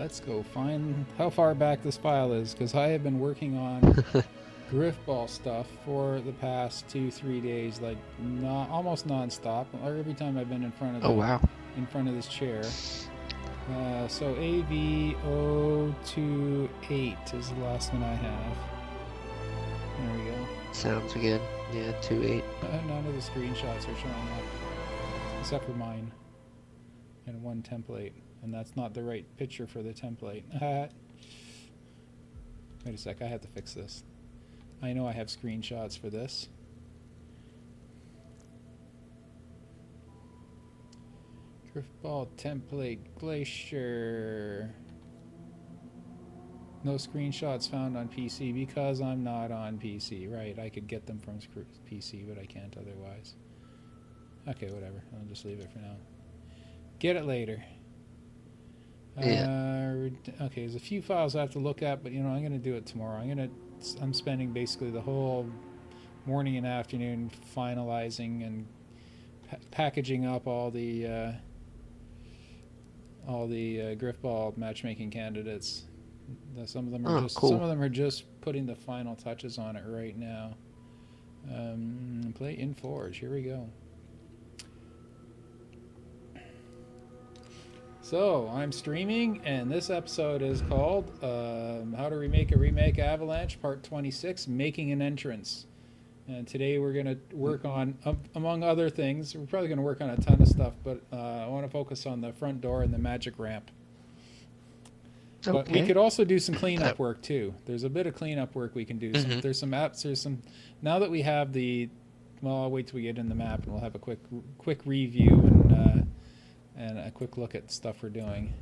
let's go find how far back this file is, because I have been working on Griffball stuff for the past 2-3 days, like almost nonstop. Or every time I've been in front of Oh, wow. in front of this chair. So AV028 is the last one I have. There we go. Sounds good. Yeah, 2.8. None of the screenshots are showing up, except for mine and one template, and that's not the right picture for the template. Wait a sec, I have to fix this. I know I have screenshots for this. Driftball template glacier. No screenshots found on PC because I'm not on PC. Right, I could get them from PC, but I can't otherwise. Okay, whatever. I'll just leave it for now. Get it later. Yeah. Okay, there's a few files I have to look at, but I'm going to do it tomorrow. I'm spending basically the whole morning and afternoon finalizing and packaging up all the Griffball matchmaking candidates. Some of them are Cool. Some of them are just putting the final touches on it right now. Play in Forge. Here we go. So I'm streaming, and this episode is called "How to Remake a Remake Avalanche" Part 26, Making an Entrance. And today we're going to work on, among other things, we're probably going to work on a ton of stuff, but I want to focus on the front door and the magic ramp. Okay. But we could also do some cleanup work too. There's a bit of cleanup work we can do. There's some apps. Now that we have I'll wait till we get in the map, and we'll have a quick review and a quick look at stuff we're doing.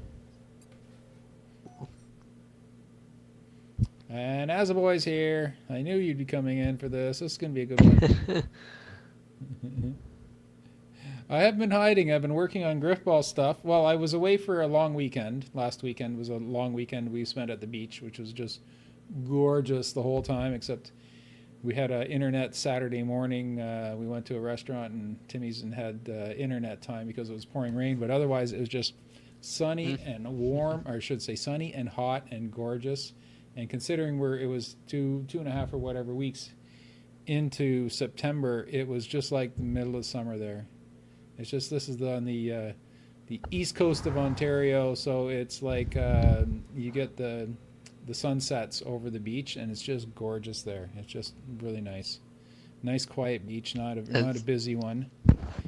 And as a boy's here, I knew you'd be coming in for this. This is going to be a good one. I have been hiding. I've been working on Griffball stuff. Well, I was away for a long weekend. Last weekend was a long weekend we spent at the beach, which was just gorgeous the whole time, except we had an internet Saturday morning. We went to a restaurant in Timmy's and had internet time because it was pouring rain. But otherwise, it was just sunny and warm, or I should say sunny and hot and gorgeous. And considering it was 2.5 or whatever weeks into September, it was just like the middle of summer there. It's just this is on the east coast of Ontario, so it's like you get the sunsets over the beach, and it's just gorgeous there. It's just really nice quiet beach, not a busy one.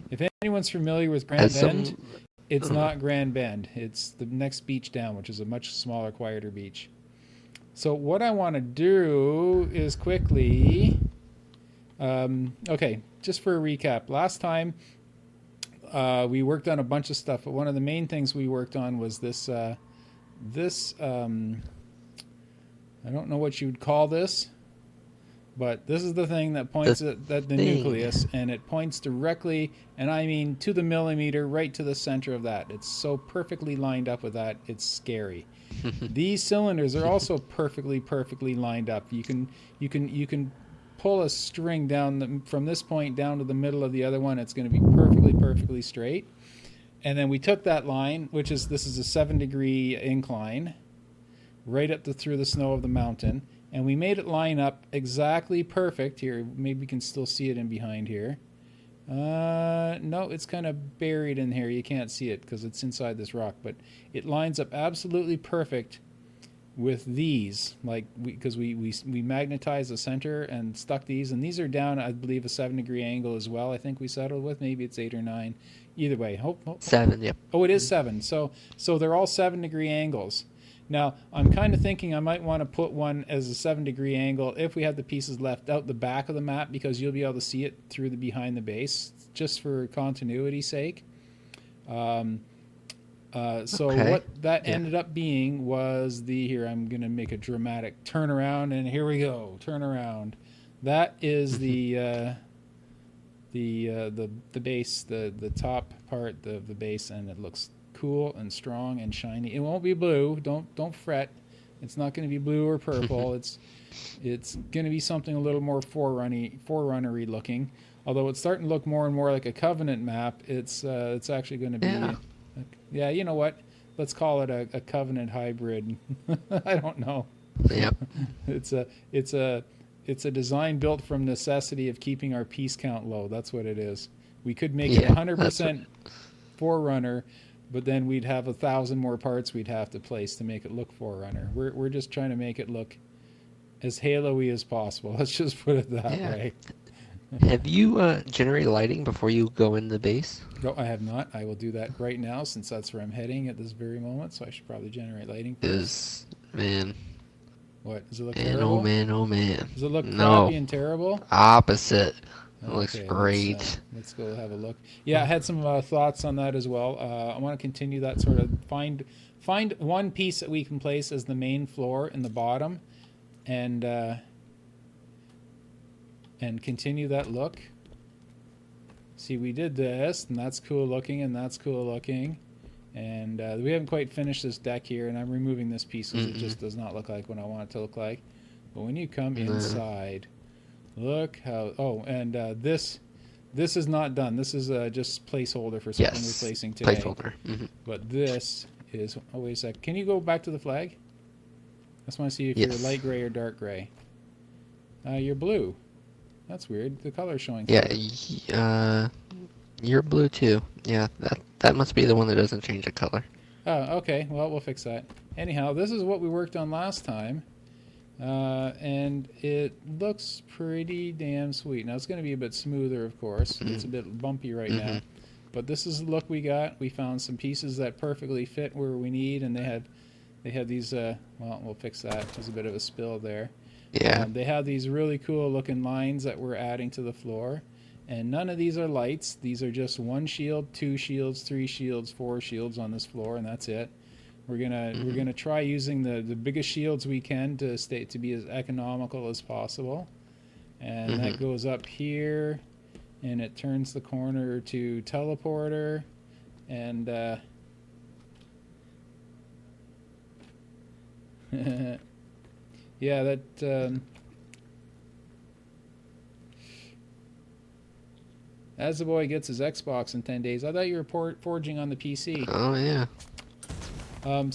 If anyone's familiar with Grand Bend, it's not Grand Bend. It's the next beach down, which is a much smaller, quieter beach. So what I want to do is quickly, okay, just for a recap. Last time we worked on a bunch of stuff, but one of the main things we worked on was this I don't know what you'd call this, but this is the thing that points at the nucleus, and it points directly, and I mean to the millimeter, right to the center of that. It's so perfectly lined up with that, it's scary. These cylinders are also perfectly lined up. You can pull a string down from this point down to the middle of the other one. It's going to be perfectly straight. And then we took that line, this is a 7-degree incline, right up through the snow of the mountain, and we made it line up exactly perfect. Here, maybe you can still see it in behind here. No, it's kind of buried in here. You can't see it because it's inside this rock, but it lines up absolutely perfect with these, because we magnetized the center and stuck these, and these are down, I believe, a 7-degree angle as well. I think we settled with, maybe it's 8 or 9. Either way, 7. Yep. Oh, it is 7. So they're all 7-degree angles. Now, I'm kind of thinking I might want to put one as a 7-degree angle if we have the pieces left out the back of the map, because you'll be able to see it through the behind the base, just for continuity's sake. So what that ended up being was here, I'm going to make a dramatic turnaround, and here we go, turnaround. That is the base, the top part of the base, and it looks cool and strong and shiny. It won't be blue. Don't fret. It's not going to be blue or purple. It's going to be something a little more forerunnery looking. Although it's starting to look more and more like a Covenant map, it's actually going to be. Yeah, you know what? let's call it a Covenant hybrid. I don't know. Yep. It's a design built from necessity of keeping our piece count low. That's what it is. We could make it Yeah. That's what. 100% Forerunner, but then we'd have 1,000 more parts we'd have to place to make it look Forerunner. We're just trying to make it look as Halo-y as possible. Let's just put it that Yeah. way. Have you generated lighting before you go in the base? No, I have not. I will do that right now since that's where I'm heading at this very moment. So I should probably generate lighting first. Is man, What does it look man, terrible? oh man, oh man. Does it look No, crappy and terrible? opposite. It looks Okay, great. let's go have a look. Yeah, I had some thoughts on that as well. I want to continue that sort of find one piece that we can place as the main floor in the bottom, and continue that look. See, we did this, and that's cool looking, and that's cool looking, and we haven't quite finished this deck here, and I'm removing this piece because it just does not look like what I want it to look like. But when you come inside. Look how... Oh, and this is not done. This is just placeholder for something we're placing today. Placeholder. But this is... Oh, wait a sec. Can you go back to the flag? I just want to see if Yes. you're light gray or dark gray. You're blue. That's weird. The color's showing. Yeah, you're blue too. Yeah, that must be the one that doesn't change the color. Oh, okay. Well, we'll fix that. Anyhow, this is what we worked on last time. And it looks pretty damn sweet. Now, it's going to be a bit smoother, of course. It's a bit bumpy right now. But this is the look we got. We found some pieces that perfectly fit where we need, and they had these... well, we'll fix that. There's a bit of a spill there. Yeah. They have these really cool looking lines that we're adding to the floor. And none of these are lights. These are just 1 shield, 2 shields, 3 shields, 4 shields on this floor, and that's it. We're gonna try using the biggest shields we can to be as economical as possible, and that goes up here, and it turns the corner to teleporter, and yeah, that as the boy gets his Xbox in 10 days. I thought you were forging on the PC. Oh yeah. Let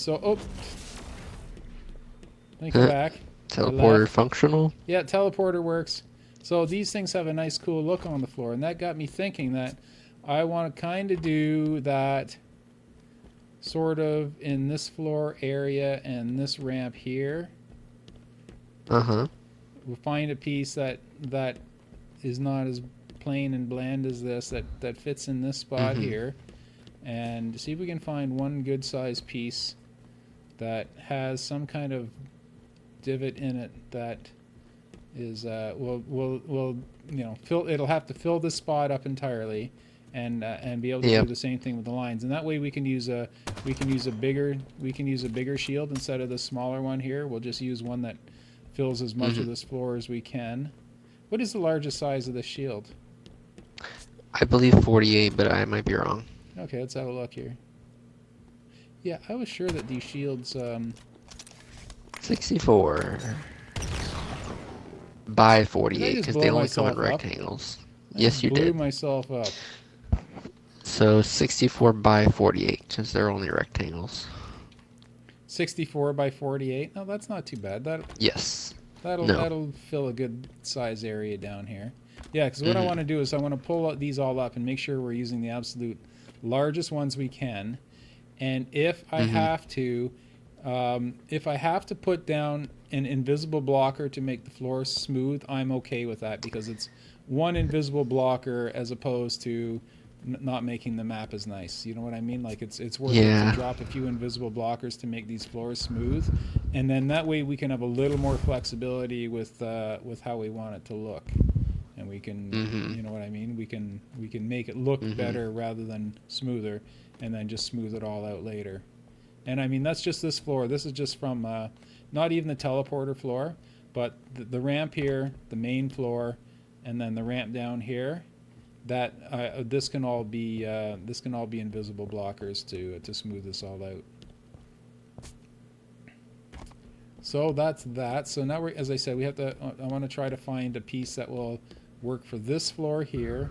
me go back. Teleporter functional? Yeah, teleporter works. So these things have a nice cool look on the floor, and that got me thinking that I want to kind of do that sort of in this floor area and this ramp here. Uh-huh. We'll find a piece that is not as plain and bland as this, that fits in this spot here. And see if we can find one good size piece that has some kind of divot in it that is will it'll have to fill this spot up entirely, and be able to do the same thing with the lines. And that way we can use a bigger shield instead of the smaller one here. We'll just use one that fills as much of this floor as we can. What is the largest size of this shield? I believe 48, but I might be wrong. Okay, let's have a look here. Yeah, I was sure that these shields... 64 by 48, because they only come in myself up? rectangles. Yes, you blew did. myself up. So 64 by 48, because they're only rectangles. 64 by 48? No, that's not too bad. Yes. That'll fill a good size area down here. Yeah, because what I want to do is I want to pull these all up and make sure we're using the absolute largest ones we can. And if I have to put down an invisible blocker to make the floor smooth, I'm okay with that, because it's one invisible blocker as opposed to not making the map as nice. You know what I mean? Like it's worth it to drop a few invisible blockers to make these floors smooth, and then that way we can have a little more flexibility with how we want it to look, and we can you know what I mean? We can make it look better rather than smoother, and then just smooth it all out later. And I mean, that's just this floor. This is just from not even the teleporter floor, but the ramp here, the main floor, and then the ramp down here. That this can all be invisible blockers to smooth this all out. So that's that. So now as I said, we have to. I want to try to find a piece that will work for this floor here,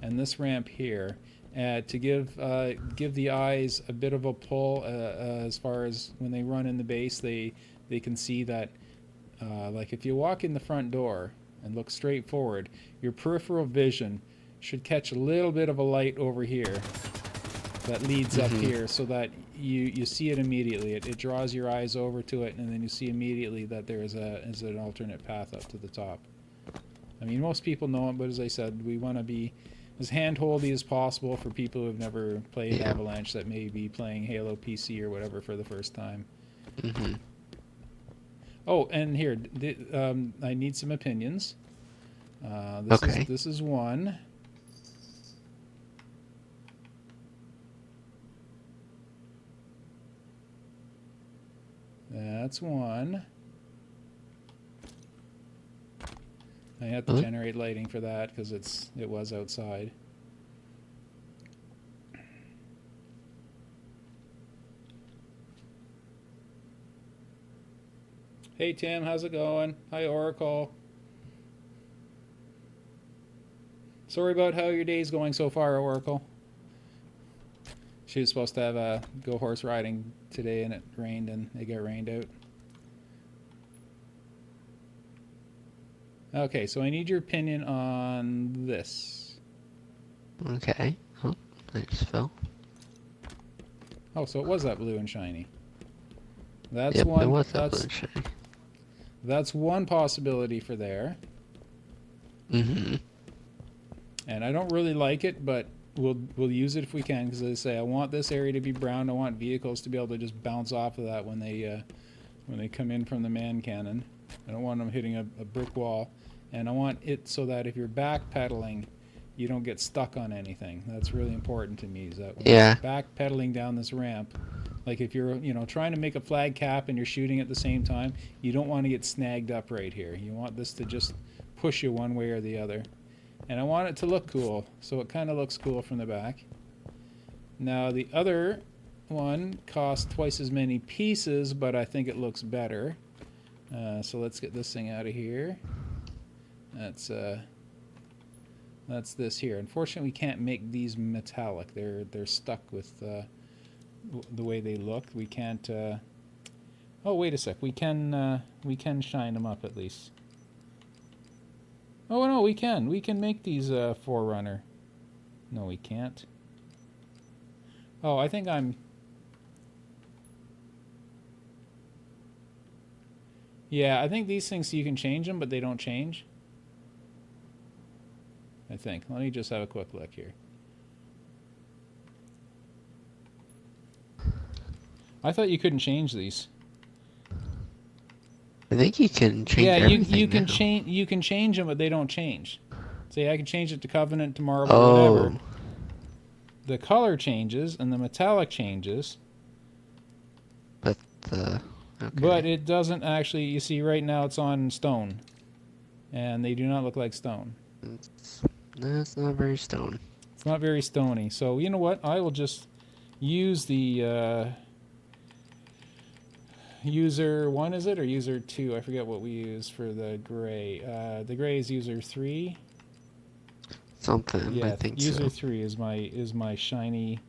and this ramp here. to give the eyes a bit of a pull as far as when they run in the base, they can see that. Like if you walk in the front door and look straight forward, your peripheral vision should catch a little bit of a light over here that leads up here, so that you see it immediately. It draws your eyes over to it, and then you see immediately that there is an alternate path up to the top. I mean, most people know it, but as I said, we want to be as hand-holdy as possible for people who have never played Avalanche that may be playing Halo PC or whatever for the first time. Oh, and here, I need some opinions. This is one. That's one. I have to generate lighting for that because it was outside. Hey Tim, how's it going? Hi Oracle. Sorry about how your day's going so far, Oracle. She was supposed to have go horse riding today, and it rained, and they got rained out. Okay, so I need your opinion on this. Okay. Oh, I just fell. Oh, so it was that blue and shiny. That's Yep, one. it was that blue and shiny. That's one possibility for there. And I don't really like it, but we'll use it if we can, because as I say, I want this area to be brown. I want vehicles to be able to just bounce off of that when they come in from the man cannon. I don't want them hitting a brick wall, and I want it so that if you're backpedaling, you don't get stuck on anything. That's really important to me. Is that when you're backpedaling down this ramp, like if you're trying to make a flag cap and you're shooting at the same time, you don't want to get snagged up right here. You want this to just push you one way or the other. And I want it to look cool, so it kind of looks cool from the back. Now the other one costs twice as many pieces, but I think it looks better. So let's get this thing out of here. That's this here. Unfortunately, we can't make these metallic. They're stuck with the way they look. We can't. Oh, wait a sec. We can shine them up at least. Oh no, we can. We can make these Forerunner. No, we can't. Oh, I think I'm. Yeah, I think these things you can change them, but they don't change. I think. Let me just have a quick look here. I thought you couldn't change these. I think you can change everything you can now. you can change them, but they don't change. Say I can change it to Covenant, to Marble, whatever. The color changes and the metallic changes. But okay. But it doesn't actually. You see, right now it's on stone, and they do not look like stone. It's not very stone. It's not very stony. So you know what? I will just use the user 1, is it, or user 2? I forget what we use for the gray. The gray is user 3. Something. Yeah, I think user so. 3 is my shiny.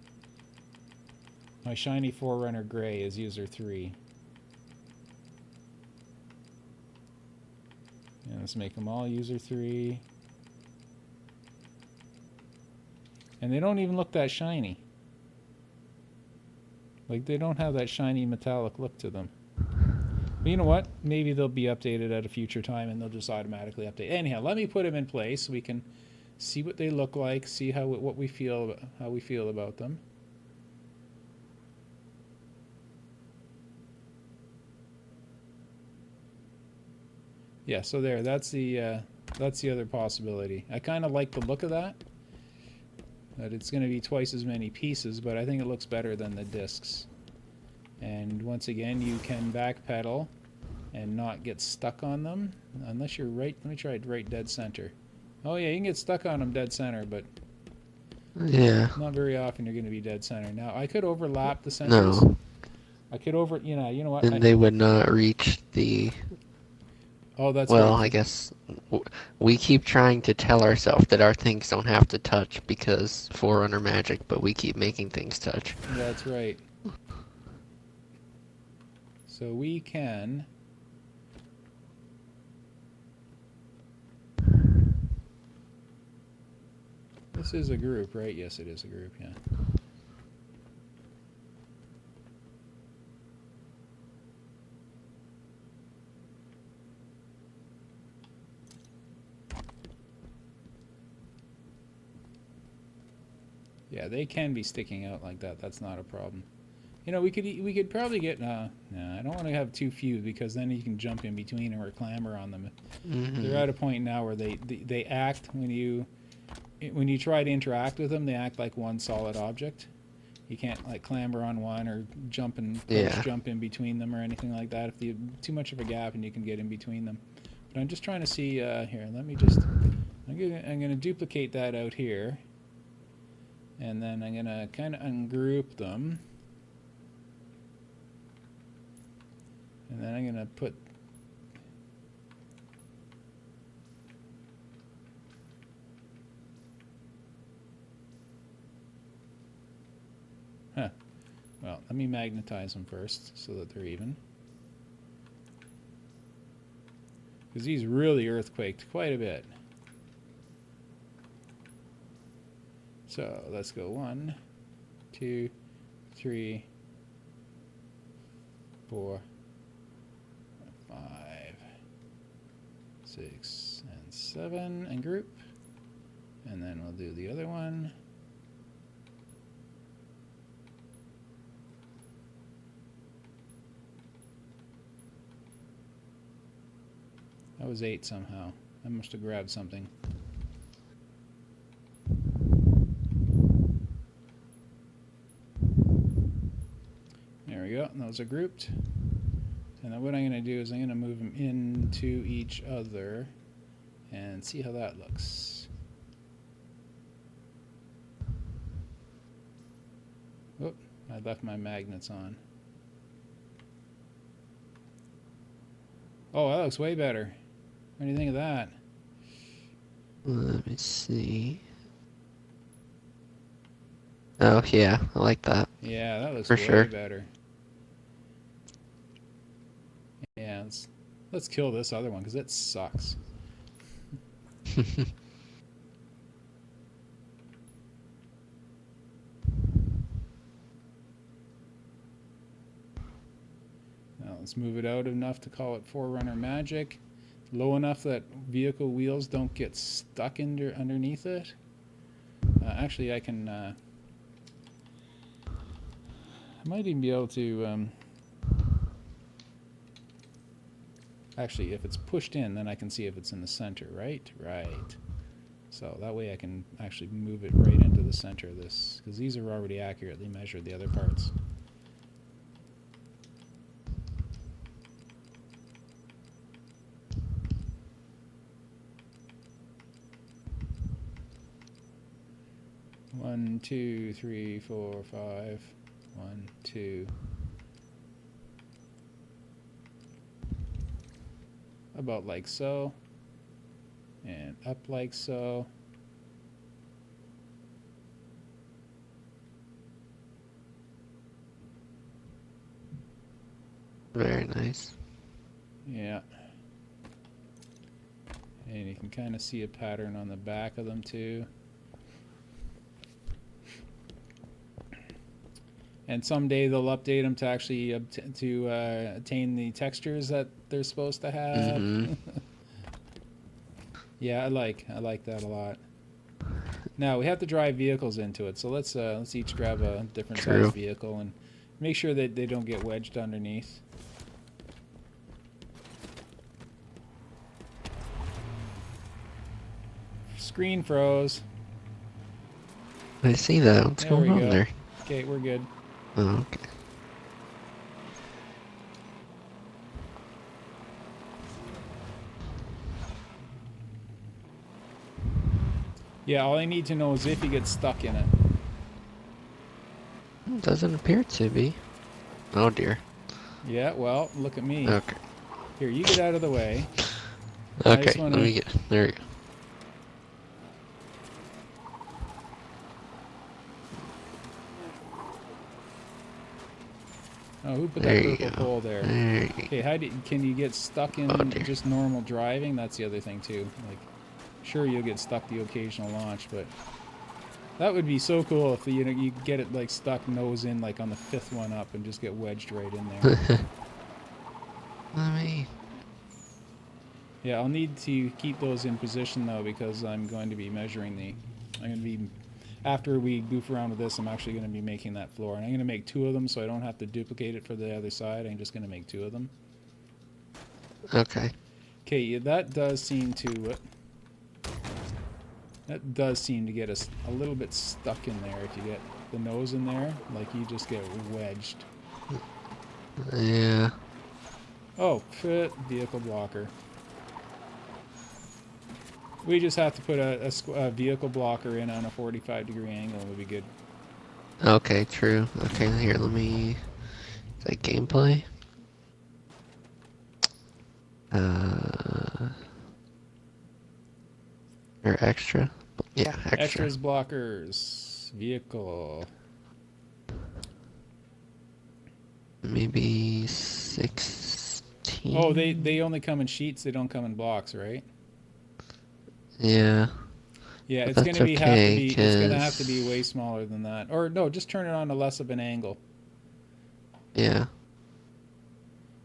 My shiny Forerunner gray is user 3. And let's make them all user 3. And they don't even look that shiny. Like, they don't have that shiny metallic look to them. But you know what? Maybe they'll be updated at a future time and they'll just automatically update. Anyhow, let me put them in place so we can see what they look like, see how we feel about them. Yeah, so there, that's the other possibility. I kind of like the look of that. That it's going to be twice as many pieces, but I think it looks better than the discs. And once again, you can backpedal and not get stuck on them, unless you're right. Let me try it right dead center. Oh yeah, you can get stuck on them dead center, but not very often you're going to be dead center. Now I could overlap the centers. No. I could you know what? And they would not reach the Oh, that's Well, right. I guess we keep trying to tell ourselves that our things don't have to touch because Forerunner magic, but we keep making things touch. That's right. So we can. This is a group, right? Yes, it is a group, yeah. Yeah, they can be sticking out like that. That's not a problem. You know, we could probably get. No, I don't want to have too few because then you can jump in between them or clamber on them. They're Mm-hmm. at a point now where they act when you try to interact with them. They act like one solid object. You can't like clamber on one or jump and crouch Yeah. jump in between them or anything like that. If you too much of a gap and you can get in between them. But I'm just trying to see here. Let me just. I'm gonna duplicate that out here, and then I'm gonna kind of ungroup them, and then I'm gonna put. Huh. Well, let me magnetize them first so that they're even. Because these really earthquaked quite a bit. So let's go 1, 2, 3, 4, 5, 6, and 7, and group. And then we'll do the other one. That was 8 somehow. I must have grabbed something. There we go. And those are grouped. And then what I'm going to do is I'm going to move them into each other and see how that looks. Oop, I left my magnets on. Oh, that looks way better. What do you think of that? Let me see. Oh, yeah, I like that. Yeah, that looks For way sure. better. Yeah, let's kill this other one because it sucks. Now let's move it out enough to call it Forerunner Magic. Low enough that vehicle wheels don't get stuck underneath it. Actually, I can. I might even be able to. Actually, if it's pushed in, then I can see if it's in the center, right? Right. So that way I can actually move it right into the center of this, because these are already accurately measured, the other parts. One, two, three, four, five. 1, 2. About like so. And up like so. Very nice. Yeah. And you can kind of see a pattern on the back of them too. And someday they'll update them to actually attain the textures that they're supposed to have. Mm-hmm. Yeah, I like that a lot. Now we have to drive vehicles into it, so let's each grab a different size True. vehicle and make sure that they don't get wedged underneath. Screen froze. I see that. What's There we going on go. there? Okay, we're good. Oh, okay. Yeah, all I need to know is if he gets stuck in it. Doesn't appear to be. Oh dear. Yeah, well, look at me. Okay. Here, you get out of the way. Okay, wanna... let me get. There we go. Oh, who put There that you purple go. pole there? There you Okay, can you get stuck Oh in dear. just normal driving? That's the other thing too. Like, sure, you'll get stuck the occasional launch, but that would be so cool if you get it like stuck nose in like on the 5th one up and just get wedged right in there. Let me. Yeah, I'll need to keep those in position though because I'm going to be measuring I'm going to be, after we goof around with this, I'm actually going to be making that floor. And I'm going to make 2 of them so I don't have to duplicate it for the other side. I'm just going to make 2 of them. Okay. Okay, yeah, that does seem to... that does seem to get us a little bit stuck in there. If you get the nose in there, like you just get wedged. Yeah. Oh, fit vehicle blocker. We just have to put a vehicle blocker in on a 45-degree angle and we'll be good. Okay, true. Okay, here, let me. Is that gameplay? Or extra? Yeah, extra. Extras, blockers, vehicle. Maybe 16. Oh, they only come in sheets. They don't come in blocks, right? Yeah. Yeah, But it's that's gonna okay, it's gonna have to be cause way smaller than that. Or no, just turn it on to less of an angle yeah.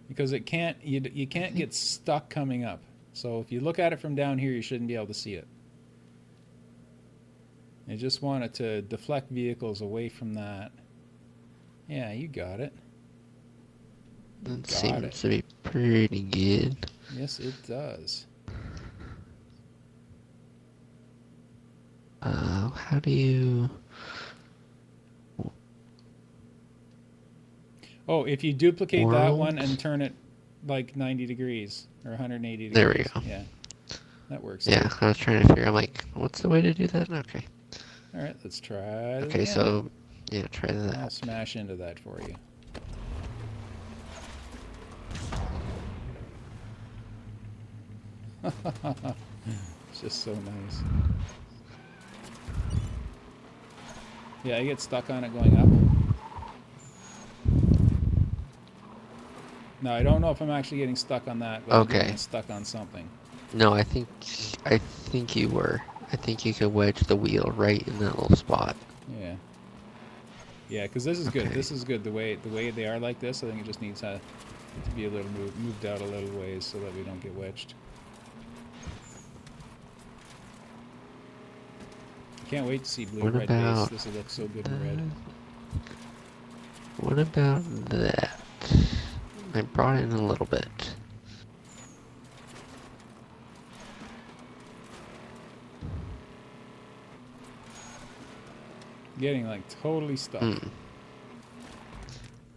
because it can't you can't get stuck coming up. So if you look at it from down here, you shouldn't be able to see it. I just want it to deflect vehicles away from that. Yeah, you got it. That seems to be pretty good. Yes, it does. How do you... Oh, if you duplicate that World? one and turn it like 90 degrees or 180 degrees. There we go. Yeah, that works Yeah, too. I was trying to figure. I'm like, what's the way to do that? Okay. All right, let's try it Okay, again. so yeah, try I'll that. smash into that for you. It's just so nice. Yeah, I get stuck on it going up. No, I don't know if I'm actually getting stuck on that, but I'm Okay. getting stuck on something. No, I think you were. I think you could wedge the wheel right in that little spot. Yeah. Yeah, because this is good. Okay. This is good. The way they are like this, I think it just needs to be a little moved out a little ways so that we don't get wedged. Can't wait to see blue What red base. about This will look so good in red. What about that? I brought in a little bit. Getting like totally stuck.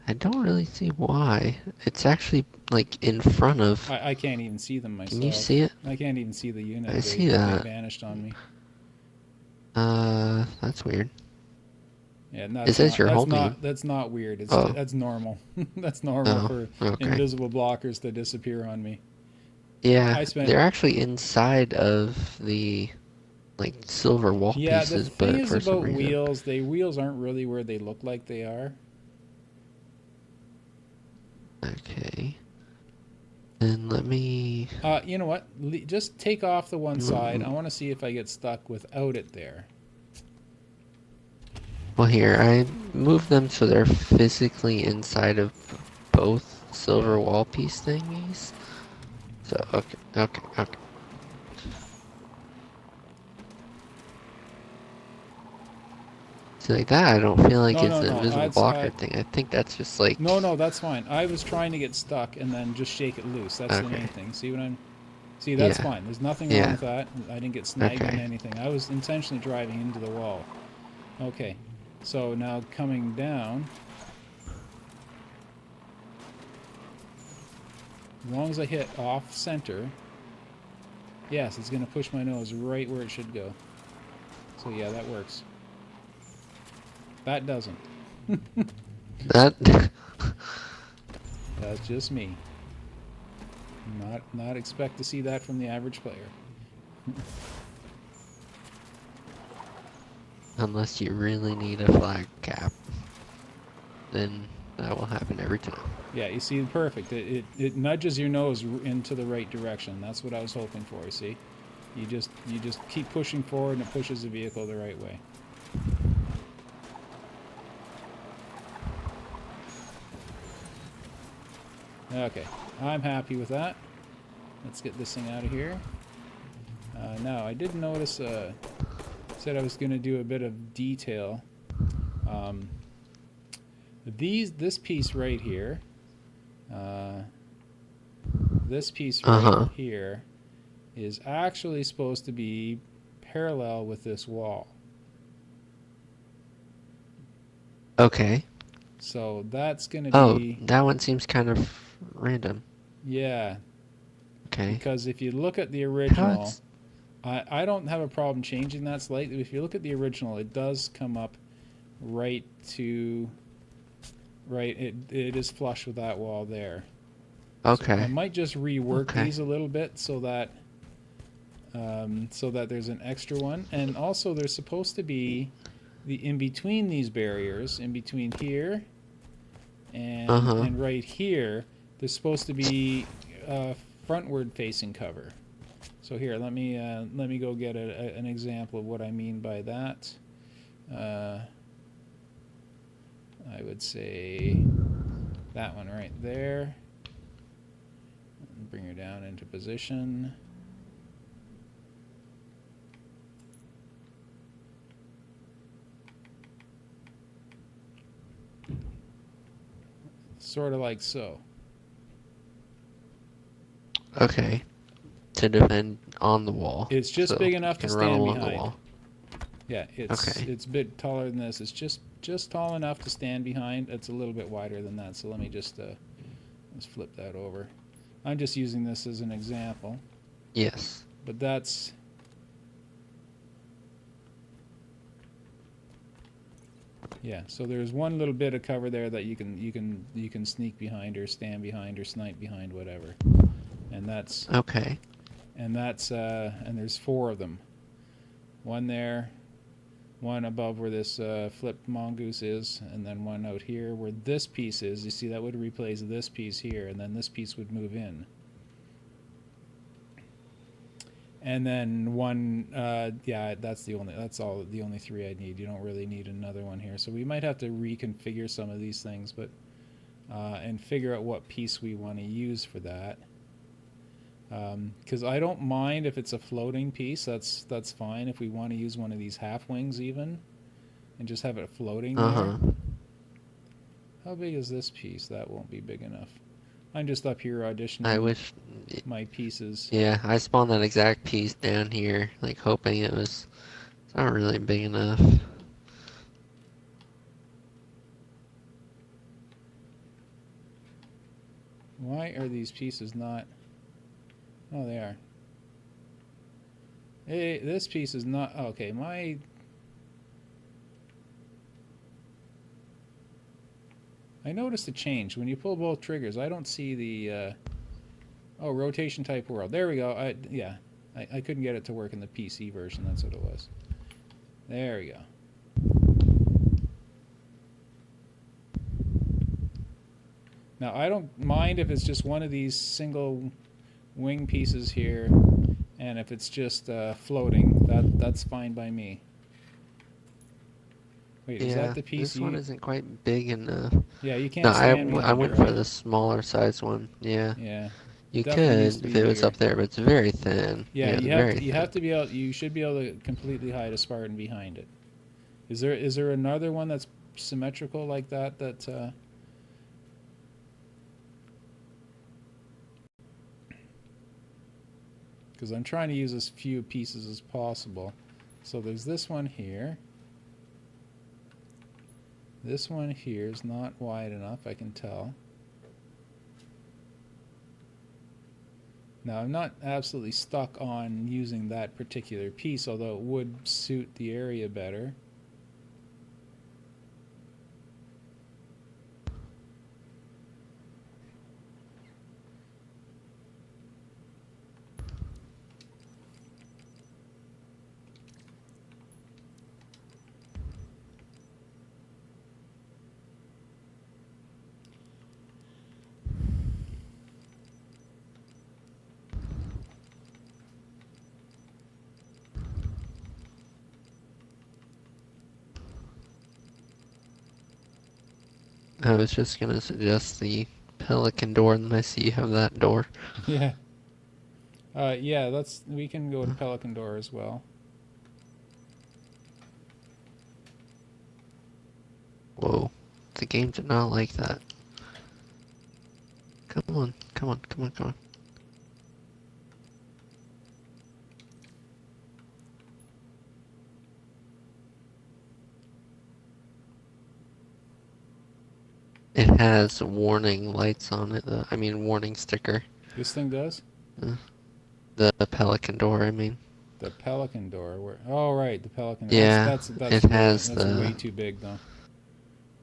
I don't really see why. It's actually like in front of. I can't even see them myself. Can you see it? I can't even see the unit. I see that. They vanished on me. That's weird. Yeah, It says your whole name. That's not weird. Oh. That's normal. That's normal for okay. invisible blockers to disappear on me. Yeah, they're actually inside of the like silver wall pieces, the thing but is for some about reason. wheels, wheels aren't really where they look like they are. Okay. Then let me. You know what? Just take off the one side. I want to see if I get stuck without it there. Well, here, I moved them so they're physically inside of both silver wall piece thingies. So, okay. So like that, I don't feel like it's an invisible blocker thing. I think that's just like... No, that's fine. I was trying to get stuck and then just shake it loose. That's the main thing. See what I'm... See, that's fine. There's nothing wrong with that. I didn't get snagged on anything. I was intentionally driving into the wall. Okay. So now coming down... As long as I hit off center... Yes, it's going to push my nose right where it should go. So yeah, that works. That doesn't. That... That's just me. Not expect to see that from the average player. Unless you really need a flag cap, then that will happen every time. Yeah, you see, perfect. It nudges your nose into the right direction. That's what I was hoping for. You see, you just keep pushing forward, and it pushes the vehicle the right way. Okay, I'm happy with that. Let's get this thing out of here. Now, I did notice. Said I was going to do a bit of detail. This piece right here. This piece right here is actually supposed to be parallel with this wall. Okay. So that's going to be... Oh, that one seems kind of random. Yeah. Okay. Because if you look at the original... I don't have a problem changing that slightly. If you look at the original, it does come up right to... Right, it is flush with that wall there. Okay. So I might just rework these a little bit so that there's an extra one. And also there's supposed to be the in between these barriers, in between here and right here, there's supposed to be frontward facing cover. So here, let me go get an example of what I mean by that. I would say that one right there. Bring her down into position. Sort of like so. Okay. To defend on the wall. It's just big enough to stand behind. The wall. Yeah, it's a bit taller than this. It's just tall enough to stand behind. It's a little bit wider than that. So let me just let's flip that over. I'm just using this as an example. Yes. But that's... Yeah, so there's one little bit of cover there that you can sneak behind or stand behind or snipe behind, whatever. And that's... Okay. And that's and there's 4 of them. One there, one above where this flipped mongoose is, and then one out here where this piece is. You see, that would replace this piece here, and then this piece would move in. And then one, yeah, that's all the only 3 I need. You don't really need another one here. So we might have to reconfigure some of these things, but and figure out what piece we want to use for that. Because I don't mind if it's a floating piece. That's fine. If we want to use one of these half wings even, and just have it floating there. How big is this piece? That won't be big enough. I'm just up here auditioning. I wish my pieces. Yeah, I spawned that exact piece down here, like hoping it's not really big enough. Why are these pieces not... Oh, they are. Hey, this piece is not... Okay, I noticed a change. When you pull both triggers, I don't see the... Oh, rotation type world. There we go. I couldn't get it to work in the PC version. That's what it was. There we go. Now, I don't mind if it's just one of these single wing pieces here, and if it's just floating, that's fine by me. Wait, is that the piece? This one isn't quite big enough. Yeah, you can't No, stand I went it, right? for the smaller size one. Yeah. Yeah. You could if it was up there, but it's very thin. Yeah, you thin. have to be able. You should be able to completely hide a Spartan behind it. Is there another one that's symmetrical like that? Because I'm trying to use as few pieces as possible. So there's this one here. This one here is not wide enough, I can tell. Now, I'm not absolutely stuck on using that particular piece, although it would suit the area better. I was just gonna suggest the Pelican door, and I see you have that door. Yeah. Yeah, we can go to Pelican Door as well. Whoa. The game did not like that. Come on, come on, come on, come on. It has warning lights on it, I mean warning sticker. This thing does? The Pelican door, I mean. The Pelican Door. Where? Oh, right, the Pelican. Yeah, That's it way has way the... too big though.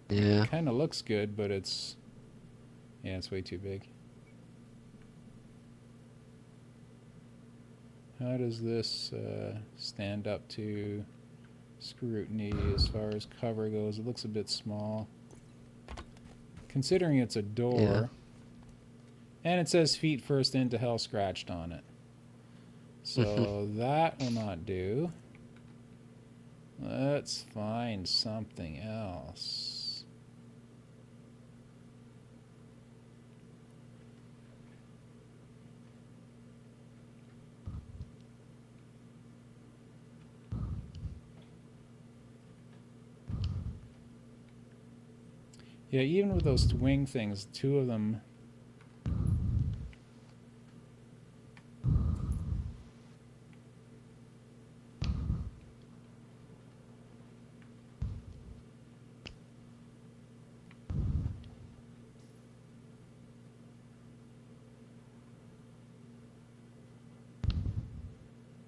Yeah. Kind of looks good, but it's way too big. How does this stand up to scrutiny as far as cover goes? It looks a bit small. Considering it's a door. Yeah. And it says feet first into hell scratched on it. So that will not do. Let's find something else. Yeah, even with those wing things, two of them.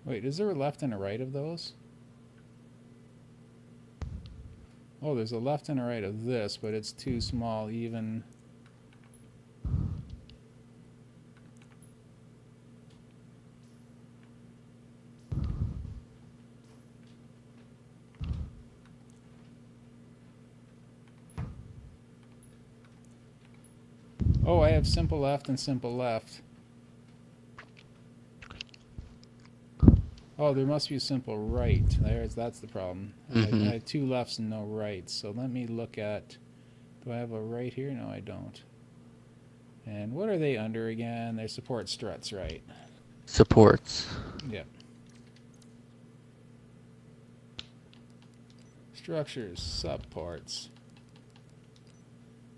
Wait, is there a left and a right of those? Oh, there's a left and a right of this, but it's too small even. Oh, I have simple left and simple left. Oh, there must be a simple right. That's the problem. I had two lefts and no rights. So let me look at... Do I have a right here? No, I don't. And what are they under again? They support struts, right? Supports. Yep. Structures, subparts,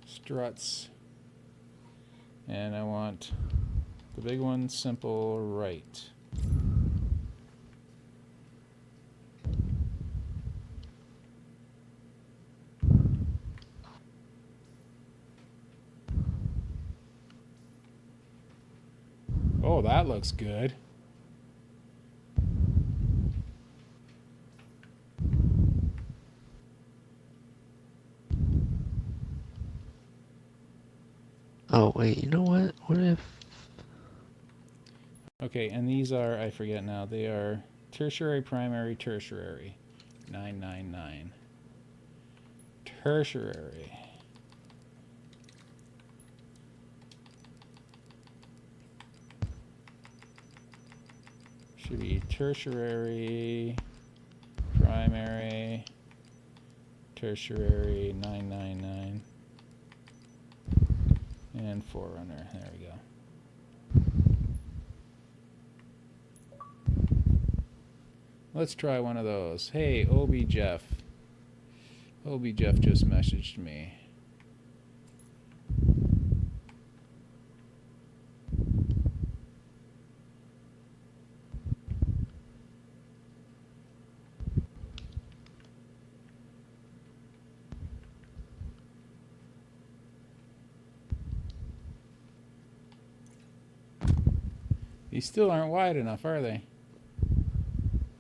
struts, and I want the big one, simple right. Oh, that looks good. Oh, wait, you know what? What if... Okay, and these are, I forget now, they are tertiary, primary, tertiary. 999. Tertiary. Should be tertiary, primary, tertiary, 999. And Forerunner. There we go. Let's try one of those. Hey, Obi Jeff. Obi Jeff just messaged me. These still aren't wide enough, are they?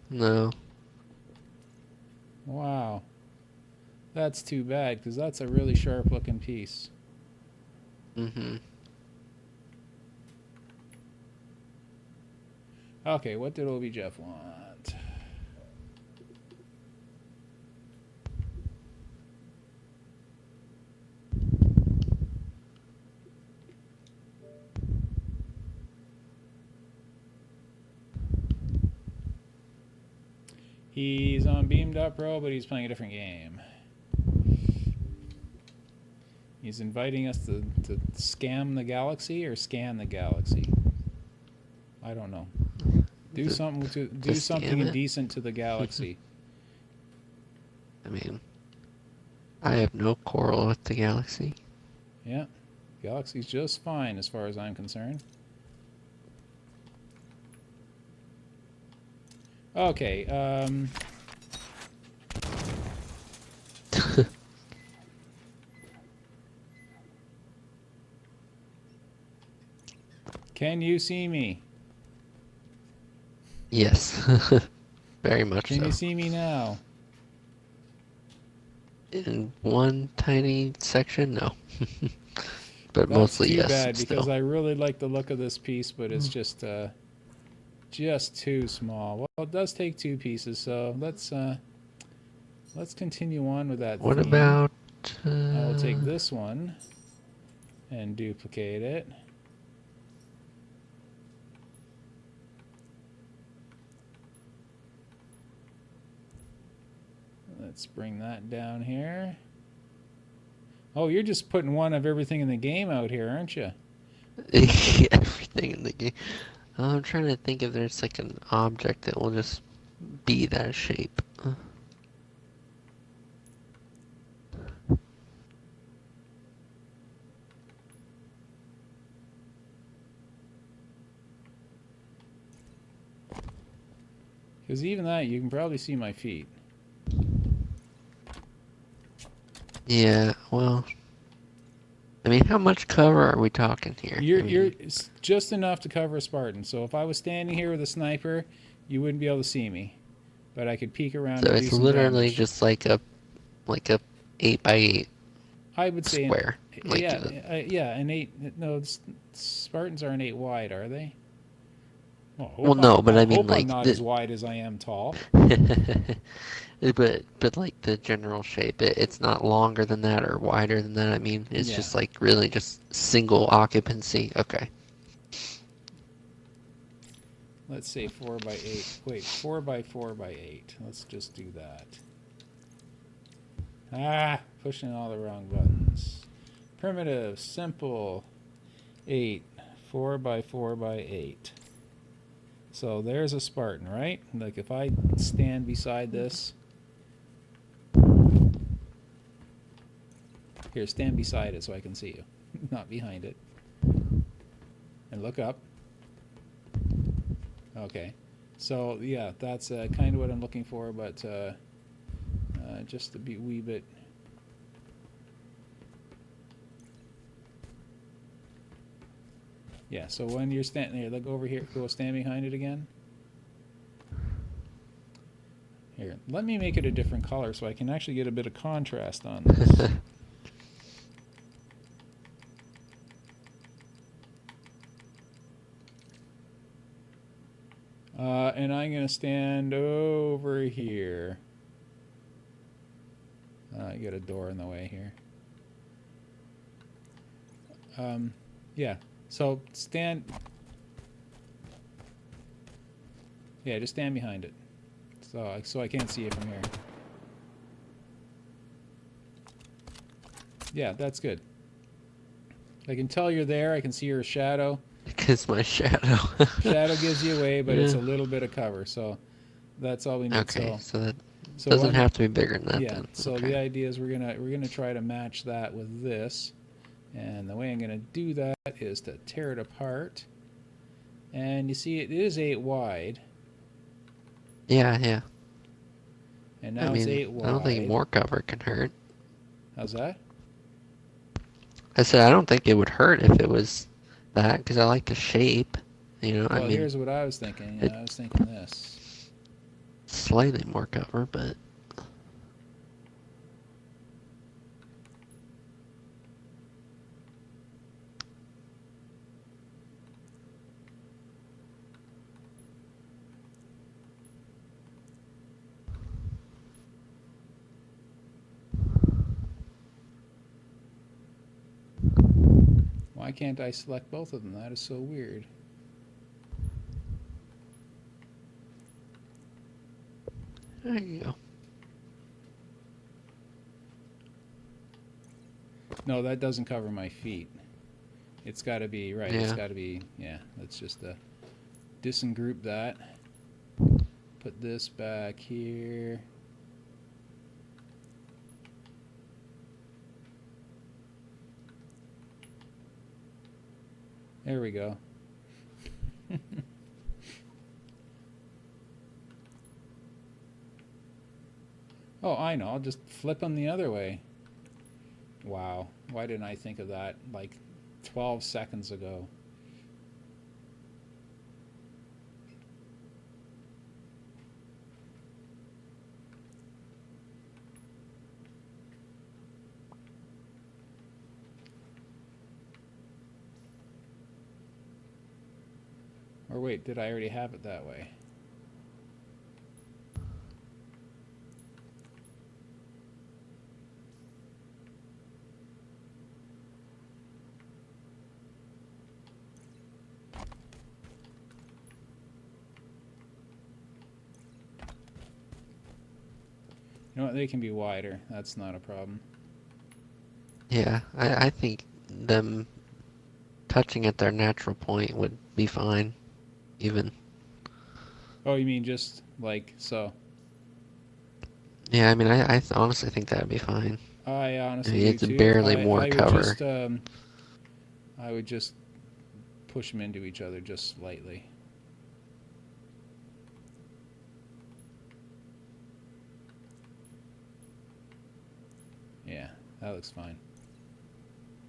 No. Wow. That's too bad, because that's a really sharp looking piece. Okay, what did Obi Jeff want? He's on Beamed Up Pro, but he's playing a different game. He's inviting us to scam the galaxy or scan the galaxy. I don't know. Do something scam it? indecent to the galaxy. I mean, I have no quarrel with the galaxy. Yeah, galaxy's just fine as far as I'm concerned. Okay. Can you see me? Yes, very much Can so. you see me now? In one tiny section, no. But That's mostly too yes, bad because still. I really like the look of this piece, but it's just too small. Well, it does take two pieces, so let's continue on with that What theme. about... I will take this one and duplicate it. Let's bring that down here. Oh, you're just putting one of everything in the game out here, aren't you? everything in the game? I'm trying to think if there's like an object that will just be that shape. Because even that, you can probably see my feet. Yeah, well... I mean, how much cover are we talking here? You're just enough to cover a Spartan. So if I was standing here with a sniper, you wouldn't be able to see me, but I could peek around So and do it's some literally damage. just like a 8x8 I would say, square. yeah, an 8. No, Spartans aren't 8 wide, are they? Well, Well, no, but I I mean hope I'm like not as wide as I am tall. but like the general shape, it's not longer than that or wider than that. I mean, it's Yeah. just like really just single occupancy. Okay. Let's say 4 by 8. Wait, 4 by 4 by 8. Let's just do that. Ah, pushing all the wrong buttons. Primitive, simple, 8. 4 by 4 by 8. So there's a Spartan, right? Like if I stand beside this. Here, stand beside it so I can see you. Not behind it. And look up. Okay. So, yeah, that's kind of what I'm looking for, but just to be a wee bit... Yeah, so when you're standing here, look over here, go stand behind it again. Here, let me make it a different color so I can actually get a bit of contrast on this. And I'm going to stand over here. I got a door in the way here. Yeah, so stand... Yeah, just stand behind it. So I can't see it from here. Yeah, that's good. I can tell you're there. I can see your shadow. Because my shadow. Shadow gives you away, but Yeah. it's a little bit of cover. So that's all we need. Okay, so that so doesn't have to be bigger than that yeah, then. so Okay. the idea is we're gonna try to match that with this. And the way I'm gonna do that is to tear it apart. And you see it is 8 wide. Yeah, yeah. And I now it's mean, 8 I don't think wide. more cover can hurt. How's that? I said I don't think it would hurt if it was that, because I like the shape. You know, Well, I mean, here's what I was thinking. it, I was thinking this. slightly more cover, but Why can't I select both of them? That is so weird. there you go. No, that doesn't cover my feet. It's got to be, right, it's Yeah. got to be, yeah, let's just disengroup that. Put this back here. There we go. Oh, I know. I'll just flip them the other way. Wow. Why didn't I think of that like 12 seconds ago? Or wait, did I already have it that way? You know what? They can be wider. That's not a problem. Yeah, I think them touching at their natural point would be fine, even. Oh, you mean just like so? Yeah, I mean, I honestly think that'd be fine. I I honestly mean, do it's too. barely more cover. I would just push them into each other just slightly. Yeah, that looks fine.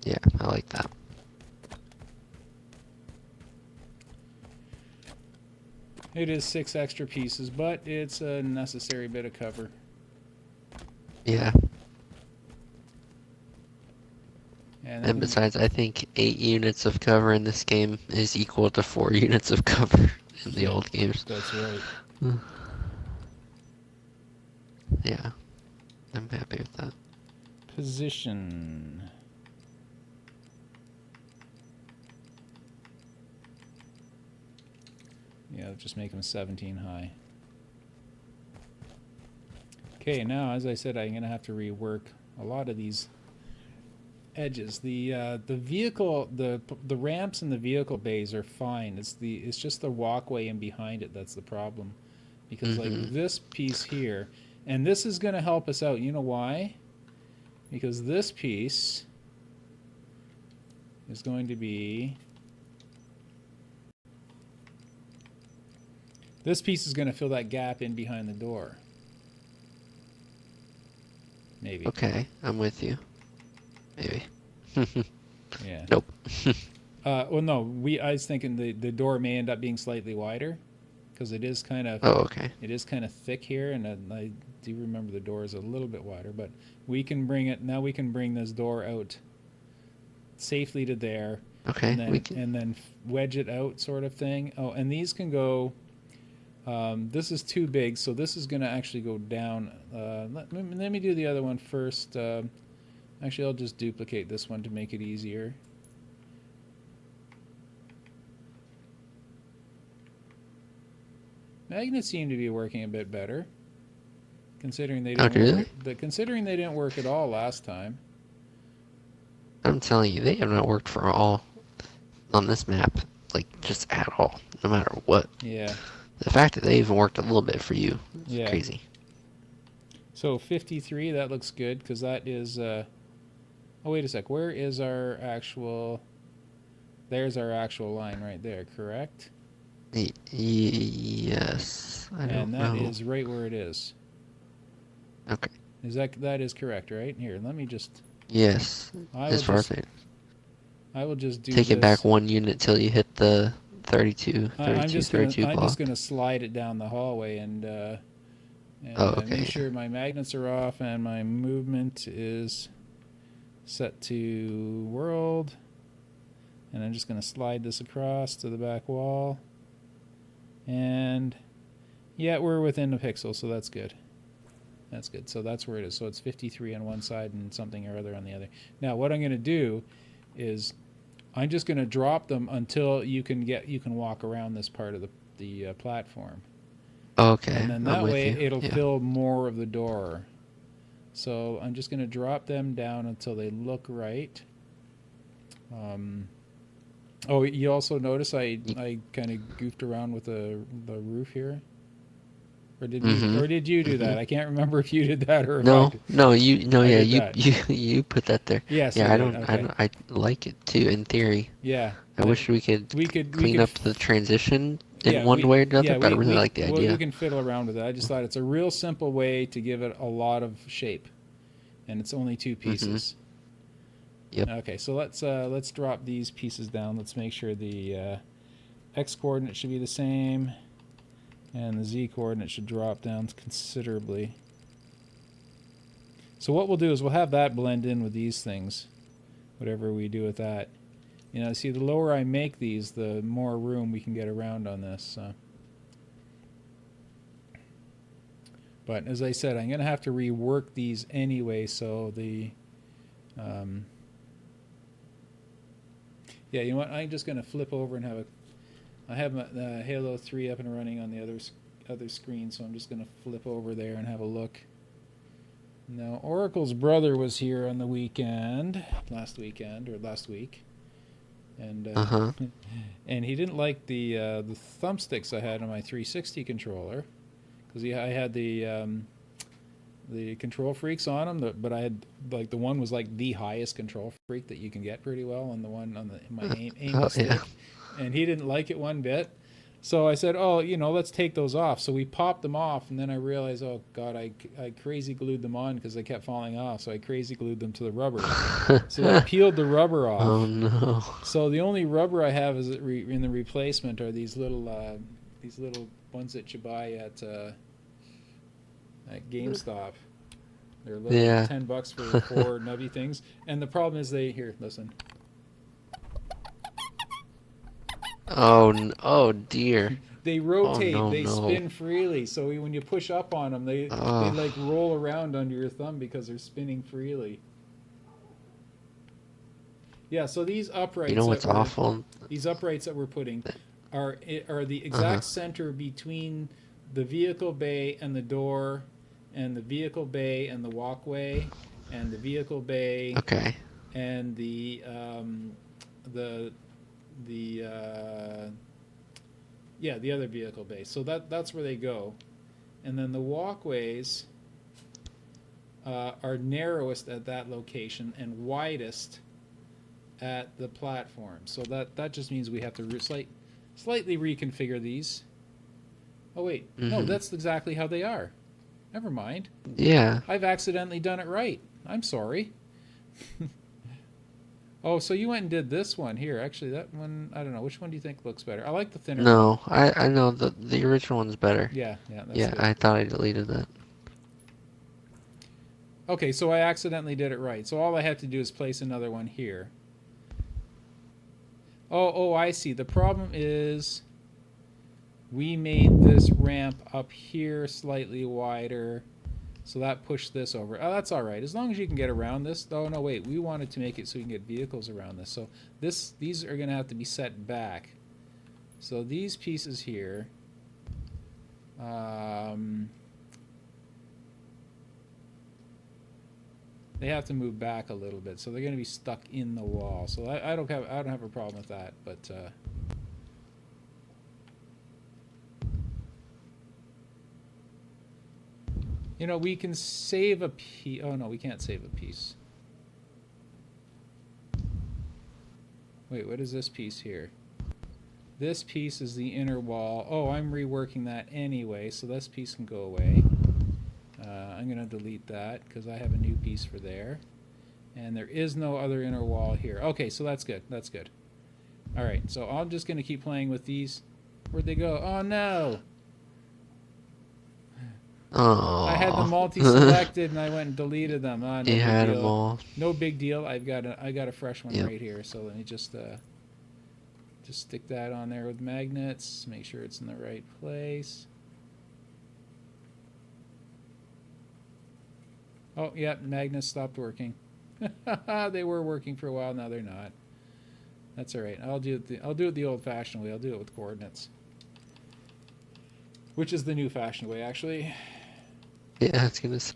Yeah, I like that. It is 6 extra pieces, but it's a necessary bit of cover. Yeah. And besides, I think 8 units of cover in this game is equal to 4 units of cover in the old games. That's right. Yeah, I'm happy with that. Position. Yeah, just make them 17 high. Okay, now as I said, I'm gonna have to rework a lot of these edges. The vehicle, the ramps in the vehicle bays are fine. It's just the walkway in behind it that's the problem, because like this piece here, and this is gonna help us out. You know why? Because this piece is going to be. This piece is going to fill that gap in behind the door. Maybe. Okay, I'm with you. Maybe. Yeah. Nope. Well, no. I was thinking the door may end up being slightly wider, because it is kind of. Oh, okay. It is kind of thick here, and I do remember the door is a little bit wider, but we can bring it now. We can bring this door out safely to there. Okay. And then wedge it out, sort of thing. Oh, and these can go. This is too big, so this is going to actually go down. Let me do the other one first. Actually, I'll just duplicate this one to make it easier. Magnets seem to be working a bit better, considering they didn't work at all last time. I'm telling you, they have not worked for all on this map, like just at all, no matter what. Yeah. The fact that they even worked a little bit for you is crazy. So 53, that looks good, because that is. Oh, wait a sec. Where is our actual? There's our actual line right there, correct? Yes. I don't know. And that is right where it is. Okay. That is correct, right? Here, let me just. Yes. As far as I will just do take this. it back 1 unit till you hit the 32 block. I'm just gonna slide it down the hallway and make sure my magnets are off and my movement is set to world. And I'm just gonna slide this across to the back wall. And yeah, we're within a pixel, so that's good. That's good. So that's where it is. So it's 53 on one side and something or other on the other. Now what I'm gonna do is I'm just going to drop them until you can walk around this part of the platform. Okay. And then that way it'll fill more of the door. So I'm just going to drop them down until they look right. Oh, you also notice I kind of goofed around with the roof here, Mm-hmm. or did you do Mm-hmm. that? I can't remember if you did that or if I No, did. no, you, no, I yeah, did that. you put that there. Yes, I Yeah, did. Okay. I like it too, in theory. Yeah, I but wish we could we clean could up the transition in yeah one way or another, yeah but I really like the we idea. can fiddle around with it. I just thought it's a real simple way to give it a lot of shape, and it's only two Mm-hmm. pieces. Yep. Okay, so let's drop these pieces down. Let's make sure the x coordinate should be the same, and the z coordinate should drop down considerably. So what we'll do is we'll have that blend in with these things, whatever we do with that. You know, see, the lower I make these, the more room we can get around on this. So. But as I said, I'm going to have to rework these anyway, so the... yeah, you know what? I'm just going to flip over and have a... I have my Halo 3 up and running on the other screen, so I'm just going to flip over there and have a look. Now, Oracle's brother was here on the weekend, last week, and Uh-huh. and he didn't like the thumbsticks I had on my 360 controller, because I had the control freaks on them, but I had like the one was like the highest control freak that you can get pretty well, and the one on my aim Oh, yeah. stick, and he didn't like it one bit. So I said, oh, you know, let's take those off. So we popped them off, and then I realized, oh God, I crazy glued them on because they kept falling off. So I crazy glued them to the rubber. So I peeled the rubber off. Oh, no. So the only rubber I have is in the replacement are these little ones that you buy at GameStop. They're little Yeah. $10 for 4 nubby things. And the problem is listen. Oh, dear. They Oh, rotate, no, they no. spin freely. So when you push up on them, they Oh, like roll around under your thumb because they're spinning freely. Yeah, so these you know uprights what's awful? that we're putting are the Uh-huh. exact center between the vehicle bay and the door, and the vehicle bay and the walkway, and the vehicle bay Okay. and the the yeah, the other vehicle bay. So that's where they go, and then the walkways are narrowest at that location and widest at the platform. So that just means we have to slightly reconfigure these. Oh wait, no, Mm-hmm. that's exactly how they are. Never mind. Yeah. I've accidentally done it right. I'm sorry. Oh, so you went and did this one here. Actually, that one, I don't know. Which one do you think looks better? I like the thinner one. No, I know the original one's better. Yeah, that's Yeah, good. I thought I deleted that. Okay, so I accidentally did it right. So all I have to do is place another one here. Oh, I see. The problem is we made this ramp up here slightly wider, so that pushed this over. Oh, that's all right. As long as you can get around this. Oh, no, wait. We wanted to make it so you can get vehicles around this. So these are going to have to be set back. So these pieces here, they have to move back a little bit. So they're going to be stuck in the wall. So I don't have a problem with that, but you know, we can save a piece. Oh, no, we can't save a piece. Wait, what is this piece here? This piece is the inner wall. Oh, I'm reworking that anyway, so this piece can go away. I'm going to delete that because I have a new piece for there. And there is no other inner wall here. Okay, so that's good. That's good. All right, so I'm just going to keep playing with these. Where'd they go? Oh, no. I had them Oh. multi-selected and I went and deleted them. No You big had them deal. all. No big deal. I got a fresh one Yep. right here. So let me just stick that on there with magnets. Make sure it's in the right place. Oh, yeah, magnets stopped working. They were working for a while. Now they're not. That's all right. I'll do it the old-fashioned way. I'll do it with coordinates, which is the new-fashioned way, actually. Yeah, I was gonna say.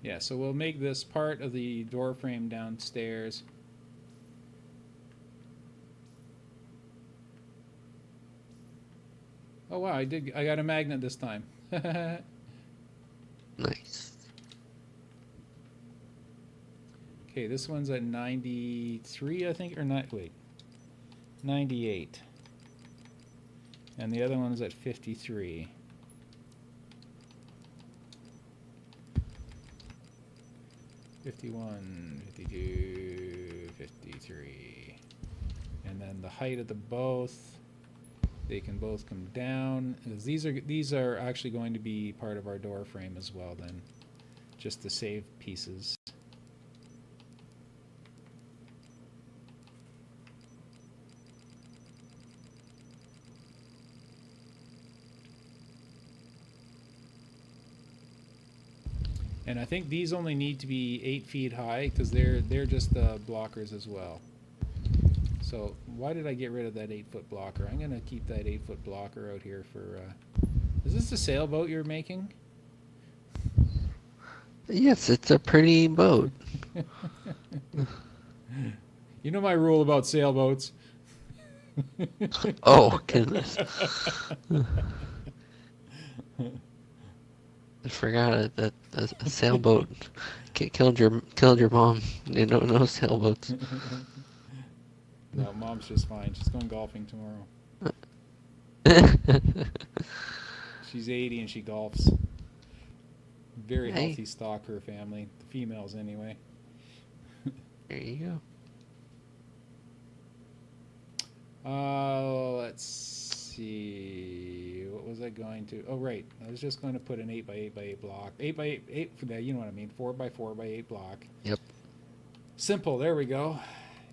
Yeah, so we'll make this part of the door frame downstairs. Oh wow, I got a magnet this time. Nice. Okay, this one's at 93, I think, or not, wait. 98. And the other one's at 53. '51, '52, '53. And then the height of the both, they can both come down. These are actually going to be part of our door frame as well then, just to save pieces. And I think these only need to be 8 feet high because they're just blockers as well. So why did I get rid of that 8-foot blocker? I'm gonna keep that 8-foot blocker out here for. Is this the sailboat you're making? Yes, it's a pretty boat. You know my rule about sailboats. Oh, goodness. I forgot that a sailboat killed your mom. You know, no sailboats. No, mom's just fine. She's going golfing tomorrow. She's 80 and she golfs. Very Hey. healthy stock, her family. The females, anyway. There you go. Let's see. What was I going to? Oh, right. I was just going to put an 8x8x8 block. 8x8, you know what I mean. 4x4x8 block. Yep. Simple. There we go.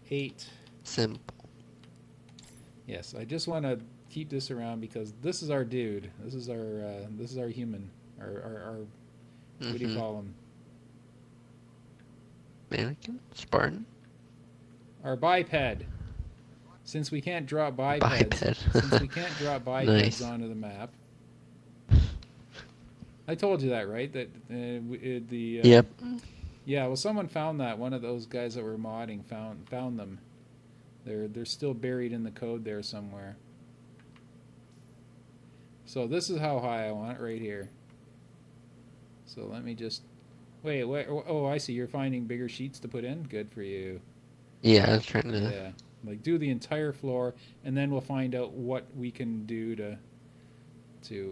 8. Simple. Yes, I just want to keep this around because this is our dude. This is our human. Our what do you call him? Mannequin? Spartan? Our biped. Since we can't drop bipeds, since we can't drop bipeds Nice. onto the map. I told you that, right? That Yep. Yeah, well, someone found that. One of those guys that were modding found them. They're still buried in the code there somewhere. So this is how high I want it, right here. So let me just wait. Oh, I see. You're finding bigger sheets to put in. Good for you. Yeah, I was trying to. Yeah, like do the entire floor, and then we'll find out what we can do to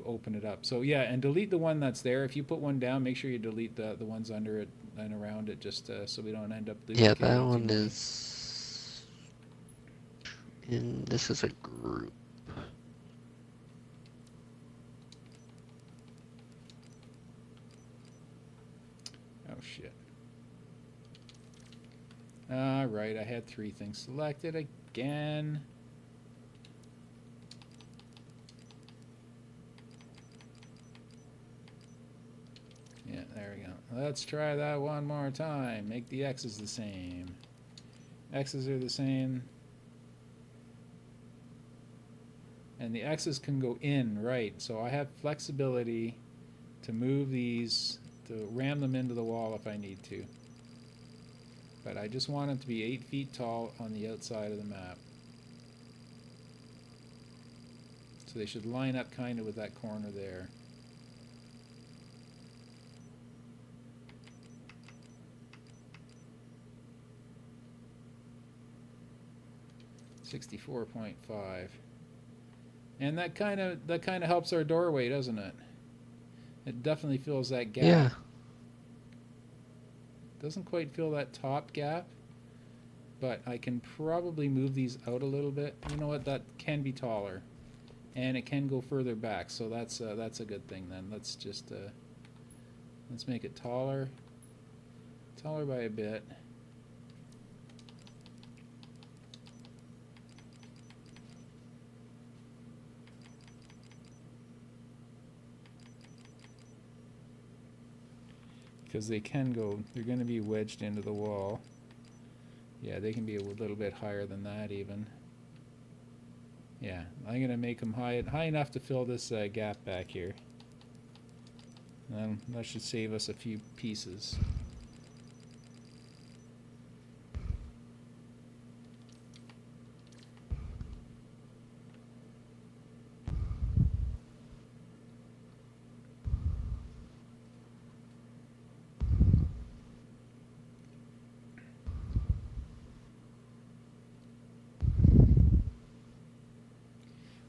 open it up. So yeah, and delete the one that's there. If you put one down, make sure you delete the ones under it and around it, just so we don't end up Yeah, duplicating. that one is. And this is a group. Oh shit. Right, I had 3 things selected again. Yeah, there we go. Let's try that one more time. Make the X's the same. X's are the same. And the X's can go in, right. So I have flexibility to move these, to ram them into the wall if I need to. But I just want them to be 8 feet tall on the outside of the map. So they should line up kind of with that corner there. $64.5. And that kind of helps our doorway, doesn't it? It definitely fills that gap. Yeah. Doesn't quite fill that top gap, but I can probably move these out a little bit. You know what? That can be taller, and it can go further back. So that's a good thing then. Let's just let's make it taller by a bit. Because they can go, they're going to be wedged into the wall. Yeah, they can be a little bit higher than that even. Yeah, I'm going to make them high enough to fill this gap back here. And that should save us a few pieces.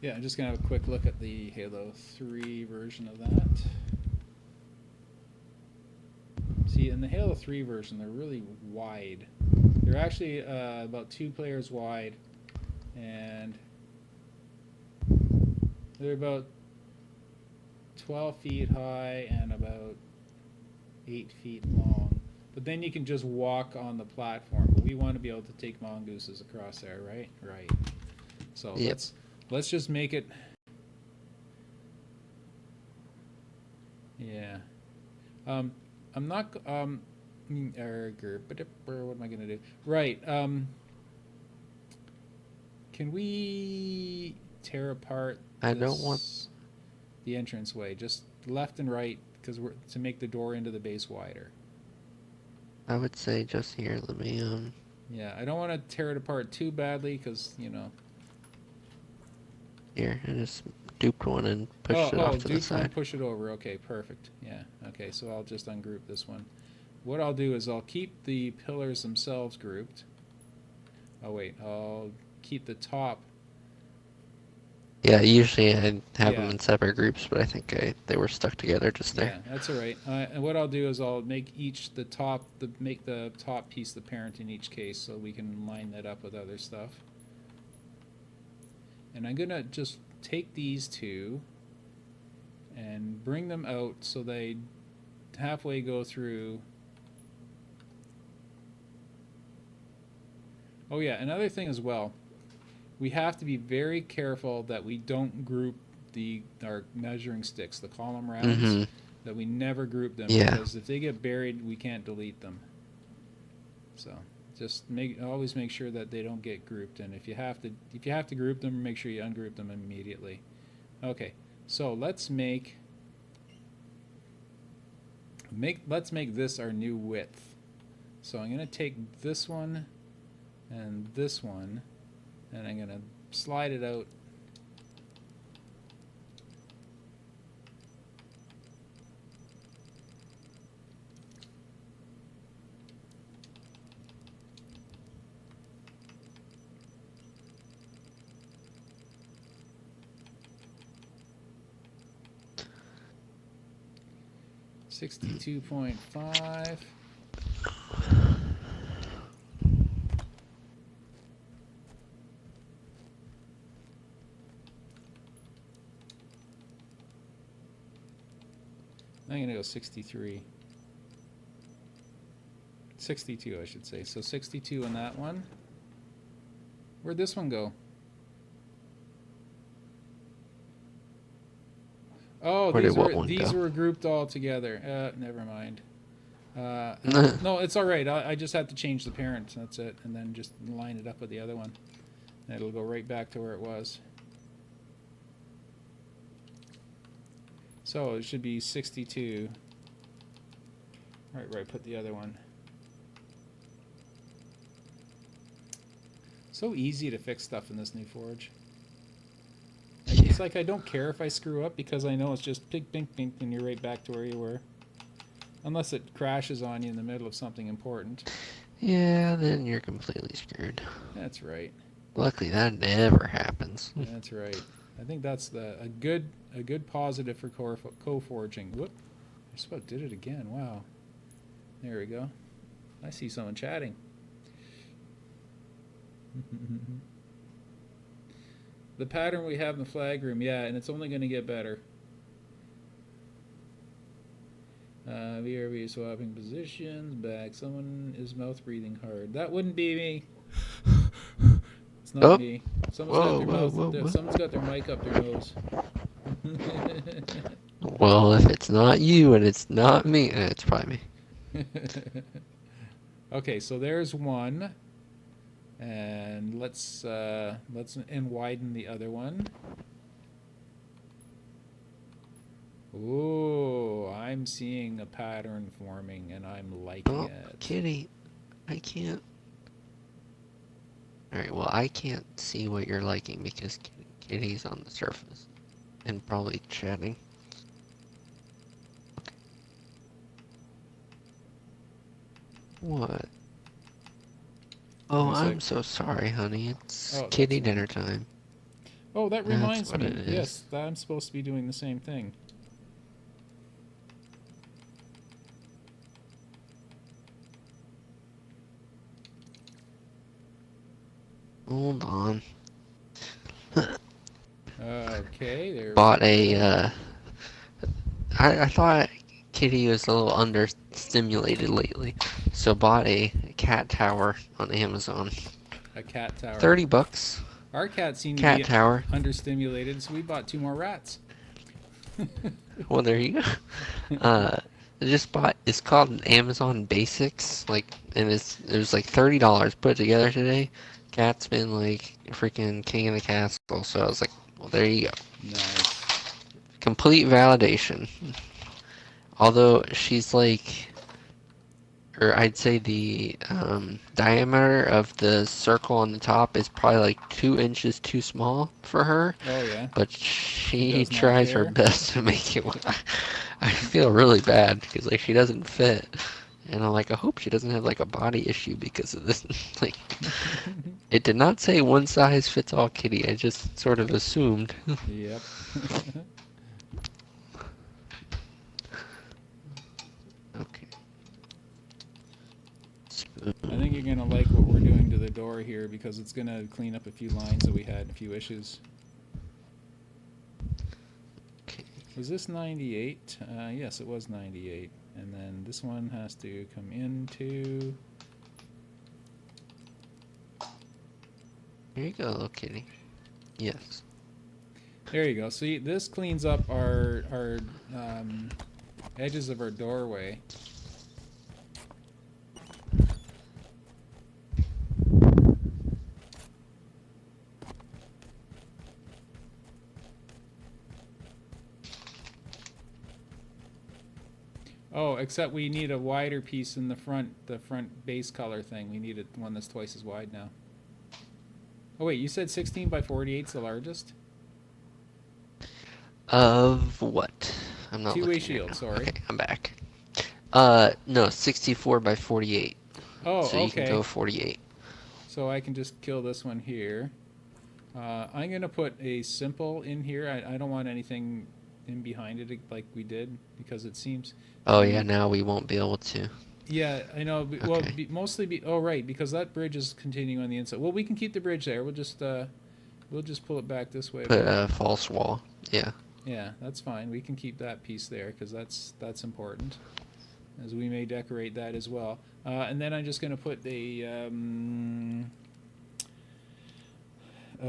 Yeah, I'm just going to have a quick look at the Halo 3 version of that. See, in the Halo 3 version, they're really wide. They're actually about 2 players wide, and they're about 12 feet high and about 8 feet long. But then you can just walk on the platform. But we want to be able to take mongooses across there, right? Right. So Yep. let's just make it. Yeah. I'm not. What am I gonna do? Right. Can we tear apart I don't want. the entranceway, just left and right, because we're to make the door into the base wider. I would say just here. Let me Yeah, I don't want to tear it apart too badly, because Here, I just duped one and pushed it off to the duped one, side. push it over. Okay, perfect. Yeah. Okay, so I'll just ungroup this one. What I'll do is I'll keep the pillars themselves grouped. Oh wait, I'll keep the top. Yeah, usually I have them Yeah. in separate groups, but I think they were stuck together just there. Yeah, that's all right. And what I'll do is I'll make make the top piece the parent in each case, so we can line that up with other stuff. And I'm gonna just take these two and bring them out so they halfway go through. Oh yeah, another thing as well. We have to be very careful that we don't group our measuring sticks, the column rounds, that we never group them, Yeah. because if they get buried, we can't delete them. So just always make sure that they don't get grouped, and if you have to group them, make sure you ungroup them immediately. Okay, so let's make this our new width. So I'm gonna take this one and this one, and I'm gonna slide it out. $62.5. I'm gonna go 63. 62, I should say. So 62 on that one. Where'd this one go? Oh, these were grouped all together. Never mind. No, it's all right. I just have to change the parent. That's it, and then just line it up with the other one. And it'll go right back to where it was. So it should be 62. Right where I put the other one. So easy to fix stuff in this new forge. It's like I don't care if I screw up, because I know it's just pink, pink, pink, and you're right back to where you were. Unless it crashes on you in the middle of something important. Yeah, then you're completely screwed. That's right. Luckily, that never happens. That's right. I think that's a good positive for co-forging. Whoop! I just about did it again. Wow. There we go. I see someone chatting. The pattern we have in the flag room, yeah, and it's only going to get better. VRV swapping positions, back. Someone is mouth breathing hard. That wouldn't be me. It's not me. Someone's got their mic up their nose. Well, if it's not you and it's not me, it's probably me. Okay, so there's one. And let's widen the other one. Ooh, I'm seeing a pattern forming and I'm liking Oh, it. kitty, I can't. Alright, well, I can't see what you're liking because kitty's on the surface and probably chatting. What? Oh, Okay, so I'm so sorry, honey. It's oh, that's kitty dinner fine. time. Oh, that That's reminds what it me. is. Yes, I'm supposed to be doing the same thing. Hold on. Okay, there we Bought a, go. I thought kitty was a little understimulated lately, so bought a cat tower on Amazon. A cat tower. 30 bucks. Our cats seem to Cat be tower. understimulated, so we bought 2 more rats. Well, there you go. Uh, I just bought. It's called Amazon Basics. It was like $30 put together today. Cat's been like freaking king of the castle. So I was like, well, there you go. Nice. Complete validation. Although she's like, or I'd say the diameter of the circle on the top is probably like 2 inches too small for her. Oh yeah. But She she does not tries her care. best to make it. I feel really bad because like she doesn't fit, and I'm like, I hope she doesn't have like a body issue because of this. Like, it did not say one size fits all kitty. I just sort of assumed. Yep. Okay. I think you're Spoon. gonna like what we're doing to the door here because it's gonna clean up a few lines that we had, a few issues. Okay. Was this 98? Yes, it was 98. And then this one has to come into. Here you go, little kitty. Yes. There you go. See, this cleans up our edges of our doorway. Oh, except we need a wider piece in the front base color thing. We need one that's twice as wide now. Oh wait, you said 16 by 48 is the largest? Of what? I'm not Two-way looking right shield, now. sorry. Okay, I'm back. No, 64 by 48. So Oh, you can go okay. 48. So I can just kill this one here. I'm going to put a simple in here. I don't want anything in behind it like we did because it seems to Oh yeah, be. now we won't be able to. Yeah, I know. Well, Okay. mostly be. Oh, right, because that bridge is continuing on the inside. Well, we can keep the bridge there. We'll just pull it back this way a Put bit. a false wall. Yeah. Yeah, that's fine. We can keep that piece there because that's important, as we may decorate that as well. And then I'm just going to put a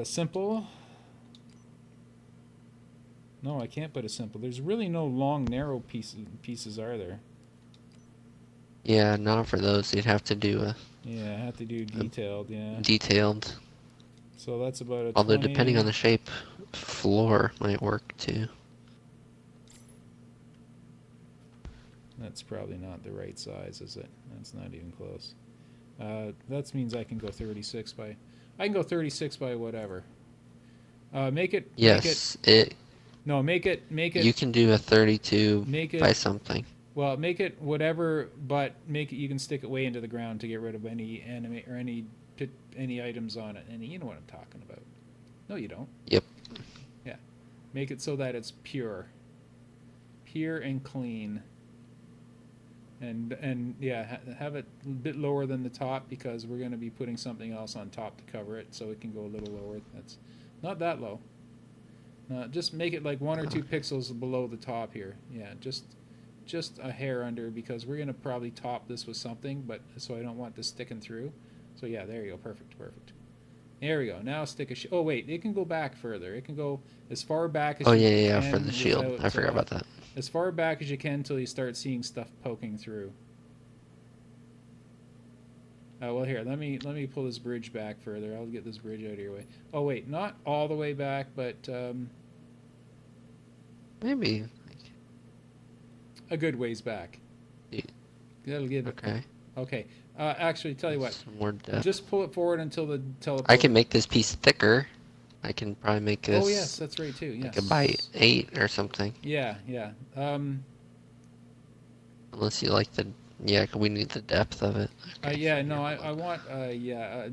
simple. No, I can't put a simple. There's really no long, narrow pieces, are there? Yeah, not for those. You'd have to do Yeah, I have to do a detailed. Yeah. detailed. So that's about a Although depending on 20. the shape, floor might work too. That's probably not the right size, is it? That's not even close. That means I can go 36 by. I can go 36 by whatever. Make it. Make it. Yes, it. No, make it. Make it. You can do a 32 Make by it. something. Well, make it whatever, but make it. You can stick it way into the ground to get rid of any anime or any items on it. You know what I'm talking about. No, you don't. Yep. Yeah, make it so that it's pure and clean. And yeah, have it a bit lower than the top because we're going to be putting something else on top to cover it, so it can go a little lower. That's not that low. Just make it like 1 or 2 pixels below the top here. Yeah, just a hair under because we're going to probably top this with something, but so I don't want this sticking through. So yeah, there you go. Perfect, perfect. There we go. Now stick a. Oh wait, it can go back further. It can go as far back Oh as you yeah, yeah, for the can shield. I without. forgot about that. As far back as you can until you start seeing stuff poking through. Well, here, let me pull this bridge back further. I'll get this bridge out of your way. Oh wait, not all the way back, but Maybe. a good ways back. Yeah. That'll give it. Okay. Okay. Actually, tell you what. Some more depth. Just pull it forward until the I can teleporter. make this piece thicker. I can probably make Oh yes, this that's right too. like a by Yes. 8 or something. Yeah, yeah. Unless you like the, yeah, we need the depth of it. Okay, so Yeah. here, No, hold I on. want. Yeah.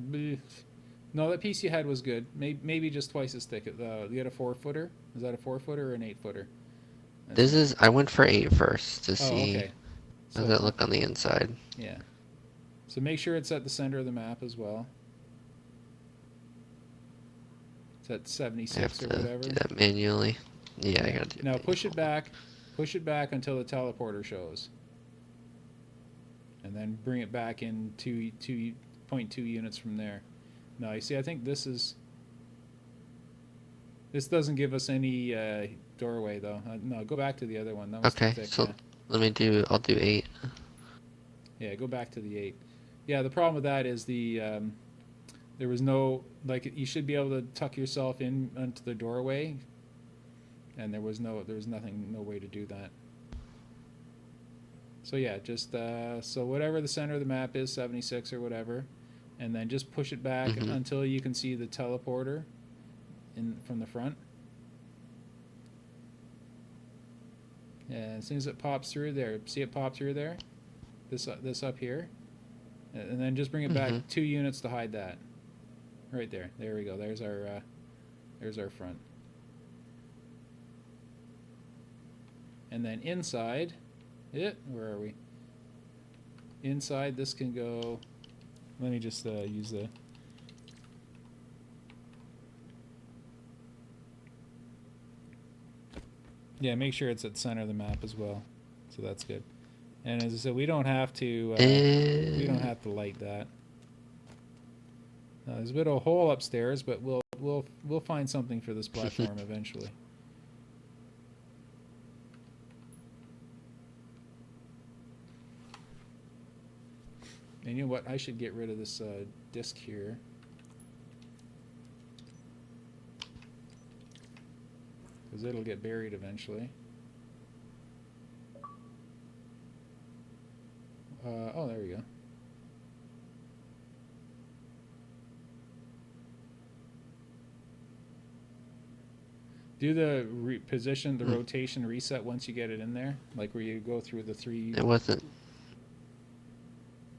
No, that piece you had was good. Maybe just twice as thick. You had a 4-footer. Is that a 4-footer or an 8-footer? That's This an 8. is, I went for 8 first to Oh, see okay. how does So it look on the inside. yeah. So make sure it's at the center of the map as well. It's at I have 76 or to do whatever. that manually. Yeah, I Yeah. gotta do it Now push it manually. back. Push it back until the teleporter shows, and then bring it back in 2.2 units from there. Now you see, I think this is. This doesn't give us any doorway though. No, go back to the other one. That one's too Okay, thick. so Yeah. I'll do 8. Yeah, go back to the 8. Yeah, the problem with that is there was no, like, you should be able to tuck yourself in onto the doorway, and there was nothing, no way to do that. So yeah, just so whatever the center of the map is, 76 or whatever, and then just push it back Mm-hmm. until you can see the teleporter in from the front. And as soon as it pops through there, see it pop through there, this up here, and then just bring it back Mm-hmm. 2 units to hide that. Right there. There we go. There's our front. And then inside, where are we? Inside, this can go. Let me just use the. Yeah, make sure it's at the center of the map as well. So that's good. And as I said, we don't have to light that. There's a bit of a hole upstairs, but we'll find something for this platform eventually. And you know what? I should get rid of this disc here. Because it'll get buried eventually. Oh, there we go. Do the position, the rotation reset once you get it in there, like where you go through the 3. It wasn't.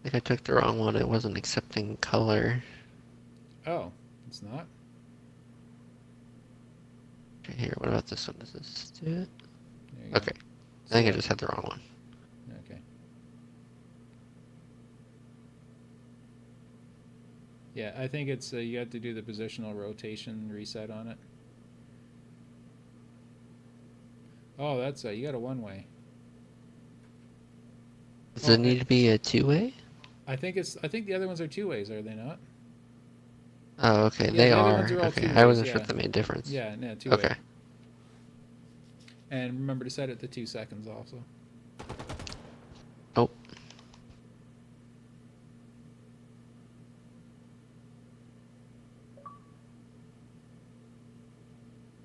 I think I took the wrong one. It wasn't accepting color. Oh, it's not. Okay, here. What about this one? Does this do it? There you Okay. go. I think I So- just had the wrong one. Okay. Yeah, I think it's you have to do the positional rotation reset on it. Oh, that's you got a 1-way. Does it need it, to be a 2-way? I think the other ones are 2-ways, are they not? Oh, okay. Yeah, They the other are. ones are all Okay, 2 I ways. wasn't sure Yeah, if that made a difference. yeah, 2-way. Okay. And remember to set it to 2 seconds also. Oh.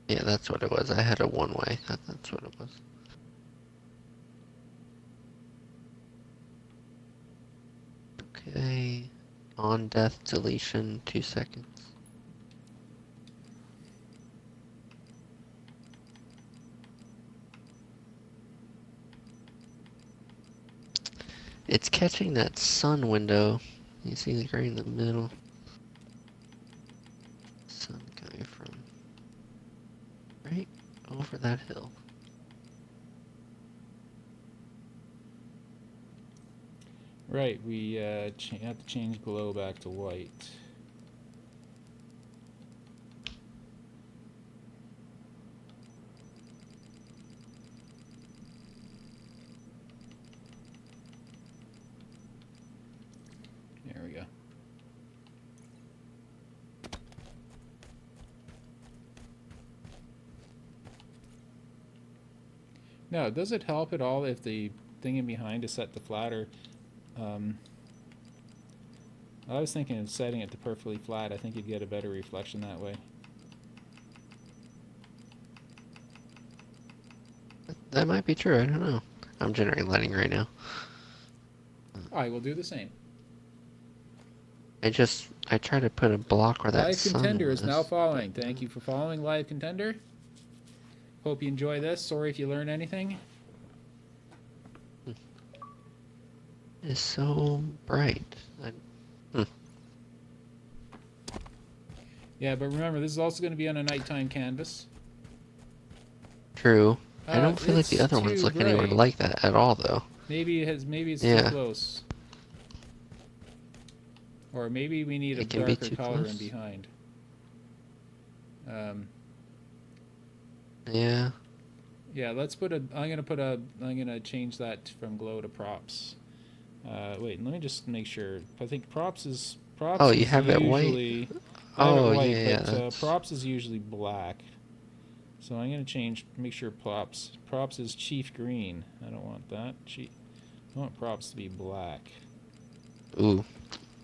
Yeah, that's what it was. I had a 1-way. That's what it was. Okay. On death deletion, 2 seconds. It's catching that sun window. You see the gray in the middle. Sun coming from right over that hill. Right, we have to change glow back to white. There we go. Now, does it help at all if the thing in behind is set to flat, or I was thinking of setting it to perfectly flat. I think you'd get a better reflection that way. That might be true. I don't know. I'm generating lighting right now. I will do the same. I tried to put a block where that Live sun Contender is now was. following. Thank you for following Live Contender. Hope you enjoy this. Sorry if you learn anything. It's so bright. Yeah, but remember, this is also going to be on a nighttime canvas. True. I don't feel like the It's other ones too look anywhere bright. like that at all, though. Maybe it's too Yeah, close. Or maybe we need a it can be darker too color in close. behind. Yeah. Yeah, let's put a. I'm gonna change that from glow to props. Wait, let me just make sure. I think Oh, props you is have it white? usually. I have it Oh, white, yeah, but that's... props is usually black. So I'm gonna make sure props is chief green. I don't want that. I want props to be black. Ooh.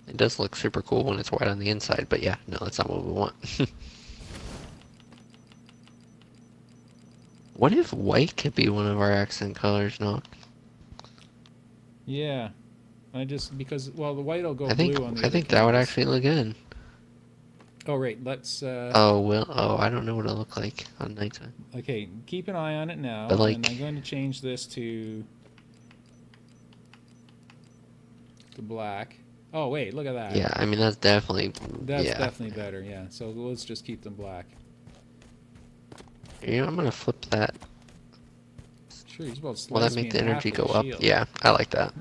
It does look super cool when it's white on the inside, but yeah, no, that's not what we want. What if white could be one of our accent colors, no? Yeah, because the white will go I think blue on the I other think that would canvas. actually look good. Oh right, let's. Oh, well, oh, I don't know what it'll look like on nighttime. Okay, keep an eye on it But now, and like, I'm going to change this to black. Oh wait, look at that. yeah, I mean that's definitely, That's yeah. definitely better. Yeah. So let's just keep them black. You know, I'm gonna flip that. Sure, he's about to Will that slice me make in the half energy with go a up? shield. Yeah, I like that.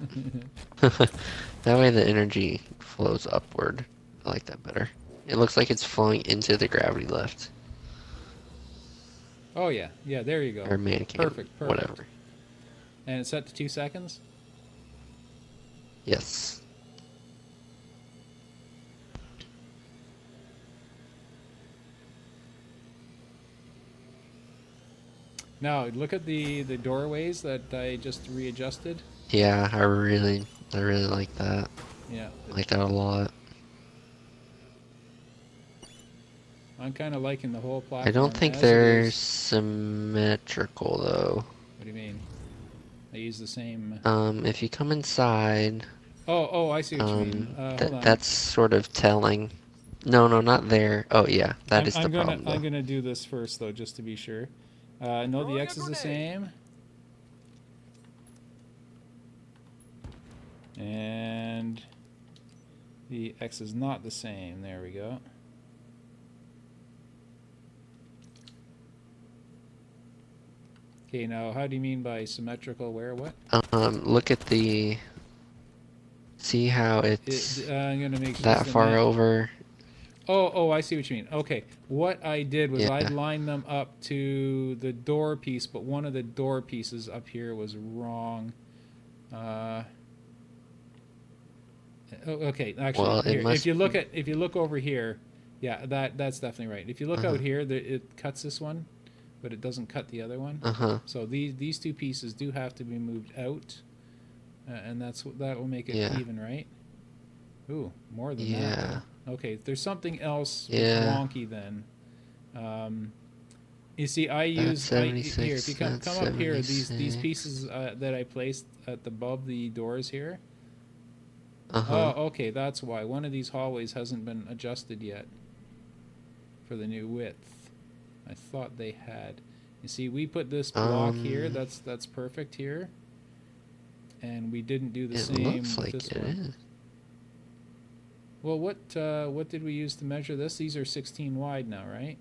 That way the energy flows upward. I like that better. It looks like it's flowing into the gravity lift. Oh yeah, yeah. There you go. Or man cam, Perfect, perfect. whatever. And it's set to 2 seconds. Yes. Now look at the doorways that I just readjusted. Yeah, I really like that. Yeah, I like that a lot. I'm kind of liking the whole I don't platform think as it they're is. symmetrical though. What do you mean? I use the same. If you come inside, Oh, I see what you mean. Hold on. that's sort of telling. No, no, not there. Oh yeah, that is the problem I'm though. gonna do this first though, just to be sure. No, the X is the same. And the X is not the same. There we go. Okay, now how do you mean by symmetrical? Where? What? Look at the. See how it's I'm gonna make sure that the far man. over? Oh, I see what you mean. Okay, what I did was Yeah. I'd line them up to the door piece, but one of the door pieces up here was wrong. Okay, actually, Well, it here, must. if you look over here, yeah, that's definitely right. If you look Uh-huh. out here, it cuts this one, but it doesn't cut the other one. Uh-huh. So these two pieces do have to be moved out, and that will make it Yeah. even, right? Ooh, more than that Yeah. though. Okay, there's something else was Yeah. wonky then. Um, you see, That's here. If you 76. That's come up here, these 76. pieces that I placed above the doors here. Oh, Uh-huh. okay, that's why one of these hallways hasn't been adjusted yet for the new width. I thought they had. You see, we put this block here. Um, That's perfect here, and we didn't do the it same looks with like this it one. is. Well, what did we use to measure this? These are 16 wide now, right?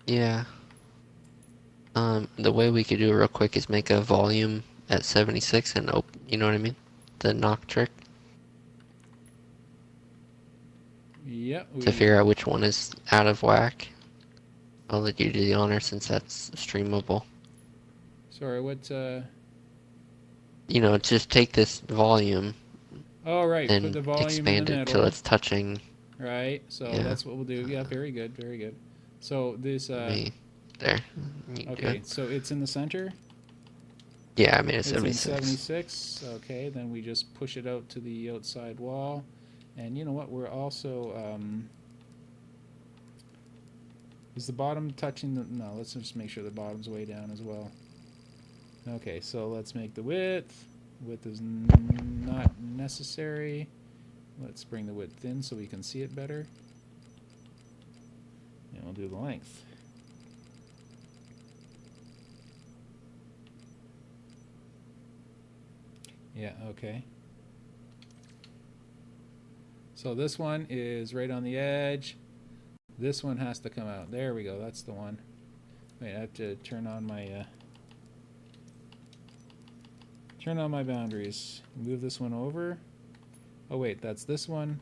Yeah. The way we could do it real quick is make a volume at 76 and open, you know what I mean? The knock trick Yeah, to figure out which one is out of whack. I'll let you do the honor since that's streamable. Sorry, what? You know, just take this volume Oh, right. Put and the volume in the expand it till middle. it's touching. Right. So Yeah. that's what we'll do. Yeah, very good, very good. So this. Me. There. You can do Okay, it. so it's in the center. Yeah, I made it It's in 76. 76. Okay, then we just push it out to the outside wall. And you know what? We're also. Is the bottom touching the. No, let's just make sure the bottom's way down as well. Okay, so let's make the width. Width is not necessary. Let's bring the width in so we can see it better. And we'll do the length. Yeah, okay. So this one is right on the edge. This one has to come out. There we go. That's the one. Wait, I have to turn on my boundaries. Move this one over. Oh wait, that's this one,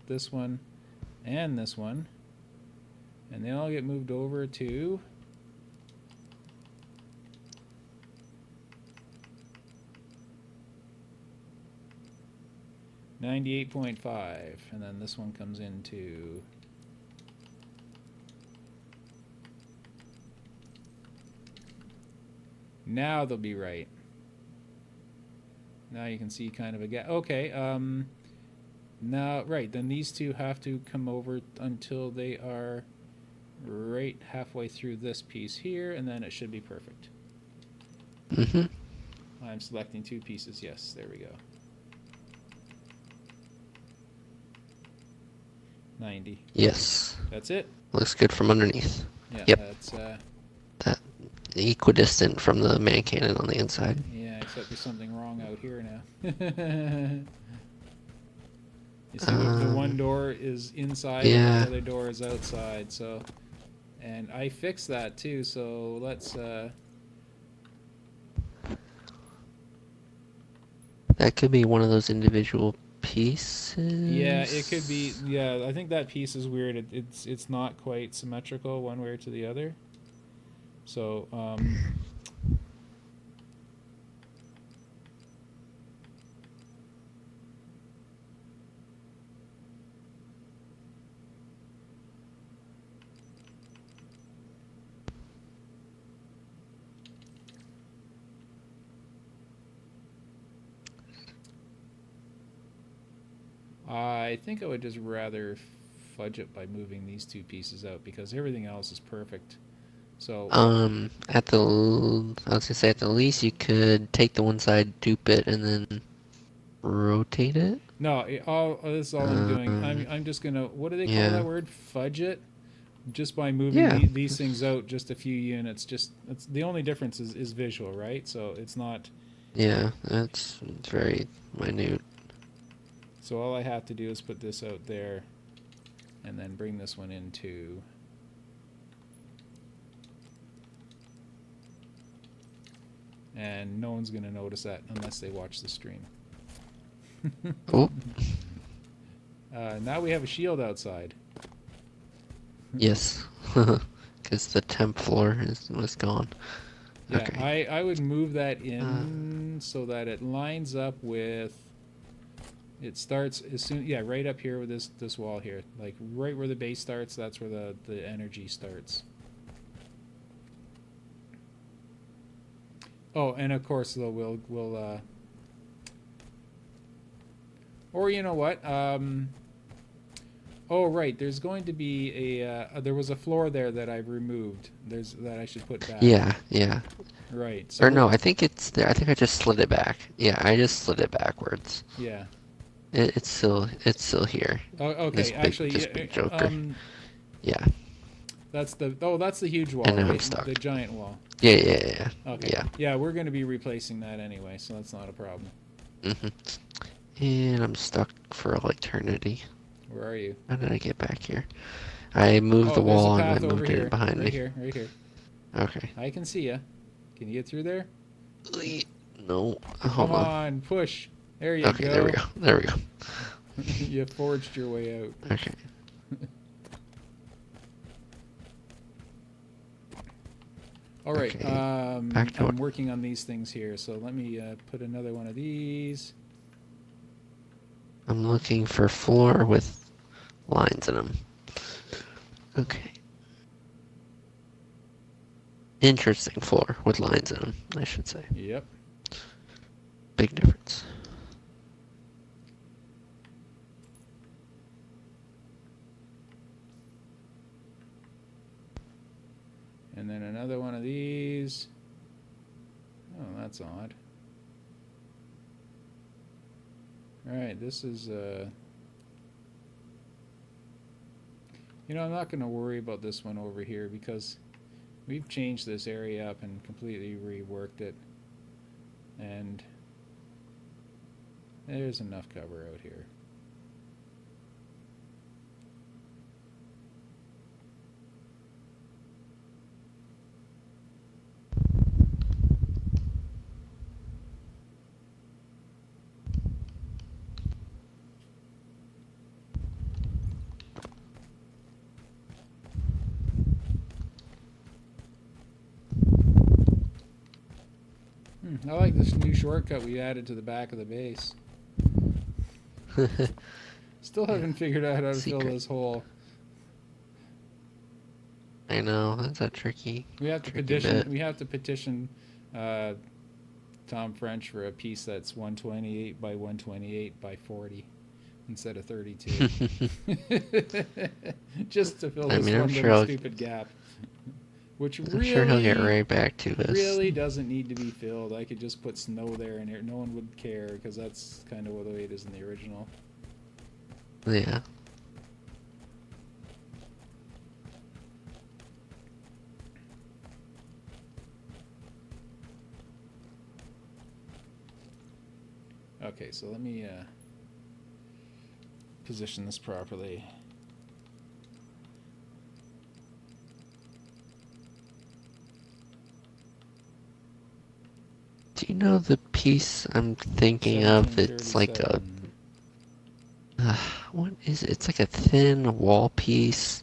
and this one. And they all get moved over to 98.5, and then this one comes into now they'll be right. Now you can see kind of a gap. Okay, now right, then these two have to come over until they are right halfway through this piece here, and then it should be perfect. I'm selecting two pieces. Yes, there we go. 90. Yes. That's it. Looks good from underneath. Yeah, Yep. that's That equidistant from the man cannon on the inside. yeah, except there's something wrong out here now. You see, the one door is inside and the other door is outside. So, and I fixed that too. So let's. That could be one of those individual pieces. Yeah, it could be. Yeah, I think that piece is weird. It's not quite symmetrical one way or to the other. So I think I would just rather fudge it by moving these two pieces out because everything else is perfect. So I was gonna say at the least you could take the one side, dupe it, and then rotate it. no, this is all I'm doing. I'm just gonna, what do they call that word? Fudge it. Just by moving these things out just a few units. Just it's the only difference is visual, right? So it's not. Yeah, it's very minute. So all I have to do is put this out there, and then bring this one into. And no one's gonna notice that unless they watch the stream. Oh. Now we have a shield outside. Yes, because the temp floor was gone. Yeah, okay. I would move that in so that it lines up with. It starts as soon, yeah, right up here with this wall here, like right where the base starts. That's where the energy starts. Oh, and of course though we'll or you know what? Oh right, there's going to be there was a floor there that I've removed. That I should put back. Yeah. Right. So or no, I think it's there. I think I just slid it back. Yeah, I just slid it backwards. Yeah. It's still here. Oh, okay. Actually, this big Joker. Yeah. That's the huge wall, and right? I'm stuck. The giant wall. Yeah. Okay. Yeah, we're going to be replacing that anyway, so that's not a problem. And I'm stuck for an eternity. Where are you? How did I get back here? I moved the wall and I moved it behind right me. Right here. Okay. I can see you. Can you get through there? No. Come on, push. There you go. Okay, there we go. You forged your way out. Okay. All right. Okay. I'm working on these things here, so let me put another one of these. I'm looking for floor with lines in them. Okay. Interesting floor with lines in them, I should say. Yep. Big difference. And then another one of these. Oh, That's odd. Alright, this is, you know, I'm not going to worry about this one over here because we've changed this area up and completely reworked it. And there's enough cover out here. I like this new shortcut we added to the back of the base. Still haven't figured out how to fill this hole. I know, that's a tricky. We have to petition. Bit. We have to petition Tom French for a piece that's 128 by 128 by 40 instead of 32, just to fill this one little stupid gap. Which I'm sure he'll get right back to us. Really doesn't need to be filled. I could just put snow there and no one would care because that's kind of the way it is in the original. Yeah. Okay, so let me position this properly. Do you know the piece I'm thinking of? It's like a... what is it? It's like a thin wall piece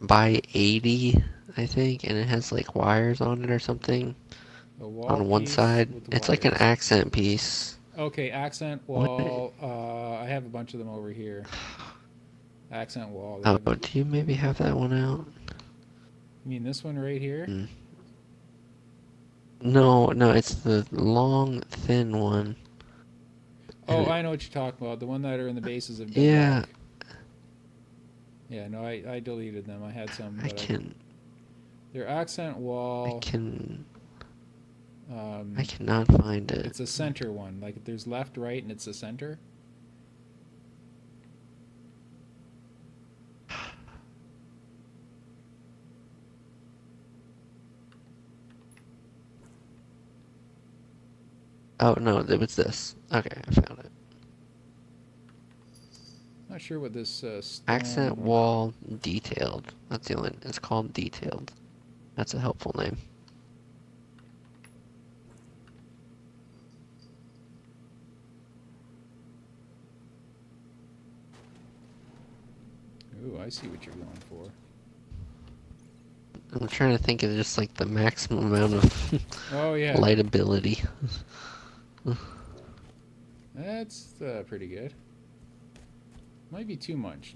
by 80, I think, and it has like wires on it or something on one side. It's like an accent piece. Okay, accent wall. I have a bunch of them over here. Accent wall. Oh, do you maybe have that one out? You mean this one right here? No, it's the long, thin one. Oh, I know what you're talking about. The one that are in the bases of Denmark. Yeah. Yeah, no, I deleted them. I had some. But they're accent wall. I cannot find it. It's a center one. Like there's left, right, and it's a center. Oh, no, it was this. Okay, I found it. Not sure what this accent wall detailed. That's the only. It's called detailed. That's a helpful name. Ooh, I see what you're going for. I'm trying to think of just like the maximum amount of lightability. That's pretty good. Might be too much.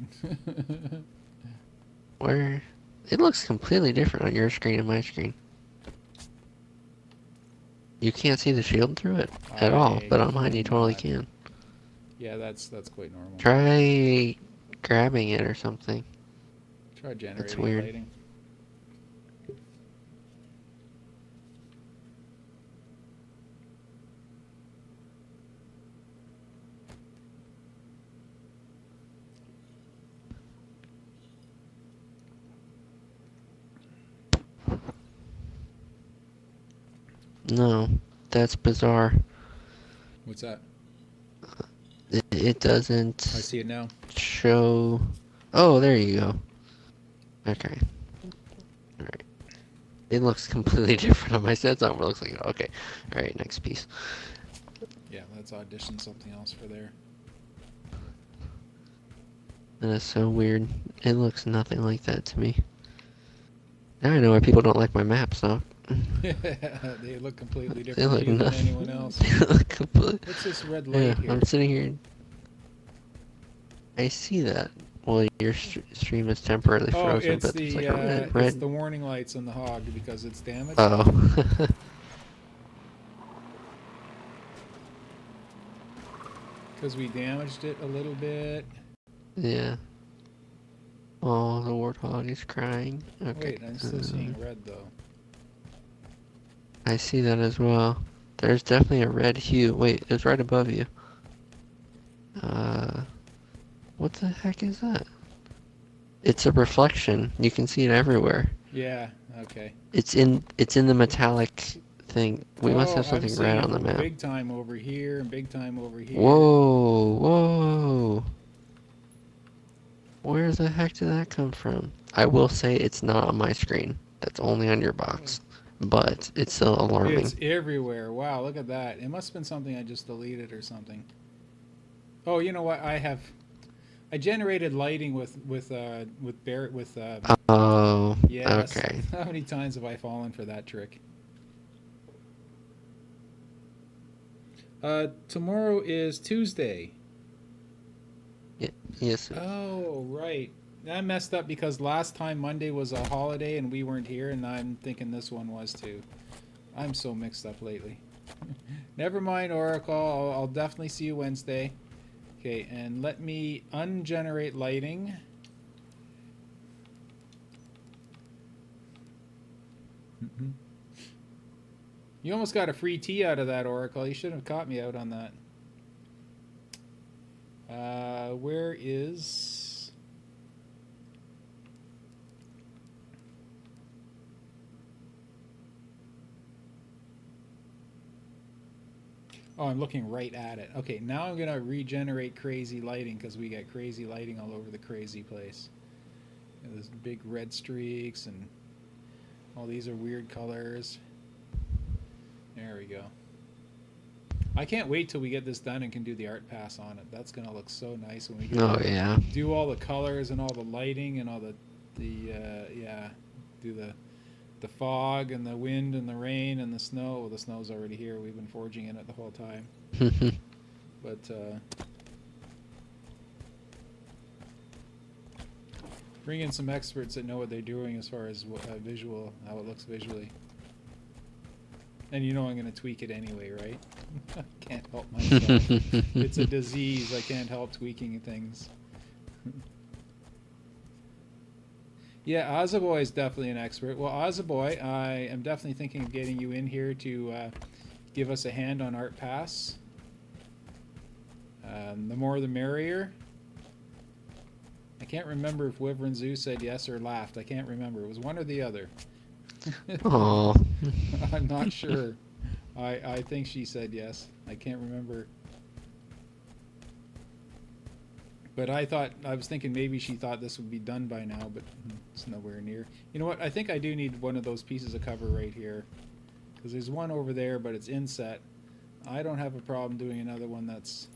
Where it looks completely different on your screen and my screen. You can't see the shield through it at all, but on mine you totally can. Yeah, that's quite normal. Try grabbing it or something. Try generating That's weird. lighting. No, that's bizarre. What's that? It doesn't. I see it now. Show. Oh, there you go. Okay. Alright. It looks completely different on my set. It looks like, okay. Alright, next piece. Yeah, let's audition something else for there. That is so weird. It looks nothing like that to me. Now I know why people don't like my maps, though. They look completely different than anyone else. They look completely... What's this red light here? I'm sitting here... I see that. Well, your stream is temporarily frozen, but it's like a red... It's the warning lights on the hog because it's damaged. Oh. Because we damaged it a little bit. Yeah. Oh, the warthog is crying. Okay. Wait, I'm still seeing red though. I see that as well. There's definitely a red hue. Wait, it's right above you. Uh, what the heck is that? It's a reflection. You can see it everywhere. Yeah. Okay. It's in the metallic thing. We must Oh, have I'm something seeing red it on the map. big time over here and big time over here. Whoa, whoa. Where the heck did that come from? I will say it's not on my screen. That's only on your box. But it's still It's alarming. everywhere. Wow, look at that. It must have been something I just deleted or something. Oh, you know what? I generated lighting with Barrett with Oh, yes. okay. How many times have I fallen for that trick? Tomorrow is Tuesday. Yes. Oh, right. I messed up because last time Monday was a holiday and we weren't here, and I'm thinking this one was too. I'm so mixed up lately. Never mind, Oracle. I'll definitely see you Wednesday. Okay, and let me ungenerate lighting. You almost got a free tea out of that, Oracle. You should have caught me out on that. Where is... Oh, I'm looking right at it. Okay, now I'm going to regenerate crazy lighting because we get crazy lighting all over the crazy place. There's big red streaks and all these are weird colors. There we go. I can't wait till we get this done and can do the art pass on it. That's going to look so nice when we get Oh, to yeah. do all the colors and all the lighting and all yeah, do the fog and the wind and the rain and the snow. Well, the snow's already here. We've been forging in it the whole time. But bring in some experts that know what they're doing as far as visual, how it looks visually. And you know I'm going to tweak it anyway, right? I can't help myself. It's a disease. I can't help tweaking things. Yeah, Ozaboy is definitely an expert. Well, Ozaboy, I am definitely thinking of getting you in here to give us a hand on Art Pass. The more the merrier. I can't remember if Wyvern Zoo said yes or laughed. I can't remember. It was one or the other. Oh. I'm not sure. I think she said yes. I can't remember. But I was thinking maybe she thought this would be done by now, but it's nowhere near. You know what? I think I do need one of those pieces of cover right here. Because there's one over there, but it's inset. I don't have a problem doing another one that's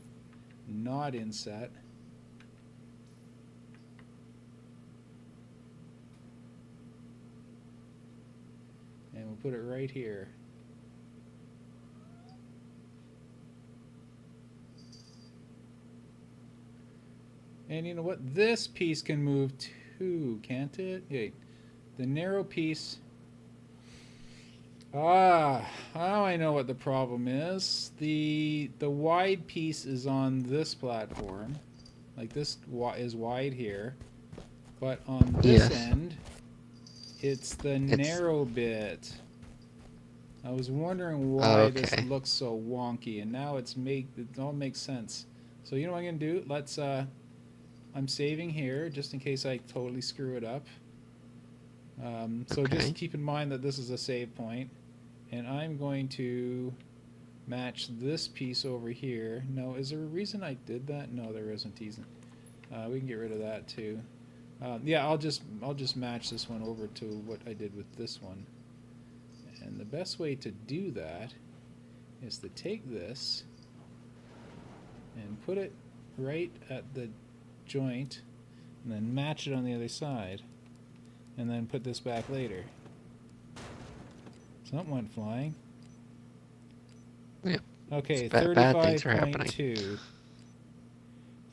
not inset. And we'll put it right here. And you know what? This piece can move too, can't it? Wait, the narrow piece. Now I know what the problem is. The wide piece is on this platform. Like this is wide here. But on this Yes. end, it's the narrow bit. I was wondering why this Okay. looks so wonky, and now it all makes sense. So you know what I'm gonna do? I'm saving here just in case I totally screw it up. So Okay. just keep in mind that this is a save point, and I'm going to match this piece over here. No, is there a reason I did that? No, there isn't. We can get rid of that too. Yeah, I'll just match this one over to what I did with this one. And the best way to do that is to take this and put it right at the joint and then match it on the other side and then put this back later. Something went flying. Yep. Okay, Bad things are happening. 35.2.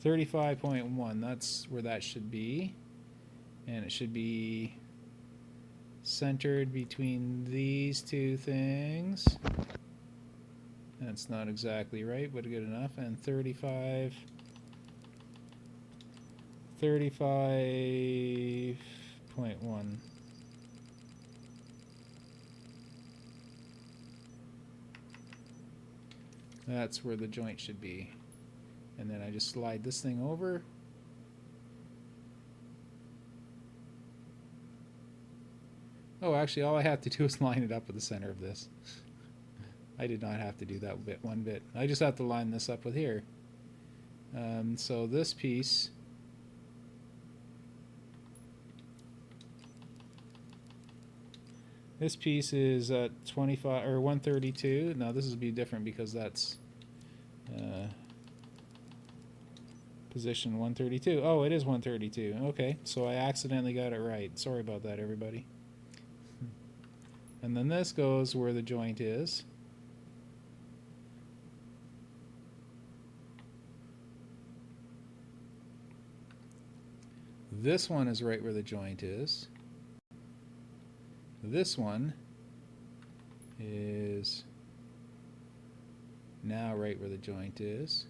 35.1, that's where that should be. And it should be centered between these two things. That's not exactly right, but good enough. And 35.1. That's where the joint should be. And then I just slide this thing over. Oh, actually, all I have to do is line it up with the center of this. I did not have to do that one bit. I just have to line this up with here. So this piece, is at 25 or 132. Now this would be different because that's position 132. Oh, it is 132. Okay, so I accidentally got it right. Sorry about that, everybody. And then this goes where the joint is. This one is right where the joint is. This one is now right where the joint is.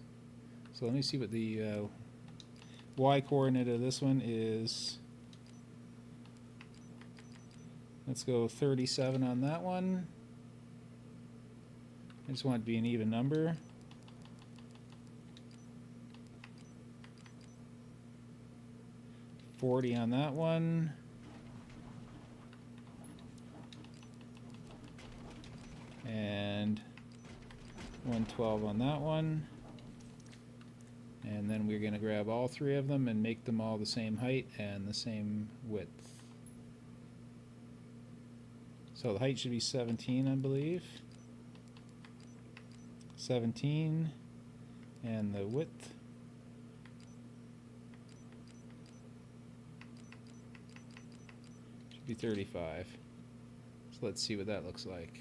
So let me see what the y coordinate of this one is. Let's go 37 on that one. I just want it to be an even number. $40 on that one. And 112 on that one. And then we're going to grab all three of them and make them all the same height and the same width. So the height should be 17, I believe. 17. And the width should be 35. So let's see what that looks like.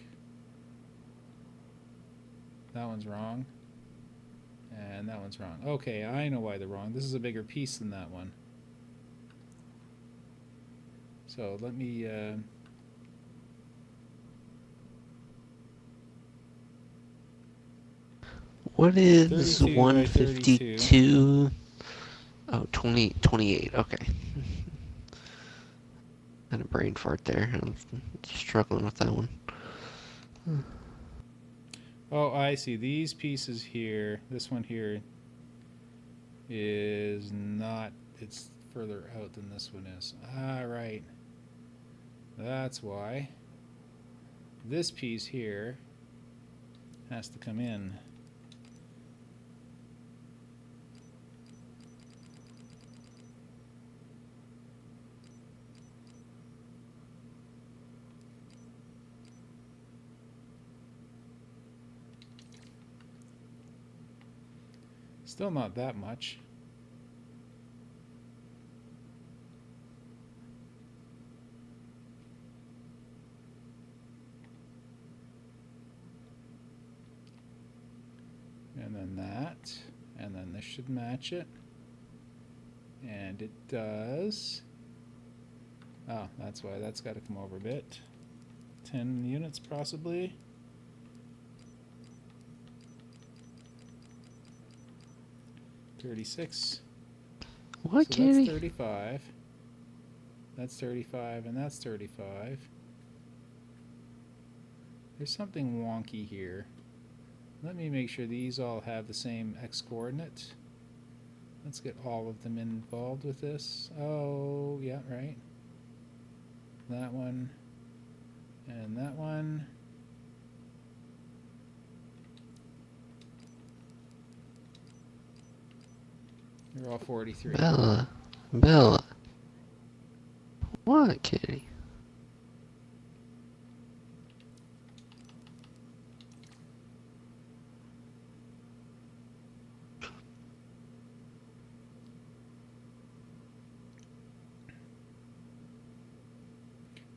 That one's wrong. And that one's wrong. Okay, I know why they're wrong. This is a bigger piece than that one. So let me... What is 32 by 152? Oh, 28. Okay. Had a brain fart there. I'm struggling with that one. Oh, I see. These pieces here, this one here is not, it's further out than this one is. Ah, right. That's why. This piece here has to come in. Still not that much. And then that, and then this should match it. And it does. Oh, that's why that's got to come over a bit. 10 units possibly. $36. What, so Kenny? that's 35. That's 35, and that's 35. There's something wonky here. Let me make sure these all have the same x-coordinate. Let's get all of them involved with this. Oh, yeah, right. That one, and that one. They're all 43. Bella. What, Kitty?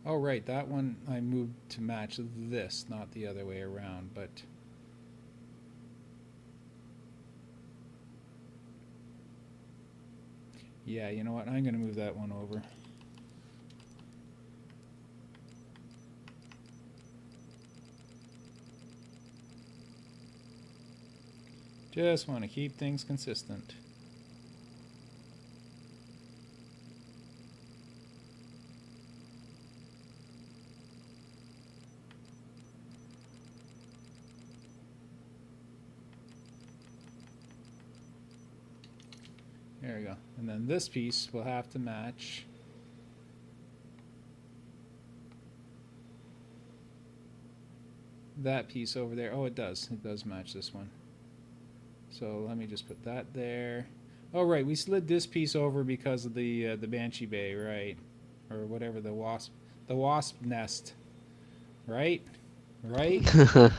Oh, right, that one I moved to match this, not the other way around, but... Yeah, you know what? I'm going to move that one over. Just want to keep things consistent. There we go. And then this piece will have to match that piece over there. Oh, it does. It does match this one. So let me just put that there. Oh, right. We slid this piece over because of the Banshee Bay, right? Or whatever, the wasp nest. Right? Right?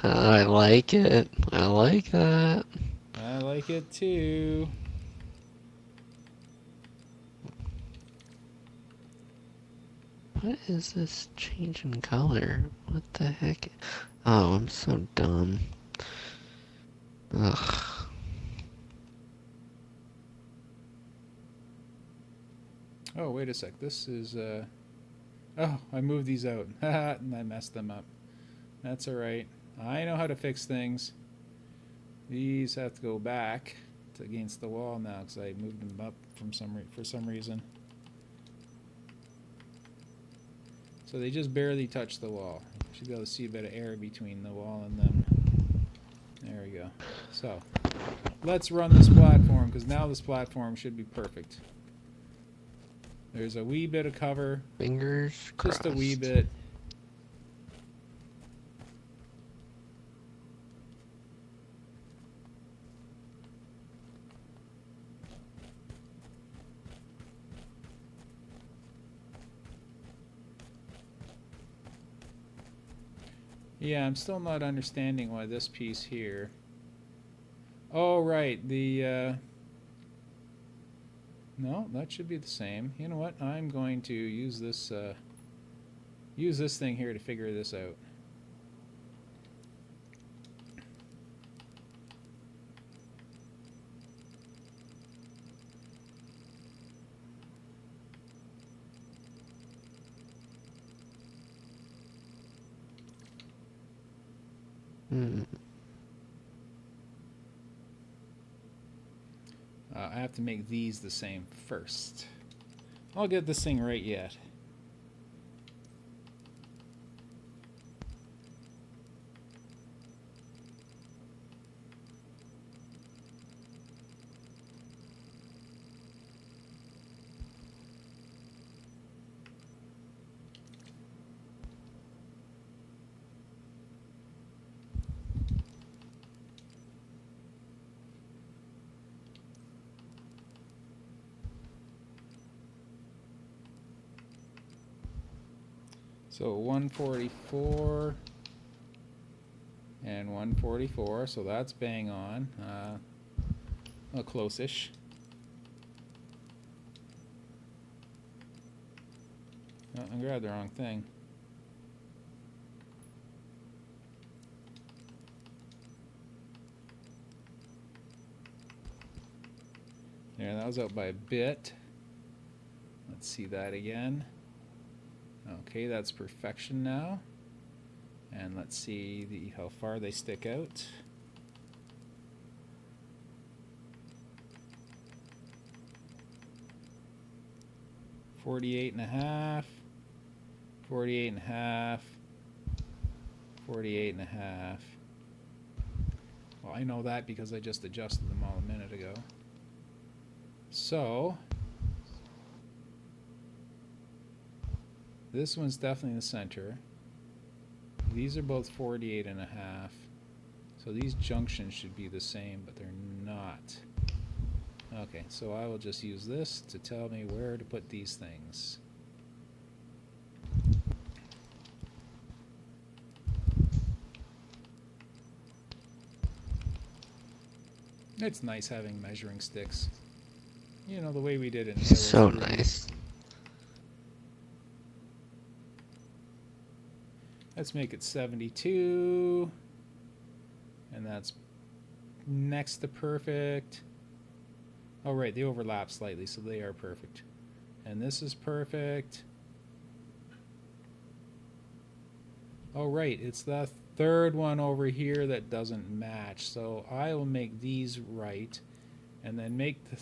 I like it. I like that. I like it too. What is this change in color? What the heck? Oh, I'm so dumb. Ugh. Oh, wait a sec. This is oh, I moved these out. And I messed them up. That's all right. I know how to fix things. These have to go back against the wall now because I moved them up for some reason. So they just barely touch the wall. You should be able to see a bit of air between the wall and them. There we go. So let's run this platform because now this platform should be perfect. There's a wee bit of cover. Fingers crossed. Just a wee bit. Yeah, I'm still not understanding why this piece here. Oh, right. No, that should be the same. You know what? I'm going to use this thing here to figure this out. I have to make these the same first. I'll get this thing right yet. So 144 and 144, so that's bang on. Close-ish. Oh, I grabbed the wrong thing. Yeah, that was out by a bit. Let's see that again. Okay, that's perfection now. And let's see how far they stick out. $48.5, $48.5, $48.5. Well, I know that because I just adjusted them all a minute ago. So this one's definitely in the center. These are both 48.5. So these junctions should be the same, but they're not. Okay, so I will just use this to tell me where to put these things. It's nice having measuring sticks. You know, the way we did it in So nice. Let's make it 72. And that's next to perfect. Oh, right, they overlap slightly, so they are perfect. And this is perfect. Oh, right, it's the third one over here that doesn't match. So I will make these right. And then make the...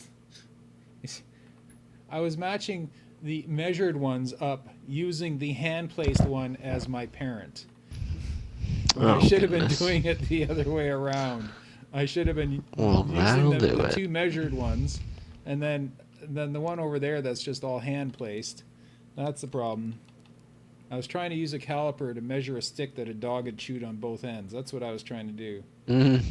I was matching the measured ones up using the hand-placed one as my parent. I should have been doing it the other way around. I should have been using the two measured ones And then the one over there that's just all hand placed. That's the problem. I was trying to use a caliper to measure a stick that a dog had chewed on both ends. That's what I was trying to do. Mm.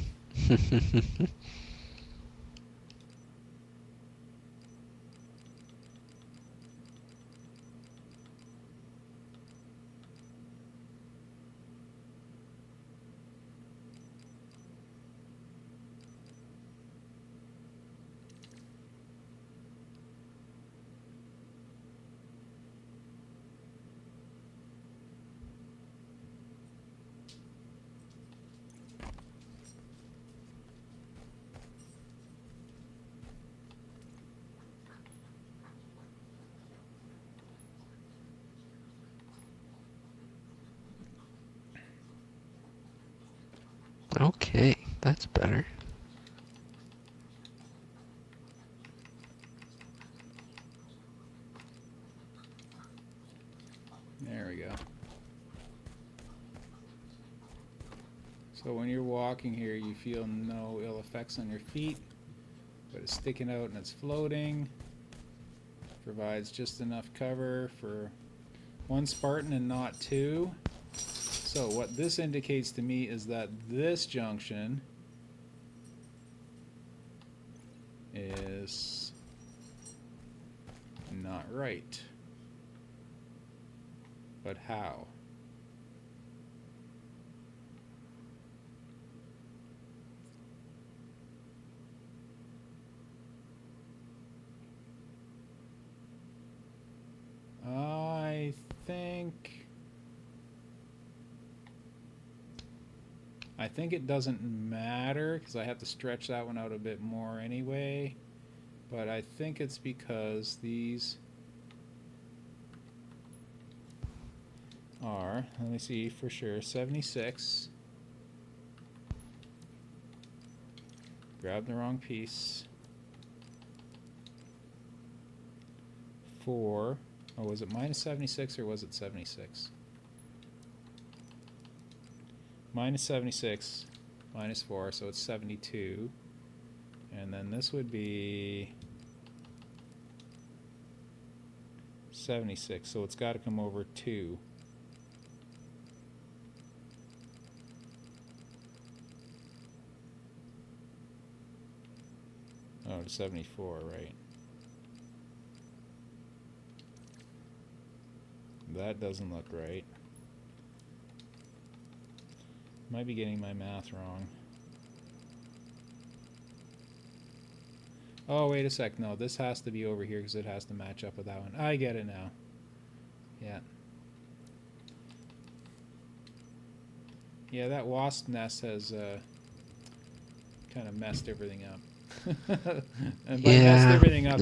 Okay, that's better. There we go. So when you're walking here, you feel no ill effects on your feet, but it's sticking out and it's floating. Provides just enough cover for one Spartan and not two. So what this indicates to me is that this junction is not right. But how? I think it doesn't matter because I have to stretch that one out a bit more anyway. But I think it's because these are, let me see for sure, 76. Grab the wrong piece. 4. Oh, was it minus 76 or was it 76? Minus 76, minus 4, so it's 72. And then this would be 76, so it's got to come over 2. Oh, it's 74, right. That doesn't look right. Might be getting my math wrong. Oh, wait a sec. No, this has to be over here because it has to match up with that one. I get it now. Yeah. Yeah, that wasp nest has kind of messed everything up. And by messed everything up,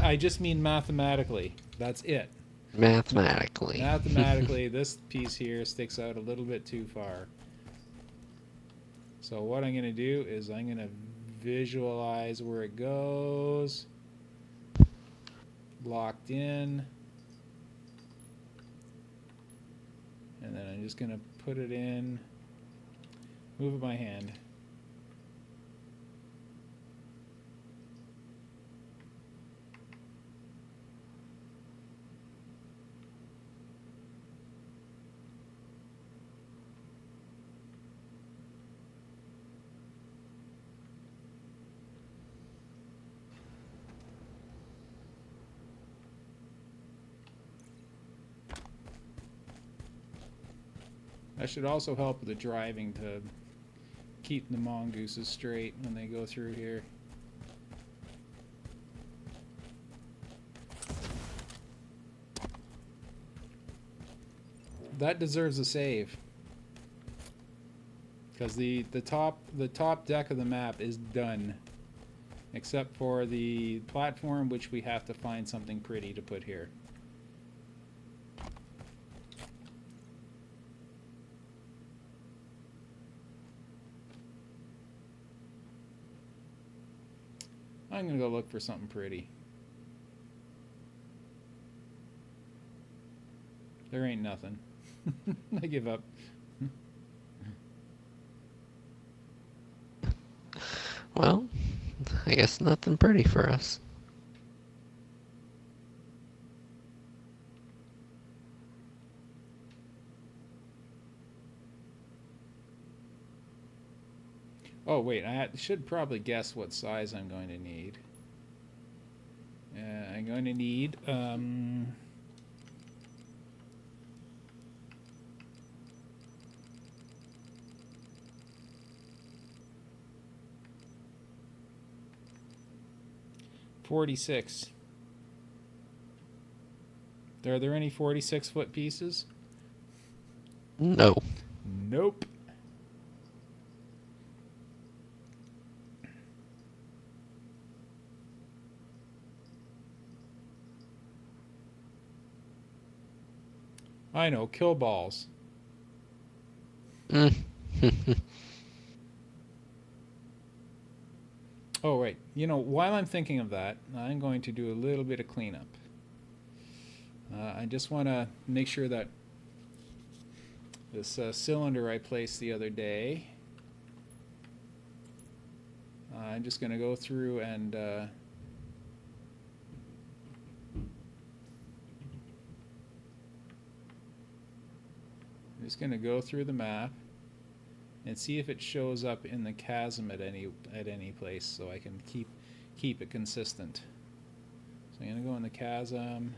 I just mean mathematically. That's it. Mathematically. Mathematically, this piece here sticks out a little bit too far. So what I'm going to do is I'm going to visualize where it goes. Locked in. And then I'm just going to put it in. Move my hand. That should also help with the driving to keep the mongooses straight when they go through here. That deserves a save. Because the top deck of the map is done. Except for the platform, which we have to find something pretty to put here. I'm gonna go look for something pretty. There ain't nothing. I give up. Well, I guess nothing pretty for us. Oh wait, should probably guess what size I'm going to need. I'm going to need 46. Are there any 46-foot pieces? No. Nope. I know, kill balls. Mm. Oh, right. You know, while I'm thinking of that, I'm going to do a little bit of cleanup. I just want to make sure that this cylinder I placed the other day, I'm just going to go through and I'm just going to go through the map and see if it shows up in the chasm at any place, so I can keep it consistent. So I'm going to go in the chasm.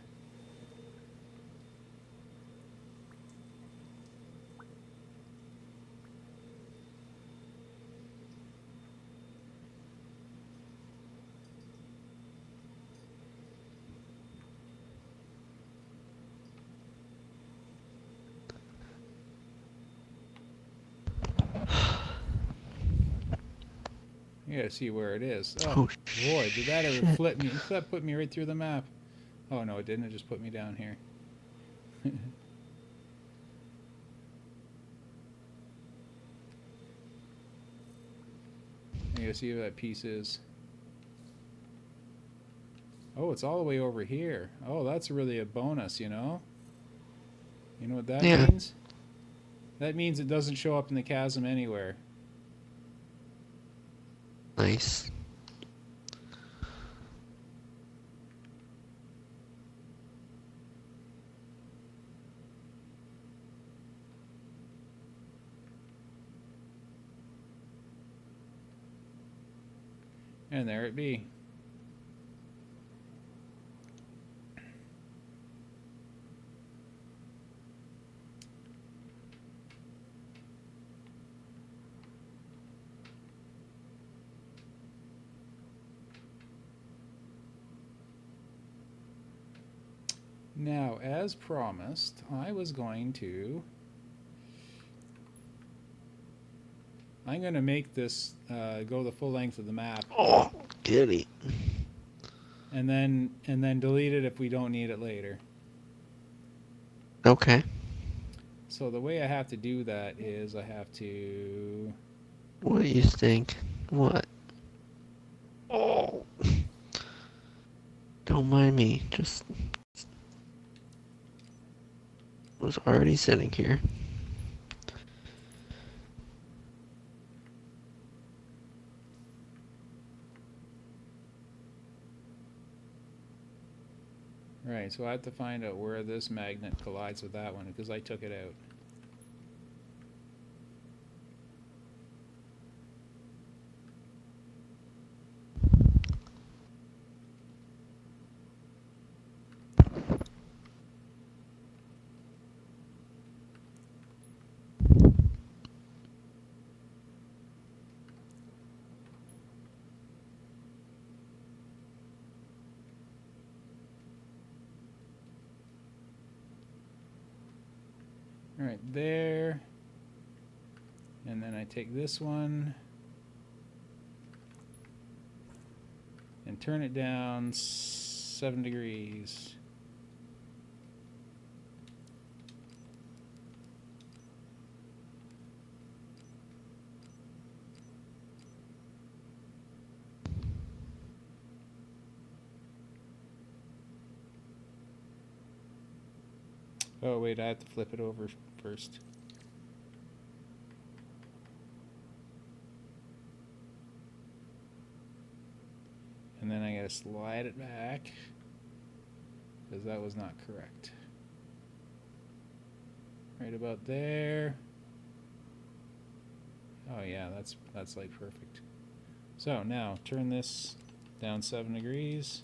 You gotta see where it is. Oh Oh, boy, did that ever shit. flip me? That put me right through the map. Oh no, it didn't. It just put me down here. You gotta see where that piece is. Oh, it's all the way over here. Oh, that's really a bonus, you know? You know what that Yeah. means? That means it doesn't show up in the chasm anywhere. Nice. And there it be. Now, as promised, I'm going to make this go the full length of the map, Oh, goody. and then delete it if we don't need it later. Okay. So the way I have to do that is I have to. What do you think? What? Oh. Don't mind me. Just was already sitting here. Right, so I have to find out where this magnet collides with that one because I took it out. All right, there. And then I take this one and turn it down 7 degrees. Oh, wait, I have to flip it over first. And then I gotta slide it back because that was not correct. Right about there. Oh yeah, that's like perfect. So now turn this down 7 degrees.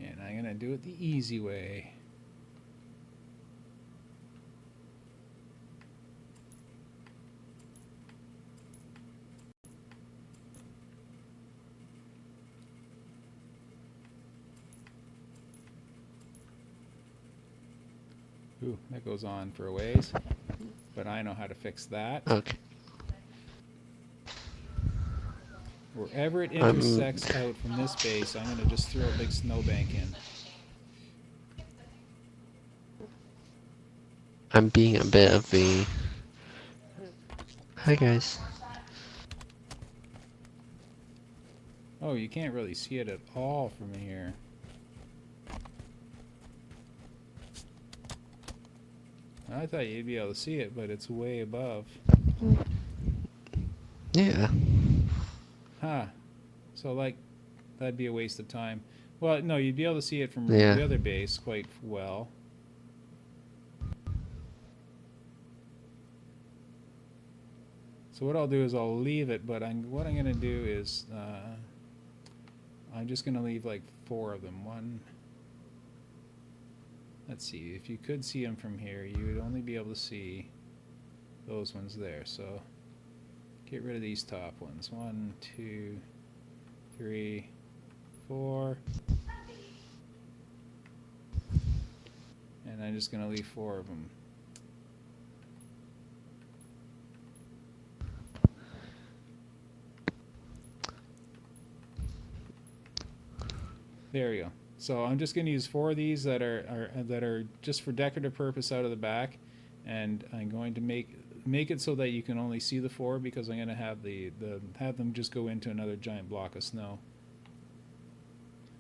And I'm gonna do it the easy way. Ooh, that goes on for a ways, but I know how to fix that. Okay. Wherever it I'm intersects out from this base, I'm gonna just throw a big snowbank in. I'm being a bit of a. Hi guys. Oh, you can't really see it at all from here. I thought you'd be able to see it, but it's way above. Yeah. Huh. So, like, that'd be a waste of time. Well, no, you'd be able to see it from Yeah. the other base quite well. So what I'll do is I'll leave it, but what I'm going to do is I'm just going to leave like 4 of them. One, let's see, if you could see them from here, you would only be able to see those ones there. So get rid of these top ones. 1, 2, 3, 4. And I'm just going to leave 4 of them. There we go. So I'm just going to use 4 of these that are just for decorative purpose out of the back, and I'm going to make it so that you can only see the 4 because I'm going to have have them just go into another giant block of snow.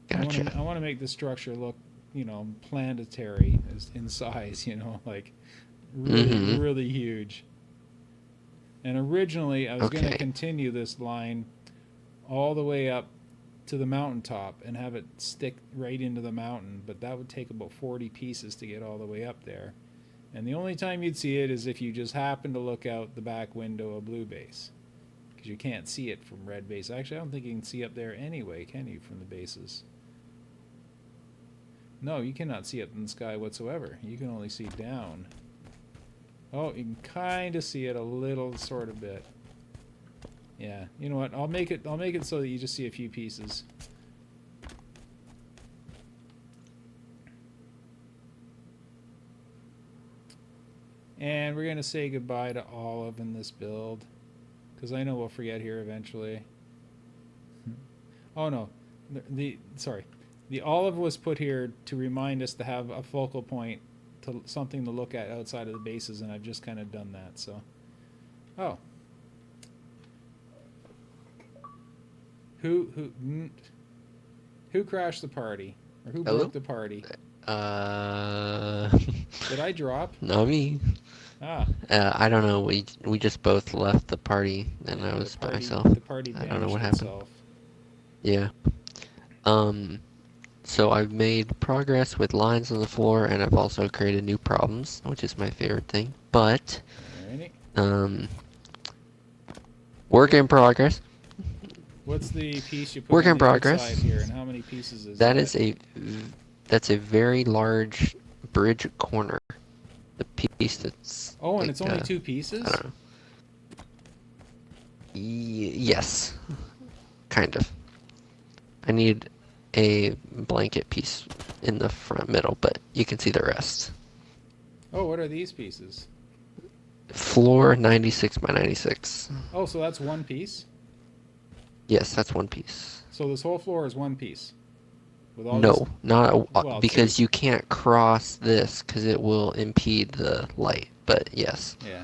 Gotcha. I want to make the structure look, planetary in size, like really huge. And originally I was going to Okay. continue this line all the way up to the mountaintop and have it stick right into the mountain, but that would take about 40 pieces to get all the way up there. And the only time you'd see it is if you just happen to look out the back window of blue base, because you can't see it from red base. Actually, I don't think you can see up there anyway, can you, from the bases? No, you cannot see up in the sky whatsoever. You can only see down. Oh, you can kind of see it a little, sort of bit. Yeah, you know what? I'll make it so that you just see a few pieces. And we're gonna say goodbye to Olive in this build, because I know we'll forget here eventually. Oh no, sorry, the Olive was put here to remind us to have a focal point, to something to look at outside of the bases, and I've just kind of done that. So, oh. Who crashed the party? Or who Hello? broke the party? Uh. Did I drop? Not me. Ah, I don't know. We just both left the party, and I yeah, was by myself. the party I don't know what banished happened. itself. Yeah. Um. So I've made progress with lines on the floor, and I've also created new problems, which is my favorite thing. But Alrighty. um, work What in progress. what's the piece you put Work on in the outside progress. here, and how many pieces is That that? is that's a very large bridge corner. The piece that's Oh, and like it's only 2 I pieces? don't know. Yes, kind of. I need a blanket piece in the front middle, but you can see the rest. Oh, what are these pieces? Floor 96 by 96. Oh, so that's 1 piece? Yes, that's one piece. So this whole floor is 1 piece? With all these... No, not Well, 2. because you can't cross this because it will impede the light. But yes. Yeah.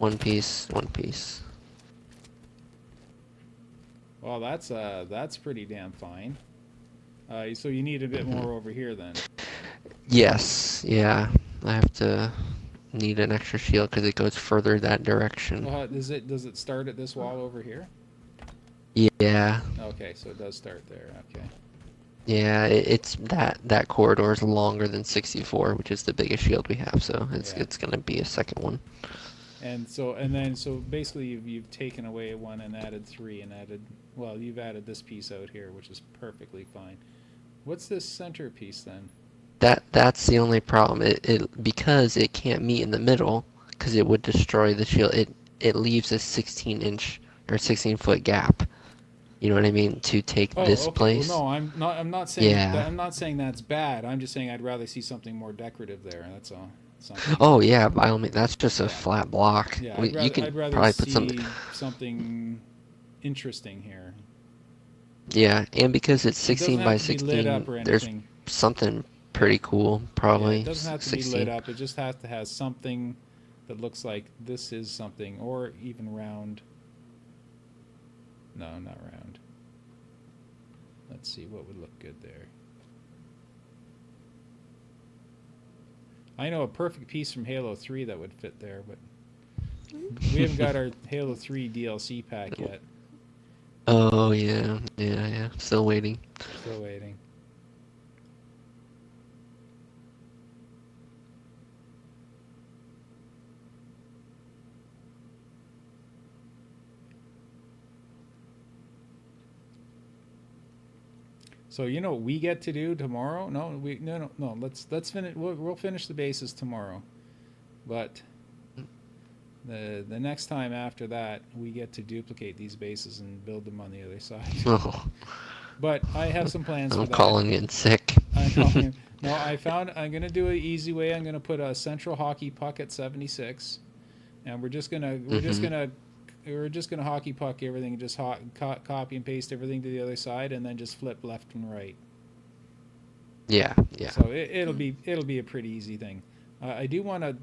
One piece, one piece. Well, that's pretty damn fine. So you need a bit Hmm. more over here then. Yes, yeah. I have to need an extra shield because it goes further that direction. Well, does it start at this wall over here? Yeah, Okay, so it does start there. Okay. yeah. It's that corridor is longer than 64, which is the biggest shield we have. So Yeah. it's gonna be a second one. And so basically you've taken away one and added three and added, well, you've added this piece out here, which is perfectly fine. What's this center piece then? That's the only problem. It because it can't meet in the middle because it would destroy the shield. It leaves a 16-inch or 16-foot gap. You know what I mean? To take Oh, this okay. Well, place. no, I'm not saying that. Yeah. I'm not saying that's bad. I'm just saying I'd rather see something more decorative there. That's all. Oh yeah, by all means, that's just a Yeah, flat block. yeah. You can I'd rather probably put something. see something interesting here. Yeah, and because it's It doesn't 16 have by to be lit up 16, or there's anything. something Yeah, pretty cool. yeah. It Probably doesn't have to be lit 16. up. It just has to have something that looks like this is something, or even round. No, not round. Let's see what would look good there. I know a perfect piece from Halo 3 that would fit there, but we haven't got our Halo 3 DLC pack yet. Oh yeah, yeah, yeah. Still waiting. Still waiting. So you know what we get to do tomorrow? No. Let's finish. We'll finish the bases tomorrow, but the next time after that, we get to duplicate these bases and build them on the other side. Oh, But I have some plans for I'm that. calling in sick. I'm calling. No, I'm gonna do an easy way. I'm gonna put a central hockey puck at 76, and Hmm. we're just gonna hockey puck everything, just copy and paste everything to the other side, and then just flip left and right. Yeah, yeah. So it'll be a pretty easy thing. I do want to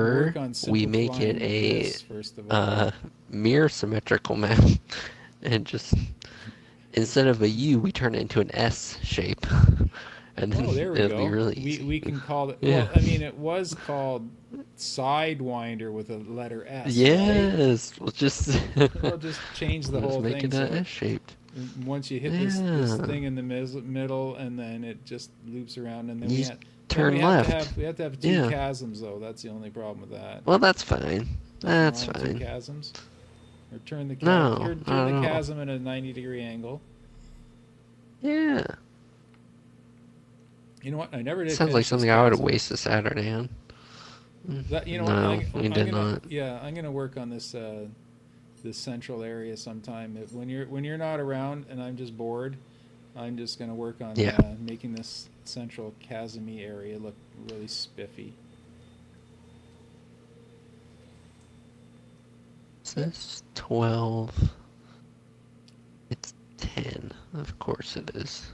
work Or on we make it simplifying a this first of all. uh, mirror symmetrical map, and just instead of a U, we turn it into an S shape, and Oh, then there we it'll be go. really We easy. can call it. Yeah. Well, I mean, it was called Sidewinder with a letter S, right? Yes, we'll just We'll just change the we'll just whole make thing it a so S shaped. once you hit this Yeah. thing in the middle, and then it just loops around, and then You we just have then turn left. we have to have two Yeah. chasms though. That's the only problem with that. Well, that's fine. Nothing That's wrong with two fine. chasms. Or No, turn not the at all. chasm at a 90-degree angle. Yeah. You know what? I never did Sounds like finish this something I would chasm. waste a Saturday on. That you know what? No, we I'm did gonna not. yeah I'm gonna work on this central area sometime. When you're not around and I'm just bored, I'm just gonna work on Yeah. making this central chasmy area look really spiffy. Is this 12? It's 10. Of course it is.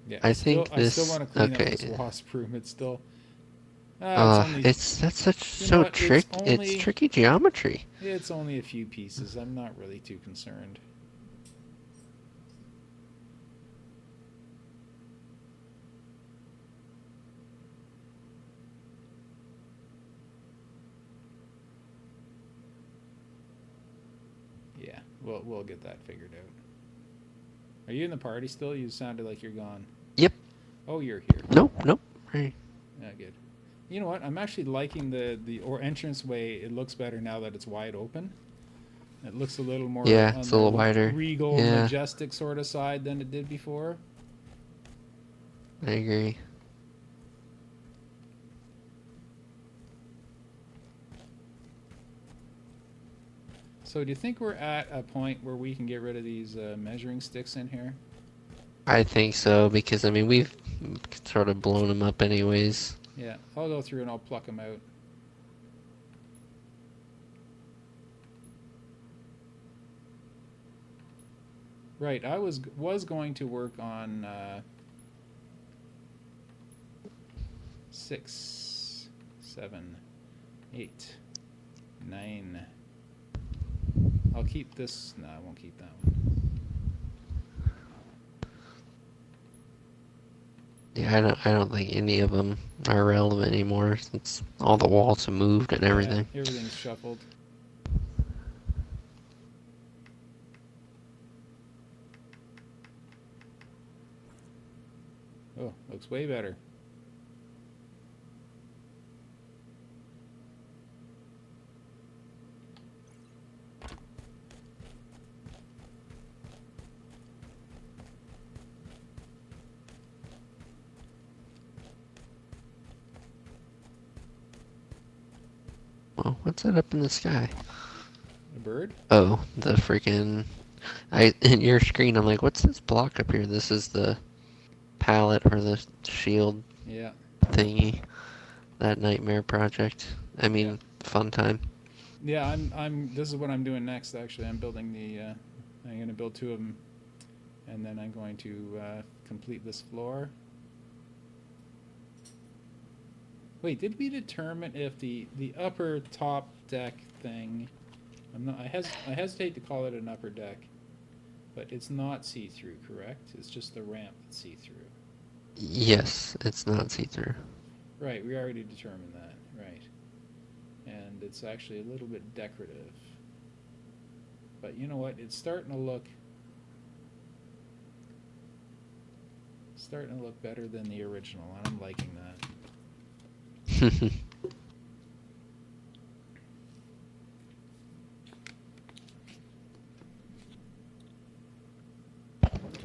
Yeah, I think I still this. want to clean up Okay. this wasp room. It's still it's only That's such you know so what? trick. It's tricky geometry. It's only a few pieces. I'm not really too concerned. Yeah, we'll get that figured out. Are you in the party still? You sounded like you're gone. Yep. Oh, you're here. Nope. Nope. Right. Yeah, good. You know what? I'm actually liking the or entrance way. It looks better now that it's wide open. It looks a little more Yeah, on it's a the little wider. regal, Yeah, majestic sort of side than it did before. I agree. So, do you think we're at a point where we can get rid of these measuring sticks in here? I think so because I mean we've sort of blown them up anyways. Yeah, I'll go through and I'll pluck them out. Right, I was going to work on 6. 7, 8, 9. I'll keep this. No, I won't keep that one. Yeah, I don't think any of them are relevant anymore since all the walls have moved and everything. Yeah, everything's shuffled. Oh, looks way better. Well, what's that up in the sky? A bird? Oh, the freaking... in your screen, I'm like, what's this block up here? This is the pallet or the shield Yeah. thingy. That nightmare project. I mean, Yeah. fun time. Yeah, this is what I'm doing next, actually. I'm building I'm going to build 2 of them, and then I'm going to complete this floor. Wait, did we determine if the upper top deck thing... I hesitate to call it an upper deck, but it's not see-through, correct? It's just the ramp that's see-through. Yes, it's not see-through. Right, we already determined that, right. And it's actually a little bit decorative. But you know what? It's starting to look better than the original, and I'm liking that.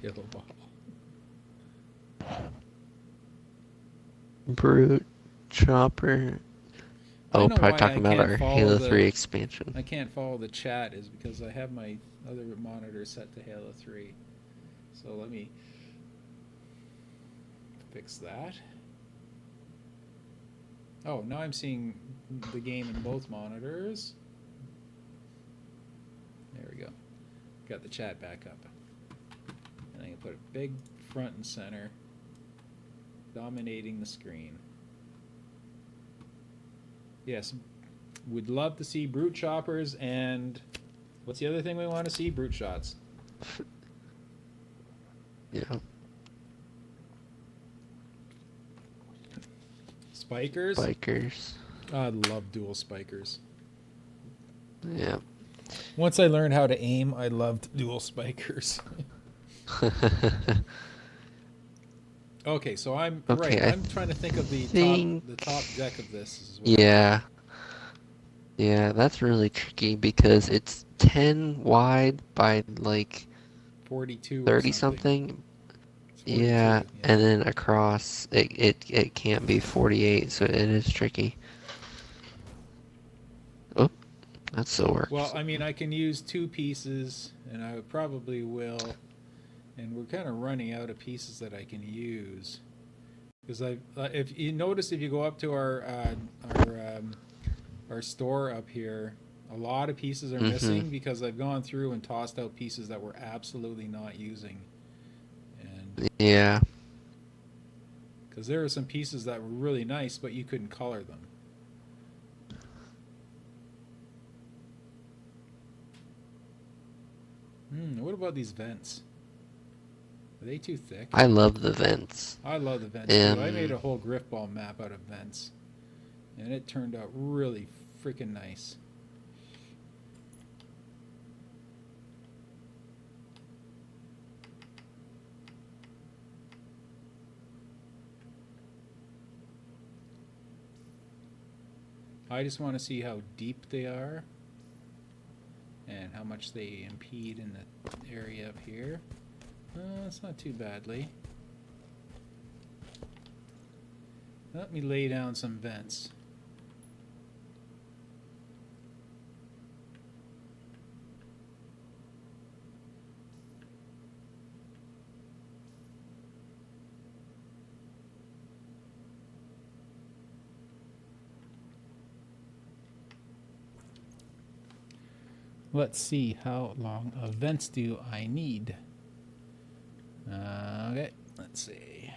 Yellow ball. Brute Chopper. Oh, probably talking about our Halo 3 expansion. I can't follow the chat is because I have my other monitor set to Halo 3. So let me fix that. Oh, now I'm seeing the game in both monitors. There we go. Got the chat back up. And I can put it big front and center, dominating the screen. Yes, we'd love to see brute choppers and what's the other thing we want to see? Brute shots. Yeah. Spikers? Spikers. I love dual spikers. Yeah. Once I learned how to aim, I loved dual spikers. Okay, so I'm okay, right. I'm trying to think of the top deck of this as well. Yeah. Yeah, that's really tricky because it's 10 wide by like 42 30 or something. Yeah, and then across it can't be 48, so it is tricky. Oh, that still works. Well, I mean, I can use 2 pieces, and I probably will. And we're kind of running out of pieces that I can use. Because if you notice, if you go up to our store up here, a lot of pieces are missing because I've gone through and tossed out pieces that we're absolutely not using. And yeah. Because there are some pieces that were really nice, but you couldn't color them. What about these vents? Are they too thick? I love the vents. I love the vents too. I made a whole Griffball map out of vents. And it turned out really freaking nice. I just want to see how deep they are and how much they impede in the area up here. It's not too badly. Let me lay down some vents. Let's see how long of vents do I need. Okay, let's see.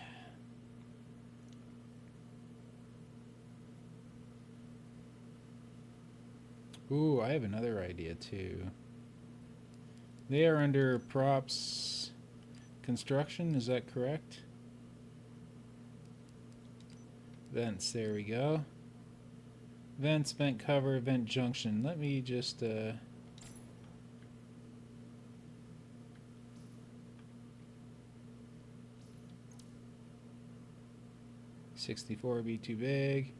Ooh, I have another idea too. They are under props construction, is that correct? Vents, there we go. Vents, vent cover, vent junction. Let me just 64 be too big.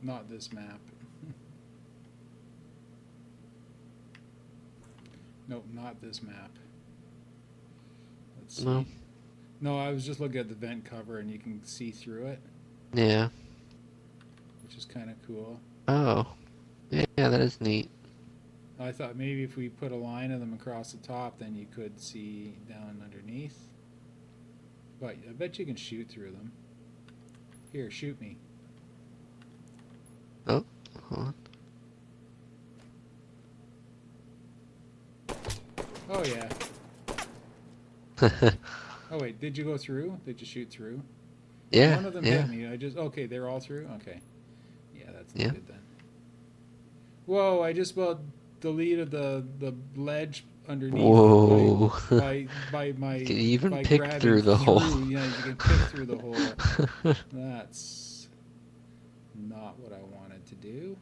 Not this map. Nope, not this map. Let's see. No. No, I was just looking at the vent cover and you can see through it, Yeah. which is kind of cool. Oh. Yeah, that is neat. I thought maybe if we put a line of them across the top, then you could see down underneath. But I bet you can shoot through them. Here, shoot me. Oh, hold Oh, yeah. on. Oh, wait, did you go through? Did you shoot through? Yeah, One of them yeah, hit me. Okay, they're all through? Okay. Yeah, that's not yeah. good then. Whoa, I just about deleted the ledge underneath Whoa. You can even by pick grabbing through the hole. through. Yeah, you can pick through the hole. That's not what I wanted to do.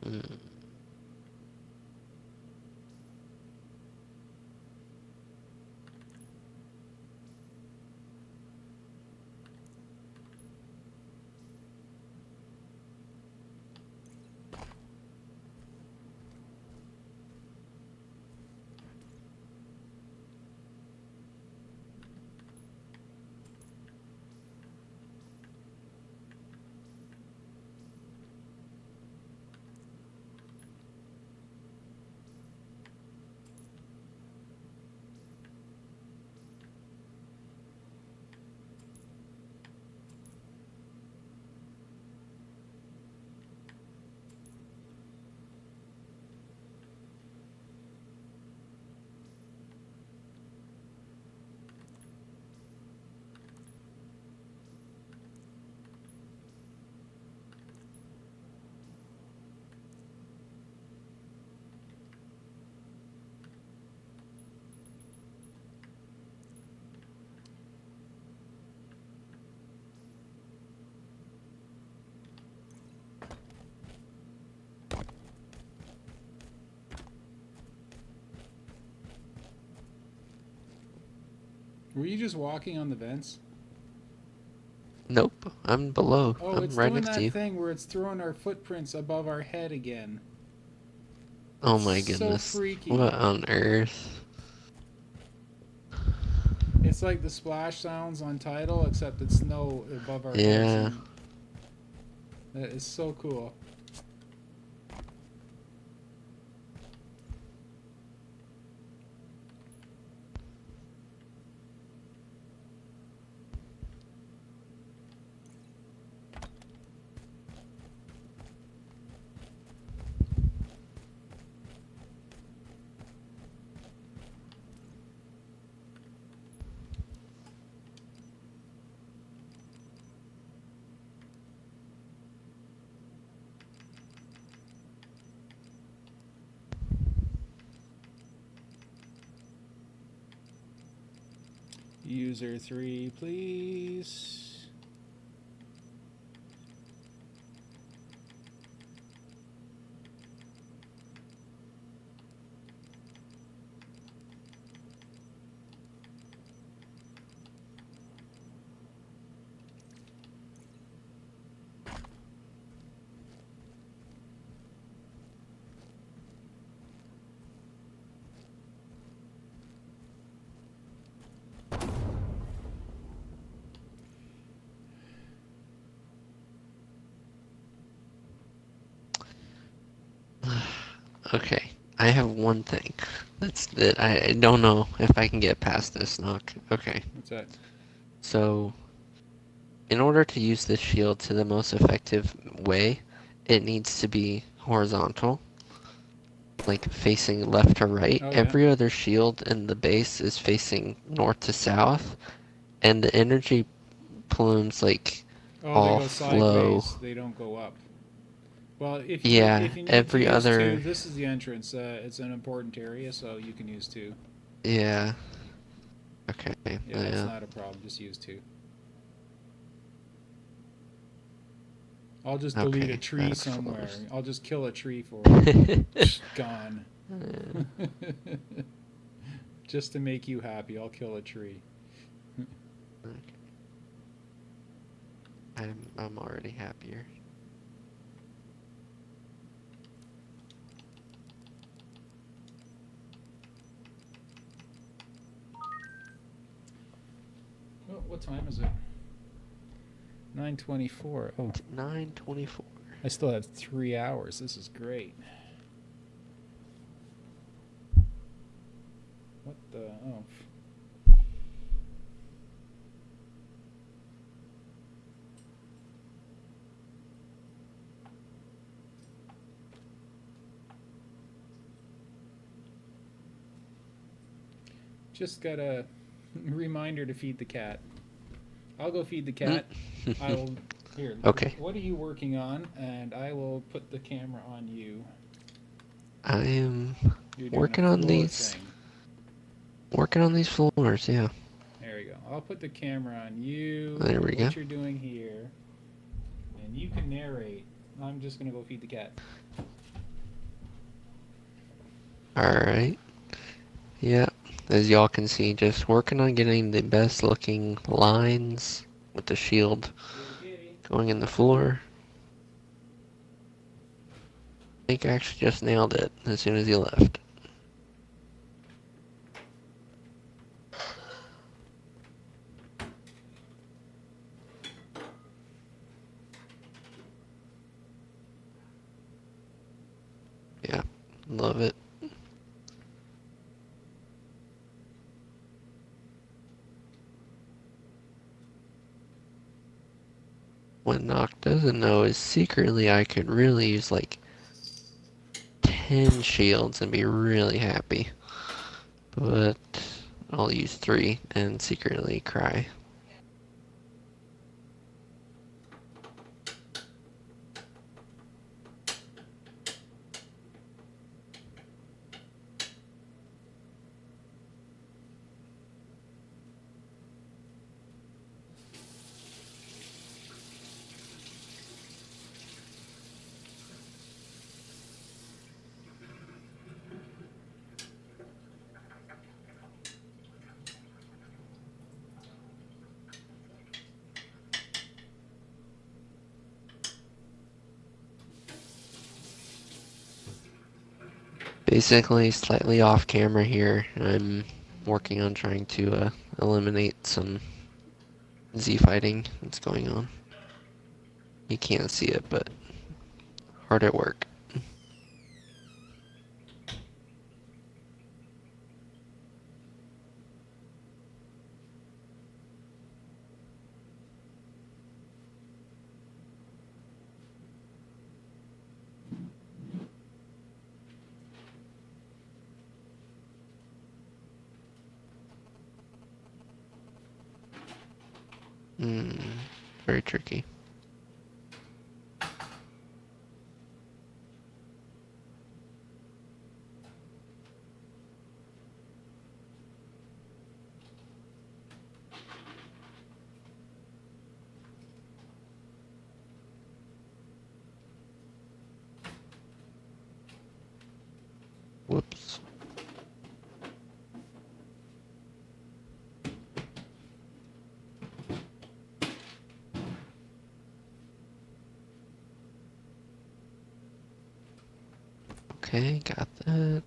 Mm. Were you just walking on the vents? Nope, I'm below. Oh, I'm it's right doing next to that you. thing where it's throwing our footprints above our head again. Oh It's my so goodness. freaky. What on earth? It's like the splash sounds on Tidal, except it's snow above our heads, Yeah. and that is so cool. User 3, please. Okay, I have one thing. That I don't know if I can get past this knock. Okay, What's that? so in order to use this shield to the most effective way, it needs to be horizontal, like facing left to right. Oh, yeah. Every other shield in the base is facing north to south, and the energy plumes like Oh, they all go flow. sideways. They don't go up. Well, Yeah, if you need to every use two, other. this is the entrance. It's an important area, so you can use two. Yeah. Okay. Yeah, that's Yeah. not a problem. Just use two. I'll just delete a Okay. tree That somewhere. flows. I'll just kill a tree for you. Gone. Just to make you happy, I'll kill a tree. Okay. I'm already happier. Oh, what time is it? 9:24. Oh, 9:24. I still have 3 hours. This is great. What the? Oh. Just got a reminder to feed the cat. I'll go feed the cat. I will. Here. Okay. What are you working on? And I will put the camera on you. I am You're doing a working on floor these. thing. Working on these floors. Yeah. There we go. I'll put the camera on you. There we go. What you're doing here, and you can narrate. I'm just gonna go feed the cat. All right. Yeah. As y'all can see, just working on getting the best looking lines with the shield going in the floor. I think I actually just nailed it as soon as he left. Yeah. Love it. What Nock doesn't know is secretly I could really use like 10 shields and be really happy. But I'll use 3 and secretly cry. Basically, slightly off camera here, I'm working on trying to eliminate some Z fighting that's going on. You can't see it, but hard at work. Very tricky. Whoops. Okay, got that.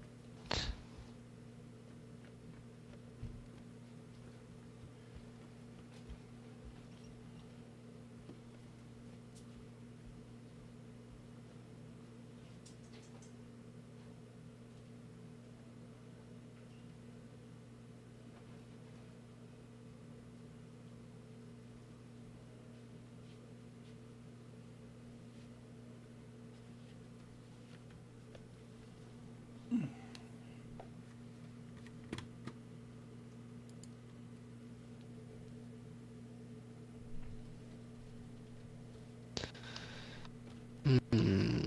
Hmm.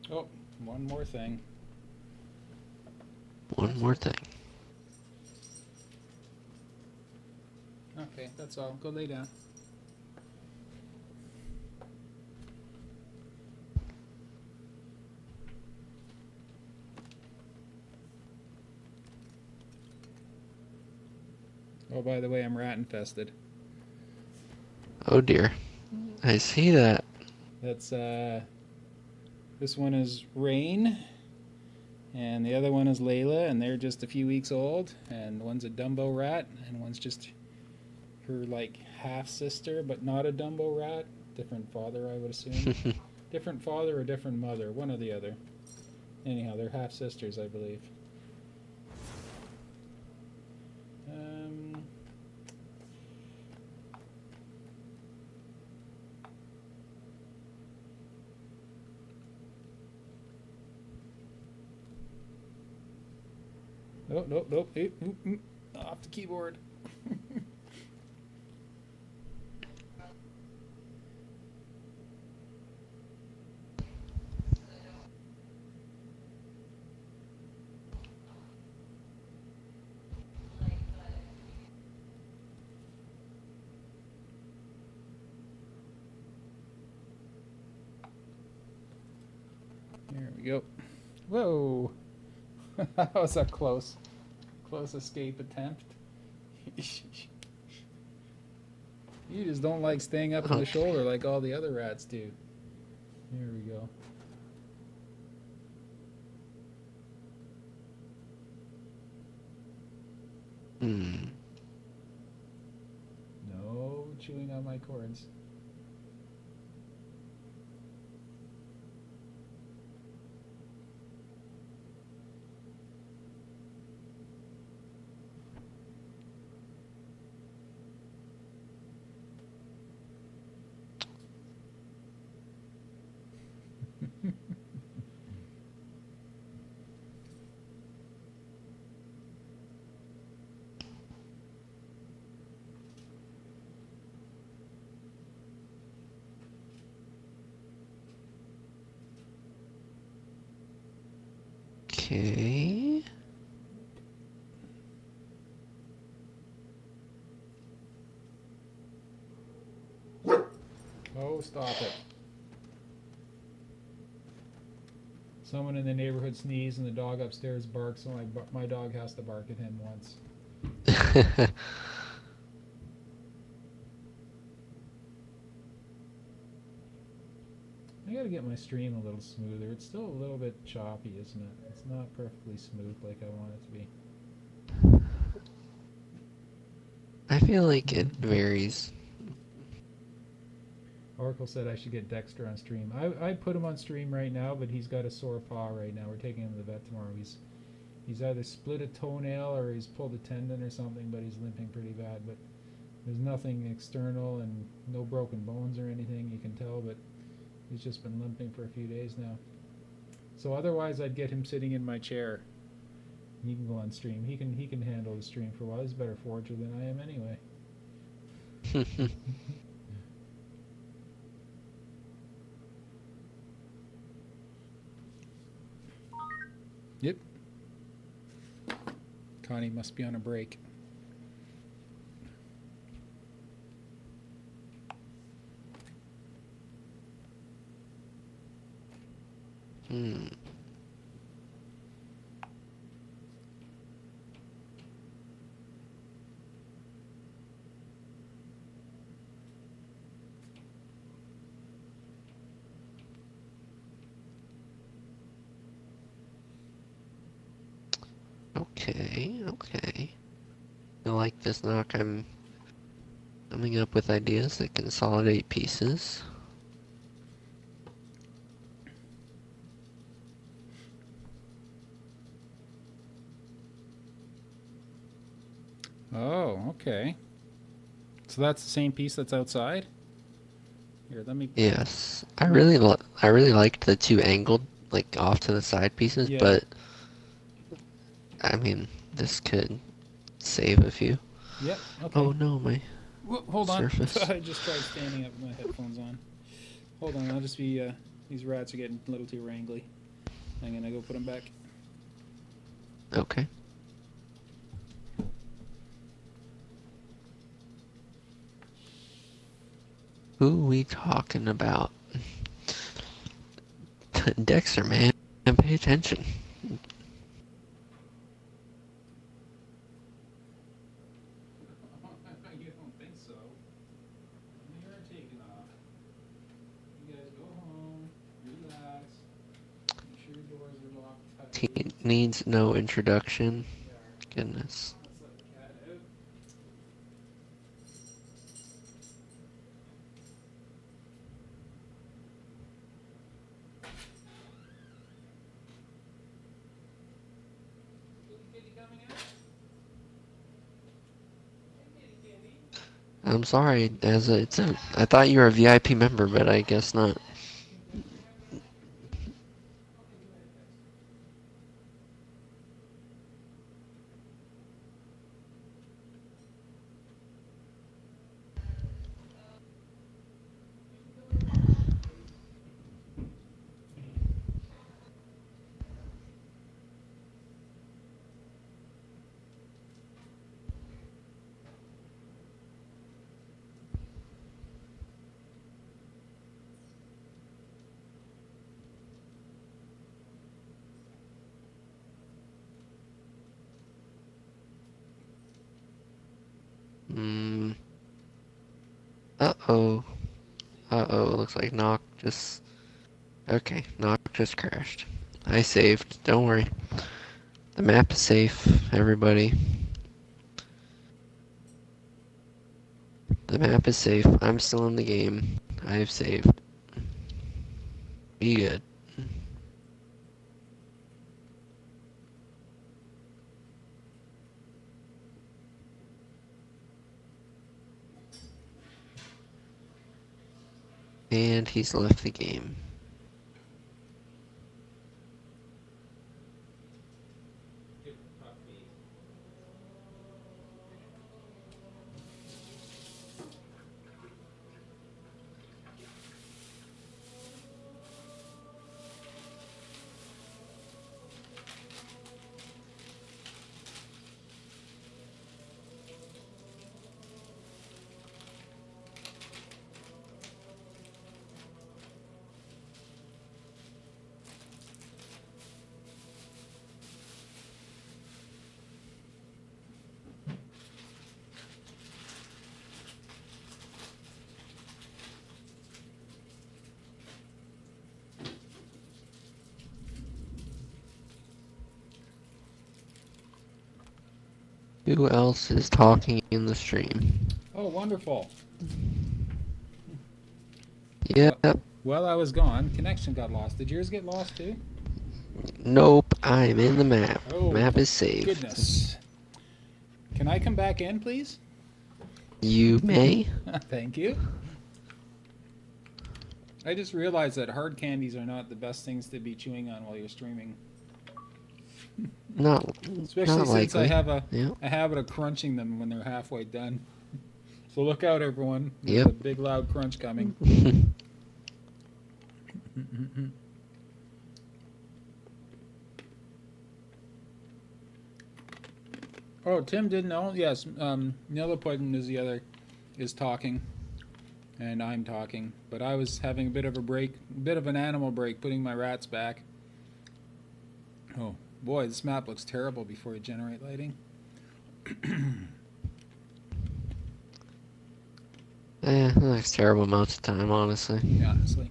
Oh, one more thing. One more thing. Okay, that's all. Go lay down. Oh, by the way, I'm rat infested. Oh dear. I see that. That's this one is Rain, and the other one is Layla, and they're just a few weeks old. And one's a Dumbo rat, and one's just her like half sister, but not a Dumbo rat. Different father, I would assume. Different father or different mother, one or the other. Anyhow, they're half sisters, I believe. Nope, nope, nope. Off the keyboard. There we go. Whoa. That was a close escape attempt. You just don't like staying up in the shoulder like all the other rats do. There we go. Hmm. No chewing on my cords. Okay. Oh, stop it. Someone in the neighborhood sneezed and the dog upstairs barks, so my dog has to bark at him once. I gotta get my stream a little smoother. It's still a little bit choppy, isn't it? It's not perfectly smooth like I want it to be. I feel like it varies. Oracle said I should get Dexter on stream. I put him on stream right now, but he's got a sore paw right now. We're taking him to the vet tomorrow. He's either split a toenail or he's pulled a tendon or something, but he's limping pretty bad. But there's nothing external and no broken bones or anything, you can tell, but he's just been limping for a few days now. So otherwise I'd get him sitting in my chair. He can go on stream. He can handle the stream for a while. He's a better forger than I am anyway. Yep. Connie must be on a break. Hmm. Okay, okay. I like this knock. I'm coming up with ideas that consolidate pieces. Oh, okay. So that's the same piece that's outside? Here, let me... Yes, I really liked the two angled, like off to the side pieces, Yeah. but I mean, this could save a few. Yep, okay. Oh no, my Hold on. surface. I just tried standing up with my headphones on. Hold on, I'll just be... these rats are getting a little too wrangly. I'm gonna go put them back. Okay. Who we talking about? Dexter, man, pay attention. You don't think so? They are taking off. You guys go home, relax, make sure your doors are locked He tight. needs no introduction. There. Goodness. Let's let the cat out. Kitty coming out? Hey, kitty. I'm sorry, I thought you were a VIP member, but I guess not. Okay, go ahead, Dexter. Hmm. Uh-oh. Uh-oh, looks like Knock just... Okay, Knock just crashed. I saved, don't worry. The map is safe, everybody. The map is safe. I'm still in the game. I've saved. Be good. And he's left the game. Give puppy. Who else is talking in the stream? Oh, wonderful. Well, Yep. while I was gone, connection got lost. Did yours get lost too? Nope. I'm in the map. Oh, Map is saved. goodness. Can I come back in, please? You may. Thank you. I just realized that hard candies are not the best things to be chewing on while you're streaming. Not Especially not since I likely. have Yep. a habit of crunching them when they're halfway done. So look out, everyone. There's Yep. a big loud crunch coming. Oh, Tim didn't know. Yes, Nillipuddin is talking, and I'm talking. But I was having a bit of a break, a bit of an animal break, putting my rats back. Oh boy, this map looks terrible before you generate lighting. It looks terrible most of the time, honestly. Yeah, honestly.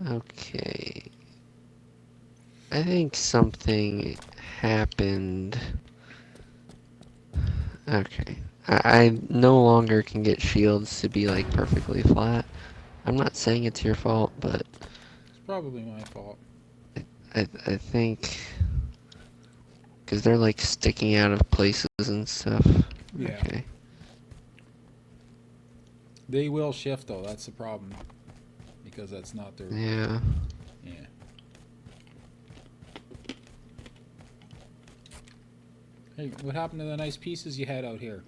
Okay. I think something happened. Okay. I no longer can get shields to be like perfectly flat. I'm not saying it's your fault, but It's probably my fault. I think because they're like sticking out of places and stuff. Yeah. Okay. They will shift though, that's the problem. Because that's not their. Yeah. Yeah. Hey, what happened to the nice pieces you had out here?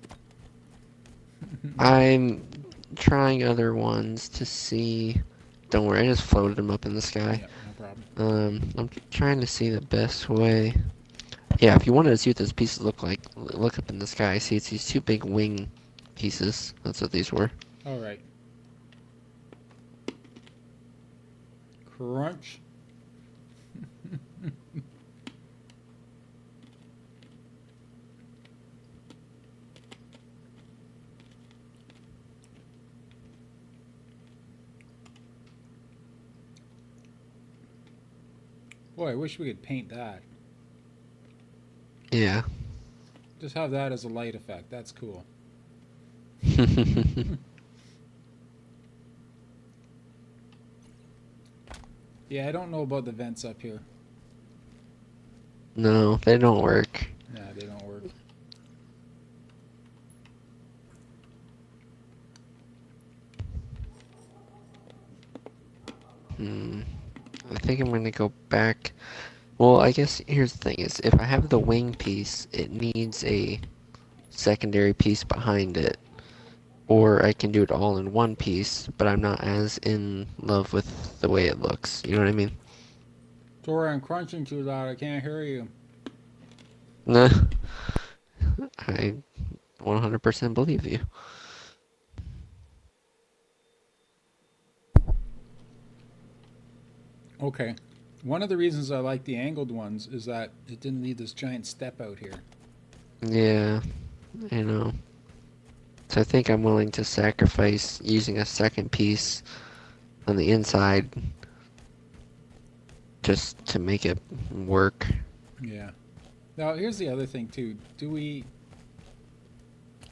I'm trying other ones to see. Don't worry, I just floated them up in the sky. Yeah, no problem. I'm trying to see the best way. Yeah, if you wanted to see what those pieces look like, look up in the sky. See, it's these two big wing pieces. That's what these were. All right. Crunch. Boy, I wish we could paint that. Yeah. Just have that as a light effect. That's cool. Yeah, I don't know about the vents up here. No, they don't work. Nah, they don't work. Hmm. I think I'm gonna go back. Well, I guess here's the thing: is if I have the wing piece, it needs a secondary piece behind it, or I can do it all in one piece. But I'm not as in love with the way it looks. You know what I mean? Sorry, I'm crunching too loud. I can't hear you. Nah, I 100% believe you. Okay. One of the reasons I like the angled ones is that it didn't need this giant step out here. Yeah, I know. So I think I'm willing to sacrifice using a second piece on the inside just to make it work. Yeah. Now, here's the other thing, too. Do we.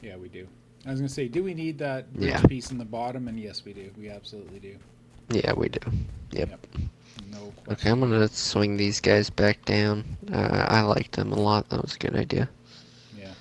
Yeah, we do. I was going to say, do we need that Yeah, bridge piece in the bottom? And yes, we do. We absolutely do. yeah, we do. Yep. Yep. No Okay, I'm question. gonna swing these guys back down. I liked them a lot. That was a good idea. Yeah.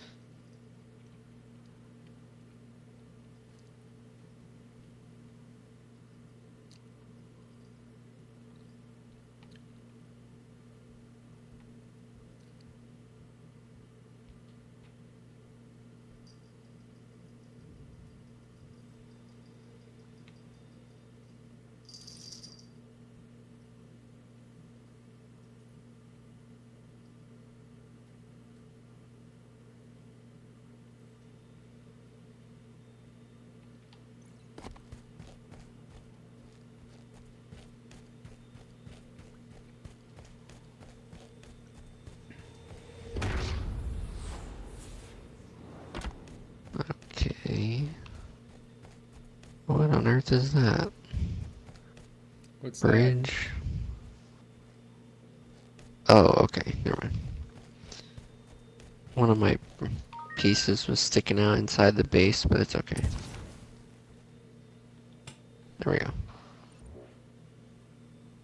Okay. What on earth is that? What's that? Bridge? Oh, okay. Never mind. One of my pieces was sticking out inside the base, but it's okay. There we go.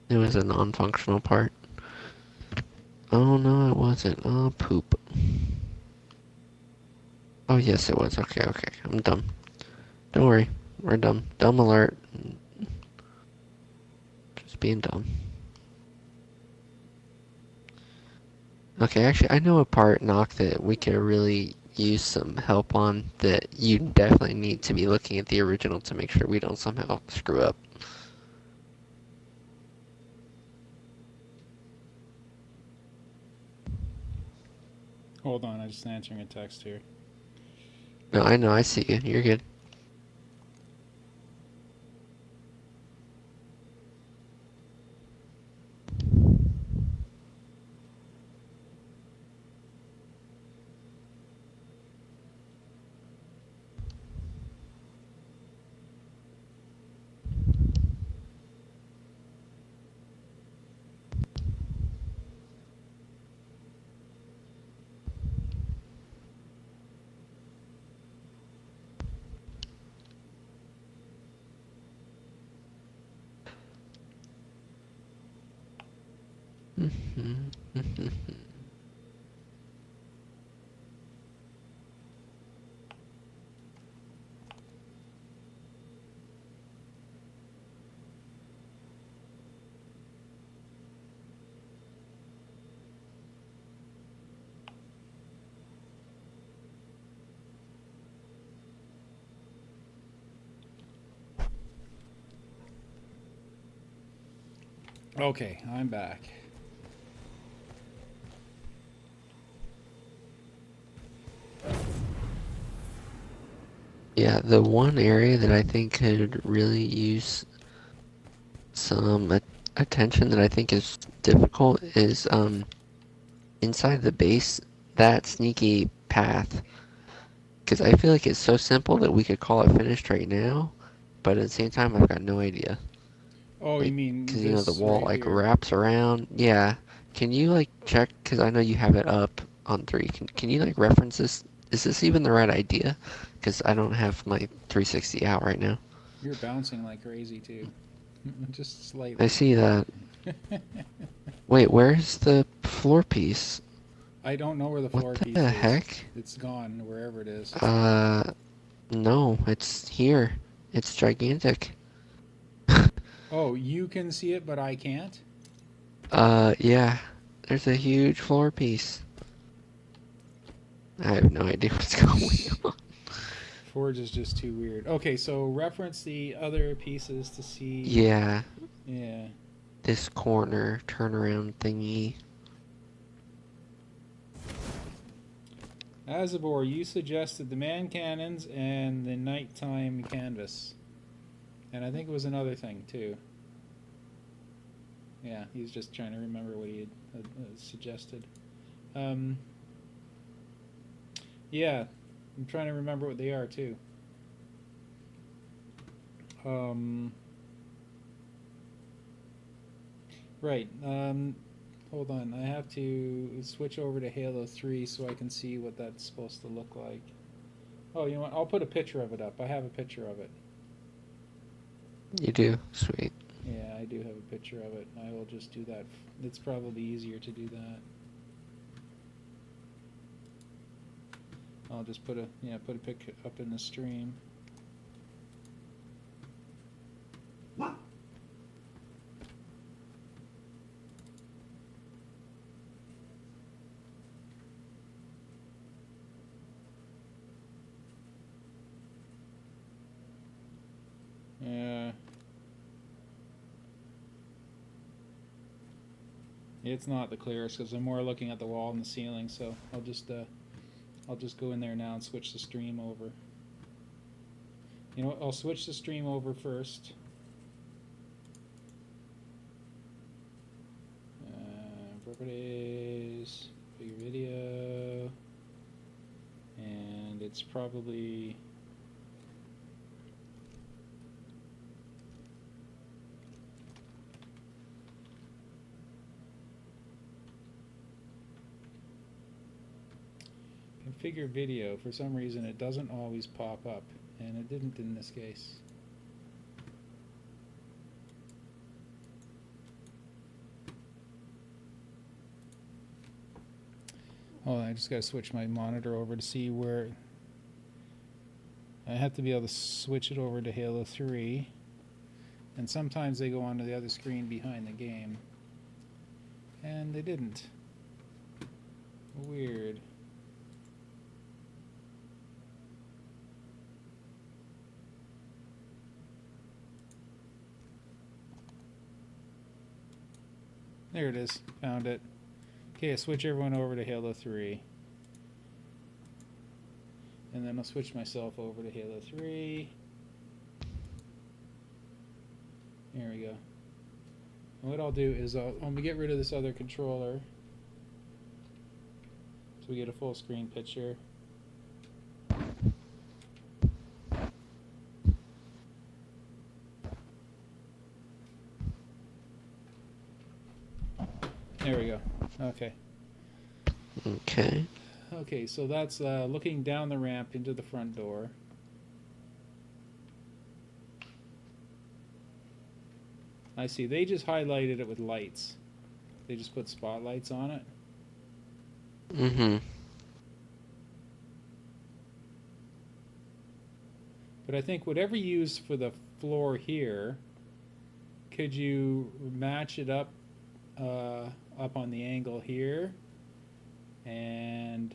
It was a non-functional part. Oh no, it wasn't. Oh, poop. Oh yes, it was. Okay, okay. I'm dumb. Don't worry. We're dumb. Dumb alert. Just being dumb. Okay, actually, I know a part, Knock, that we could really use some help on that you definitely need to be looking at the original to make sure we don't somehow screw up. Hold on, I'm just answering a text here. No, I know, I see you. You're good. Okay, I'm back. Yeah, the one area that I think could really use some attention that I think is difficult is inside the base, that sneaky path. Because I feel like it's so simple that we could call it finished right now, but at the same time, I've got no idea. Oh, you Like, mean because the this wall right like here? wraps around. Yeah. Can you like check? Because I know you have it up on 3. Can you like reference this? Is this even the right idea? Because I don't have my 360 out right now. You're bouncing like crazy too. Just I slightly. see that. Wait, where's the floor piece? I don't know where the What floor the piece is. heck? It's gone wherever it is. Uh, no, it's here. It's gigantic. Oh, you can see it, but I can't? Yeah. There's a huge floor piece. I have no idea what's going on. Forge is just too weird. Okay, so reference the other pieces to see. Yeah, Yeah. this corner turnaround thingy. Azabor, you suggested the man cannons and the nighttime canvas. And I think it was another thing, too. Yeah, he's just trying to remember what he had suggested. Um, yeah, I'm trying to remember what they are, too. Um, right. Hold on. I have to switch over to Halo 3 so I can see what that's supposed to look like. Oh, you know what? I'll put a picture of it up. I have a picture of it. You do? Sweet. Yeah, I do have a picture of it. I will just do that. It's probably easier to do that. I'll just put a pic up in the stream. Yeah. It's not the clearest because I'm more looking at the wall and the ceiling. So I'll just go in there now and switch the stream over. You know what? I'll switch the stream over first. Properties, bigger video, and it's probably. Configure video. For some reason, it doesn't always pop up, and it didn't in this case. Hold on, I just got to switch my monitor over to see where. I have to be able to switch it over to Halo 3, and sometimes they go onto the other screen behind the game, and they didn't. Weird. There it is. Found it. Okay, I switch everyone over to Halo 3. And then I'll switch myself over to Halo 3. There we go. And what I'll do is I'm going to get rid of this other controller. So we get a full screen picture. There we go. Okay. Okay. Okay, so that's looking down the ramp into the front door. I see. They just highlighted it with lights. They just put spotlights on it. Mm-hmm. But I think whatever you use for the floor here, could you match it up on the angle here and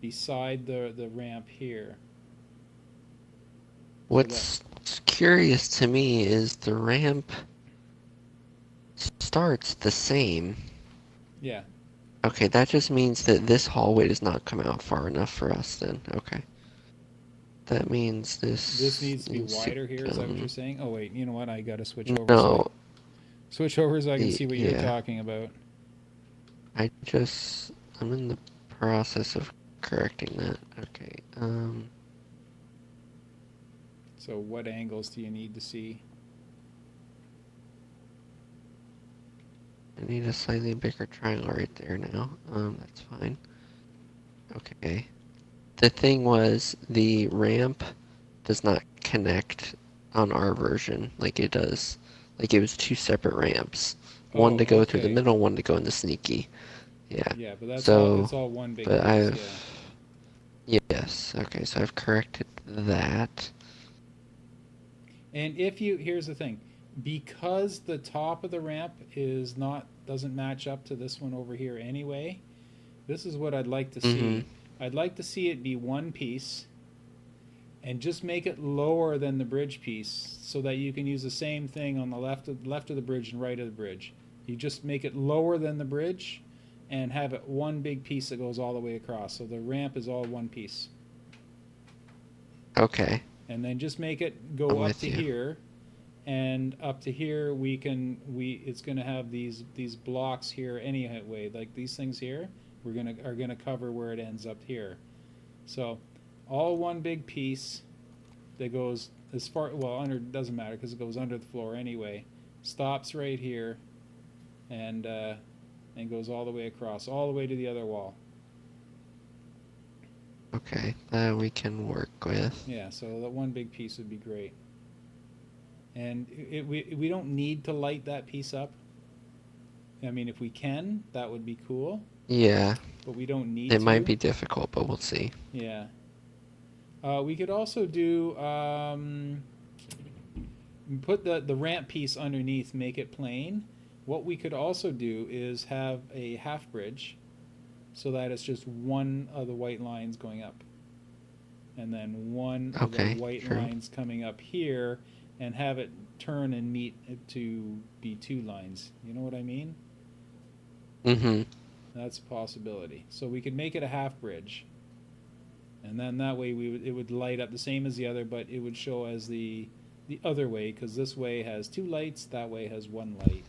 beside the ramp here? So that, What's curious to me is the ramp starts the same. yeah. Okay, that just means that this hallway does not come out far enough for us then. Okay. That means This this needs to be needs to wider here. Is that what you're come... saying? Oh wait, you know what? I got to switch over No, switch over so I can see what you're yeah. talking about. I just... I'm in the process of correcting that. Okay, So what angles do you need to see? I need a slightly bigger triangle right there now. That's fine. Okay. The thing was, the ramp does not connect on our version like it does. Like it was two separate ramps. One Oh, to go through the okay. middle, one to go in the sneaky. Yeah. Yeah, but that's all. So, It's all one big but piece. I've... Yeah. Yes. Okay, so I've corrected that. And if you here's the thing, because the top of the ramp is not doesn't match up to this one over here anyway. This is what I'd like to Mm-hmm. see. I'd like to see it be one piece and just make it lower than the bridge piece so that you can use the same thing on the left of the bridge and right of the bridge. You just make it lower than the bridge and have it one big piece that goes all the way across. So the ramp is all one piece. Okay. And then just make it I'm go up with to you. here, and up to here we it's going to have these blocks here anyway, like these things here are going to cover where it ends up here. So all one big piece that goes as far, well, under, doesn't matter because it goes under the floor anyway, stops right here and goes all the way across, all the way to the other wall. Okay, that we can work with. Yeah, so that one big piece would be great. And we don't need to light that piece up. I mean, if we can, that would be cool, Yeah, but we don't need it might to. be difficult, but we'll see. Yeah. We could also do put the ramp piece underneath, make it plain. What we could also do is have a half bridge so that it's just one of the white lines going up. And then one of the Okay, white true. lines coming up here and have it turn and meet to be two lines. You know what I mean? Mm-hmm. That's a possibility. So we could make it a half bridge. And then that way it would light up the same as the other, but it would show as the other way because this way has two lights, that way has one light.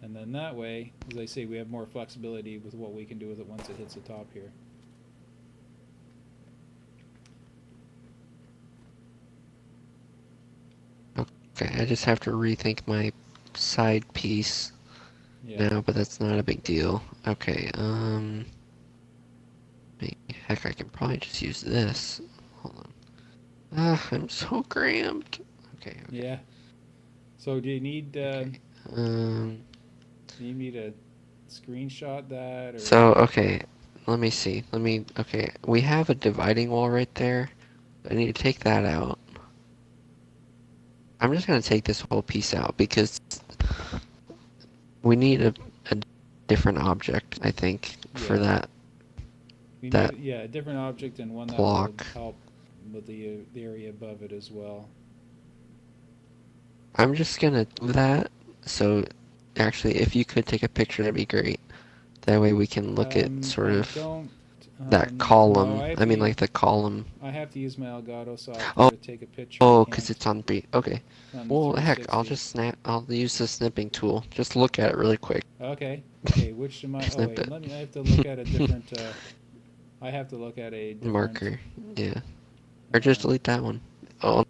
And then that way, as I say, we have more flexibility with what we can do with it once it hits the top here. Okay, I just have to rethink my side piece Yeah. now, but that's not a big deal. Okay, heck, I can probably just use this. Hold on. Ah, I'm so cramped. Okay, okay, Yeah. So okay. do you need me to screenshot that or So, okay, let me see. Okay, we have a dividing wall right there. I need to take that out. I'm just gonna take this whole piece out because we need a different object, I think, for yeah. We that need a different object and one that will block. help with the area above it as well. I'm just gonna do that. So, actually, if you could take a picture, that'd be great. That way we can look at sort I of don't. that No, column. I mean, like the column. I have to use my Elgato software Oh, to take a picture. I oh, because can't it's on three. Okay. on the Well, heck, I'll 360. just snap. I'll use the snipping tool. Just look at it really quick. Okay. Okay. Which am I? Oh Snip wait. it. Let me. I have to look at a different. I have to look at a different. Marker. Yeah. Or just Um, delete that one. Oh,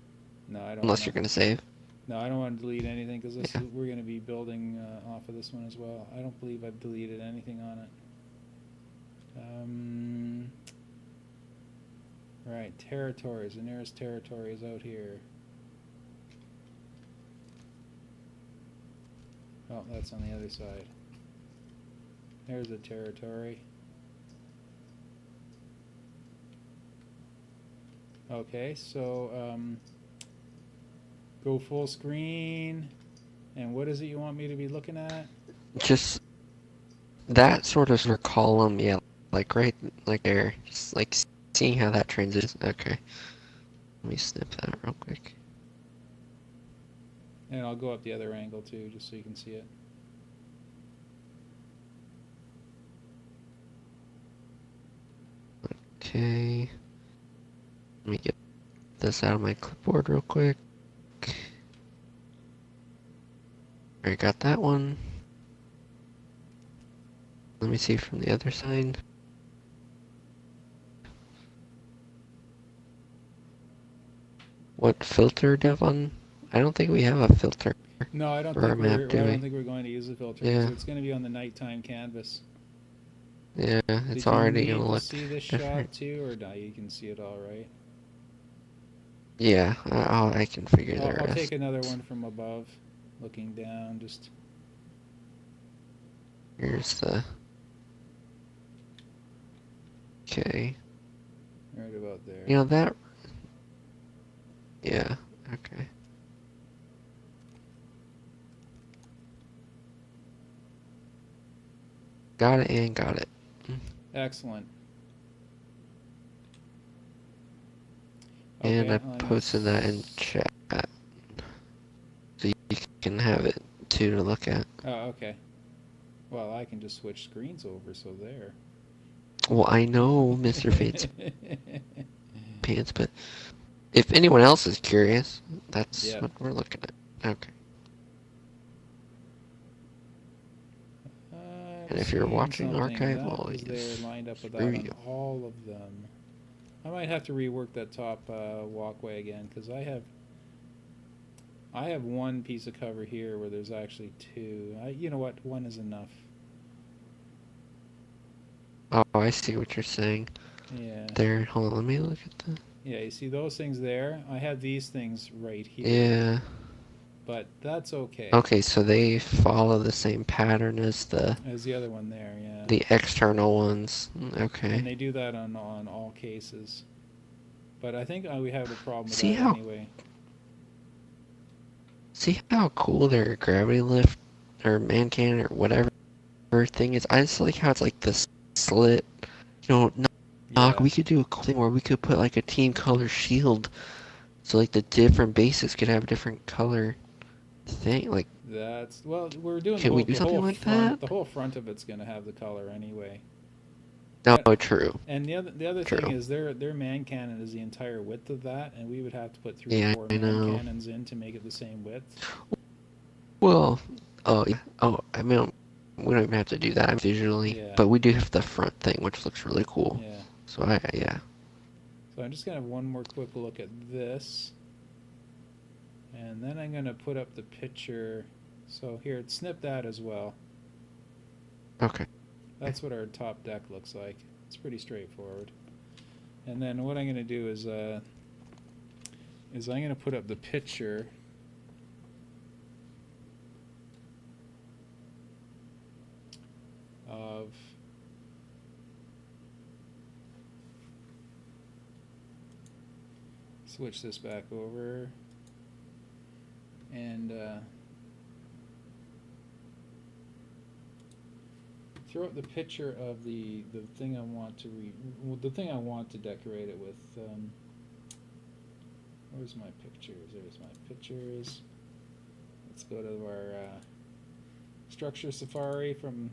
no, I don't want unless to. you're gonna save. No, I don't want to delete anything because Yeah. we're going to be building off of this one as well. I don't believe I've deleted anything on it. Right, territories. The nearest territory is out here. Oh, Oh, that's on the other side. There's the territory. Okay, so go full screen. And what is it you want me to be looking at? Just that sort of column, yeah, like right, like there, just like seeing how that transitions. Okay, let me snip that real quick. And I'll go up the other angle too, just so you can see it. Okay, let me get this out of my clipboard real quick. Alright, got that one. Let me see from the other side. What filter do you have on? I don't think we have a filter No, I don't for our think map, we're. do I don't we? think we're going to use the filter because Yeah, it's going to be on the nighttime canvas. yeah, it's Did you already gonna need to look see this different. shot too, or no? You can see it all right. Yeah, I can figure the I'll take rest. another one from above, looking down. Just Here's the. Okay. right about there. You know that. Yeah, okay. Got it and got it. Excellent. And Okay, I posted that in chat so you can have it too to look at. Oh, okay. Well, I can just switch screens over, so there. Well, I know Mr. Fate's pants, but if anyone else is curious, that's Yep. what we're looking at. Okay. I'm And if you're seeing watching something archive, that well, was there yes, lined up with screw that on you. all of them. I might have to rework that top walkway again because I have one piece of cover here where there's actually two. You know what? One is enough. Oh, I see what you're saying. Yeah. There, hold on, let me look at the. Yeah, you see those things there? I have these things right here. Yeah. But that's okay. Okay, so they follow the same pattern as As the other one there, yeah. the external ones. And Okay. they do that on all cases. But I think we have a problem with See that how anyway. see how cool their gravity lift or man cannon or whatever thing is. I just like how it's like the slit. You know, knock. Yeah. We could do a cool thing where we could put like a team color shield, so like the different bases could have a different color thing. Like, That's well, we're doing can we do the something whole like front. that? The whole front of it's going to have the color anyway. No, I, true, and the other thing true. is their man cannon is the entire width of that, and we would have to put three or Yeah, four I man know. cannons in to make it the same width. Well, oh yeah. Oh, I mean, we don't even have to do that visually, Yeah. but we do have the front thing, which looks really cool. Yeah. So yeah. So I'm just going to have one more quick look at this. And then I'm going to put up the picture. So here, snip that as well. Okay. That's what our top deck looks like. It's pretty straightforward. And then what I'm going to do is I'm going to put up the picture of switch this back over and throw up the picture of the thing I want to the thing I want to decorate it with. Where's my pictures? There's my pictures. Let's go to our structure safari from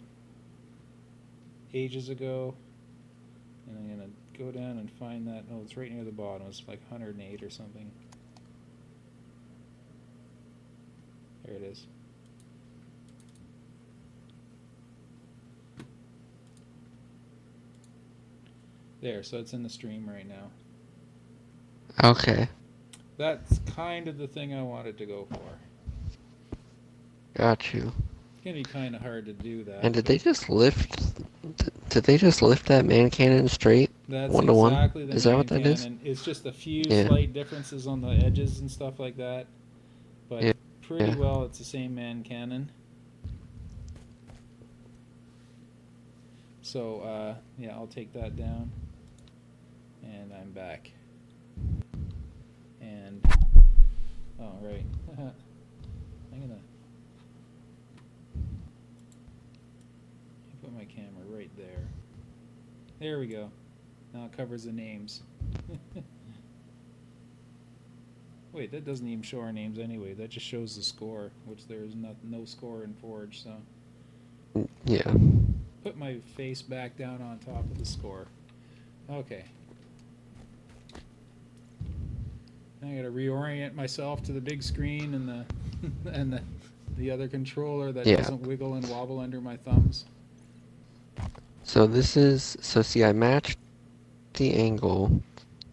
ages ago, and I'm gonna go down and find that. Oh, it's right near the bottom. It's like 108 or something. There it is. There, so it's in the stream right now. Okay. That's kind of the thing I wanted to go for. Got you. It's gonna be kind of hard to do that, And did but they just lift? Did they just lift that man cannon straight, that's 1-to-1? exactly the Is that what man that is? cannon. It's just a few Yeah. slight differences on the edges and stuff like that, but Yeah. pretty Yeah. well it's the same man cannon. So yeah, I'll take that down, and I'm back. And oh right, I'm gonna put my camera right there. There we go. Now it covers the names. Wait, that doesn't even show our names anyway. That just shows the score, which there's no score in Forge. So Yeah. put my face back down on top of the score. Okay. I gotta reorient myself to the big screen and the and the other controller that doesn't wiggle and wobble under my thumbs. So this is, so see, I matched the angle,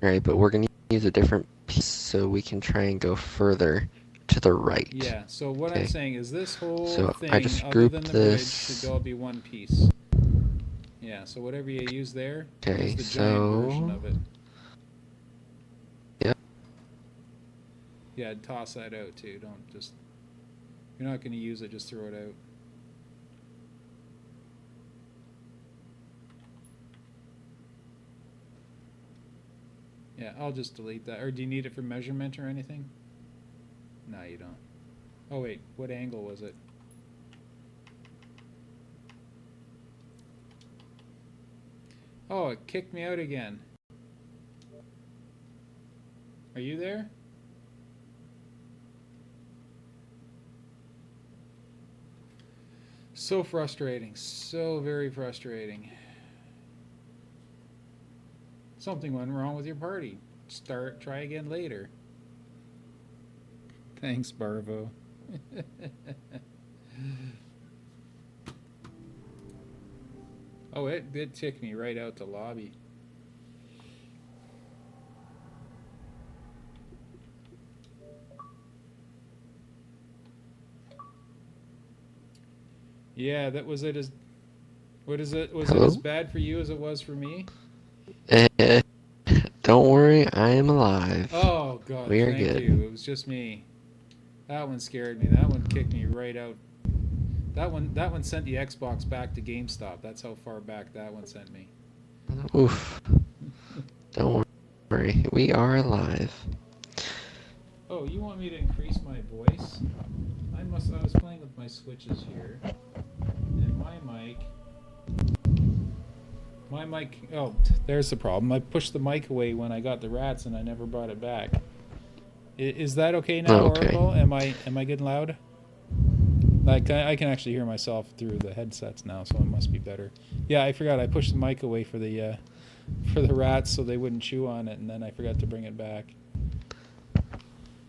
right? But we're gonna use a different piece so we can try and go further to the right. Yeah, so what I'm saying is this whole So I thing, just other than grouped the bridge, this. should all be one piece. Yeah, so whatever you use there is the giant version of it. Yep. Yeah, toss that out too. Don't just... You're not going to use it, just throw it out. Yeah, I'll just delete that. Or do you need it for measurement or anything? No, you don't. Oh wait, what angle was it? Oh, it kicked me out again. Are you there? So frustrating. So very frustrating. Something went wrong with your party. Try again later. Thanks, Barvo. Oh, it did tick me right out to lobby. Yeah, that was it. What is it? Was Hello? it as bad for you as it was for me? Don't worry, I am alive. Oh God, We are thank good. you. It was just me. That one scared me. That one kicked me right out. That one sent the Xbox back to GameStop. That's how far back that one sent me. Oof. Don't worry, we are alive. Oh, you want me to increase my voice? I was playing with my switches here, and my mic. Oh, there's the problem. I pushed the mic away when I got the rats, and I never brought it back. Is that okay now, Okay. Oracle? Am I getting loud? Like I can actually hear myself through the headsets now, so it must be better. Yeah, I forgot. I pushed the mic away for the rats so they wouldn't chew on it, and then I forgot to bring it back.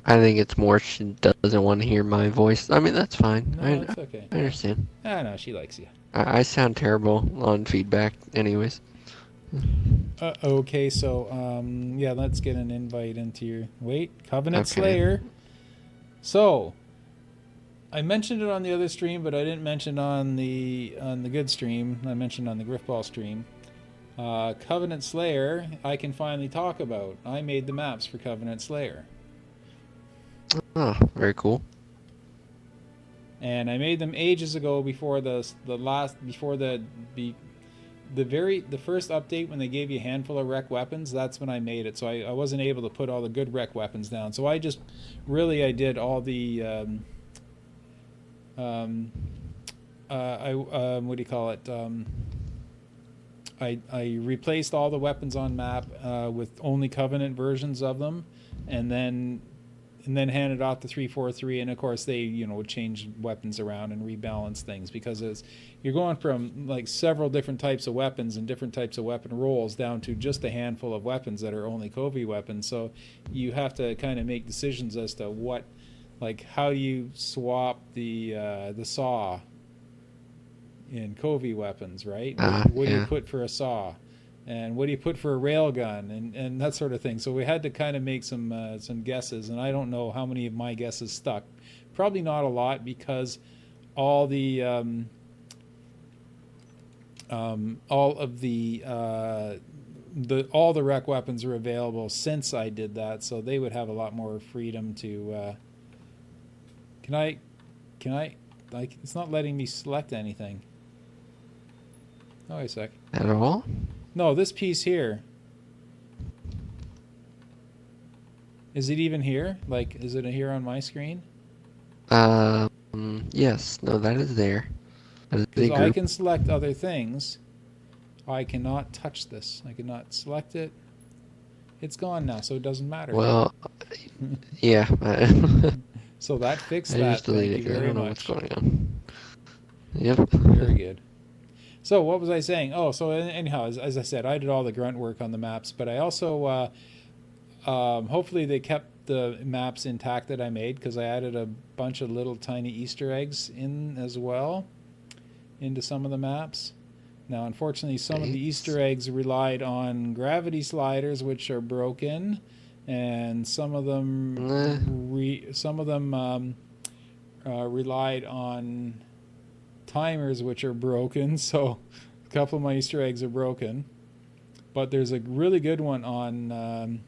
I think it's more she doesn't want to hear my voice. I mean, that's fine. No, it's okay. I understand. Ah, no, she likes you. I sound terrible on feedback anyways. Okay, so yeah, let's get an invite into your Covenant Okay. Slayer. So I mentioned it on the other stream, but I didn't mention on the good stream. I mentioned on the Griffball stream. Covenant Slayer, I can finally talk about. I made the maps for Covenant Slayer. Oh, very cool. And I made them ages ago before the first update when they gave you a handful of rec weapons. That's when I made it. So I wasn't able to put all the good rec weapons down. So I did all the what do you call it? I replaced all the weapons on map with only Covenant versions of them, and then handed off the 343, and of course they would change weapons around and rebalance things, because you're going from like several different types of weapons and different types of weapon rolls down to just a handful of weapons that are only Covey weapons. So you have to kind of make decisions as to what, like, how do you swap the saw in Covey weapons, right? What do you put for a saw? And what do you put for a railgun, and that sort of thing. So we had to kind of make some guesses, and I don't know how many of my guesses stuck. Probably not a lot, because all the rec weapons are available since I did that, so they would have a lot more freedom to. Can I? Like, it's not letting me select anything. Oh, wait a sec. At all? No, this piece here. Is it even here? Like, is it here on my screen? Yes. No, that is there. That is Because a I group. can select other things. I cannot touch this. I cannot select it. It's gone now, so it doesn't matter. Well, yeah. So that fixed I just that. Thank deleted you it because I very don't know what's much. going on. Yep. Very good. So what was I saying? Oh, so anyhow, as I said, I did all the grunt work on the maps, but I also hopefully they kept the maps intact that I made because I added a bunch of little tiny Easter eggs in as well into some of the maps. Now, unfortunately, some of the Nice. Easter eggs relied on gravity sliders, which are broken, and Nah. some of them relied on timers, which are broken. So, a couple of my Easter eggs are broken. But there's a really good one on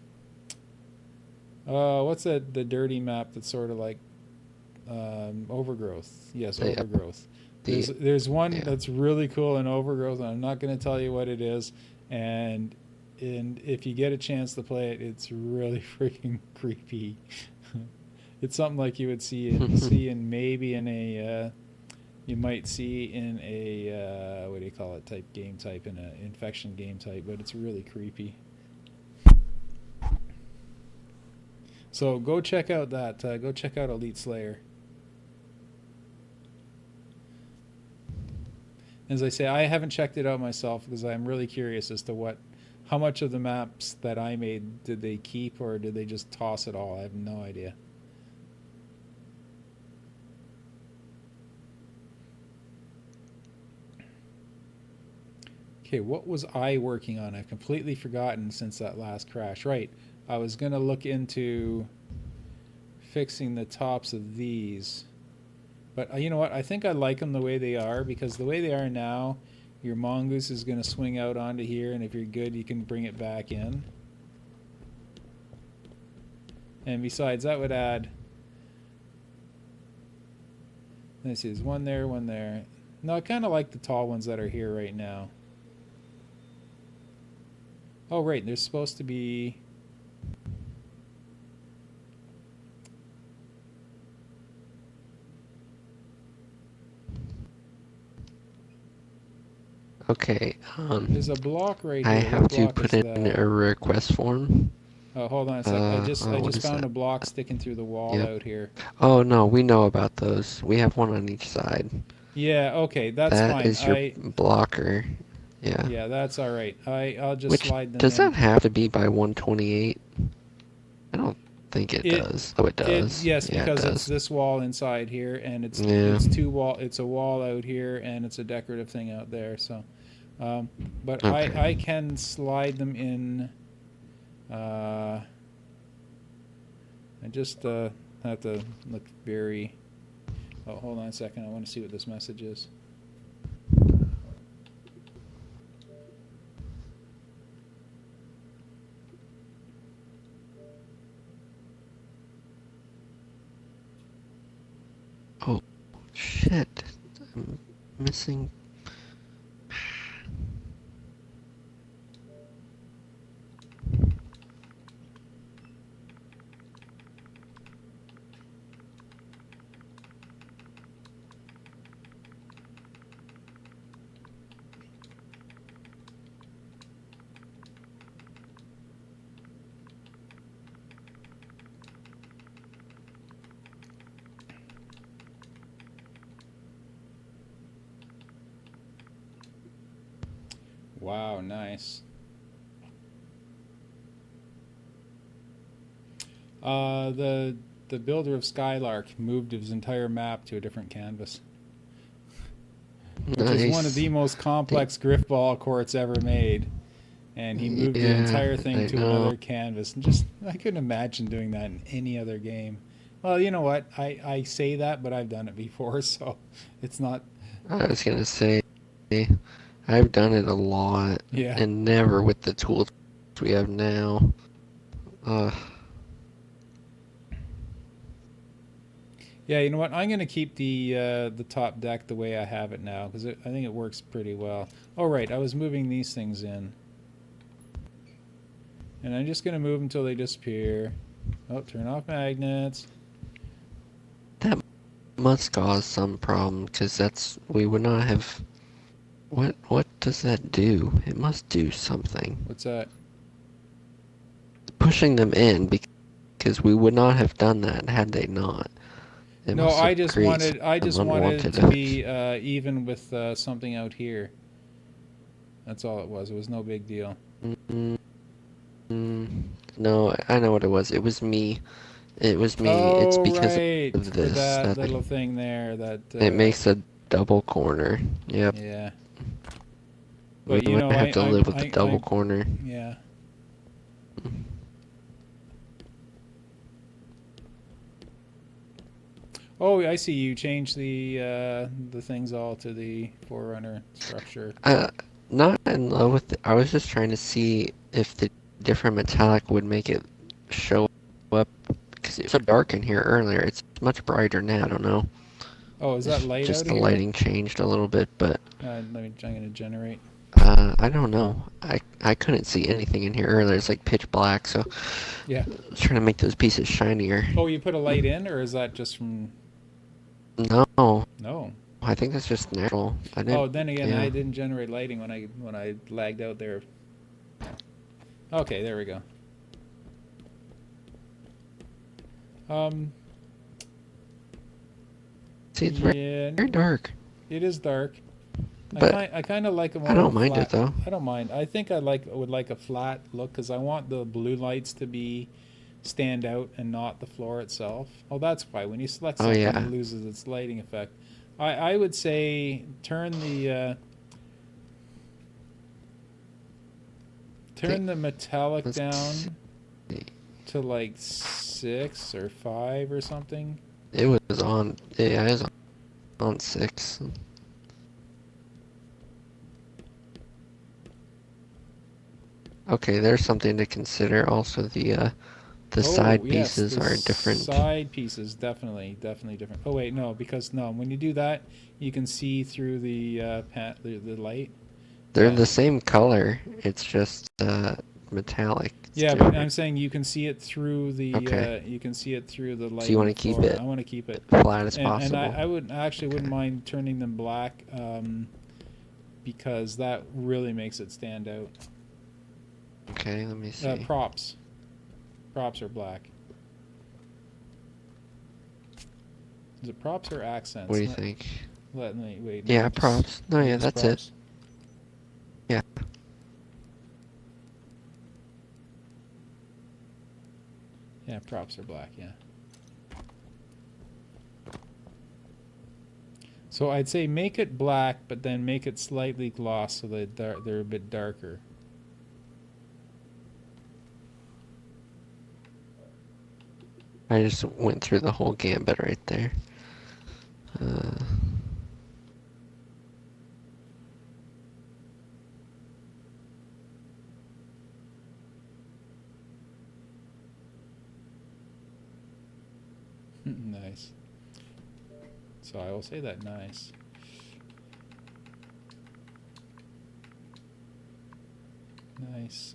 what's that? The dirty map that's sort of like overgrowth. Yes, Yep. overgrowth. The There's one yeah. that's really cool in overgrowth, and I'm not going to tell you what it is. And if you get a chance to play it, it's really freaking creepy. It's something like you would see in maybe in a you might see in a what do you call it, type game type, in an infection game type, but it's really creepy. So go check out that. Go check out Elite Slayer. As I say, I haven't checked it out myself because I'm really curious as to how much of the maps that I made did they keep or did they just toss it all? I have no idea. Okay, what was I working on? I've completely forgotten since that last crash. Right, I was gonna look into fixing the tops of these, but you know what? I think I like them the way they are because the way they are now, your mongoose is gonna swing out onto here, and if you're good, you can bring it back in. And besides, that would add. Let's see, there's one there, one there. No, I kind of like the tall ones that are here right now. Oh, right, there's supposed to be. Okay. There's a block right I here. What have to block put is in that? a request form. Oh, hold on a sec. I just I What just is found that? a block sticking through the wall Yep. out here. Oh no, we know about those. We have one on each side. Yeah, okay, that's That fine. is your blocker. Yeah. Yeah, that's all right. I'll just Which slide them does in. that have to be by 128? I don't think it It does. Oh, it does. yes, Yeah, it because it's does. this wall inside here, and Yeah. it's a wall out here, and it's a decorative thing out there. So, but I Okay. can slide them in. Uh, I just have to look very. Oh, hold on a second. I want to see what this message is. Oh, shit. I'm missing. Wow, nice. The builder of Skylark moved his entire map to a different canvas, which is one of the Nice. most The- complex griffball courts ever made. And he moved the Yeah, entire thing I to know. another canvas. And just, I couldn't imagine doing that in any other game. Well, you know what? I say that, but I've done it before, so it's not. I was gonna say, I've done it a lot, Yeah. and never with the tools we have now. Uh, Yeah, you know what? I'm gonna keep the top deck the way I have it now because I think it works pretty well. Oh right, I was moving these things in, and I'm just gonna move until they disappear. Oh, turn off magnets. That must cause some problem, because we would not have. What does that do? It must do something. What's that? Pushing them in, because we would not have done that had they not. It No, must have created I some just wanted it unwanted to be effects. even with something out here. That's all it was. It was no big deal. Mm, no, I know what it was. It was me. It was me. It's Oh because right, of for this that that little thing there. That it makes a double corner. Yep. yeah. We But you might know, have to live with the double corner. yeah. Oh, I see. You changed the things all to the Forerunner structure. Uh, Not in love with it. I was just trying to see if the different metallic would make it show up. Because it was so dark in here earlier. It's much brighter now. I don't know. Oh, is that It's light just out of the here? lighting changed a little bit, but I'm gonna generate. I don't know. I couldn't see anything in here earlier. It's like pitch black, so Yeah. I was trying to make those pieces shinier. Oh, you put a light in, or is that just from? No, No. I think that's just natural. I Oh, didn't. then again, I Yeah. didn't generate lighting when I lagged out there. Okay, there we go. Um, See, it's very, yeah, very dark, it is dark. but I kind of like a I more don't mind it flat. though. I don't mind. I think would like a flat look because I want the blue lights to be stand out and not the floor itself. Oh, that's why when you select Oh something, it yeah. loses its lighting effect. I would say Okay. turn the metallic Let's see. down to like 6 or 5 or something. It was on. Yeah, it was on 6. Okay, there's something to consider. Also, the Oh side yes, pieces the are different. side pieces definitely different. Oh wait, no, because no, when you do that, you can see through the light. They're Yeah, the same color. It's just metallic. It's yeah, but I'm different. saying you can see it through Okay. the So light you in want the to keep floor. it I want to keep it, flat as and possible. I actually wouldn't Okay. mind turning them black, because that really makes it stand out. Okay, let me see. Props, props are black. Is it props or What do accents? you think? Let me wait. Yeah, props. No, It yeah, is that's it. props. Yeah. Yeah, props are black. Yeah. So I'd say make it black, but then make it slightly gloss so that they're a bit darker. I just went through the whole gambit right there. Uh, Nice. So I will say that nice. Nice.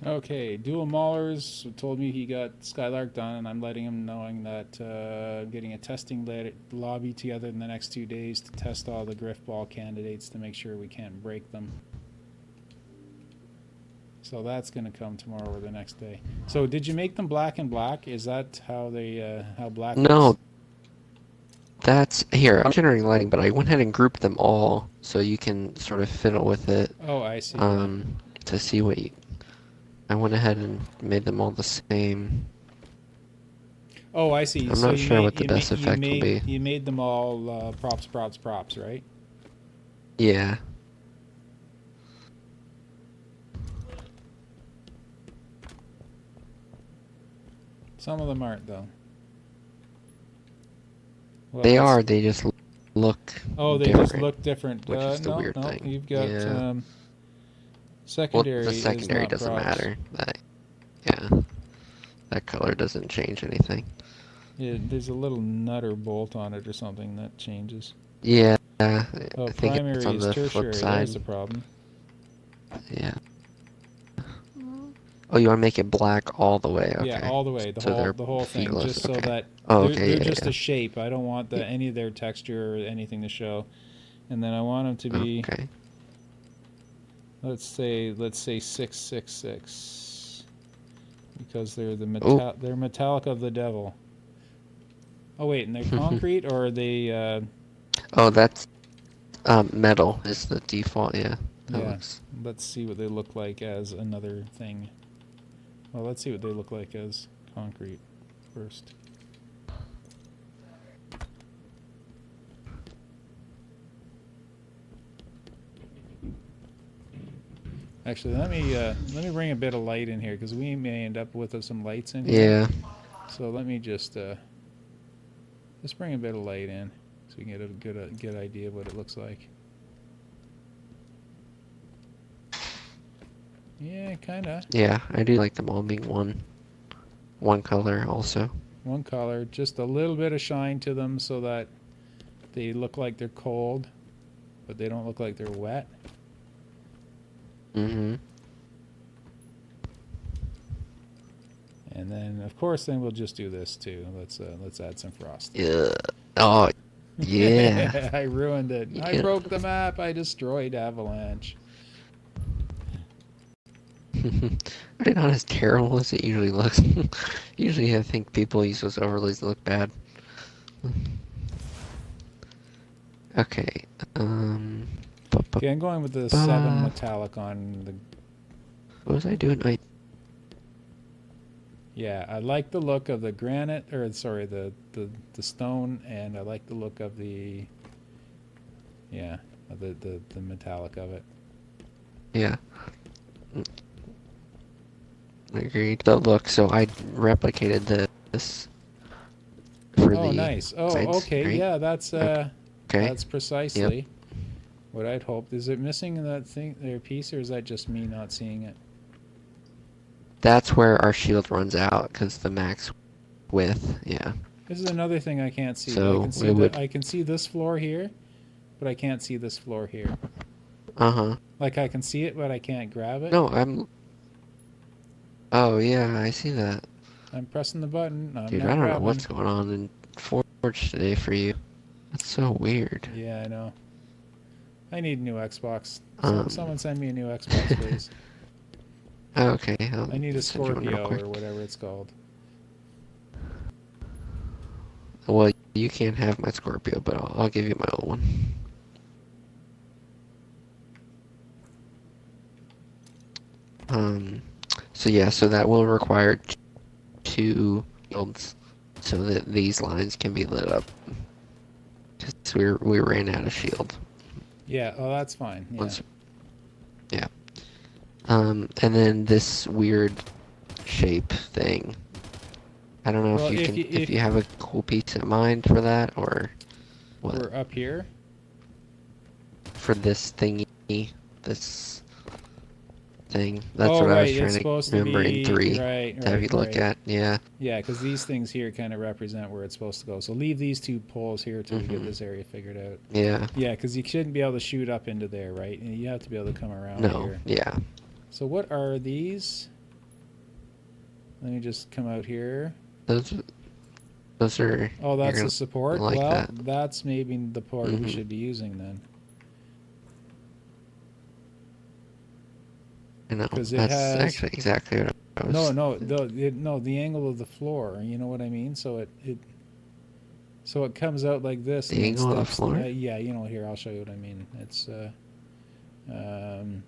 Okay, Dual Maulers told me he got Skylark done, and I'm letting him knowing that getting a testing lobby together in the next 2 days to test all the Griff Ball candidates to make sure we can't break them. So that's going to come tomorrow or the next day. So did you make them black and black? Is that how they how black looks? No, that's here. I'm generating lighting, but I went ahead and grouped them all so you can sort of fiddle with it Oh, I see. Yeah. to see what you. I went ahead and made them all the same. Oh, I see. I'm So not sure what the best effect will be. you made them all props, right? Yeah. Some of them aren't though. Well, They are. They just look oh, they different, just look different. which is the No, weird no. thing. You've got Yeah. Well, secondary the is secondary not doesn't props. matter. Yeah, that color doesn't change anything. Yeah, there's a little nut or bolt on it or something that changes. Yeah, I Oh, think it's primary on is the flip tertiary. side. There's the problem. Yeah. Oh, you want to make it black all the way? Yeah, Okay. all the way, So they're the whole thing, feelers. just so Okay. that Oh, okay. they're Yeah, just yeah. a shape. I don't want any of their texture or anything to show. And then I want them to be, Okay. let's say 666, because they're Oh. they're metallic of the devil. Oh wait, and they're concrete or are they? Oh, that's metal is the default. Yeah. That Yeah. looks. Let's see what they look like as another thing. Well, let's see what they look like as concrete first. Actually, let me bring a bit of light in here because we may end up with some lights in here. Yeah. So let me just bring a bit of light in so we can get a good idea of what it looks like. Yeah, kinda. Yeah, I do like them all being one color also. One color, just a little bit of shine to them so that they look like they're cold, but they don't look like they're wet. Mm-hmm. And then, of course, we'll just do this too. Let's add some frost. Yeah. Oh, yeah. I ruined it. Yeah. I broke the map. I destroyed Avalanche. Probably not as terrible as it usually looks. Usually, I think people use those overlays that look bad. Okay. Okay, I'm going with the 7 metallic on the. What was I doing? Yeah, I like the look of the granite, or sorry, the stone, and I like the look of the. Yeah, the metallic of it. Yeah. Agreed. The look. So I replicated this for Oh, the nice. Oh, sides, okay. right? Yeah, that's Okay. that's precisely what I'd hoped. Is it missing in that thing, their piece, or is that just me not seeing it? That's where our shield runs out because the max width. Yeah. This is another thing I can't see. So I can see I can see this floor here, but I can't see this floor here. Uh-huh. Like I can see it, but I can't grab it. No, Oh, yeah, I see that. I'm pressing the button. Dude, not I don't grabbing. know what's going on in Forge today for you. That's so weird. Yeah, I know. I need a new Xbox. Someone send me a new Xbox, please. Okay. I need a Scorpio or whatever it's called. Well, you can't have my Scorpio, but I'll give you my old one. So yeah, so that will require 2 shields so that these lines can be lit up. Because we ran out of shield. Yeah, oh, that's fine. Yeah. Yeah. And then this weird shape thing. I don't know Well, if you have a cool piece in mind for that or what. We're up here. For this thingy, this thing. That's Oh, what I was right, trying it's to supposed to remember in be 3 right, to have you look at. Yeah. Yeah, because these things here kind of represent where it's supposed to go. So leave these 2 poles here till we get this area figured out. Yeah. Yeah, because you shouldn't be able to shoot up into there, right? You have to be able to come around here. Yeah. So what are these? Let me just come out here. Those are. Oh, that's the support. Like well, that. that's maybe the part we should be using then. I know. because it That's has actually exactly what I was. the angle of the floor. You know what I mean? So it comes out like this The and then angle of the steps. floor? Yeah, you know. Here, I'll show you what I mean. It's um,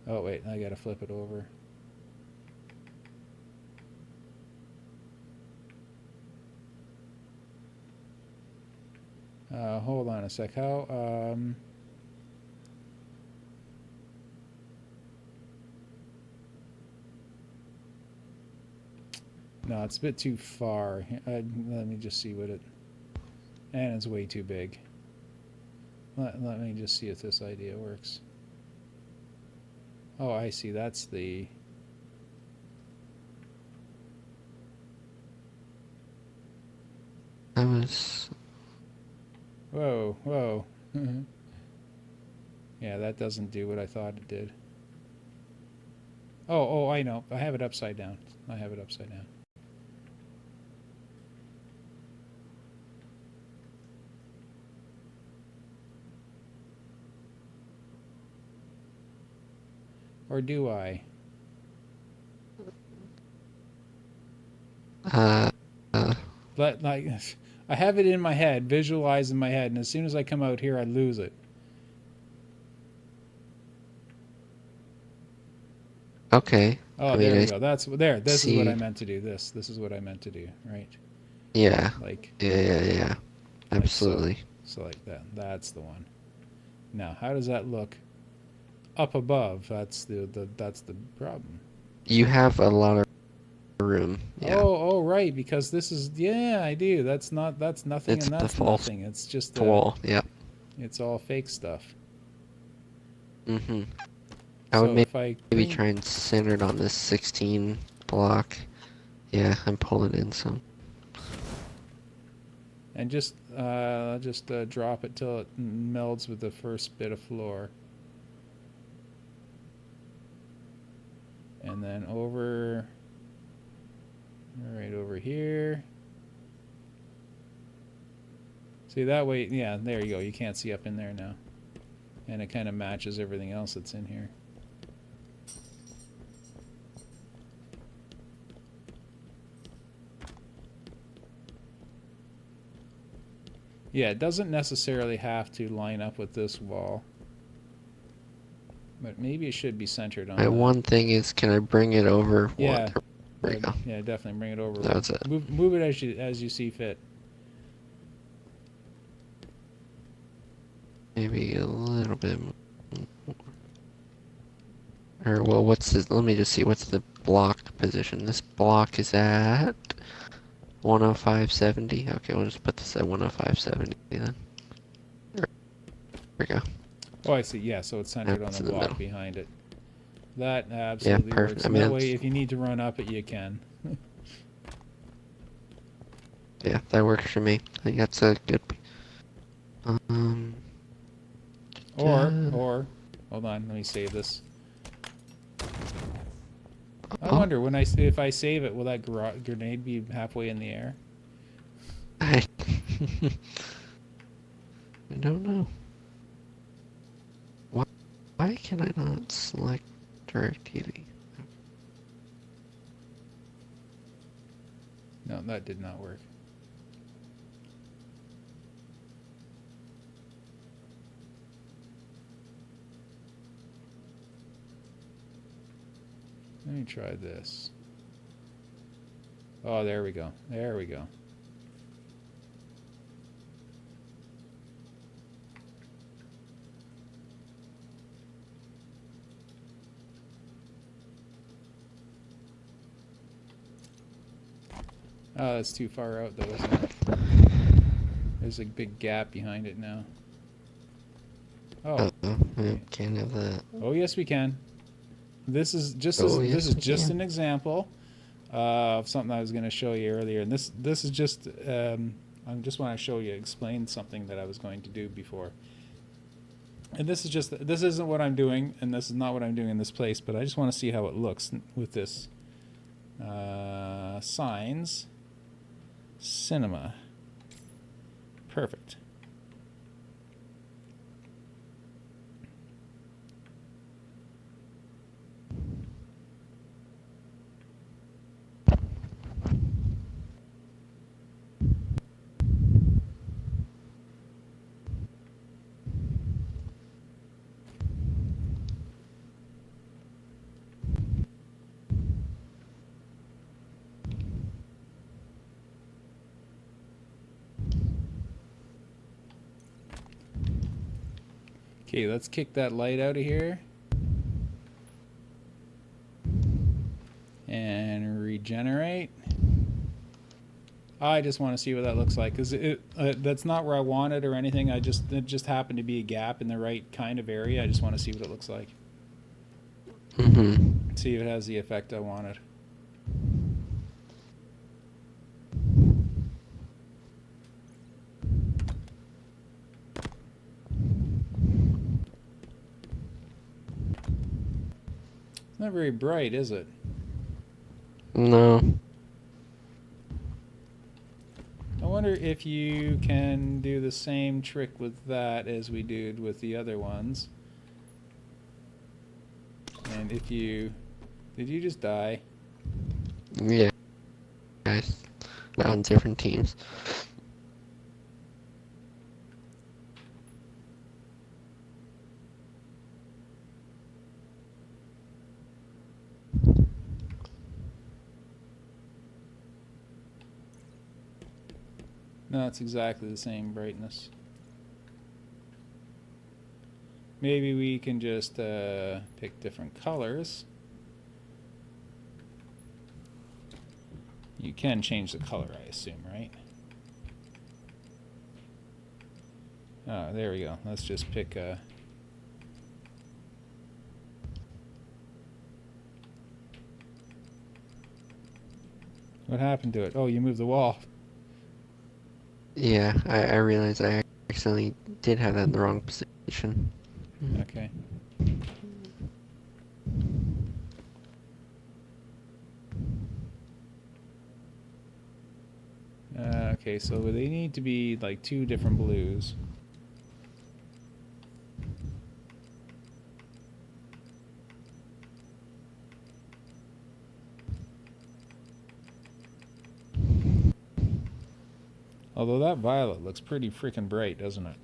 oh wait, I gotta flip it over. Hold on a sec. How? No, it's a bit too far. Let me just see what it. And it's way too big. Let me just see if this idea works. Oh, I see. That's the. I was. Whoa, whoa. Yeah, that doesn't do what I thought it did. Oh, I know. I have it upside down. I have it upside down. Or do I? Uh, uh, But like, I have it in my head, visualized in my head, and as soon as I come out here, I lose it. okay. Oh, I mean, there we I go. That's there. This is what I see. meant to do. This is what I meant to do. Right? Yeah. Like, Yeah. like so. Absolutely. So like that. That's the one. Now, how does that look up above? That's the problem. You have a lot of room. Yeah. Oh, right. Because this is I do. That's nothing, It's and the that's false nothing. It's just wall. Yep. it's all fake stuff. Mm-hmm. I would So if I maybe clean try and center it on this 16 block. Yeah, I'm pulling in some. and just drop it till it melds with the first bit of floor, and then right over here. See that way? Yeah, there you go. You can't see up in there now, and it kind of matches everything else that's in here. Yeah, it doesn't necessarily have to line up with this wall, but maybe it should be centered on My that. one thing is, can I bring it over one? Yeah, There we go. yeah, definitely bring it over. That's it. Move it as you see fit. Maybe a little bit more. Or, well, what's this? Let me just see. What's the block position? This block is at 105.70. Okay, we'll just put this at 105.70 then. There we go. Oh, I see. Yeah, so it's centered on That's the in the block middle. behind it. That Yeah, absolutely perfect. works. I And mean, that way, if you need to run up it, you can. yeah, that works for me. I think that's a good. Um. Or, hold on, let me save this. I Oh, wonder if I save it, will that grenade be halfway in the air? I. I don't know. Why can I not select DirecTV? No, that did not work. Let me try this. Oh, there we go. There we go. Oh, that's too far out though, isn't it? There's a big gap behind it now. Oh. We can't have that. Oh, yes, we can. This is just Oh, this yes, is we just can. an example of something I was going to show you earlier, and this is just I just want to show you, explain something that I was going to do before. And this isn't what I'm doing, and this is not what I'm doing in this place, but I just want to see how it looks with this signs cinema. Perfect. Okay, let's kick that light out of here. And regenerate. I just want to see what that looks like, because that's not where I want it or anything. It just happened to be a gap in the right kind of area. I just want to see what it looks like. Mm-hmm. See if it has the effect I wanted. It's not very bright, is it? No. I wonder if you can do the same trick with that as we did with the other ones. And if you... Did you just die? Yeah. Guys. On different teams. No, it's exactly the same brightness. Maybe we can just pick different colors. You can change the color, I assume, right? Oh, there we go. Let's just pick a... What happened to it? Oh, you moved the wall. Yeah, I realized I accidentally did have that in the wrong position. Okay. Okay, so they need to be like two different blues. Although that violet looks pretty freaking bright, doesn't it?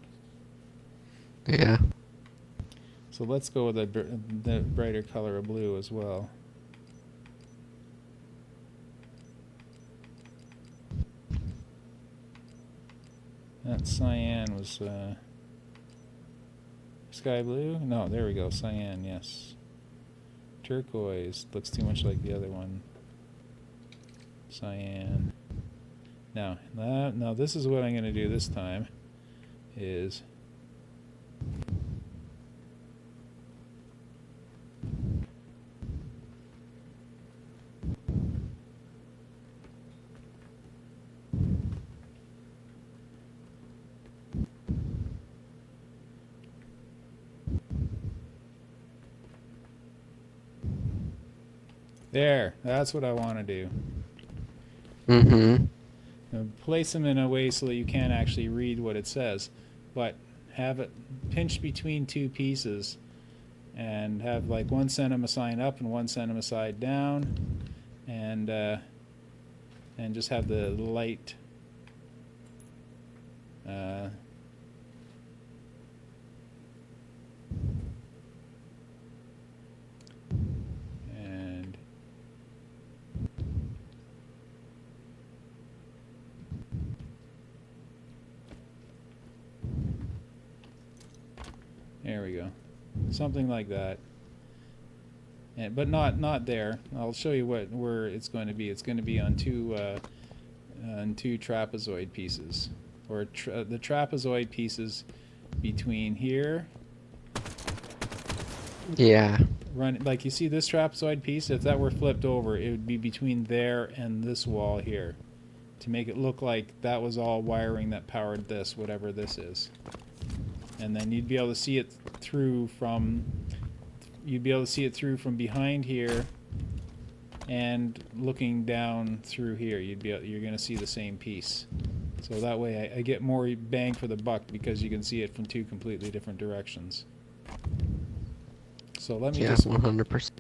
Yeah. So let's go with the brighter color of blue as well. That cyan was sky blue? No, there we go. Cyan, yes. Turquoise looks too much like the other one. Cyan. Now this is what I'm going to do this time. Is there. That's what I want to do. Mm-hmm. Now, place them in a way so that you can't actually read what it says, but have it pinched between two pieces, and have like one cinema sign up and one cinema side down, and just have the light. And there we go, something like that. And, but not there. I'll show you where it's going to be. It's going to be on two trapezoid pieces, or the trapezoid pieces between here. Yeah. Run, like you see this trapezoid piece, if that were flipped over, it would be between there and this wall here, to make it look like that was all wiring that powered this, whatever this is. And then you'd be able to see it through from behind here, and looking down through here, you're going to see the same piece. So that way I get more bang for the buck, because you can see it from two completely different directions. So let me just 100%.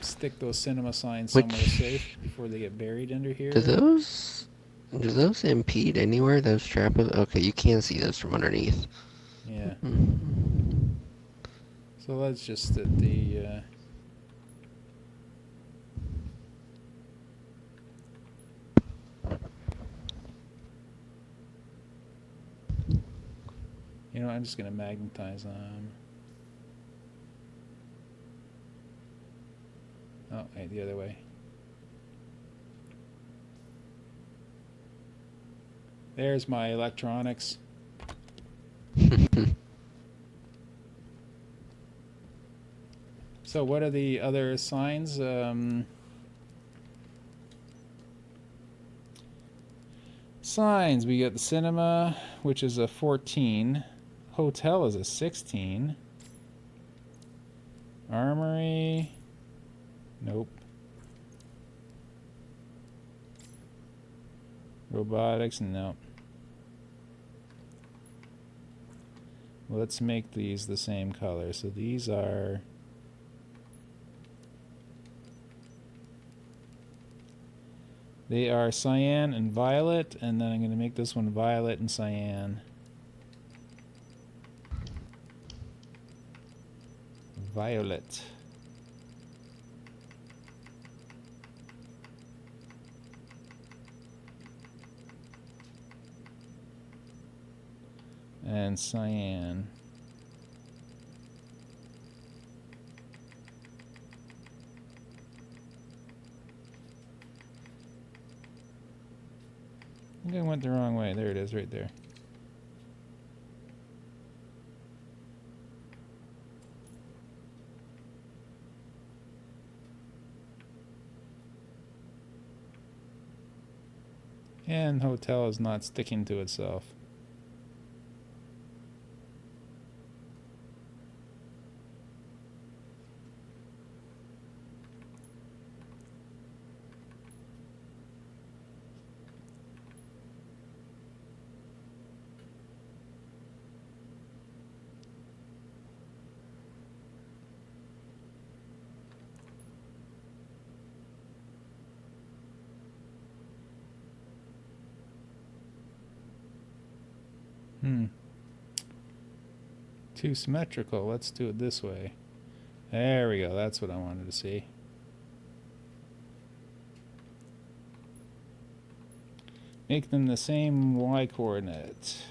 stick those cinema signs somewhere safe before they get buried under here. Do those impede anywhere? Those okay, you can see those from underneath. Yeah. Mm-hmm. So let's just set the You know, I'm just going to magnetize them. Oh, wait, the other way. There's my electronics. So what are the other signs? Signs. We got the cinema, which is a 14. Hotel is a 16. Armory. Nope. Robotics. Nope. Let's make these the same color. So these are... They are cyan and violet, and then I'm going to make this one violet and cyan. Violet. And cyan. I think I went the wrong way. There it is, right there. And hotel is not sticking to itself. Too symmetrical. Let's do it this way. There we go. That's what I wanted to see. Make them the same y coordinate.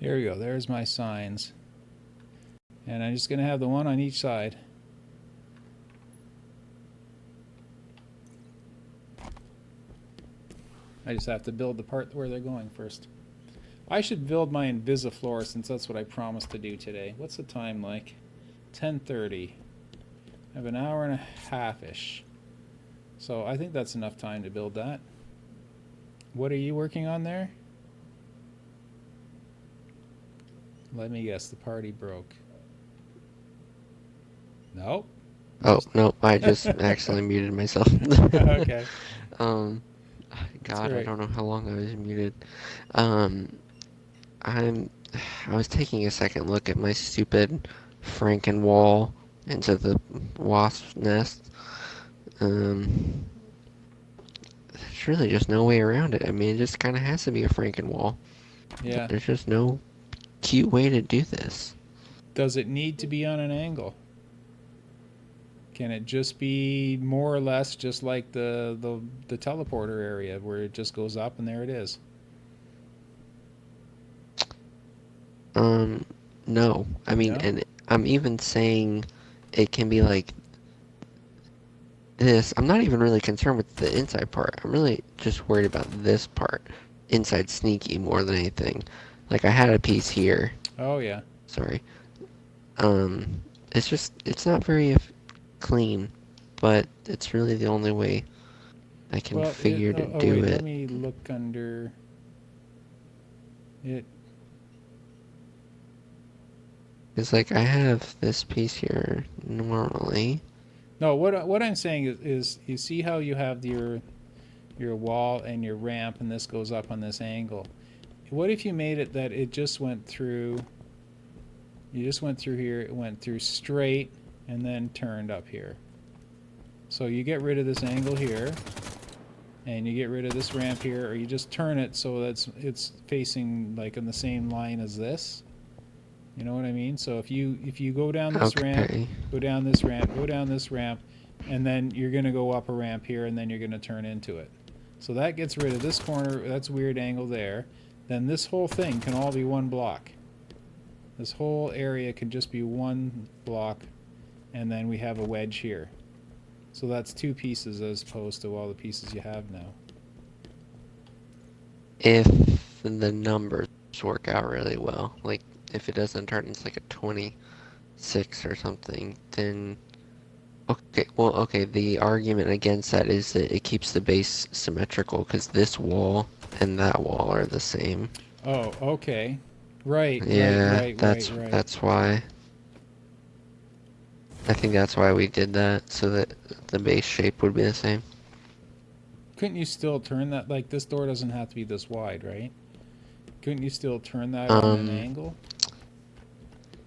There we go. There's my signs. And I'm just going to have the one on each side. I just have to build the part where they're going first. I should build my Invisifloor since that's what I promised to do today. What's the time like? 10:30. I have an hour and a half-ish. So I think that's enough time to build that. What are you working on there? Let me guess, the party broke. Nope. Oh, no, I just accidentally muted myself. Okay. God, I right. don't know how long I was muted. I was taking a second look at my stupid Frankenwall into the wasp's nest. There's really just no way around it. I mean, it just kind of has to be a Frankenwall. Yeah. There's just no cute way to do this. Does it need to be on an angle? Can it just be more or less just like the teleporter area where it just goes up and there it is? No. I mean, No? and I'm even saying it can be like this, I'm not even really concerned with the inside part. I'm really just worried about this part, inside sneaky more than anything. Like I had a piece here. Oh yeah. Sorry. Um, it's not very clean, but it's really the only way I can Well, figure to oh do wait, let it. me look under it. It's like I have this piece here normally. No, what I'm saying is you see how you have your wall and your ramp, and this goes up on this angle. What if you made it that it just went through? You just went through here. It went through straight and then turned up here. So you get rid of this angle here, and you get rid of this ramp here, or you just turn it so that it's facing like in the same line as this. You know what I mean? So if you go down this ramp, Okay. go down this ramp, go down this ramp, and then you're gonna go up a ramp here, and then you're gonna turn into it. So that gets rid of this corner. That's a weird angle there. Then this whole thing can all be one block. This whole area can just be one block, and then we have a wedge here. So that's two pieces as opposed to all the pieces you have now. If the numbers work out really well, like if it doesn't turn into like a 26 or something, then okay, well, okay, the argument against that is that it keeps the base symmetrical because this wall and that wall are the same. Oh, okay. Right, right, Yeah, right, right, that's right. that's why. I think that's why we did that, so that the base shape would be the same. Couldn't you still turn that? Like, this door doesn't have to be this wide, right? Couldn't you still turn that on an Um, angle?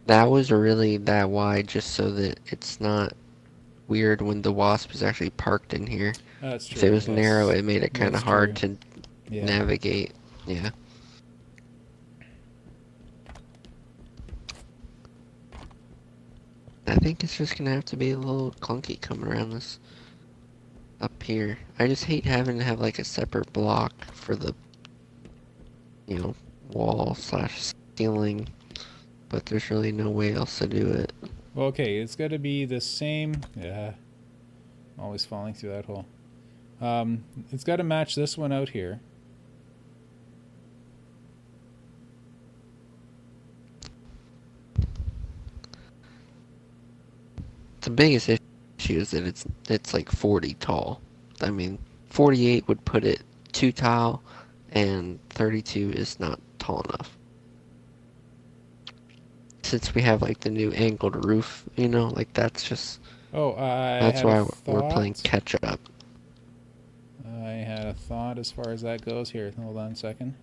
that was really that wide just so that it's not weird when the wasp is actually parked in here. That's If it true. was narrow, Yes, it made it kind that's of hard true. to Yeah. navigate. Yeah. I think it's just gonna have to be a little clunky coming around this up here. I just hate having to have like a separate block for the, you know, wall slash ceiling, but there's really no way else to do it. Well, okay, it's got to be the same. Yeah, I'm always falling through that hole. It's got to match this one out here. The biggest issue is that it's like 40 tall. I mean, 48 would put it too tall, and 32 is not tall enough. Since we have like the new angled roof, like Oh, I that's had a why we're playing thought. catch up. I had a thought as far as that goes. Here, hold on a second.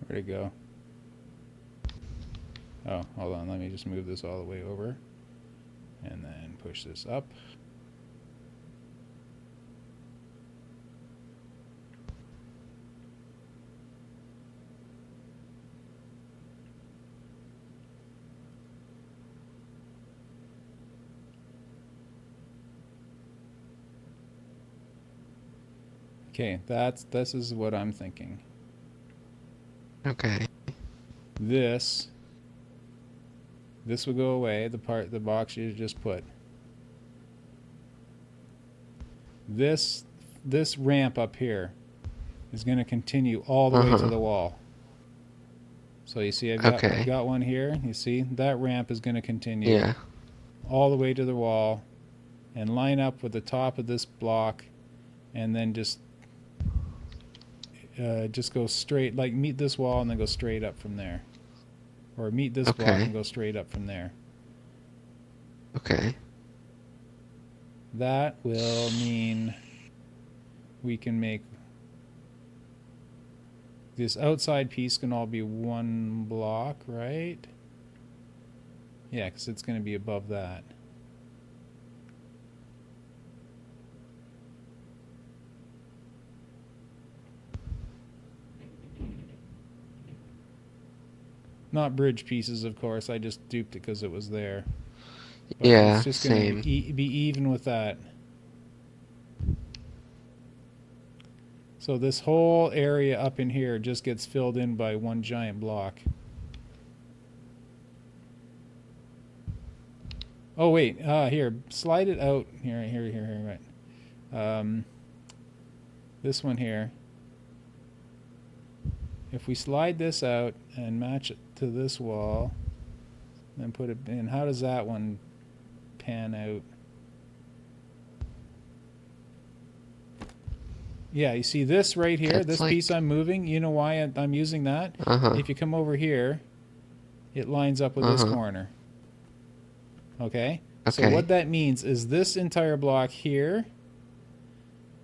Where'd it go? Oh, hold on. Let me just move this all the way over. And then push this up. Okay, this is what I'm thinking. Okay. This would go away, the box you just put. This ramp up here is going to continue all the way to Uh-huh. the wall. So you see I've Okay. got one here. You see that ramp is going to continue Yeah. all the way to the wall and line up with the top of this block, and then just go straight, like meet this wall and then go straight up from there, or meet this block Okay. and go straight up from there. Okay. That will mean we can make this outside piece can all be one block, right? Yeah, because it's going to be above that. Not bridge pieces, of course. I just duped it because it was there. But it's Yeah, just going to same. be even with that. So this whole area up in here just gets filled in by one giant block. Oh, wait. Here. Slide it out. Here. Right. This one here. If we slide this out and match it to this wall, then put it in, how does that one pan out? Yeah, you see this right here, It's this like, piece I'm moving, you know why I'm using that? uh-huh, If you come over here, it lines up with this uh-huh. corner. Okay? So Okay, what that means is this entire block here,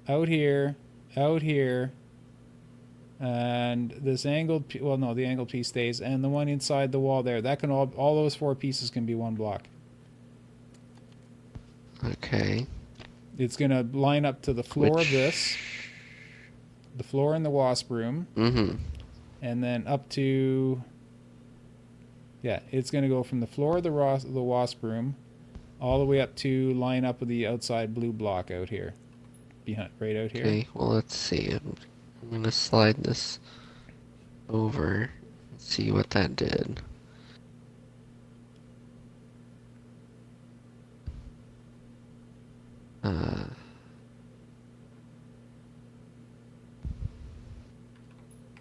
out here, out here, and this angled, well, no, the angled piece stays, and the one inside the wall there, that can all those four pieces can be one block. okay. It's going to line up to the floor of this, Which, the floor in the wasp room, mm-hmm. and then up to, yeah, it's going to go from the floor of the wasp room all the way up to line up with the outside blue block out here, behind, right out here. Okay, well, let's see. I'm gonna slide this over and see what that did. Uh,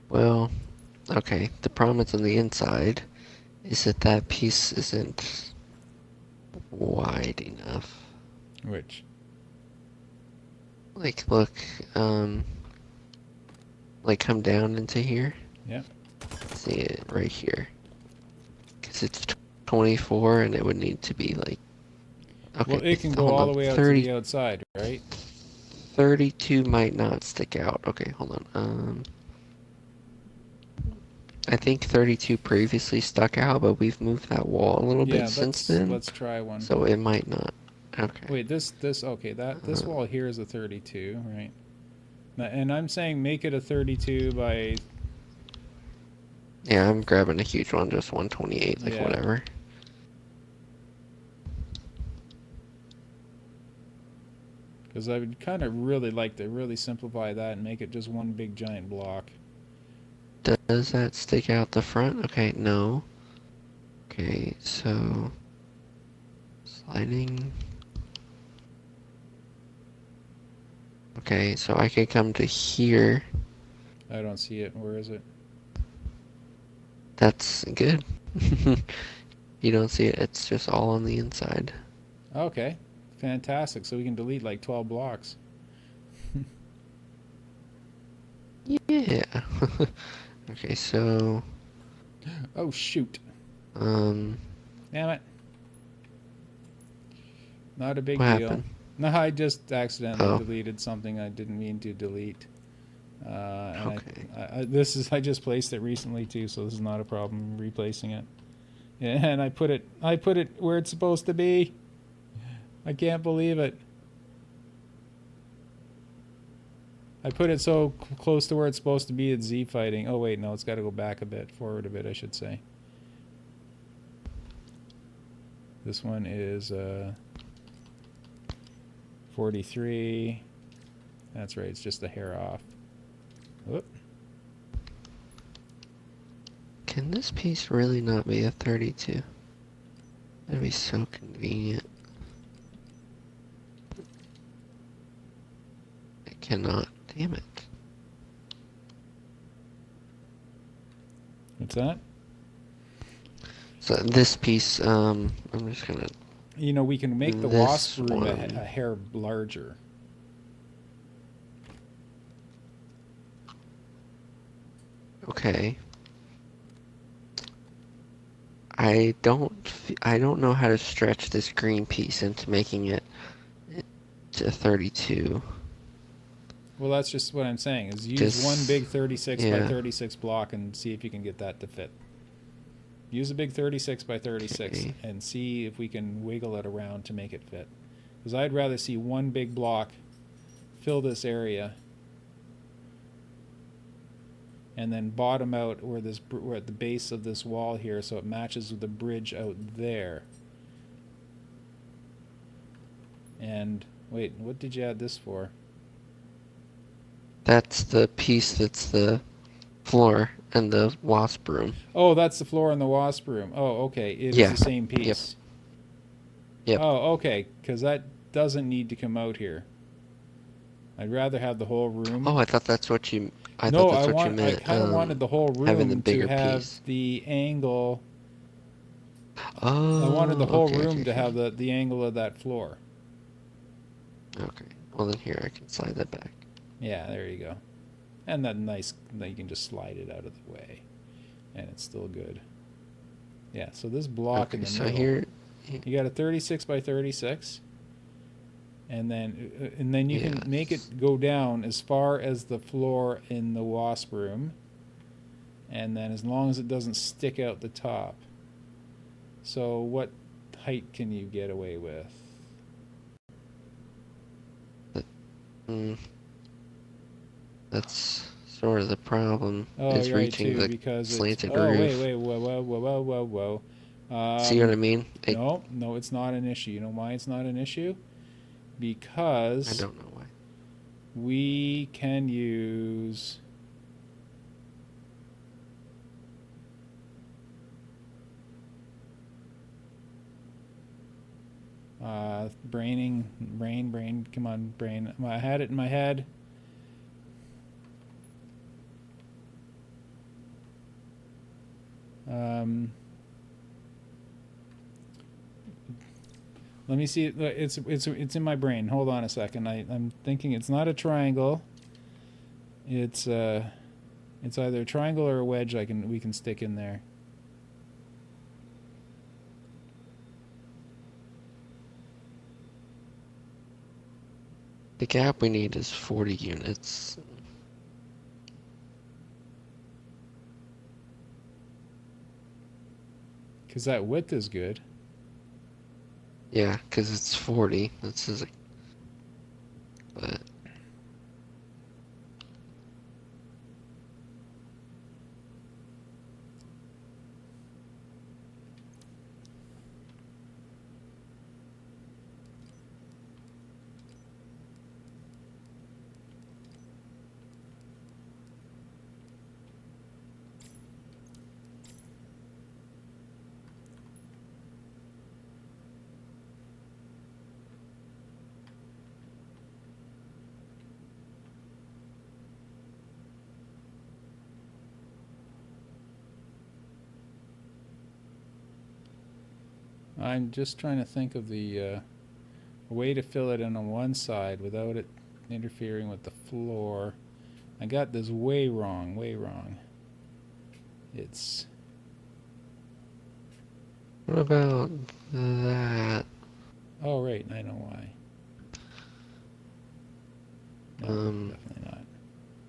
well, okay, the problem is on the inside is that that piece isn't wide enough. Which? Like, look, like come down into here. Yeah. See it right here. Because it's 24 and it would need to be like, okay, Well, it can go hold all on, the way out to 30, the outside, right? 32 might not stick out. Okay, hold on. I think 32 previously stuck out, but we've moved that wall a little Yeah, bit since then, let's try one. so it might not. Okay. Wait, okay, this wall here is a 32, right? And I'm saying make it a 32 by, Yeah, I'm grabbing a huge one, just 128, like yeah. whatever. Because I would kind of really like to really simplify that and make it just one big giant block. Does that stick out the front? Okay, no. Okay, so sliding. Okay, so I could come to here. I don't see it. Where is it? That's good. You don't see it, it's just all on the inside. Okay, fantastic. So we can delete like 12 blocks. Yeah. Okay, so Oh, shoot. Damn it. Not a big what deal. happened? No, I just accidentally Oh. deleted something I didn't mean to delete. And Okay. I just placed it recently too, so this is not a problem replacing it. Yeah, and I put it where it's supposed to be. I can't believe it. I put it so close to where it's supposed to be. It's Z fighting. Oh wait, no, it's got to go back a bit, forward a bit, I should say. This one is 43. That's right. It's just a hair off. Whoop. Can this piece really not be a 32? That'd be so convenient. It cannot. Damn it. What's that? So this piece, I'm just gonna. You know, we can make the wasp This room a one. hair larger. Okay. I don't know how to stretch this green piece into making it to 32. Well, that's just what I'm saying, is use one big 36 by Yeah. 36 block and see if you can get that to fit. Use a big 36 by 36 Okay. and see if we can wiggle it around to make it fit. Because I'd rather see one big block fill this area and then bottom out where we're at the base of this wall here, so it matches with the bridge out there. And wait, what did you add this for? That's the piece that's the floor and the wasp room. Oh, that's the floor in the wasp room. Oh, okay. It is Yeah. the same Yep. piece. Yep. Oh, okay. Because that doesn't need to come out here. I'd rather have the whole room. Oh, I thought that's what you. I No, thought that's what you I meant. kind of wanted the whole Having the room to bigger have piece. the angle. Oh. I wanted the whole room to Okay. have the angle of that floor. Okay. Well, then here I can slide that back. Yeah, there you go. And that nice, you can just slide it out of the way, and it's still good. Yeah. So this block in the So middle. here. You got a 36 by 36. And then you can make it go down as far as the floor in the wasp room, and then as long as it doesn't stick out the top. So what height can you get away with? That's sort of the problem. Oh, is right, reaching too, the because slanted oh, roof. wait, whoa. See what I mean? No, it's not an issue. You know why it's not an issue? I Because don't know why. we can use brain, come on, brain. I had it in my head. Let me see. It's in my brain. Hold on a second. I'm thinking it's not a triangle. It's either a triangle or a wedge. We can stick in there. The gap we need is 40 units. Because that width is good. Yeah, because it's 40. This is but I'm just trying to think of the way to fill it in on one side without it interfering with the floor. I got this way wrong. It's... what about that? Oh, right, I know why. No, definitely not.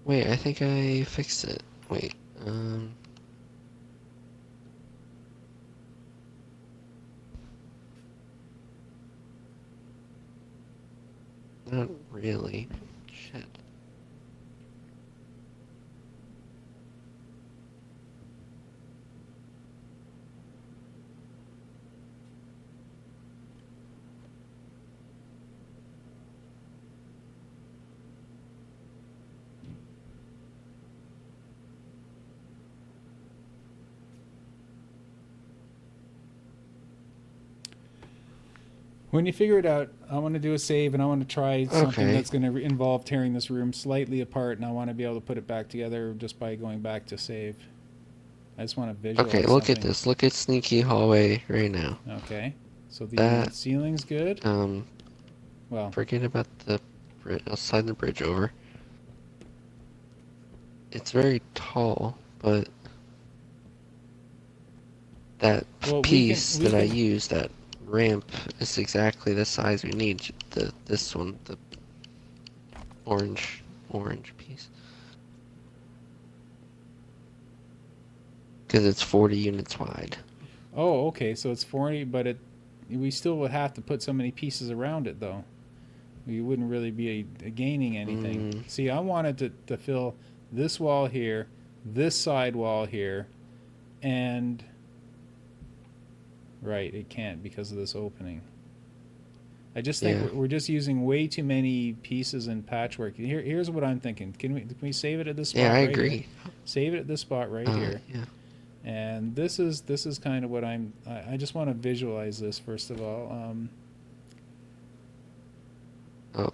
Wait, I think I fixed it. Wait, not really. Shit. When you figure it out, I want to do a save, and I want to try something Okay. that's going to involve tearing this room slightly apart, and I want to be able to put it back together just by going back to save. I just want to visualize Okay, look something. at this. Look at sneaky hallway right now. Okay, so the That, ceiling's good. Well, forget about the bridge. I'll slide the bridge over. It's very tall, but that piece that I used, that ramp, is exactly the size we need. This one, the orange piece, because it's 40 units wide. oh, okay, so it's 40, but we still would have to put so many pieces around it, though. We wouldn't really be gaining anything. See, I wanted to fill this wall here, this sidewall here, and right, it can't because of this opening. I just think Yeah. we're just using way too many pieces in patchwork. Here's what I'm thinking. Can we save it at this Yeah, I spot right here? agree. Save it at this spot right here. Yeah. And this is kind of what I just want to visualize this first of all. Oh,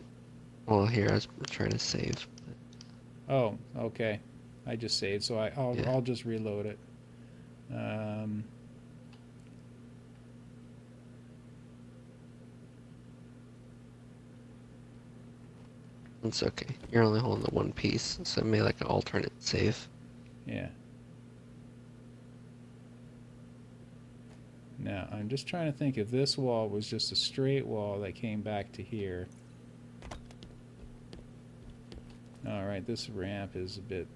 well, here, I was trying to save. Oh, okay. I just saved, so I'll Yeah. I'll just reload it. Um, It's okay. You're only holding the one piece, so I made like an alternate save. yeah. Now I'm just trying to think if this wall was just a straight wall that came back to here. All right, this ramp is a bit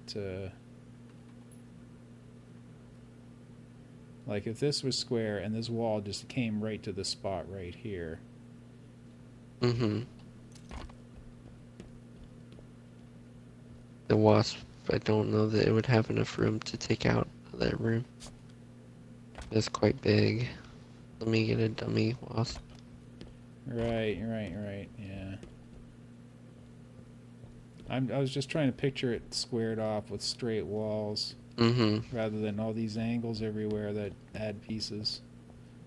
like if this was square and this wall just came right to the spot right here. Mm-hmm. The wasp, I don't know that it would have enough room to take out that room. It's quite big. Let me get a dummy wasp. Right. Yeah. I was just trying to picture it squared off with straight walls Mm-hmm. rather than all these angles everywhere that add pieces.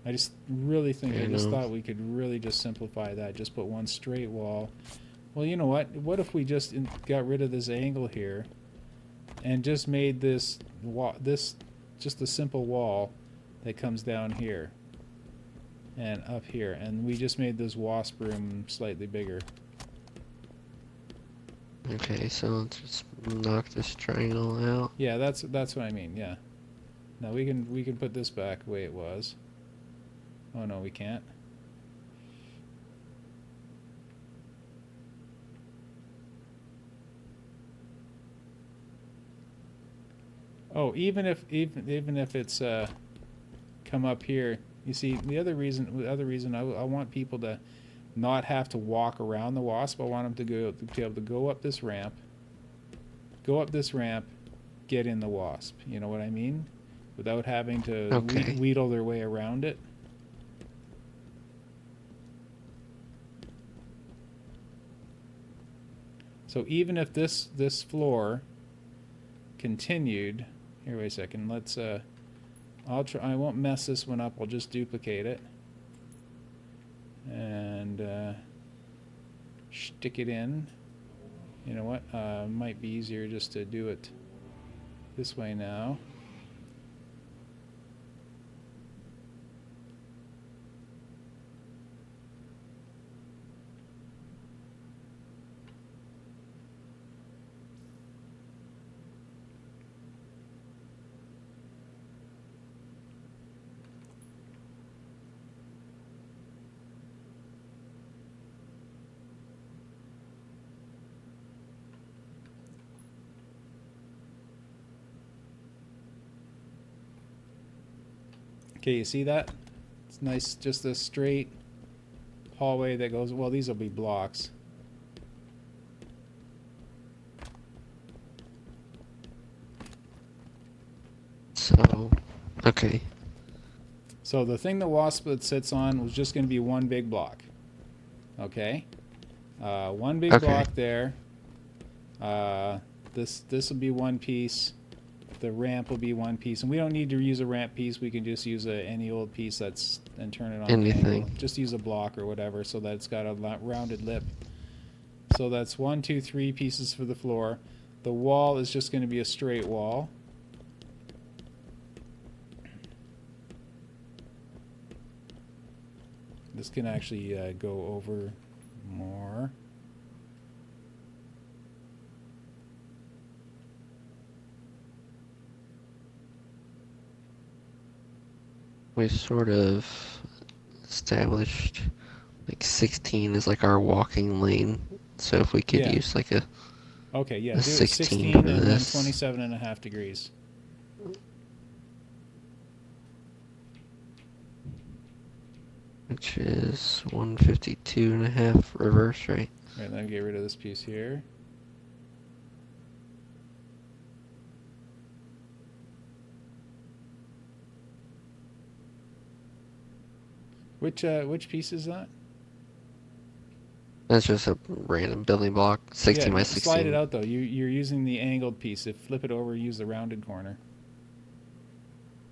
I just really think I I just know. thought we could really just simplify that. Just put one straight wall. Well, you know what? What if we just got rid of this angle here and just made this just a simple wall that comes down here and up here, and we just made this wasp room slightly bigger. Okay, so let's just knock this triangle out. Yeah, that's what I mean. Yeah. Now we can put this back the way it was. Oh no, we can't. Oh, even if it's come up here, you see the other reason I want people to not have to walk around the wasp. I want them to be able to go up this ramp, get in the wasp. You know what I mean? Without having to Okay. wheedle their way around it. So even if this floor continued, here, wait a second. Let's I won't mess this one up. I'll just duplicate it and stick it in. You know what? Might be easier just to do it this way now. Okay, you see that? It's nice, just a straight hallway that goes. Well, these will be blocks. So, okay. So the thing the wasp sits on was just going to be one big block. Okay, one big Okay. block there. This will be one piece. The ramp will be one piece, and we don't need to use a ramp piece. We can just use any old piece and turn it on the Anything. angle. Just use a block or whatever, so that it's got a rounded lip. So that's 1, 2, 3 pieces for the floor. The wall is just going to be a straight wall. This can actually go over more. We sort of established like 16 is like our walking lane. So if we could Yeah. use like a Okay, yeah, A do it 16 16 for and then this. 27.5 degrees. which is 152.5 reverse, right? Right, let me get rid of this piece here. Which piece is that? That's just a random building block, Yeah, 16 by no, slide it 16. out though. You're using the angled piece. If flip it over, use the rounded corner.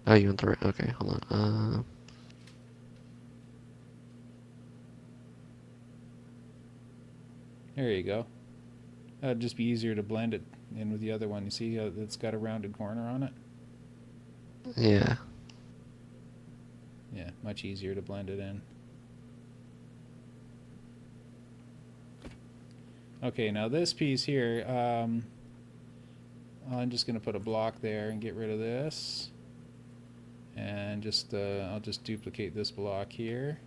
Oh, you want the right? Okay, hold on. There you go. That'd just be easier to blend it in with the other one. You see how it's got a rounded corner on it? Yeah. Yeah, much easier to blend it in. Okay, now this piece here, I'm just going to put a block there and get rid of this. And just I'll just duplicate this block here.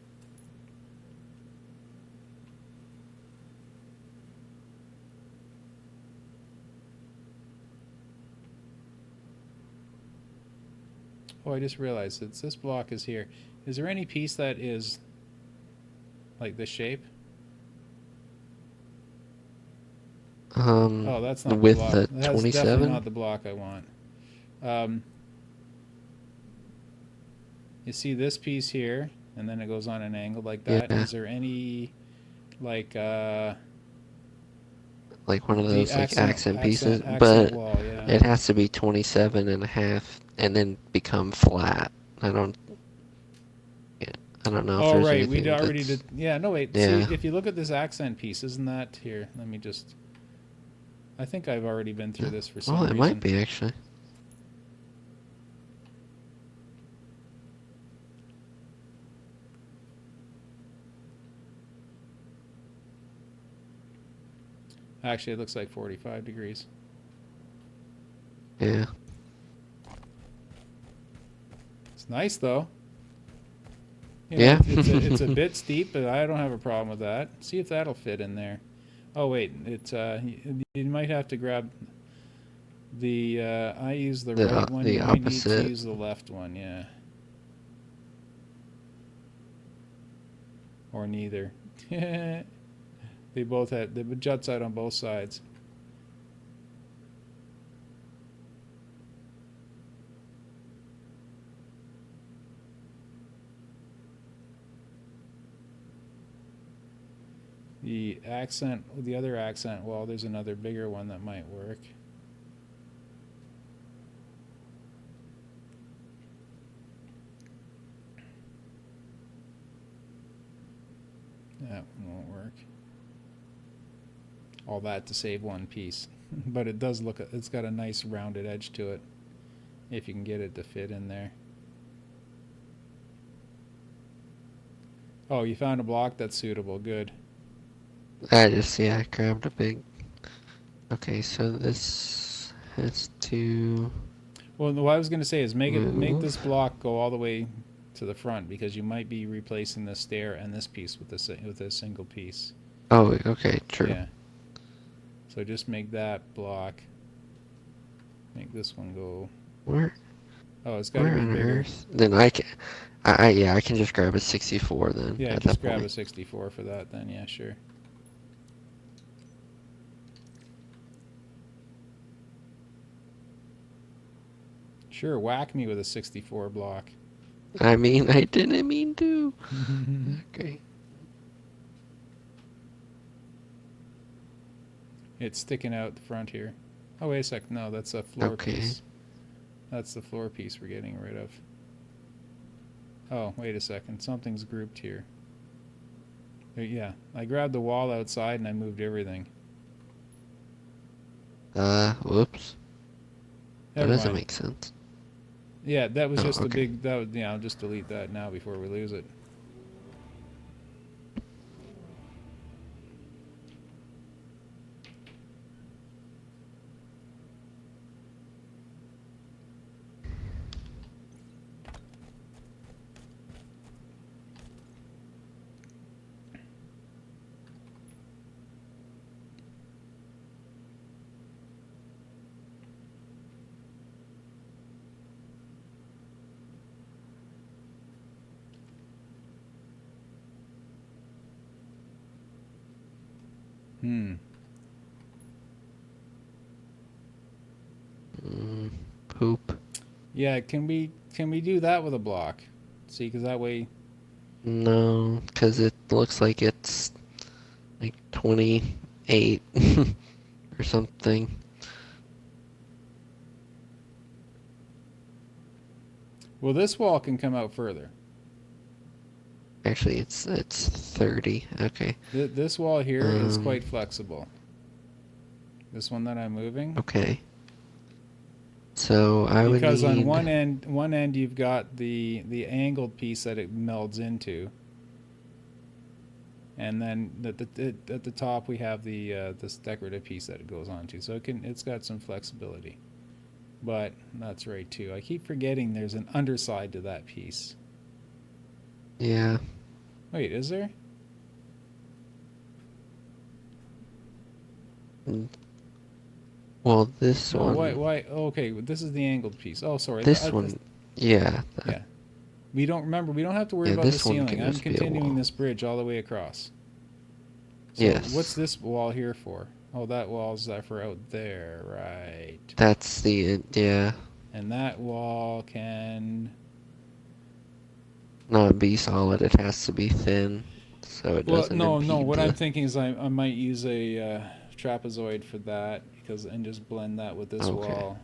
Oh, I just realized it's this block is here. Is there any piece that is like this shape? Oh, that's not the With block. the That's definitely 27? not the block I want. Um, you see this piece here, and then it goes on an angle like that. Yeah. Is there any like Like one of the those like accent pieces, accent but wall? Yeah. it has to be 27 and a half and then become flat. I don't yeah, I don't know if Oh there's right, we anything already did. that's Yeah, no wait. See, yeah. if you look at this accent piece, isn't that here? Let me just. I think I've already been through this for Oh, some it might reason. be actually. Actually, it looks like 45 degrees. Yeah. It's nice though. You know, Yeah. it's a bit steep, but I don't have a problem with that. See if that'll fit in there. Oh wait, it's you might have to grab the. I use the right one. The You might need to opposite. use the left one. Yeah, or neither. They both had the juts out on both sides. The other accent wall, there's another bigger one that might work. That won't work. All that to save one piece. But it does look, it's got a nice rounded edge to it. If you can get it to fit in there. Oh, you found a block that's suitable. Good. I grabbed a big. Okay, so this has to Well, what I was going to say is make this move. block go all the way to the front because you might be replacing the stair and this piece with a single piece. Oh, okay, true. Yeah. So just make that block. Make this one go. Where Oh, it's got to where be on bigger. earth? Then I can I can just grab a 64 then Yeah, at just that grab a point. 64 for that then. Yeah, sure. Sure, whack me with a 64 block. I mean, I didn't mean to. Okay. It's sticking out the front here. Oh, wait a sec. No, that's a floor Okay. piece. That's the floor piece we're getting rid of. Oh, wait a second. Something's grouped here. Yeah, I grabbed the wall outside and I moved everything. Whoops. That Never doesn't mind. make sense. Yeah, that was Oh, just a okay. big. That was, yeah, I'll just delete that now before we lose it. Hmm. Poop. Yeah, can we do that with a block? See, because that way No, because it looks like it's like 28 or something. Well, this wall can come out further. Actually, it's 30. Okay. This wall here is Um. quite flexible. This one that I'm moving. Okay. So I would Because on need. one end you've got the angled piece that it melds into, and then at the top we have the this decorative piece that it goes onto. So it's got some flexibility. But that's right too. I keep forgetting there's an underside to that piece. Yeah. Wait, is there? Well, this No, why? one. Why? Oh, okay, this is the angled piece. Oh, sorry. This one. Yeah. Yeah, we don't remember. We don't have to worry Yeah. about the This one ceiling. can I'm just be a continuing wall. this bridge all the way across. So what's Yes. this wall here for? Oh, that wall's that for out there, right? That's the. Yeah. And that wall can. Not be solid. It has to be thin, so it Well, doesn't no, no. impede What I'm the. thinking is I might use a trapezoid for that because and just blend that with this Okay. wall.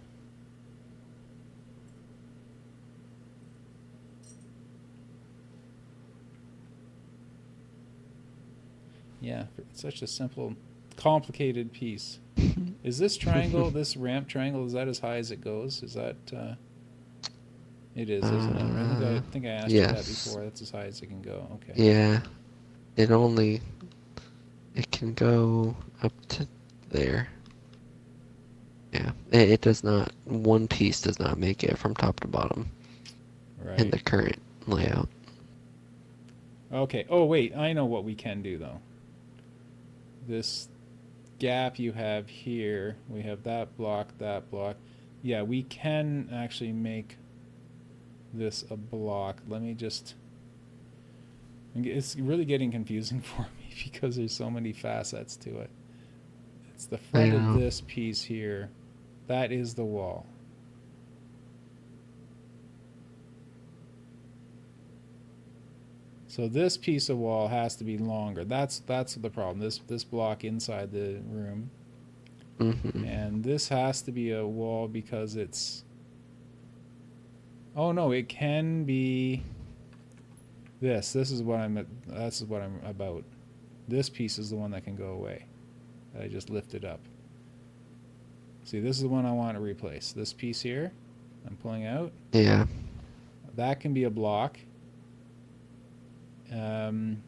Yeah, it's such a simple, complicated piece. Is this triangle, this ramp triangle, is that as high as it goes? Is that? It is, isn't it? I think I asked you that Yes. before. That's as high as it can go. Okay. Yeah. It only. It can go up to there. Yeah. It does not. One piece does not make it from top to bottom in Right. the current layout. Okay. Oh wait, I know what we can do though. This gap you have here, we have that block, that block. Yeah, we can actually make this a block. Let me just. It's really getting confusing for me because there's so many facets to it. It's the front of Yeah. this piece here. That is the wall. So this piece of wall has to be longer. That's the problem. This block inside the room, Mm-hmm. and this has to be a wall because it's. Oh no, it can be. This is what I'm. This is what I'm about. This piece is the one that can go away. That I just lifted up. See, this is the one I want to replace. This piece here, I'm pulling out. Yeah. That can be a block. Um,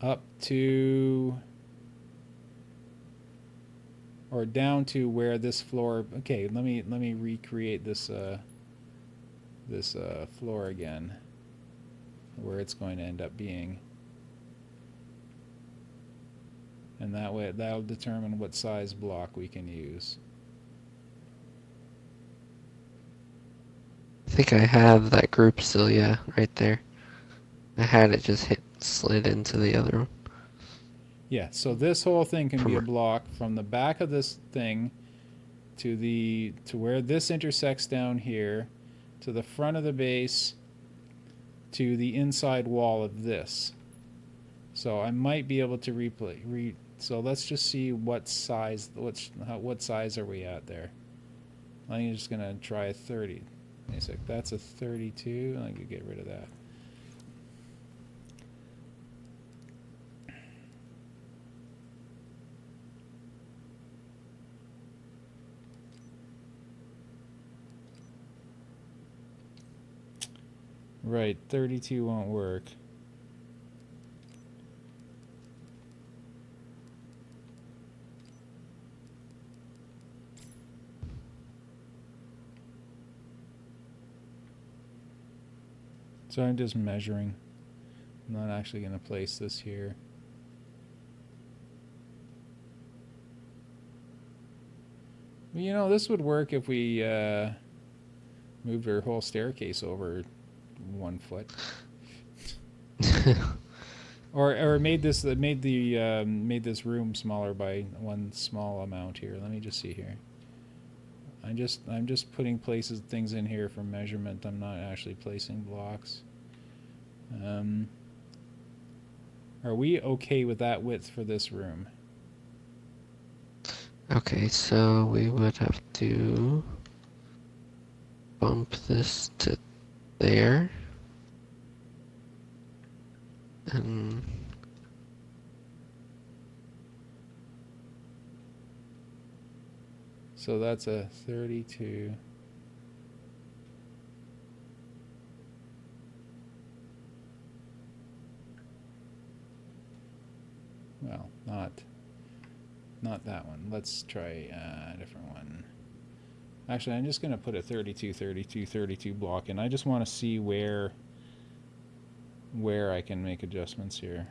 up to or down to where this floor. Okay, let me recreate this floor again, where it's going to end up being, and that way that'll determine what size block we can use. I think I have that group still. Yeah, right there. I had it just hit slid into the other one. Yeah, so this whole thing can be a From. block from the back of this thing to where this intersects down here, to the front of the base, to the inside wall of this. So I might be able to replay. So let's just see what size. What size are we at there? I'm just gonna try a 30. Wait a sec. That's a 32. I could get rid of that. Right, 32 won't work. So I'm just measuring. I'm not actually going to place this here. Well, this would work if we moved our whole staircase over 1 foot, or made this room smaller by one small amount here. Let me just see here. I'm just putting things in here for measurement. I'm not actually placing blocks. Are we okay with that width for this room? Okay, so we would have to bump this to there. And So that's a 32. Well, not that one. Let's try a different one. Actually, I'm just going to put a 32, 32, 32 block in. I just want to see where I can make adjustments here.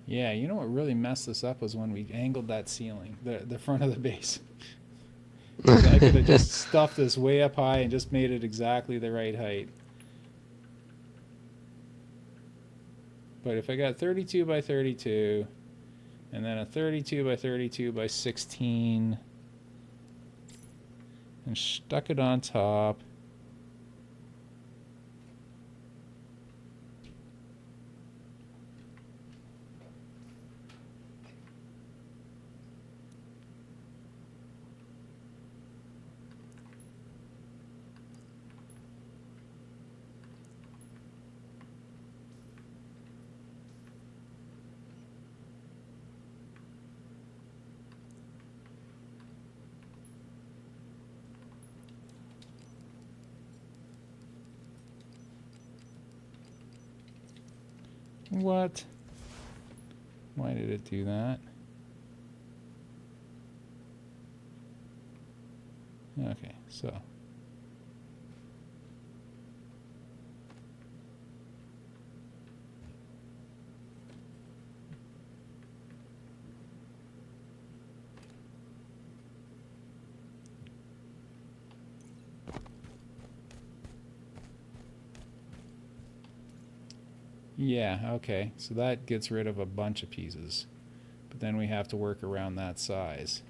Yeah, you know what really messed this up was when we angled that ceiling, the front of the base. So I could have just stuffed this way up high and just made it exactly the right height. But if I got 32 by 32, and then a 32 by 32 by 16, and stuck it on top, what? Why did it do that? Okay, so. Yeah, okay, so that gets rid of a bunch of pieces. But then we have to work around that size.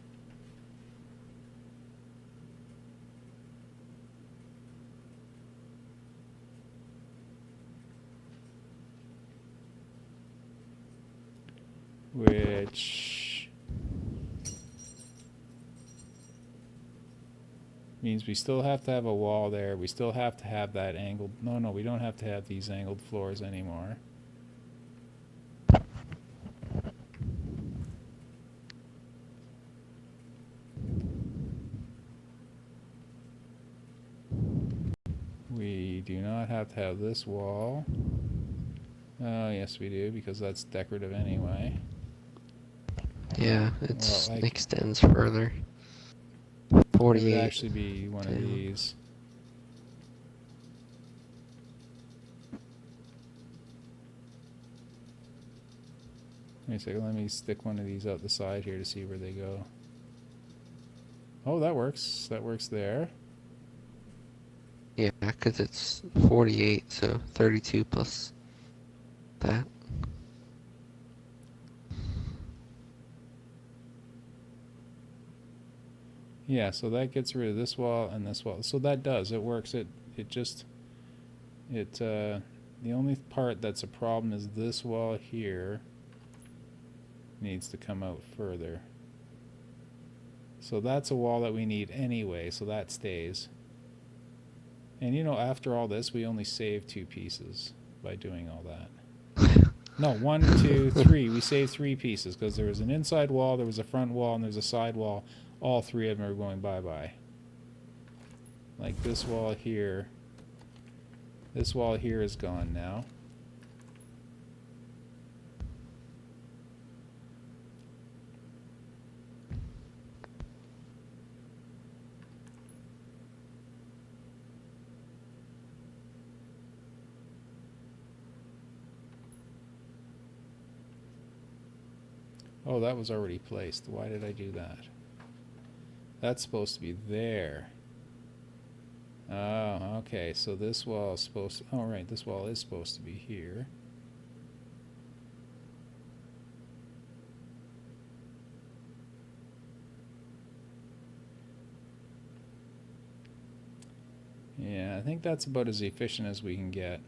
Which means we still have to have a wall there. We still have to have that angled. No, we don't have to have these angled floors anymore. We do not have to have this wall. Oh, yes, we do, because that's decorative anyway. yeah, it Well, extends further. it would 48. actually be one of these. Wait a second, let me stick one of these out the side here to see where they go. Oh, that works. That works there. Yeah, because it's 48, so 32 plus that. Yeah, so that gets rid of this wall and this wall. So that does. It works. The only part that's a problem is this wall here needs to come out further. So that's a wall that we need anyway, so that stays. And you know, after all this, we only saved 2 pieces by doing all that. No, 1, 2, 3. We saved 3 pieces because there was an inside wall, there was a front wall, and there's a side wall. All 3 of them are going bye-bye. Like this wall here. This wall here is gone now. Oh, that was already placed. Why did I do that? That's supposed to be there. Oh, okay. So this wall is supposed to... Oh, right. This wall is supposed to be here. Yeah, I think that's about as efficient as we can get.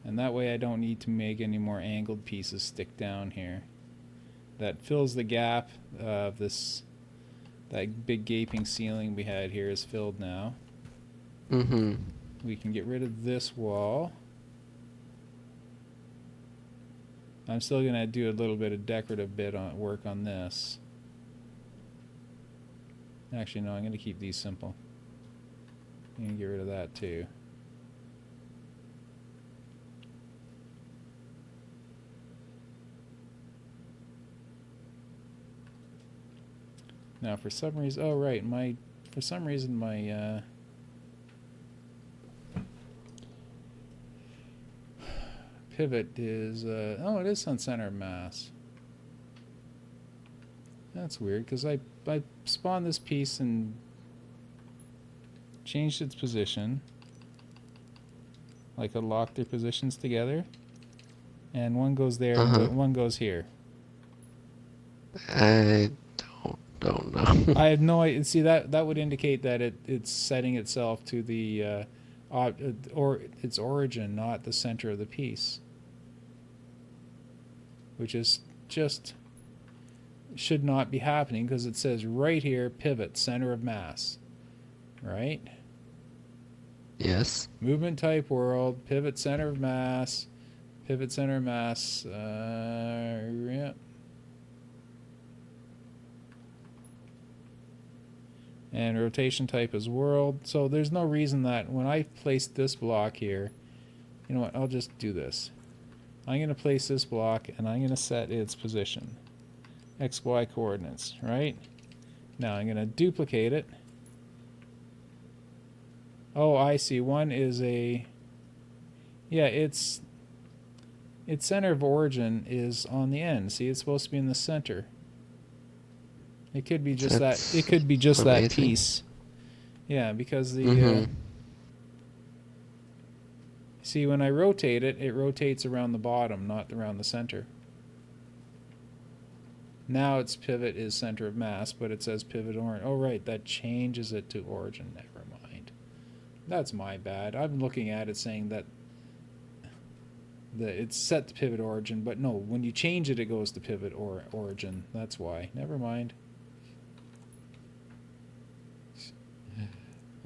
And that way I don't need to make any more angled pieces stick down here. That fills the gap of this... That big gaping ceiling we had here is filled now. Mm-hmm. We can get rid of this wall. I'm still going to do a little bit of decorative work on this. Actually, no, I'm going to keep these simple. I'm going to get rid of that too. Now, for some reason, oh right, for some reason my pivot is oh, it is on center of mass. That's weird because I spawned this piece and changed its position, like I locked their positions together, and one goes there and one goes here. I don't know. I have no idea. See, that would indicate that it's setting itself to the or its origin, not the center of the piece, which is just should not be happening because it says right here, pivot, center of mass, right? Yes. Movement type world, pivot, center of mass, pivot, center of mass. Yeah. And rotation type is world. So there's no reason that when I place this block here, you know what, I'll just do this. I'm going to place this block and I'm going to set its position. XY coordinates, right? Now I'm going to duplicate it. Oh, I see. One is a... Yeah, its center of origin is on the end. See, it's supposed to be in the center. It could be just that. It could be just that piece. Yeah, because the see, when I rotate it, it rotates around the bottom, not around the center. Now its pivot is center of mass, but it says pivot origin. Oh, right, that changes it to origin. Never mind. That's my bad. I'm looking at it saying that it's set to pivot origin, but no, when you change it, it goes to pivot origin. That's why. Never mind.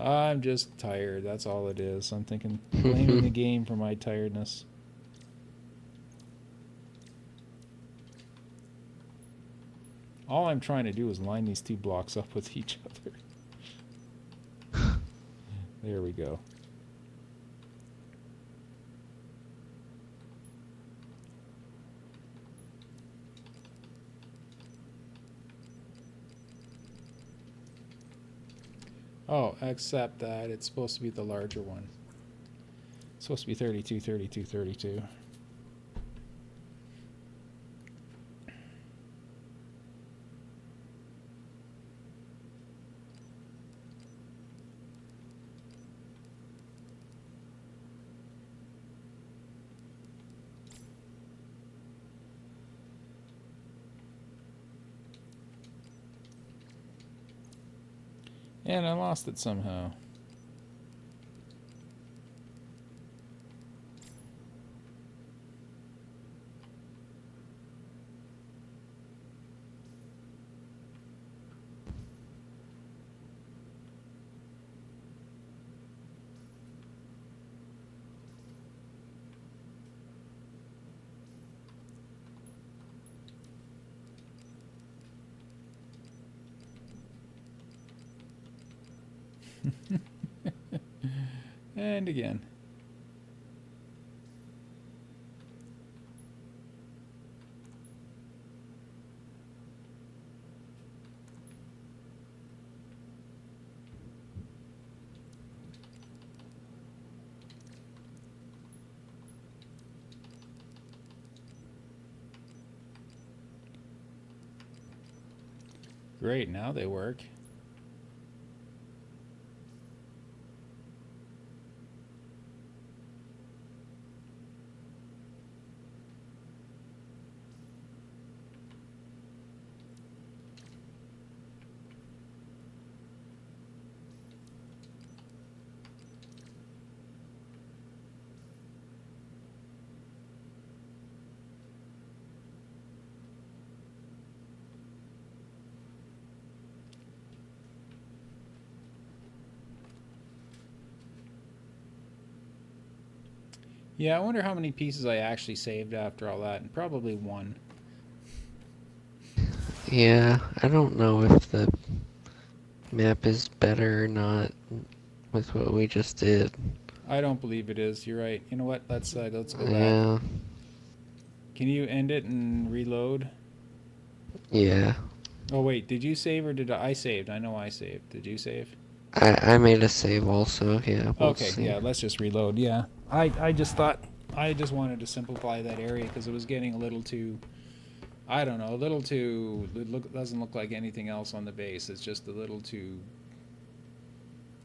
I'm just tired. That's all it is. I'm thinking, blaming the game for my tiredness. All I'm trying to do is line these two blocks up with each other. There we go. Oh, except that it's supposed to be the larger one. It's supposed to be 32, 32, 32. And I lost it somehow. And again. great. Now they work. Yeah, I wonder how many pieces I actually saved after all that, and probably one. Yeah, I don't know if the map is better or not with what we just did. I don't believe it is. You're right. You know what? Let's go back. Yeah, Can you end it and reload? yeah. Oh wait, did you save or did I saved? I know I saved. Did you save? I made a save also. Yeah, both Okay, save. yeah, let's just reload. Yeah. I just thought I just wanted to simplify that area because it was getting a little too I don't know, a little too doesn't look like anything else on the base. It's just a little too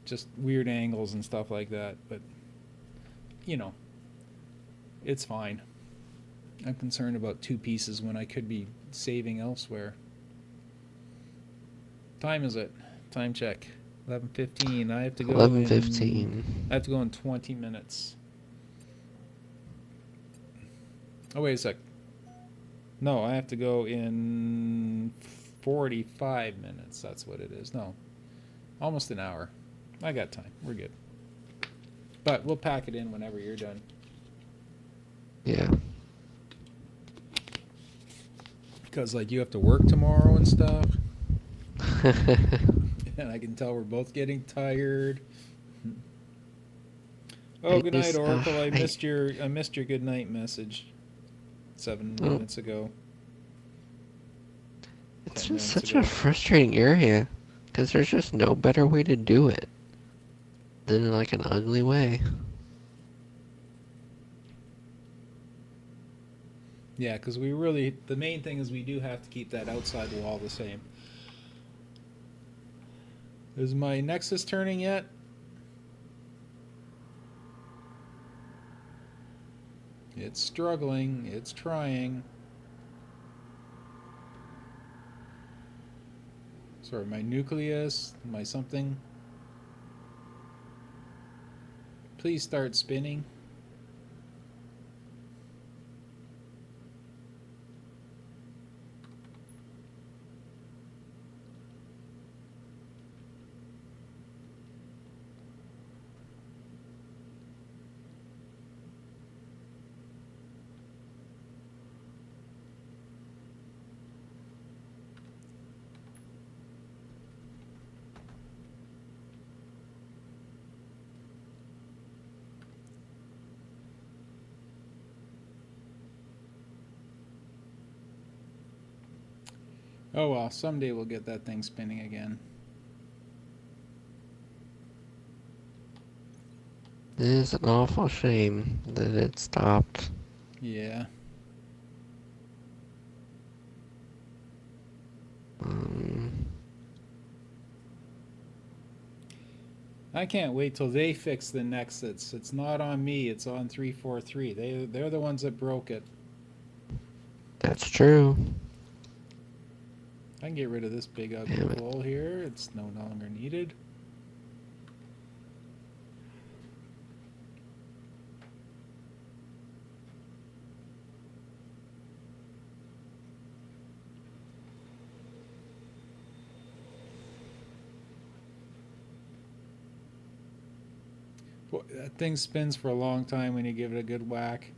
just weird angles and stuff like that, but you know, it's fine. I'm concerned about two pieces when I could be saving elsewhere. Time is it? Time check. 11:15. I have to go in 11:15. I have to go in 20 minutes. Oh wait a sec. No, I have to go in 45 minutes. That's what it is. No. Almost an hour. I got time. We're good. But we'll pack it in whenever you're done. Yeah. Because like you have to work tomorrow and stuff. And I can tell we're both getting tired. Oh, good night, Oracle. I missed your good night message 7 minutes ago. It's just such a frustrating area because there's just no better way to do it than like an ugly way. Yeah, because we really the main thing is we do have to keep that outside wall the same. Is my Nexus turning yet? It's struggling. It's trying. Sorry, my nucleus, my something. Please start spinning. Oh well, someday we'll get that thing spinning again. It is an awful shame that it stopped. Yeah. I can't wait till they fix the Nexus. It's not on me. It's on 343. They're the ones that broke it. That's true. I can get rid of this big ugly hole here. It's no longer needed. Well, that thing spins for a long time when you give it a good whack.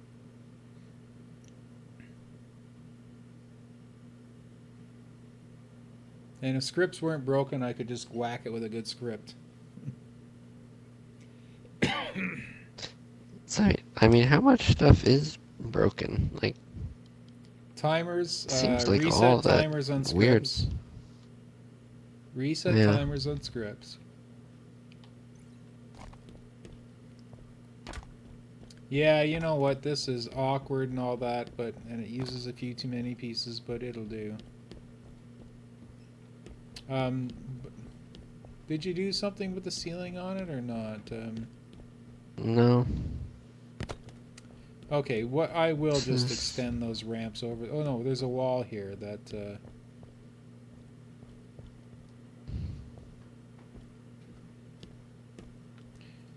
And if scripts weren't broken, I could just whack it with a good script. So, I mean, how much stuff is broken? Like, timers, seems like reset all that timers on weird. scripts. Reset timers on scripts. Yeah, you know what? This is awkward and all that, and it uses a few too many pieces, but it'll do. Um, did you do something with the ceiling on it or not? No. Okay, what I will It's just just, extend those ramps over. Oh no, there's a wall here that.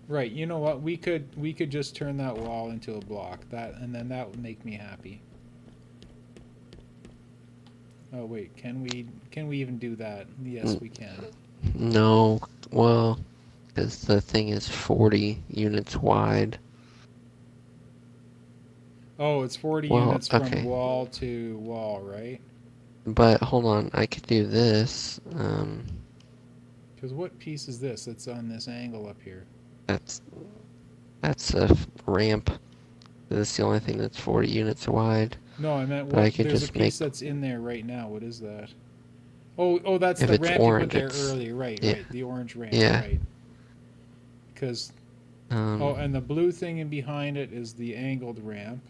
Right, you know what? We could just turn that wall into a block. That and then that would make me happy. Oh wait, can we even do that? Yes, we can. no. Well, because the thing is 40 units wide. Oh, it's 40 Well, units from okay. wall to wall, right? But hold on, I could do this. Because what piece is this that's on this angle up here? That's that's a ramp. That's the only thing that's 40 units wide. No, I meant But I what? could There's a just make, piece that's in there right now. What is that? Oh, that's if the it's ramp you put orange, there it's, earlier. Right, yeah, right. The orange ramp, yeah. right. Because oh, and the blue thing in behind it is the angled ramp,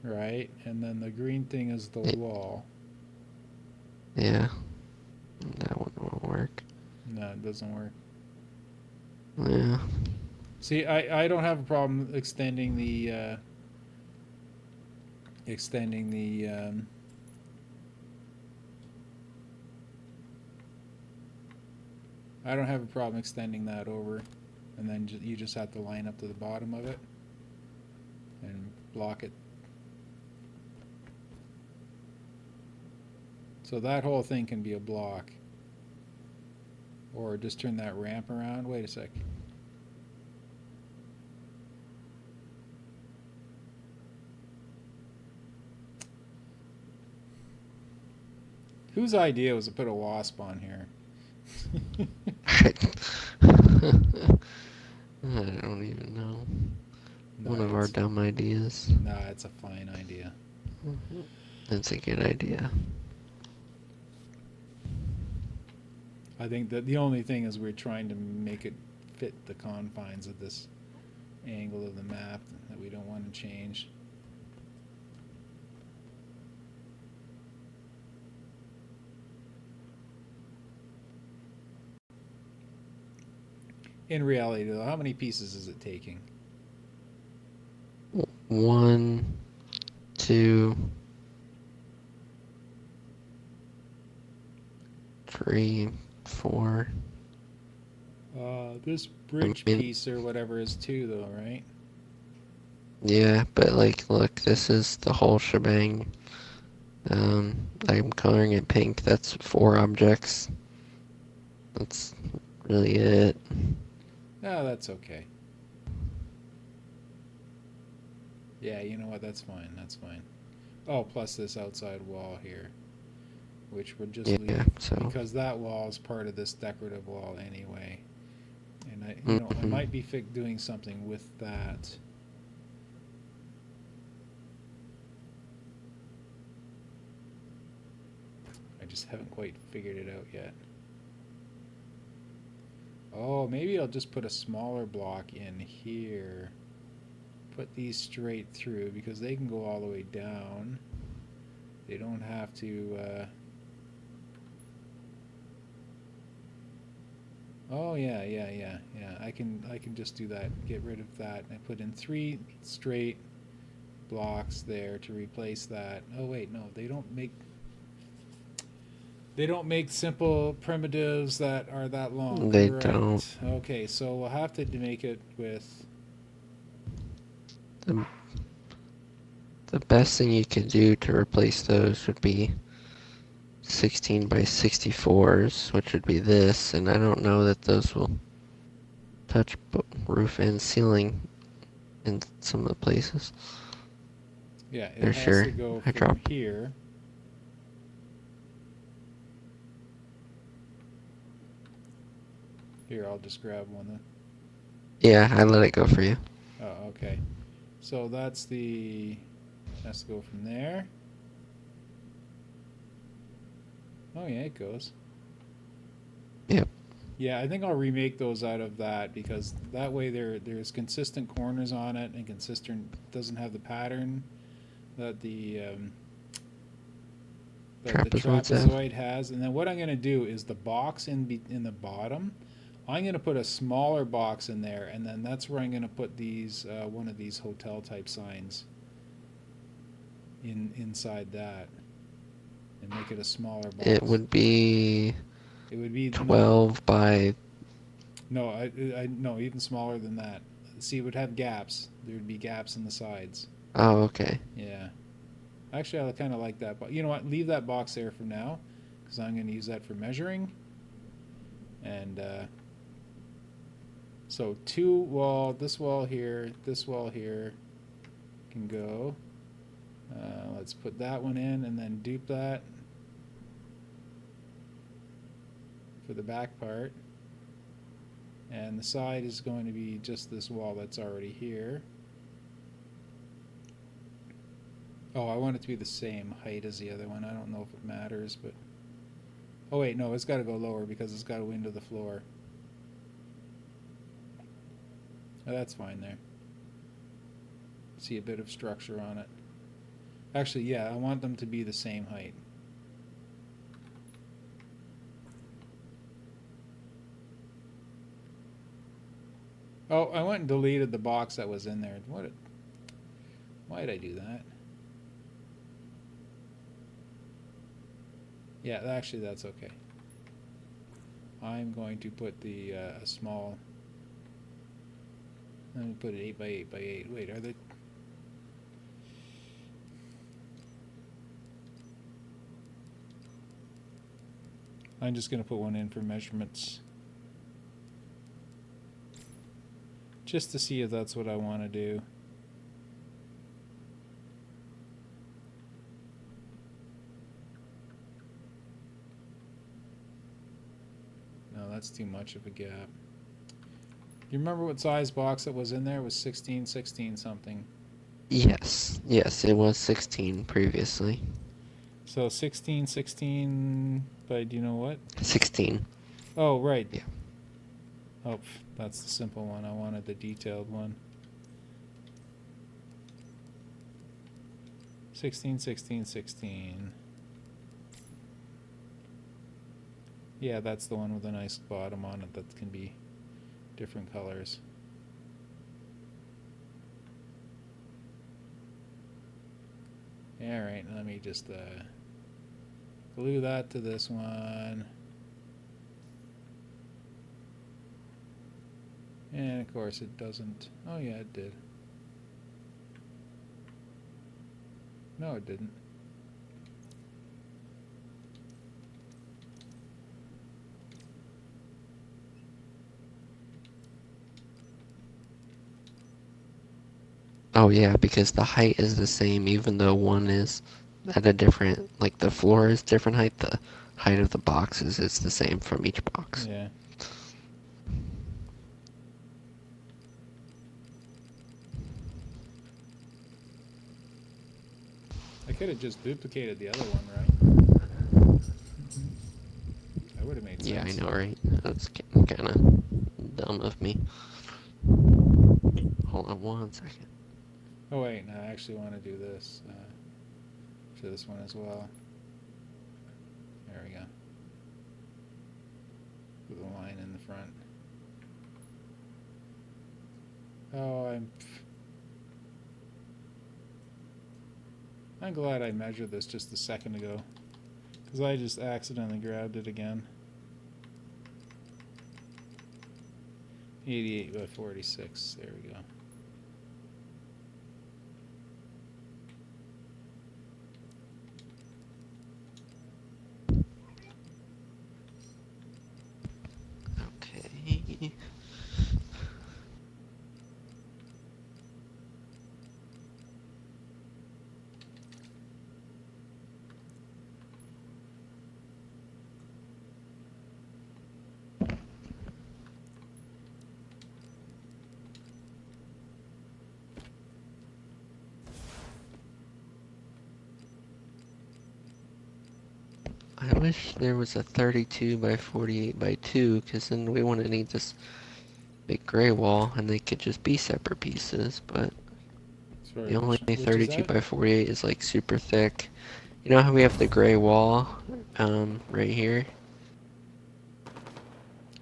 right? And then the green thing is the y- wall. yeah, that one won't work. No, it doesn't work. Yeah, See, I don't have a problem extending the I don't have a problem extending that over, and then you just have to line up to the bottom of it and block it. So that whole thing can be a block, or just turn that ramp around. Wait a sec. Whose idea was to put a wasp on here? I don't even know. No, One of our it's dumb ideas. nah, it's a fine idea. That's a good idea. I think that the only thing is we're trying to make it fit the confines of this angle of the map that we don't want to change. In reality, though, how many pieces is it taking? 1, 2, 3, 4. This I bridge mean, piece or whatever is two, though, right? yeah, but like, look, this is the whole shebang. I'm coloring it pink. That's 4 objects. That's really it. Oh, that's okay. Yeah, you know what? That's fine. That's fine. Oh, plus this outside wall here, which we'll just Yeah, leave so. because that wall is part of this decorative wall anyway. And I Hmm. might be doing something with that. I just haven't quite figured it out yet. Oh, maybe I'll just put a smaller block in here. Put these straight through because they can go all the way down. They don't have to. Oh yeah, yeah, yeah, yeah. I can just do that. Get rid of that. I put in 3 straight blocks there to replace that. Oh wait, no, they don't make simple primitives that are that long. They don't. Correct. Okay, so we'll have to make it with. The, the best thing you could do to replace those would be 16 by 64s, which would be this, and I don't know that those will touch roof and ceiling in some of the places. Yeah, it For has sure. to go I from dropped. here. Here, I'll just grab one then. Yeah, I let it go for you. Oh, okay. So that's the. Has to go from there. Oh yeah, it goes. Yep. Yeah, I think I'll remake those out of that because that way there's consistent corners on it and consistent doesn't have the pattern that the Trapezoids have. trapezoid has. And then what I'm going to do is the box in the bottom, I'm going to put a smaller box in there, and then that's where I'm going to put these one of these hotel type signs inside that, and make it a smaller box. It would be It would be 12 by. no, I no, even smaller than that. See, it would have gaps. There would be gaps in the sides. Oh, okay. Yeah. Actually, I kind of like that. But you know what? Leave that box there for now, because I'm going to use that for measuring. And so this wall here can go. Let's put that one in and then dupe that for the back part. And the side is going to be just this wall that's already here. Oh, I want it to be the same height as the other one. I don't know if it matters, but... Oh, wait, no, it's got to go lower because it's got to window the floor. Oh, that's fine there. See a bit of structure on it. Actually, yeah, I want them to be the same height. Oh, I went and deleted the box that was in there. Why did I do that? Yeah, actually, that's okay. I'm going to put the small. Let me put it 8 by 8 by 8. Wait, are they? I'm just going to put one in for measurements, just to see if that's what I want to do. No, that's too much of a gap. You remember what size box that was in there? It was 16 something. Yes, it was 16 previously. So 16, but do you know what? 16. Oh, right. Yeah. Oh, that's the simple one. I wanted the detailed one. 16. Yeah, that's the one with a nice bottom on it that can be different colors. Alright, let me just glue that to this one. And of course it doesn't. Oh yeah, it did. No, it didn't. Oh yeah, because the height is the same even though one is at a different, like the floor is different height, the height of the boxes is the same from each box. Yeah. I could have just duplicated the other one, right? That would have made sense. Yeah, I know, right? That's kind of dumb of me. Hold on one second. Oh wait, no, I actually want to do this for this one as well. There we go. With a line in the front. Oh, I'm glad I measured this just a second ago, because I just accidentally grabbed it again. 88 by 46. There we go. Okay. I wish there was a 32 by 48 by 2, because then we wouldn't need this big gray wall, and they could just be separate pieces, but Sorry, the only which is 32 that? by 48 is like super thick, You know how we have the gray wall, right here?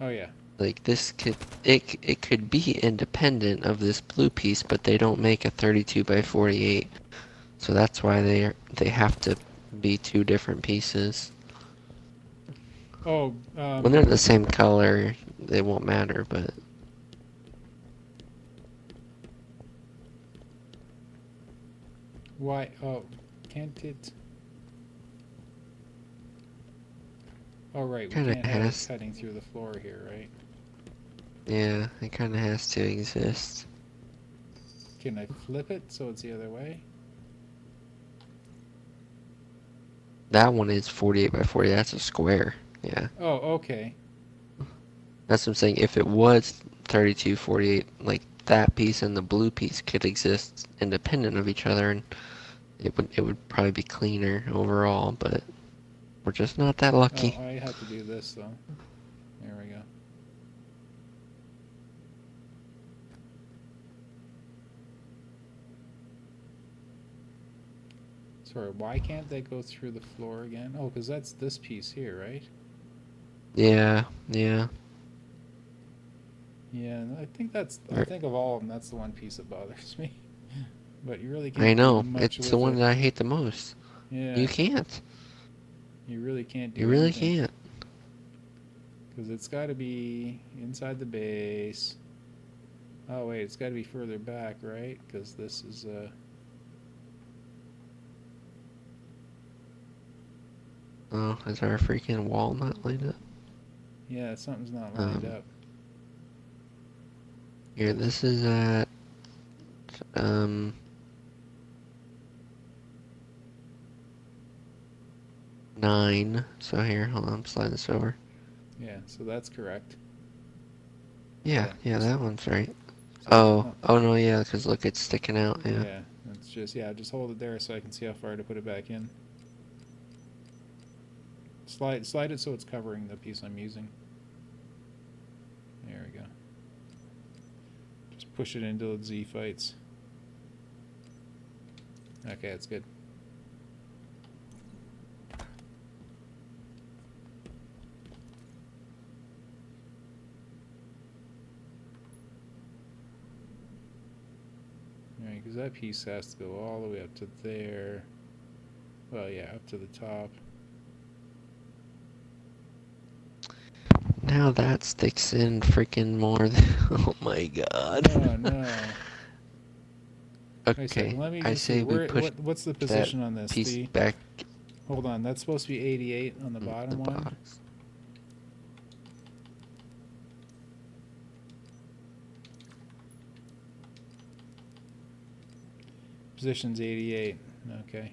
Oh yeah. Like this could it could be independent of this blue piece, but they don't make a 32 by 48, so that's why they have to be two different pieces. Oh, When they're the same color, they won't matter, but why? Oh, can't it? Oh right, we kind of can't have it has. cutting through the floor here, right? Yeah, it kind of has to exist. Can I flip it so it's the other way? That one is 48 by 40. That's a square. Yeah, Oh, okay. that's what I'm saying. If it was 32, 48, like that piece and the blue piece could exist independent of each other, and it would probably be cleaner overall. But we're just not that Oh, lucky. I have to do this though. There we go. Sorry, why can't they go through the floor again? Oh, because that's this piece here, right? Yeah, yeah. Yeah, I think that's. I Or- think of all of them, that's the one piece that bothers me. But you really I can't do know. much It's the with one it. that I hate the most. You Yeah, can't. you really can't You do really anything can't. because it's got to be inside the base. Oh wait, it's got to be further back, right? Because this is Oh, is our freaking wall not lined up? yeah, something's not lined Um, up. Here, this is at, um, 9. So here, hold on, slide this over. Yeah, so that's correct. Yeah, Yeah, yeah, just that one's right. so Oh, oh no, yeah, because look, it's sticking out, yeah. yeah, it's just yeah, just hold it there so I can see how far to put it back in. Slide it so it's covering the piece I'm using. There we go. Just push it into the Z fights. Okay, that's good. Alright, because that piece has to go all the way up to there. Well, yeah, up to the top. Now that sticks in freaking more than, oh my god. Oh no. Wait a second, Okay, let me I just see. say we push What's the that position on this? piece back Hold on, that's supposed to be 88 on the in the bottom one. box. Position's 88. Okay.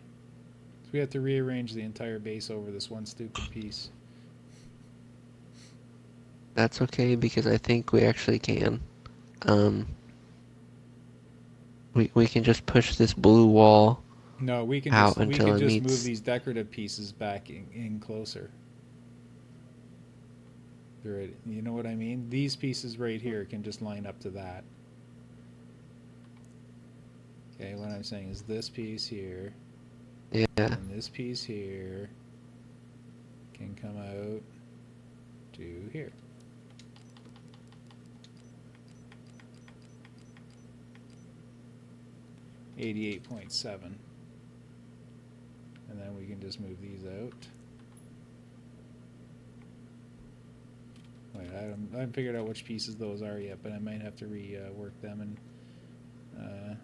So we have to rearrange the entire base over this one stupid piece. That's okay, because I think we actually can. Um, we can just push this blue wall No, out we until can it just move meets. these decorative pieces back in closer. You know what I mean? These pieces right here can just line up to that. Okay, what I'm saying is this piece here Yeah. and this piece here can come out to here. 88.7. And then we can just move these out. Wait, I haven't figured out which pieces those are yet, but I might have to rework them. And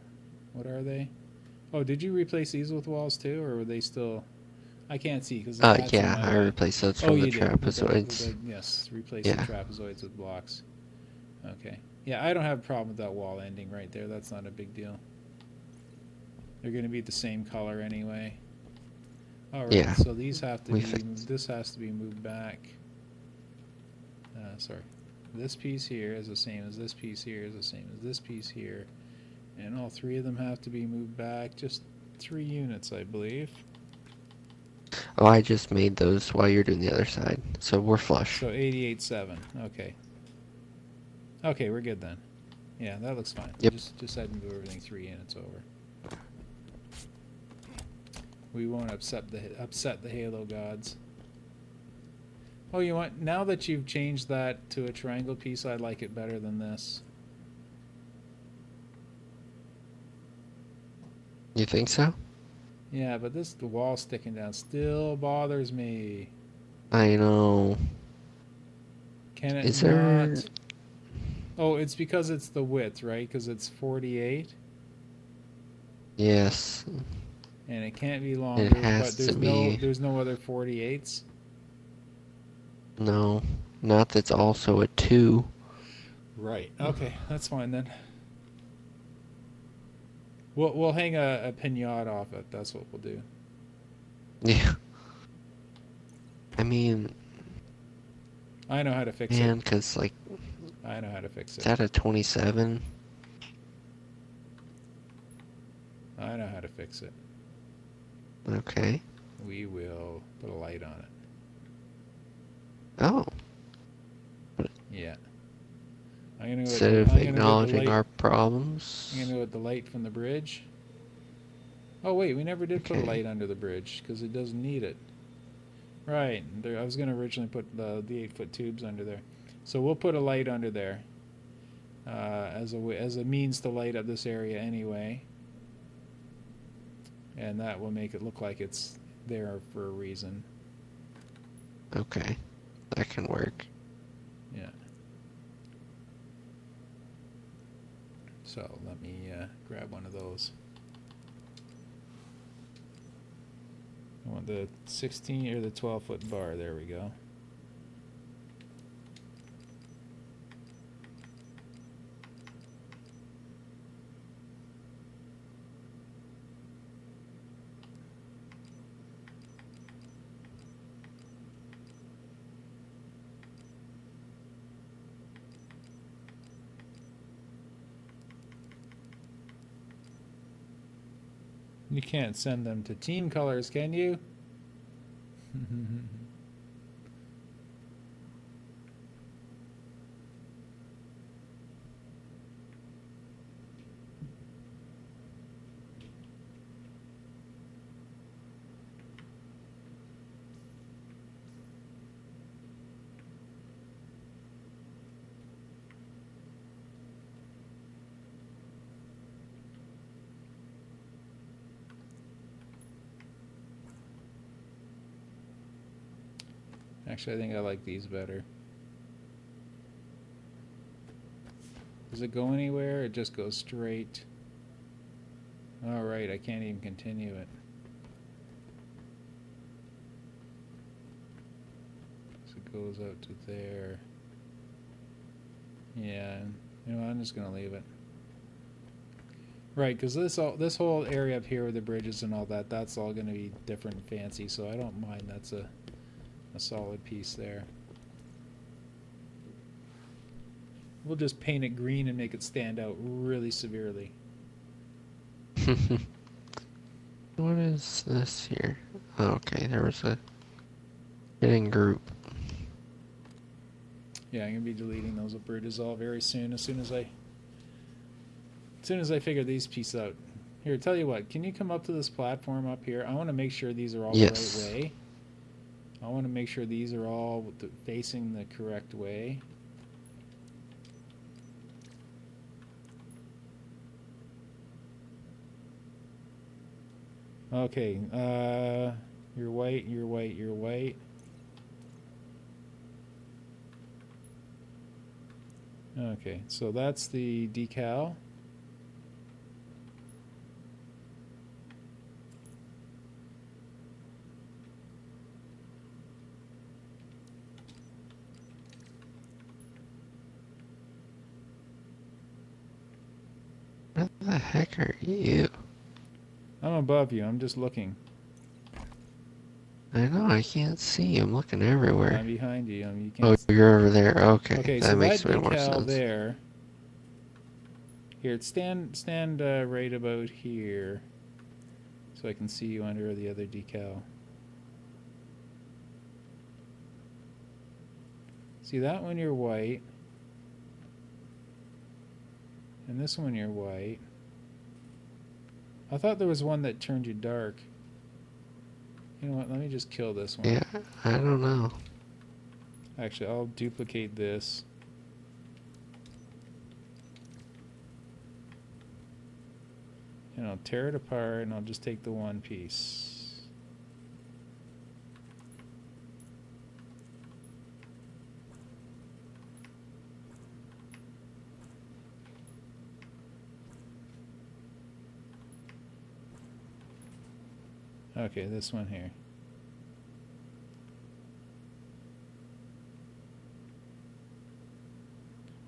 what are they? Oh, did you replace these with walls too, or were they still? I can't see because the cat's in Yeah, my I way. replaced those Oh, from the you did trapezoids. yes, replace the Yeah. trapezoids with blocks. Okay. Yeah, I don't have a problem with that wall ending right there. That's not a big deal. They're going to be the same color anyway. All right, Yeah. so these have to We be. fixed. This has to be moved back. Sorry, this piece here is the same as this piece here is the same as this piece here, and all three of them have to be moved back just 3 units, I believe. Oh, I just made those while you're doing the other side, so we're flush. So 88.7. Okay. Okay, we're good then. Yeah, that looks fine. Yep. Just had to move everything 3 units over. We won't upset the Halo gods. Oh, you want, now that you've changed that to a triangle piece, I like it better than this. You think so? Yeah, but the wall sticking down still bothers me. I know. Can it Is there... not? Oh, it's because it's the width, right? Because it's 48, Yes. and it can't be It longer. But has to be... there's no other 48s. No. Not that's also a 2. Right. Okay, that's fine then. We'll hang a pinata off it. That's what we'll do. Yeah. I mean, I know how to fix it. man, because, like, I know how to fix is it. that a 27? I know how to fix it. Okay. We will put a light on it. Oh. Yeah. I'm gonna go Instead of acknowledging our problems. I'm gonna go with the light from the bridge. Oh wait, we never did put a light under the bridge because it doesn't need it. Right. I was gonna originally put the 8-foot tubes under there, so we'll put a light under there as a means to light up this area anyway, and that will make it look like it's there for a reason. Okay. That can work. Yeah. So let me grab one of those. I want the 16 or the 12-foot bar. There we go. You can't send them to team colors, can you? Actually, I think I like these better. Does it go anywhere? It just goes straight. Alright, I can't even continue it. So it goes out to there. Yeah, you know what, I'm just gonna leave it. Right, because this whole area up here with the bridges and all that, that's all gonna be different and fancy, so I don't mind. That's a solid piece there. We'll just paint it green and make it stand out really severely. What is this here? Oh, okay, there was a hidden group. Yeah, I'm gonna be deleting those bridges all very soon. As soon as I figure these pieces out. Here, tell you what. Can you come up to this platform up here? I want to make sure these are all the right way. I want to make sure these are all facing the correct way. Okay, you're white, you're white, you're white. Okay, so that's the decal. What the heck are you? I'm above you. I'm just looking. I know, I can't see. I'm looking everywhere. I'm behind you. You Oh, can't. you're over there. Okay, Okay, that so makes that way more decal sense. there. Here, stand right about here, so I can see you under the other decal. See that one? You're white, and this one you're white. I thought there was one that turned you dark. You know what? Let me just kill this one. Yeah, I don't know. Actually, I'll duplicate this. And I'll tear it apart, and I'll just take the one piece. Okay, this one here.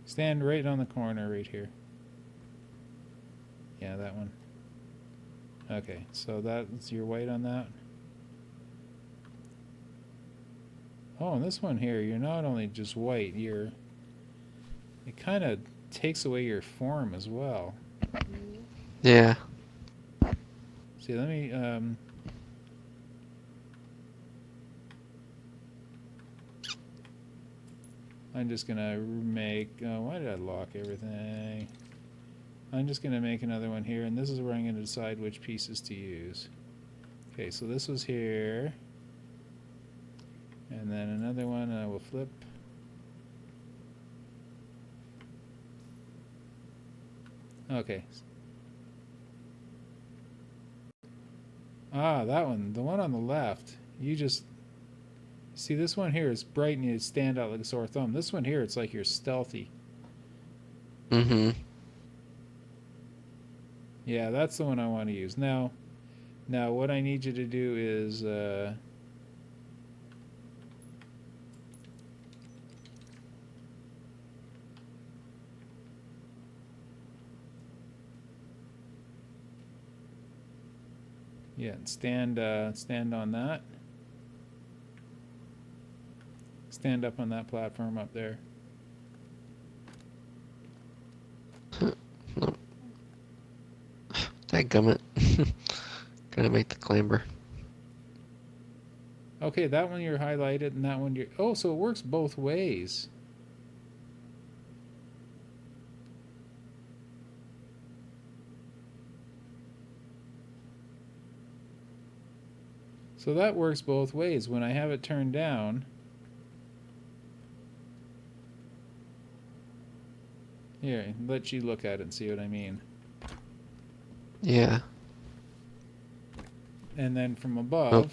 Stand right on the corner right here. Yeah, that one. Okay, so that's your white on that. Oh, and this one here, you're not only just white, it kind of takes away your form as well. Yeah. See, let me, I'm just gonna make, why did I lock everything? I'm just gonna make another one here, and this is where I'm gonna decide which pieces to use. Okay, so this was here. And then another one I will flip. Okay. Ah, that one. The one on the left. You just... See, this one here is bright and you stand out like a sore thumb. This one here, it's like you're stealthy. Mm-hmm. Yeah, that's the one I want to use. Now, what I need you to do is... yeah, stand on that. Stand up on that platform up there. No. Dadgummit. Gotta make the clamber. Okay, that one you're highlighted, and that one you're... Oh, so it works both ways. So that works both ways. When I have it turned down... Here, let you look at it and see what I mean. Yeah. And then from above,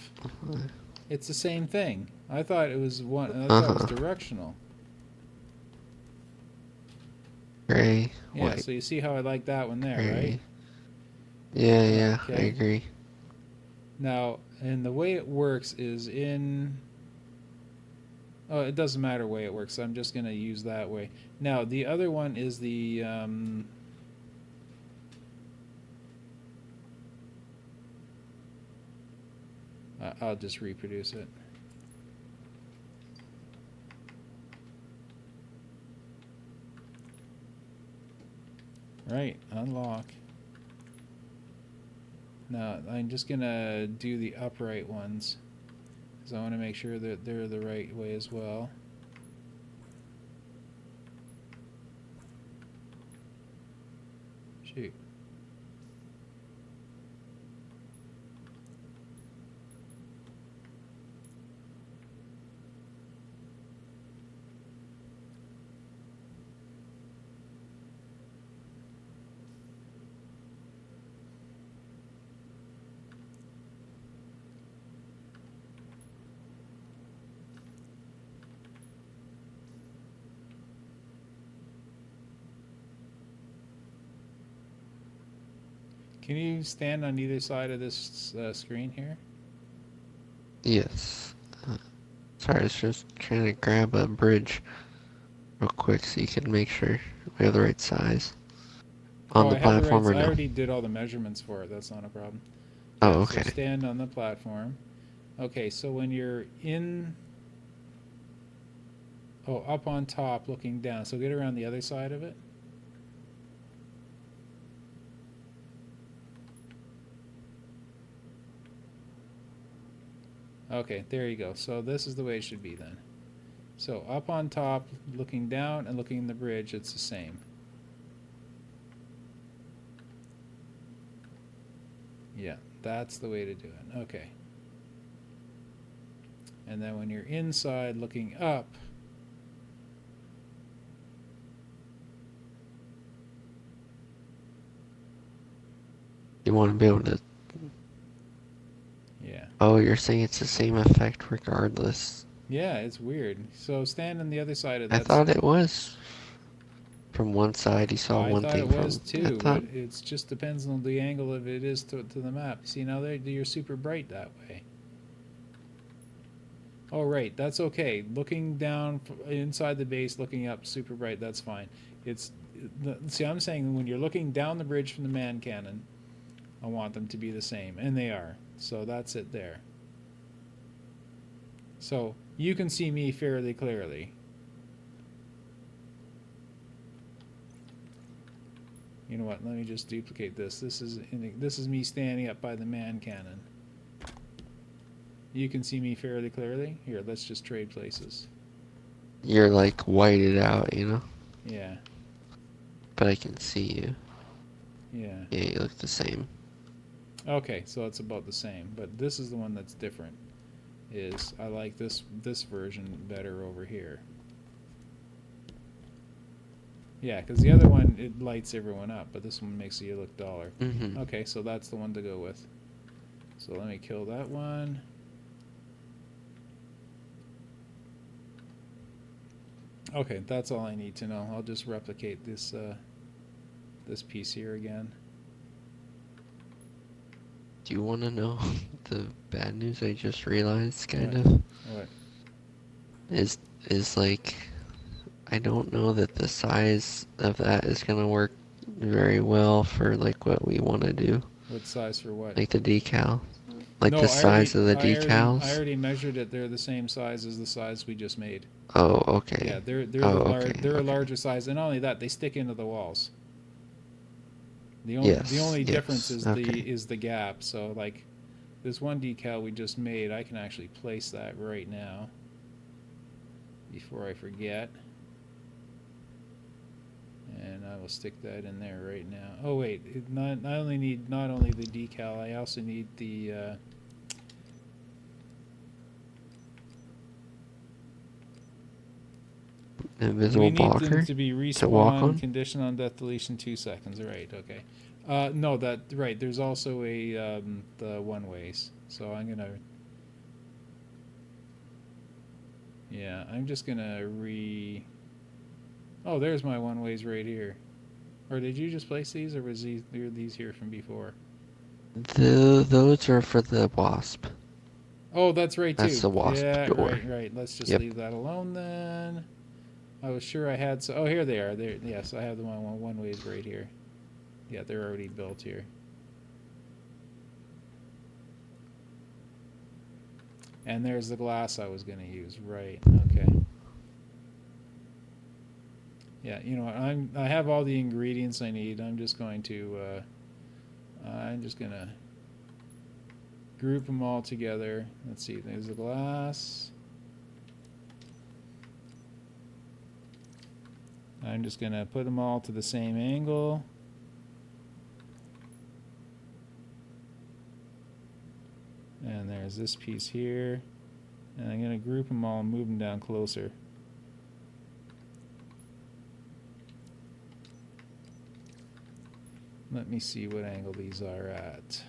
it's the same thing. I thought it was it was directional. Gray, Yeah, white, so you see how I like that one there, gray. right? Yeah, yeah, I Okay. agree. Now, and the way it works is in... Oh, it doesn't matter way it works. So I'm just going to use that way. Now, the other one is the... I'll just reproduce it. Right, unlock. Now, I'm just going to do the upright ones, because I want to make sure that they're the right way as well. Shoot. Can you stand on either side of this screen here? Yes. Sorry, I was just trying to grab a bridge real quick so you can make sure we have the right size. On Oh, the I have the platform right... or I no? already did all the measurements for it. That's not a problem. Yeah, Oh, so okay. stand on the platform. Okay, so when you're in... Oh, up on top looking down. So get around the other side of it. Okay, there you go. So this is the way it should be then. So up on top, looking down and looking in the bridge, it's the same. Yeah, that's the way to do it. Okay. And then when you're inside looking up, You want to be able to. yeah. Oh, you're saying it's the same effect regardless. Yeah, it's weird. So stand on the other side of I that. thought it was from one side. You saw I one thought it thing was from. I too, but thought. it just depends on the angle of it is to the map. See, now you're super bright that way. Oh, right, that's okay. Looking down inside the base, looking up, super bright, that's fine. It's see, I'm saying when you're looking down the bridge from the man cannon, I want them to be the same, and they are. So that's it there. So you can see me fairly clearly. You know what? Let me just duplicate this. This is me standing up by the man cannon. You can see me fairly clearly. Here, let's just trade places. You're like whited out, you know? Yeah. But I can see you. Yeah. Yeah, you look the same. Okay, so it's about the same, but this is the one that's different. Is I like this version better over here. Yeah, because the other one, it lights everyone up, but this one makes you look duller. Mm-hmm. Okay, so that's the one to go with. So let me kill that one. Okay, that's all I need to know. I'll just replicate this piece here again. Do you want to know the bad news I just realized, kind What? of? What? Is like, I don't know that the size of that is gonna work very well for like what we want to do. What size for what? Like the decal. Like the No, size of the I decals. already measured it. They're the same size as the size we just made. Oh, Yeah, okay. they're Oh, okay, they're a okay. larger size, and not only that, they stick into the walls. The Yes, only difference yes, okay. is the gap. So like this one decal we just made, I can actually place that right now before I forget. And I will stick that in there right now. Oh wait, I only need not only the decal, I also need the we Invisible need them blocker to be to walk respawn on? condition on death deletion 2 seconds. Right, okay. No, that right. There's also a the one ways. So I'm gonna yeah. I'm just gonna Oh, there's my one ways right here. Or did you just place these, or was these here from before? Those are for the wasp. Oh, that's right That's too. the wasp Yeah, door. right. Let's just Yep. leave that alone then. I was sure I had so. Oh, here they are. There, yes, I have the one ways right here. Yeah, they're already built here. And there's the glass I was going to use. Right. Okay. Yeah, you know, I have all the ingredients I need. I'm just going to group them all together. Let's see. There's the glass. I'm just going to put them all to the same angle. And there's this piece here. And I'm going to group them all and move them down closer. Let me see what angle these are at.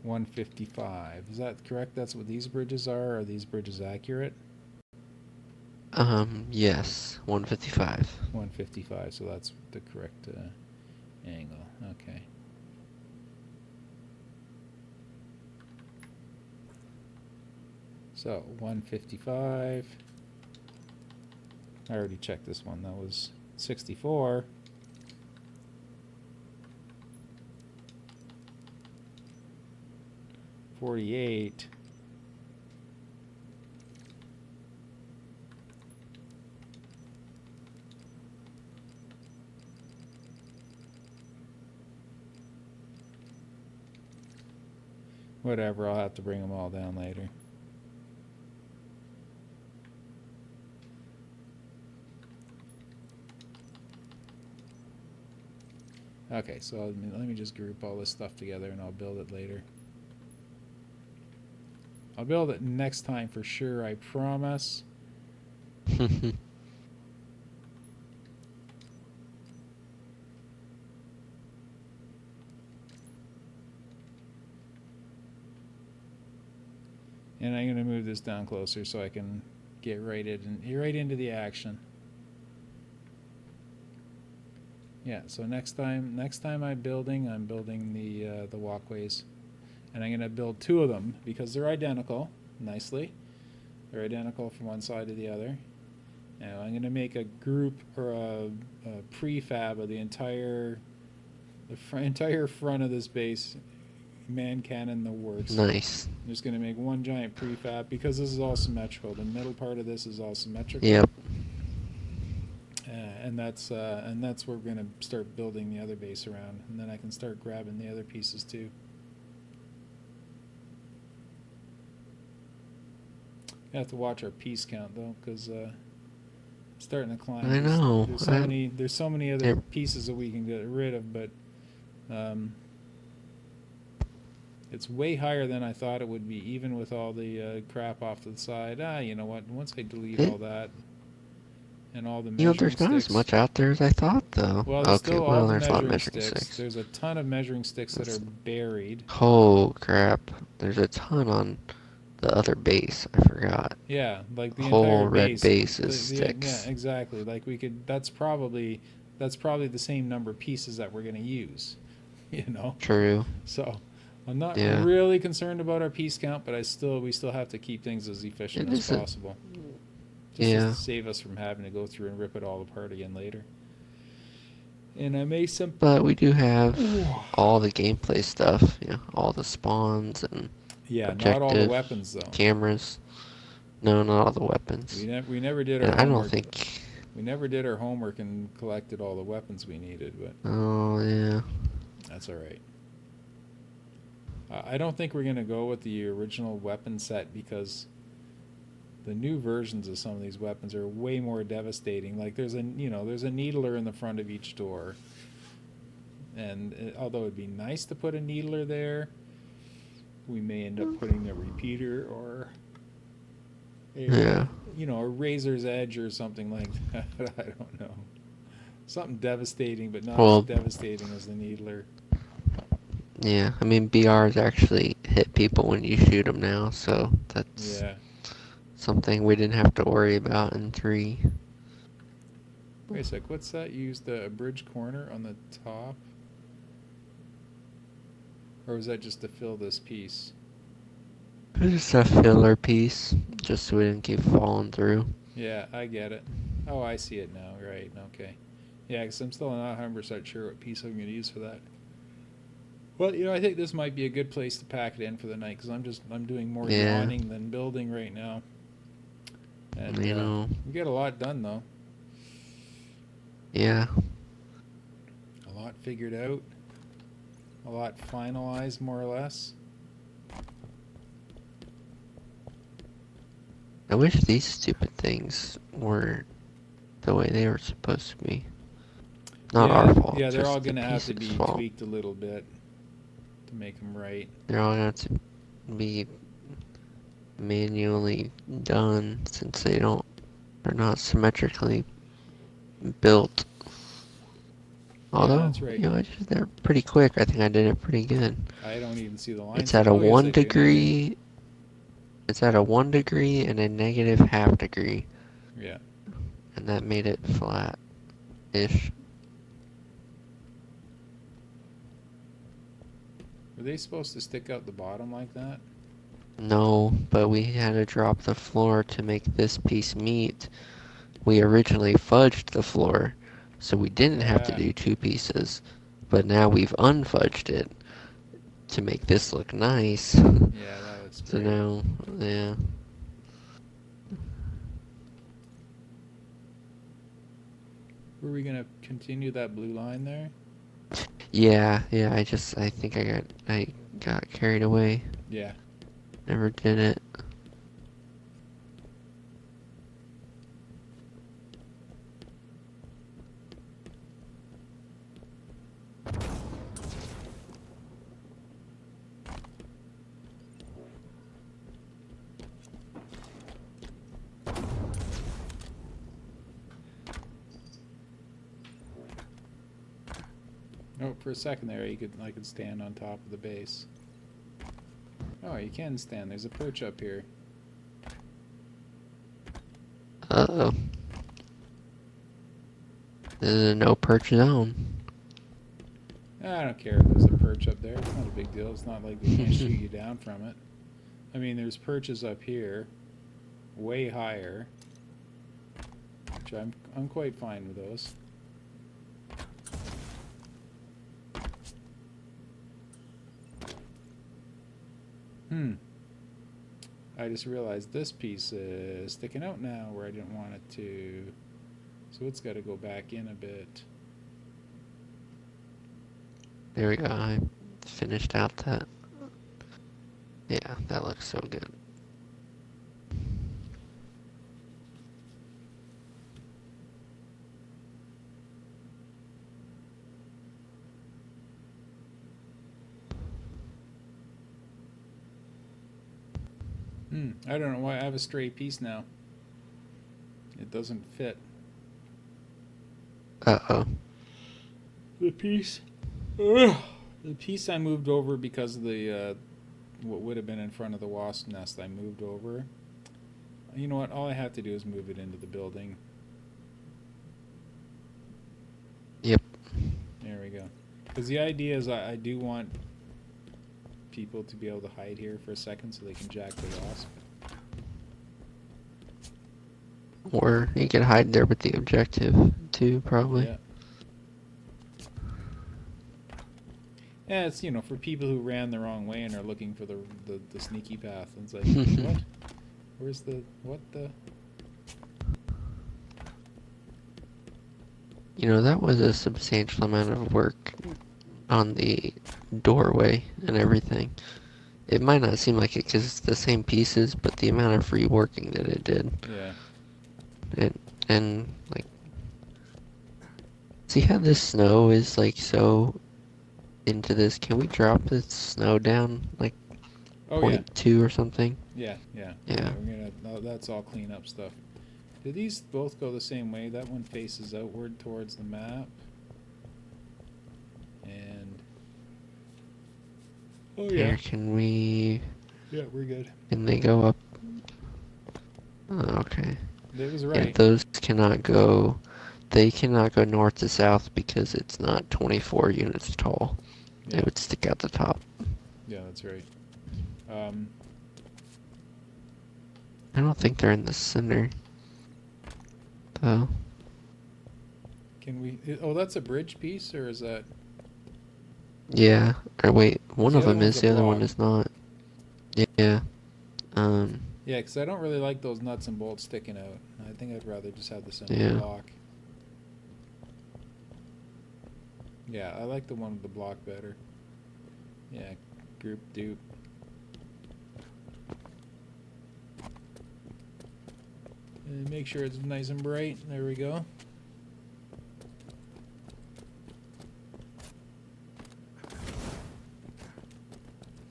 155. Is that correct? That's what these bridges are? Are these bridges accurate? Yes. 155. 155, so that's the correct angle. Okay. So 155. I already checked this one. That was 64. $48. Whatever, I'll have to bring them all down later. Okay, so let me just group all this stuff together and I'll build it later. I'll build it next time for sure, I promise. And I'm going to move this down closer so I can get right into the action. Yeah, so next time I'm building the walkways. And I'm going to build 2 of them because they're identical nicely. They're identical from one side to the other. Now I'm going to make a group or a prefab of the entire front of this base. Man cannon the works. Nice. I'm just going to make one giant prefab because this is all symmetrical. The middle part of this is all symmetrical. Yep. And that's where we're going to start building the other base around, and then I can start grabbing the other pieces too. I have to watch our piece count though, because it's starting to climb. I know. There's so many other pieces that we can get rid of, but it's way higher than I thought it would be, even with all the crap off to the side. You know what? Once I delete all that and all the measuring there's not sticks, as much out there as I thought, though. well, there's Okay, still well, all the there's a lot of measuring measuring sticks. sticks. There's a ton of measuring sticks that are buried. Oh, crap. There's a ton on the other base. I forgot. Yeah, like the whole entire red base is Yeah, sticks. exactly. Like we could. That's probably the same number of pieces that we're going to use. You know. True. So, I'm not Yeah. really concerned about our piece count, but we still have to keep things as efficient as possible. Just to save us from having to go through and rip it all apart again later. And I may But we do have all the gameplay stuff. All the spawns and not all the weapons though. Cameras. No, not all the weapons. We never did our I homework. don't think. We never did our homework and collected all the weapons we needed, but. Oh yeah. That's all right. I don't think we're going to go with the original weapon set because the new versions of some of these weapons are way more devastating. Like there's a needler in the front of each door. And although it'd be nice to put a needler there, we may end up putting the repeater or a razor's edge or something like that. I don't know. Something devastating, but not as devastating as the needler. Yeah, I mean, BRs actually hit people when you shoot them now, so that's something we didn't have to worry about in 3. Wait a sec, what's that? Use the bridge corner on the top? Or was that just to fill this piece? It was just a filler piece, just so we didn't keep falling through. Yeah, I get it. Oh, I see it now. Right, okay. Yeah, because I'm still not 100% sure what piece I'm going to use for that. Well, I think this might be a good place to pack it in for the night because I'm doing more yawning than building right now. And we get a lot done though. Yeah. A lot figured out. A lot finalized, more or less. I wish these stupid things were the way they were supposed to be. Not our fault. Yeah, they're all going to have to be tweaked a little bit to make them right. They're all going to have to be manually done since they're not symmetrically built. Although, that's right. They're pretty quick. I think I did it pretty good. I don't even see the lines. It's at a 1 degree. It's at a 1 degree and a negative half degree. Yeah. And that made it flat-ish. Were they supposed to stick out the bottom like that? No, but we had to drop the floor to make this piece meet. We originally fudged the floor, so we didn't have to do 2 pieces. But now we've unfudged it to make this look nice. Yeah, that looks great. So now, yeah. Were we gonna continue that blue line there? Yeah. I think I got carried away. Yeah. Never did it. Oh, for a second there, I could stand on top of the base. Oh, you can stand. There's a perch up here. Uh-oh. This is a no perch zone. I don't care if there's a perch up there. It's not a big deal. It's not like they can't shoot you down from it. I mean, there's perches up here, way higher, which I'm quite fine with those. I just realized this piece is sticking out now where I didn't want it to. So it's got to go back in a bit. There we go. I finished out that. Yeah, that looks so good. I don't know why I have a stray piece now. It doesn't fit. Uh-oh. The piece. Ugh. The piece I moved over because of the what would have been in front of the wasp nest. I moved over. You know what? All I have to do is move it into the building. Yep. There we go. Because the idea is I do want people to be able to hide here for a second so they can jack the wasp. Or you could hide there with the objective, too, probably. Yeah. Yeah, it's, you know, for people who ran the wrong way and are looking for the sneaky path. And it's like, what? Where's the... What the... You know, that was a substantial amount of work on the doorway and everything. It might not seem like it because it's the same pieces, but the amount of reworking that it did. Yeah. And like, see how this snow is like so into this? Can we drop this snow down like Oh, yeah. 0.2 or something? Yeah. Yeah. We're gonna... No, that's all clean up stuff. Do these both go the same way? That one faces outward towards the map. And... Oh, yeah. Here, can we... Yeah, we're good. Can they go up? Oh, okay. That was Yeah, right. those cannot go... They cannot go north to south because it's not 24 units tall. Yeah. It would stick out the top. Yeah, that's right. I don't think they're in the center, though. Can we... Oh, that's a bridge piece, or is that... Yeah. Or wait, one The of other them one's is, a the other one block. is not. Yeah. Yeah, because I don't really like those nuts and bolts sticking out. I think I'd rather just have the simple Yeah. block. Yeah, I like the one with the block better. Yeah, group dupe. And make sure it's nice and bright. There we go.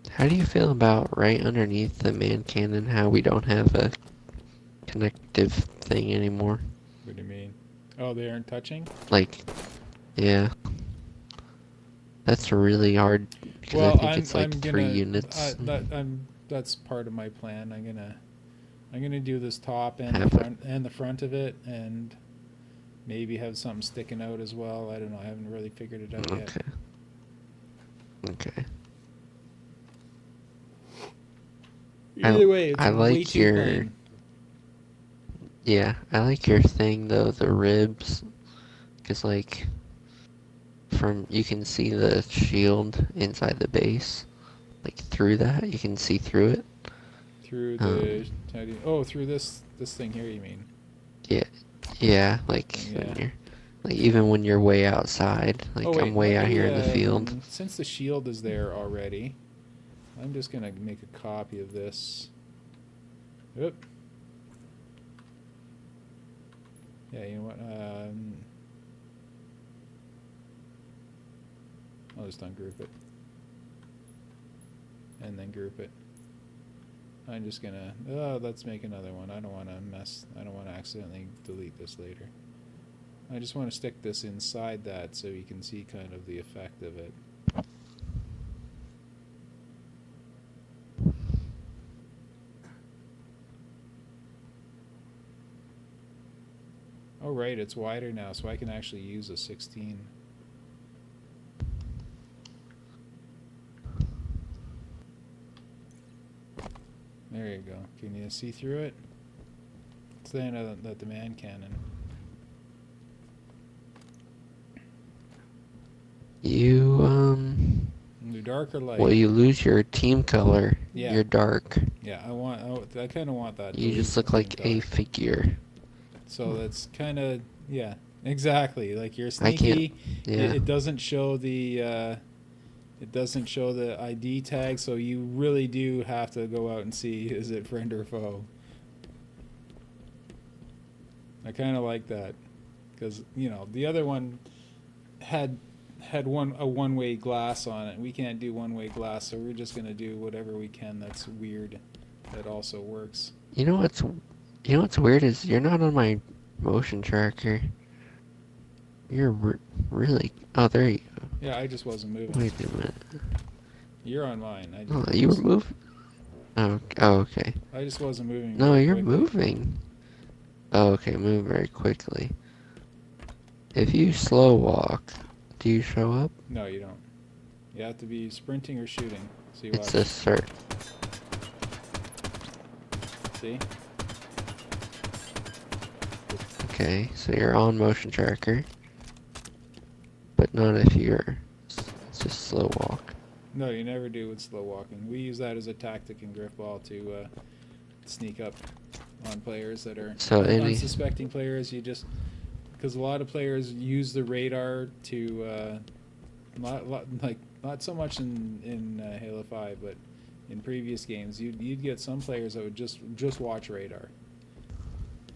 How do you feel about right underneath the man cannon, how we don't have a connective thing anymore? What do you mean? Oh, they aren't touching? Like, yeah. That's really hard, because I Well, think it's like I'm 3 gonna... units. That's part of my plan. I'm gonna do this top and Have the front of it, and maybe have something sticking out as well. I don't know. I haven't really figured it out yet. Okay. Either way, it's I way like too your... plain. Yeah, I like your thing, though, the ribs. Because, like, you can see the shield inside the base. Like, through that, you can see through it. Through the... through this thing here, you mean? Yeah, like, when you're... Like, even when you're way outside. Like, I'm way out here in the field. Since the shield is there already, I'm just going to make a copy of this. Oop. Yeah, you know what? I'll just ungroup it. And then group it. I'm just going to... let's make another one. I don't want to accidentally delete this later. I just want to stick this inside that so you can see kind of the effect of it. Oh right, it's wider now, so I can actually use a 16. There you go. Can you see through it? It's then that the man cannon. You The dark or light? well, you lose your team color. Yeah. You're dark. Yeah, I kind of want that. You just look like a figure. So that's kind of, yeah, exactly. Like you're I can't. sneaky. Yeah. It doesn't show the ID tag, so you really do have to go out and see is it friend or foe. I kind of like that because the other one had a one-way glass on it. We can't do one-way glass, so we're just gonna do whatever we can that's weird that also works. You know what's weird is you're not on my motion tracker. You're really. Oh, there you go. Yeah, I just wasn't moving. Wait a minute. You're on mine. Oh, you were moving. Oh, okay. I just wasn't moving. No, you're quickly. moving. Oh, okay, move very quickly. If you slow walk, do you show up? No, you don't. You have to be sprinting or shooting. See what? It's a cert. See? Okay, so you're on motion tracker, but not if you're. It's just slow walk. No, you never do with slow walking. We use that as a tactic in Griffball to sneak up on players that are unsuspecting players. You just because a lot of players use the radar to not so much in Halo 5, but in previous games, you'd get some players that would just watch radar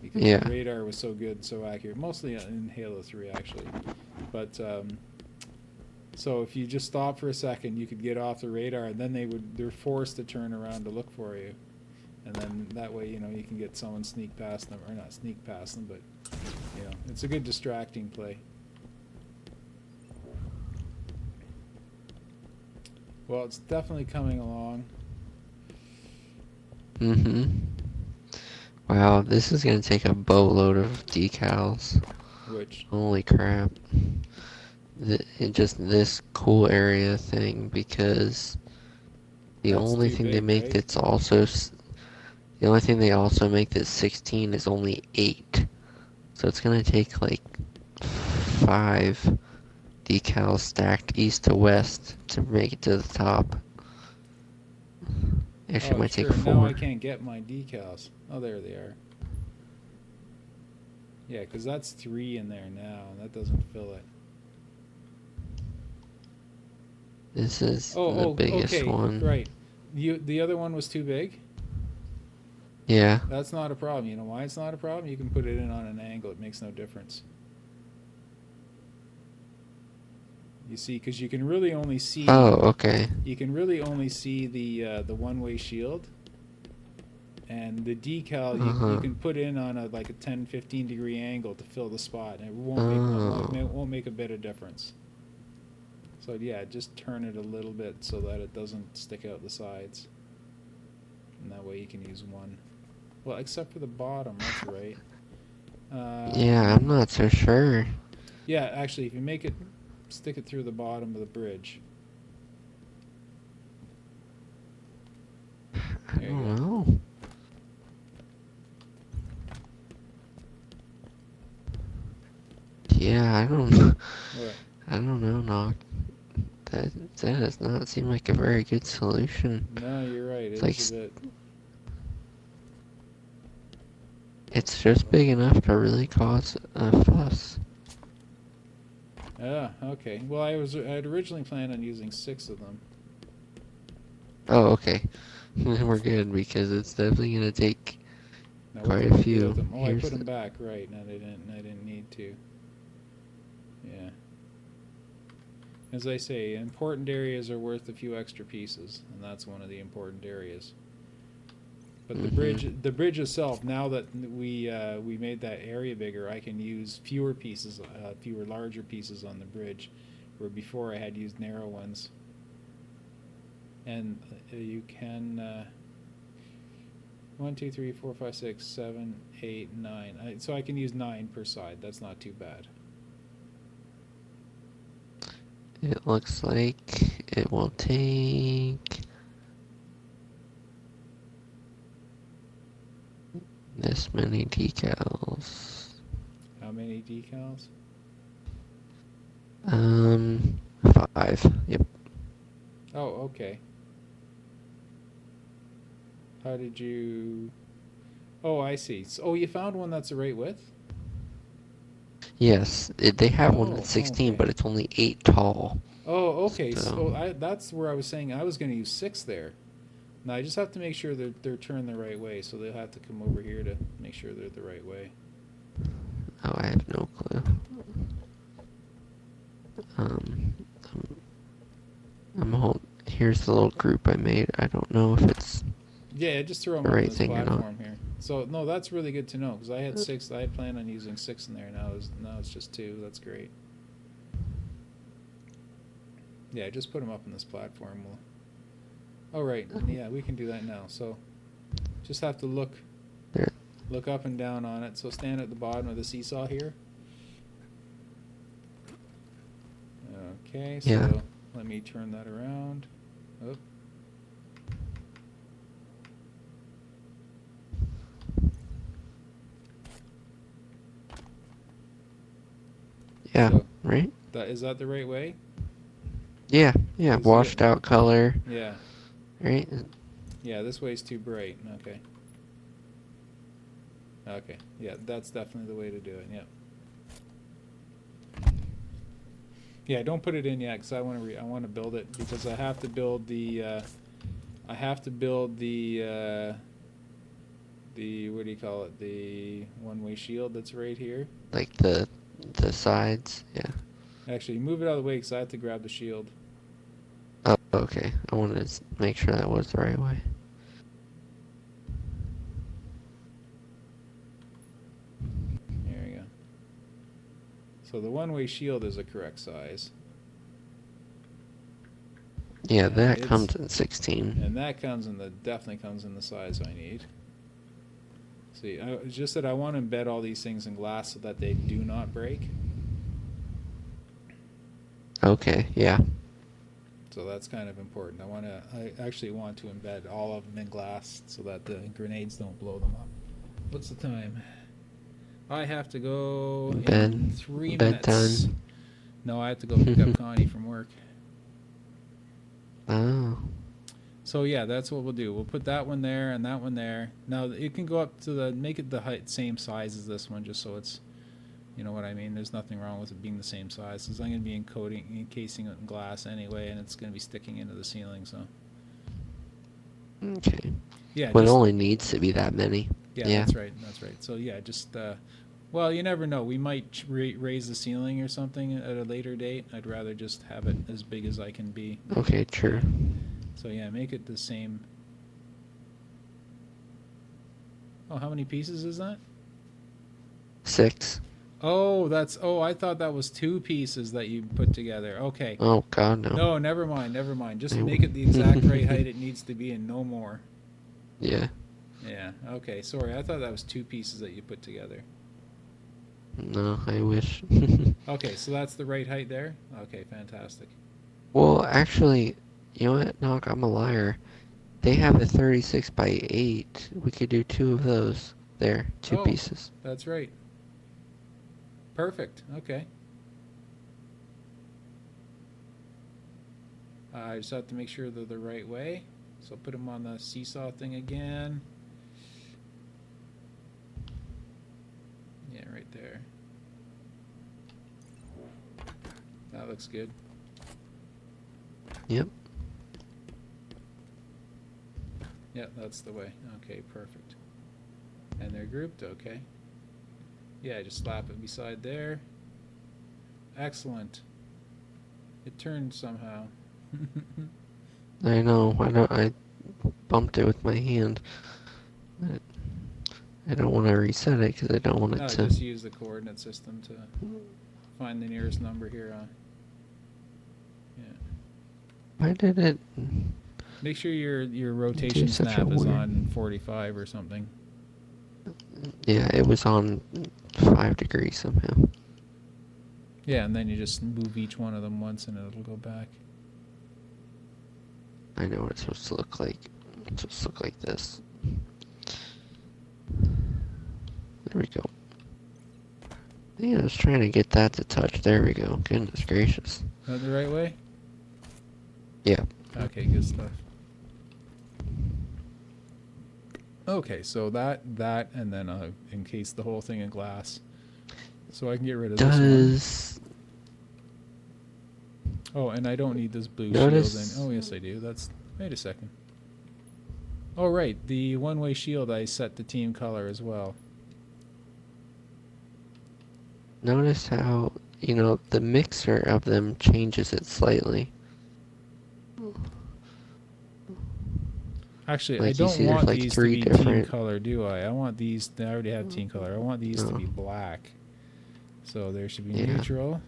because the radar was so good, and so accurate. Mostly in Halo 3, actually, but. So if you just stop for a second, you could get off the radar, and then they're forced to turn around to look for you, and then that way you can get someone sneak past them, or not sneak past them, but it's a good distracting play. Well, it's definitely coming along. Wow, this is gonna take a boatload of decals. Which? Holy crap. Just this cool area thing, because the only thing they make that's also the only thing they also make that's 16 is only 8, so it's gonna take like 5 decals stacked east to west to make it to the top. Actually, it might take 4. Now I can't get my decals. Oh, there they are. Yeah, because that's 3 in there now, and that doesn't fill it. This is the biggest one. Right. The other one was too big? Yeah. That's not a problem. You know why it's not a problem? You can put it in on an angle. It makes no difference. You see, because you can really only see... Oh, okay. You can really only see the one-way shield. And the decal, you can put in on a 10, 15 degree angle to fill the spot. And it won't make a bit of difference. So yeah, just turn it a little bit so that it doesn't stick out the sides. And that way you can use one. Well, except for the bottom, that's right. Yeah, I'm not so sure. Yeah, actually, if you stick it through the bottom of the bridge. I don't know. Yeah, I don't know. What? I don't know, Nok. That does not seem like a very good solution. No, you're right. It's a bit. It's just big enough to really cause a fuss. Yeah, okay. Well, I'd originally planned on using 6 of them. Oh, okay. Then we're good, because it's definitely gonna take quite a few. Oh, I put them back, right? No, I didn't need to. Yeah. As I say, important areas are worth a few extra pieces, and that's one of the important areas. But Mm-hmm. the bridge itself, now that we made that area bigger, I can use fewer pieces, fewer larger pieces on the bridge, where before I had used narrow ones. And you can 1, 2, 3, 4, 5, 6, 7, 8, 9. So I can use 9 per side. That's not too bad. It looks like it will take this many decals. How many decals? Um, 5. Yep. Oh, okay. How did you? Oh, I see. So, oh, you found one that's the right width. Yes, they have one Oh, that's 16, okay. but it's only 8 tall. Oh, okay. So So, that's where I was saying I was going to use 6 there. Now I just have to make sure they're turned the right way. So they'll have to come over here to make sure they're the right way. oh, I have no clue. Um, here's the little group I made. I don't know if it's Yeah, just throw them the up on right this thing or not. platform here. So no, that's really good to know because I had 6. I had planned on using 6 in there. Now it's just 2. That's great. Yeah, just put them up on this platform. We'll. Oh right, yeah, we can do that now. So just have to There. look up and down on it. So stand at the bottom of the seesaw here. Okay, Yeah. so let me turn that around. Oh. Yeah. So Right. is that the right way? Yeah. Yeah. 'Cause, yeah, Washed out color. yeah, Right. yeah. This way's too bright. Okay. Okay. Yeah, that's definitely the way to do it. Yeah. Yeah, don't put it in yet because I want to build it because I have to build the what do you call it, the one-way shield that's right here. Like the sides. Yeah. Actually, move it out of the way because I have to grab the shield. Oh, okay. I wanted to make sure that was the right way. There we go. So the one-way shield is a correct size. Yeah, And that it's comes in 16. and that comes in the definitely comes in the size I need. See, it's just that I want to embed all these things in glass so that they do not break. Okay. Yeah. So that's kind of important. I actually want to embed all of them in glass so that the grenades don't blow them up. What's the time? I have to go in Bed. 3 minutes. Bedtime. No, I have to go pick up Connie from work. Oh. So yeah, that's what we'll do. We'll put that one there and that one there. Now it can go up to make it the height same size as this one, just so it's, you know what I mean. There's nothing wrong with it being the same size because I'm going to be encasing it in glass anyway, and it's going to be sticking into the ceiling. So Okay. yeah, Well, it just only needs to be that many. yeah, Yeah. that's right, that's right. So yeah, just well, you never know. We might raise the ceiling or something at a later date. I'd rather just have it as big as I can be. Okay, Yeah. true. So yeah, make it the same. Oh, how many pieces is that? 6. Oh, that's. Oh, I thought that was 2 pieces that you put together. Okay. Oh, God, no. No, never mind, never mind. Just I- make it the exact right height it needs to be and no more. Yeah. Yeah. Okay. Sorry, I thought that was 2 pieces that you put together. No, I wish. Okay, so that's the right height there. Okay, fantastic. Well, actually, you know what, Knock? I'm a liar. They have a 36 by 8. We could do 2 of those. There, 2 Oh, pieces. that's right. Perfect. Okay. I just have to make sure they're the right way. So put them on the seesaw thing again. Yeah, right there. That looks good. Yep. Yeah, that's the way. Okay, perfect. And they're grouped. Okay. Yeah, just slap it beside there. Excellent. It turned somehow. I know. I bumped it with my hand. I don't want to reset it because I don't want it No, to. just use the coordinate system to find the nearest number here. Yeah. Why did it Make sure your do rotation such a snap is weird? on 45 or something. Yeah, it was on 5 degrees somehow. Yeah, and then you just move each one of them once and it'll go back. I know what it's supposed to look like. It's supposed to look like this. There we go. Yeah, I was trying to get that to touch. There we go. Goodness gracious. Is that the right way? Yeah. Okay, good stuff. Okay, so that, and then encase the whole thing in glass. So I can get rid of this Does one. Oh, and I don't need this blue notice? shield. Oh, yes, I do. Wait a second. Oh, right. The one-way shield I set to team color as well. Notice how the mixer of them changes it slightly. Actually, I Like you don't see, there's want like these to three be team different. color, do I? I want these. I already have team color. I want these to No. be black. So there should be Yeah. neutral.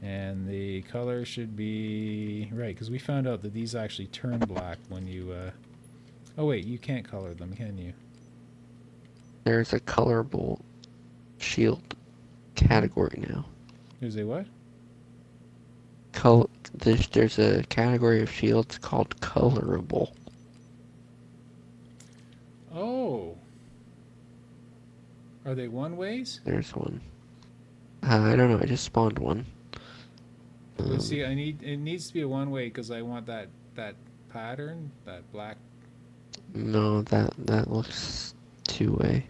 And the color should be right, because we found out that these actually turn black when you. Oh wait, you can't color them, can you? There's a colorable shield category now. There's a what? There's a category of shields called colorable. Oh. Are they one ways? There's one. I don't know. I just spawned one. Well, see, it needs to be a one way because I want that pattern, that black. No, that looks two-way.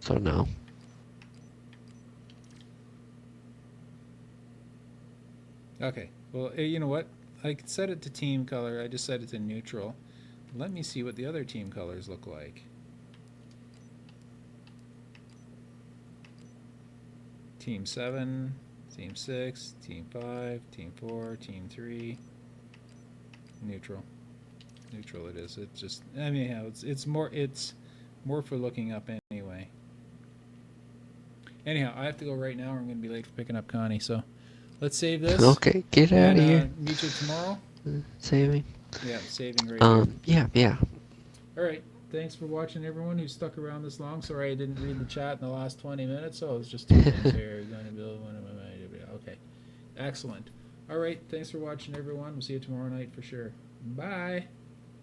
So no. Okay. Well, you know what? I could set it to team color. I just set it to neutral. Let me see what the other team colors look like. Team 7, Team 6, Team 5, Team 4, Team 3. Neutral. Neutral it is. It's just, I mean, yeah, it's more for looking up anyway. Anyhow, I have to go right now or I'm going to be late for picking up Connie. So let's save this. Okay, get out of here. Meet you tomorrow. Saving. Yeah, saving right here. Yeah. All right. Thanks for watching, everyone who stuck around this long. Sorry I didn't read the chat in the last 20 minutes. So it's just two things here. Going to build one of my. Okay. Excellent. All right. Thanks for watching, everyone. We'll see you tomorrow night for sure. Bye.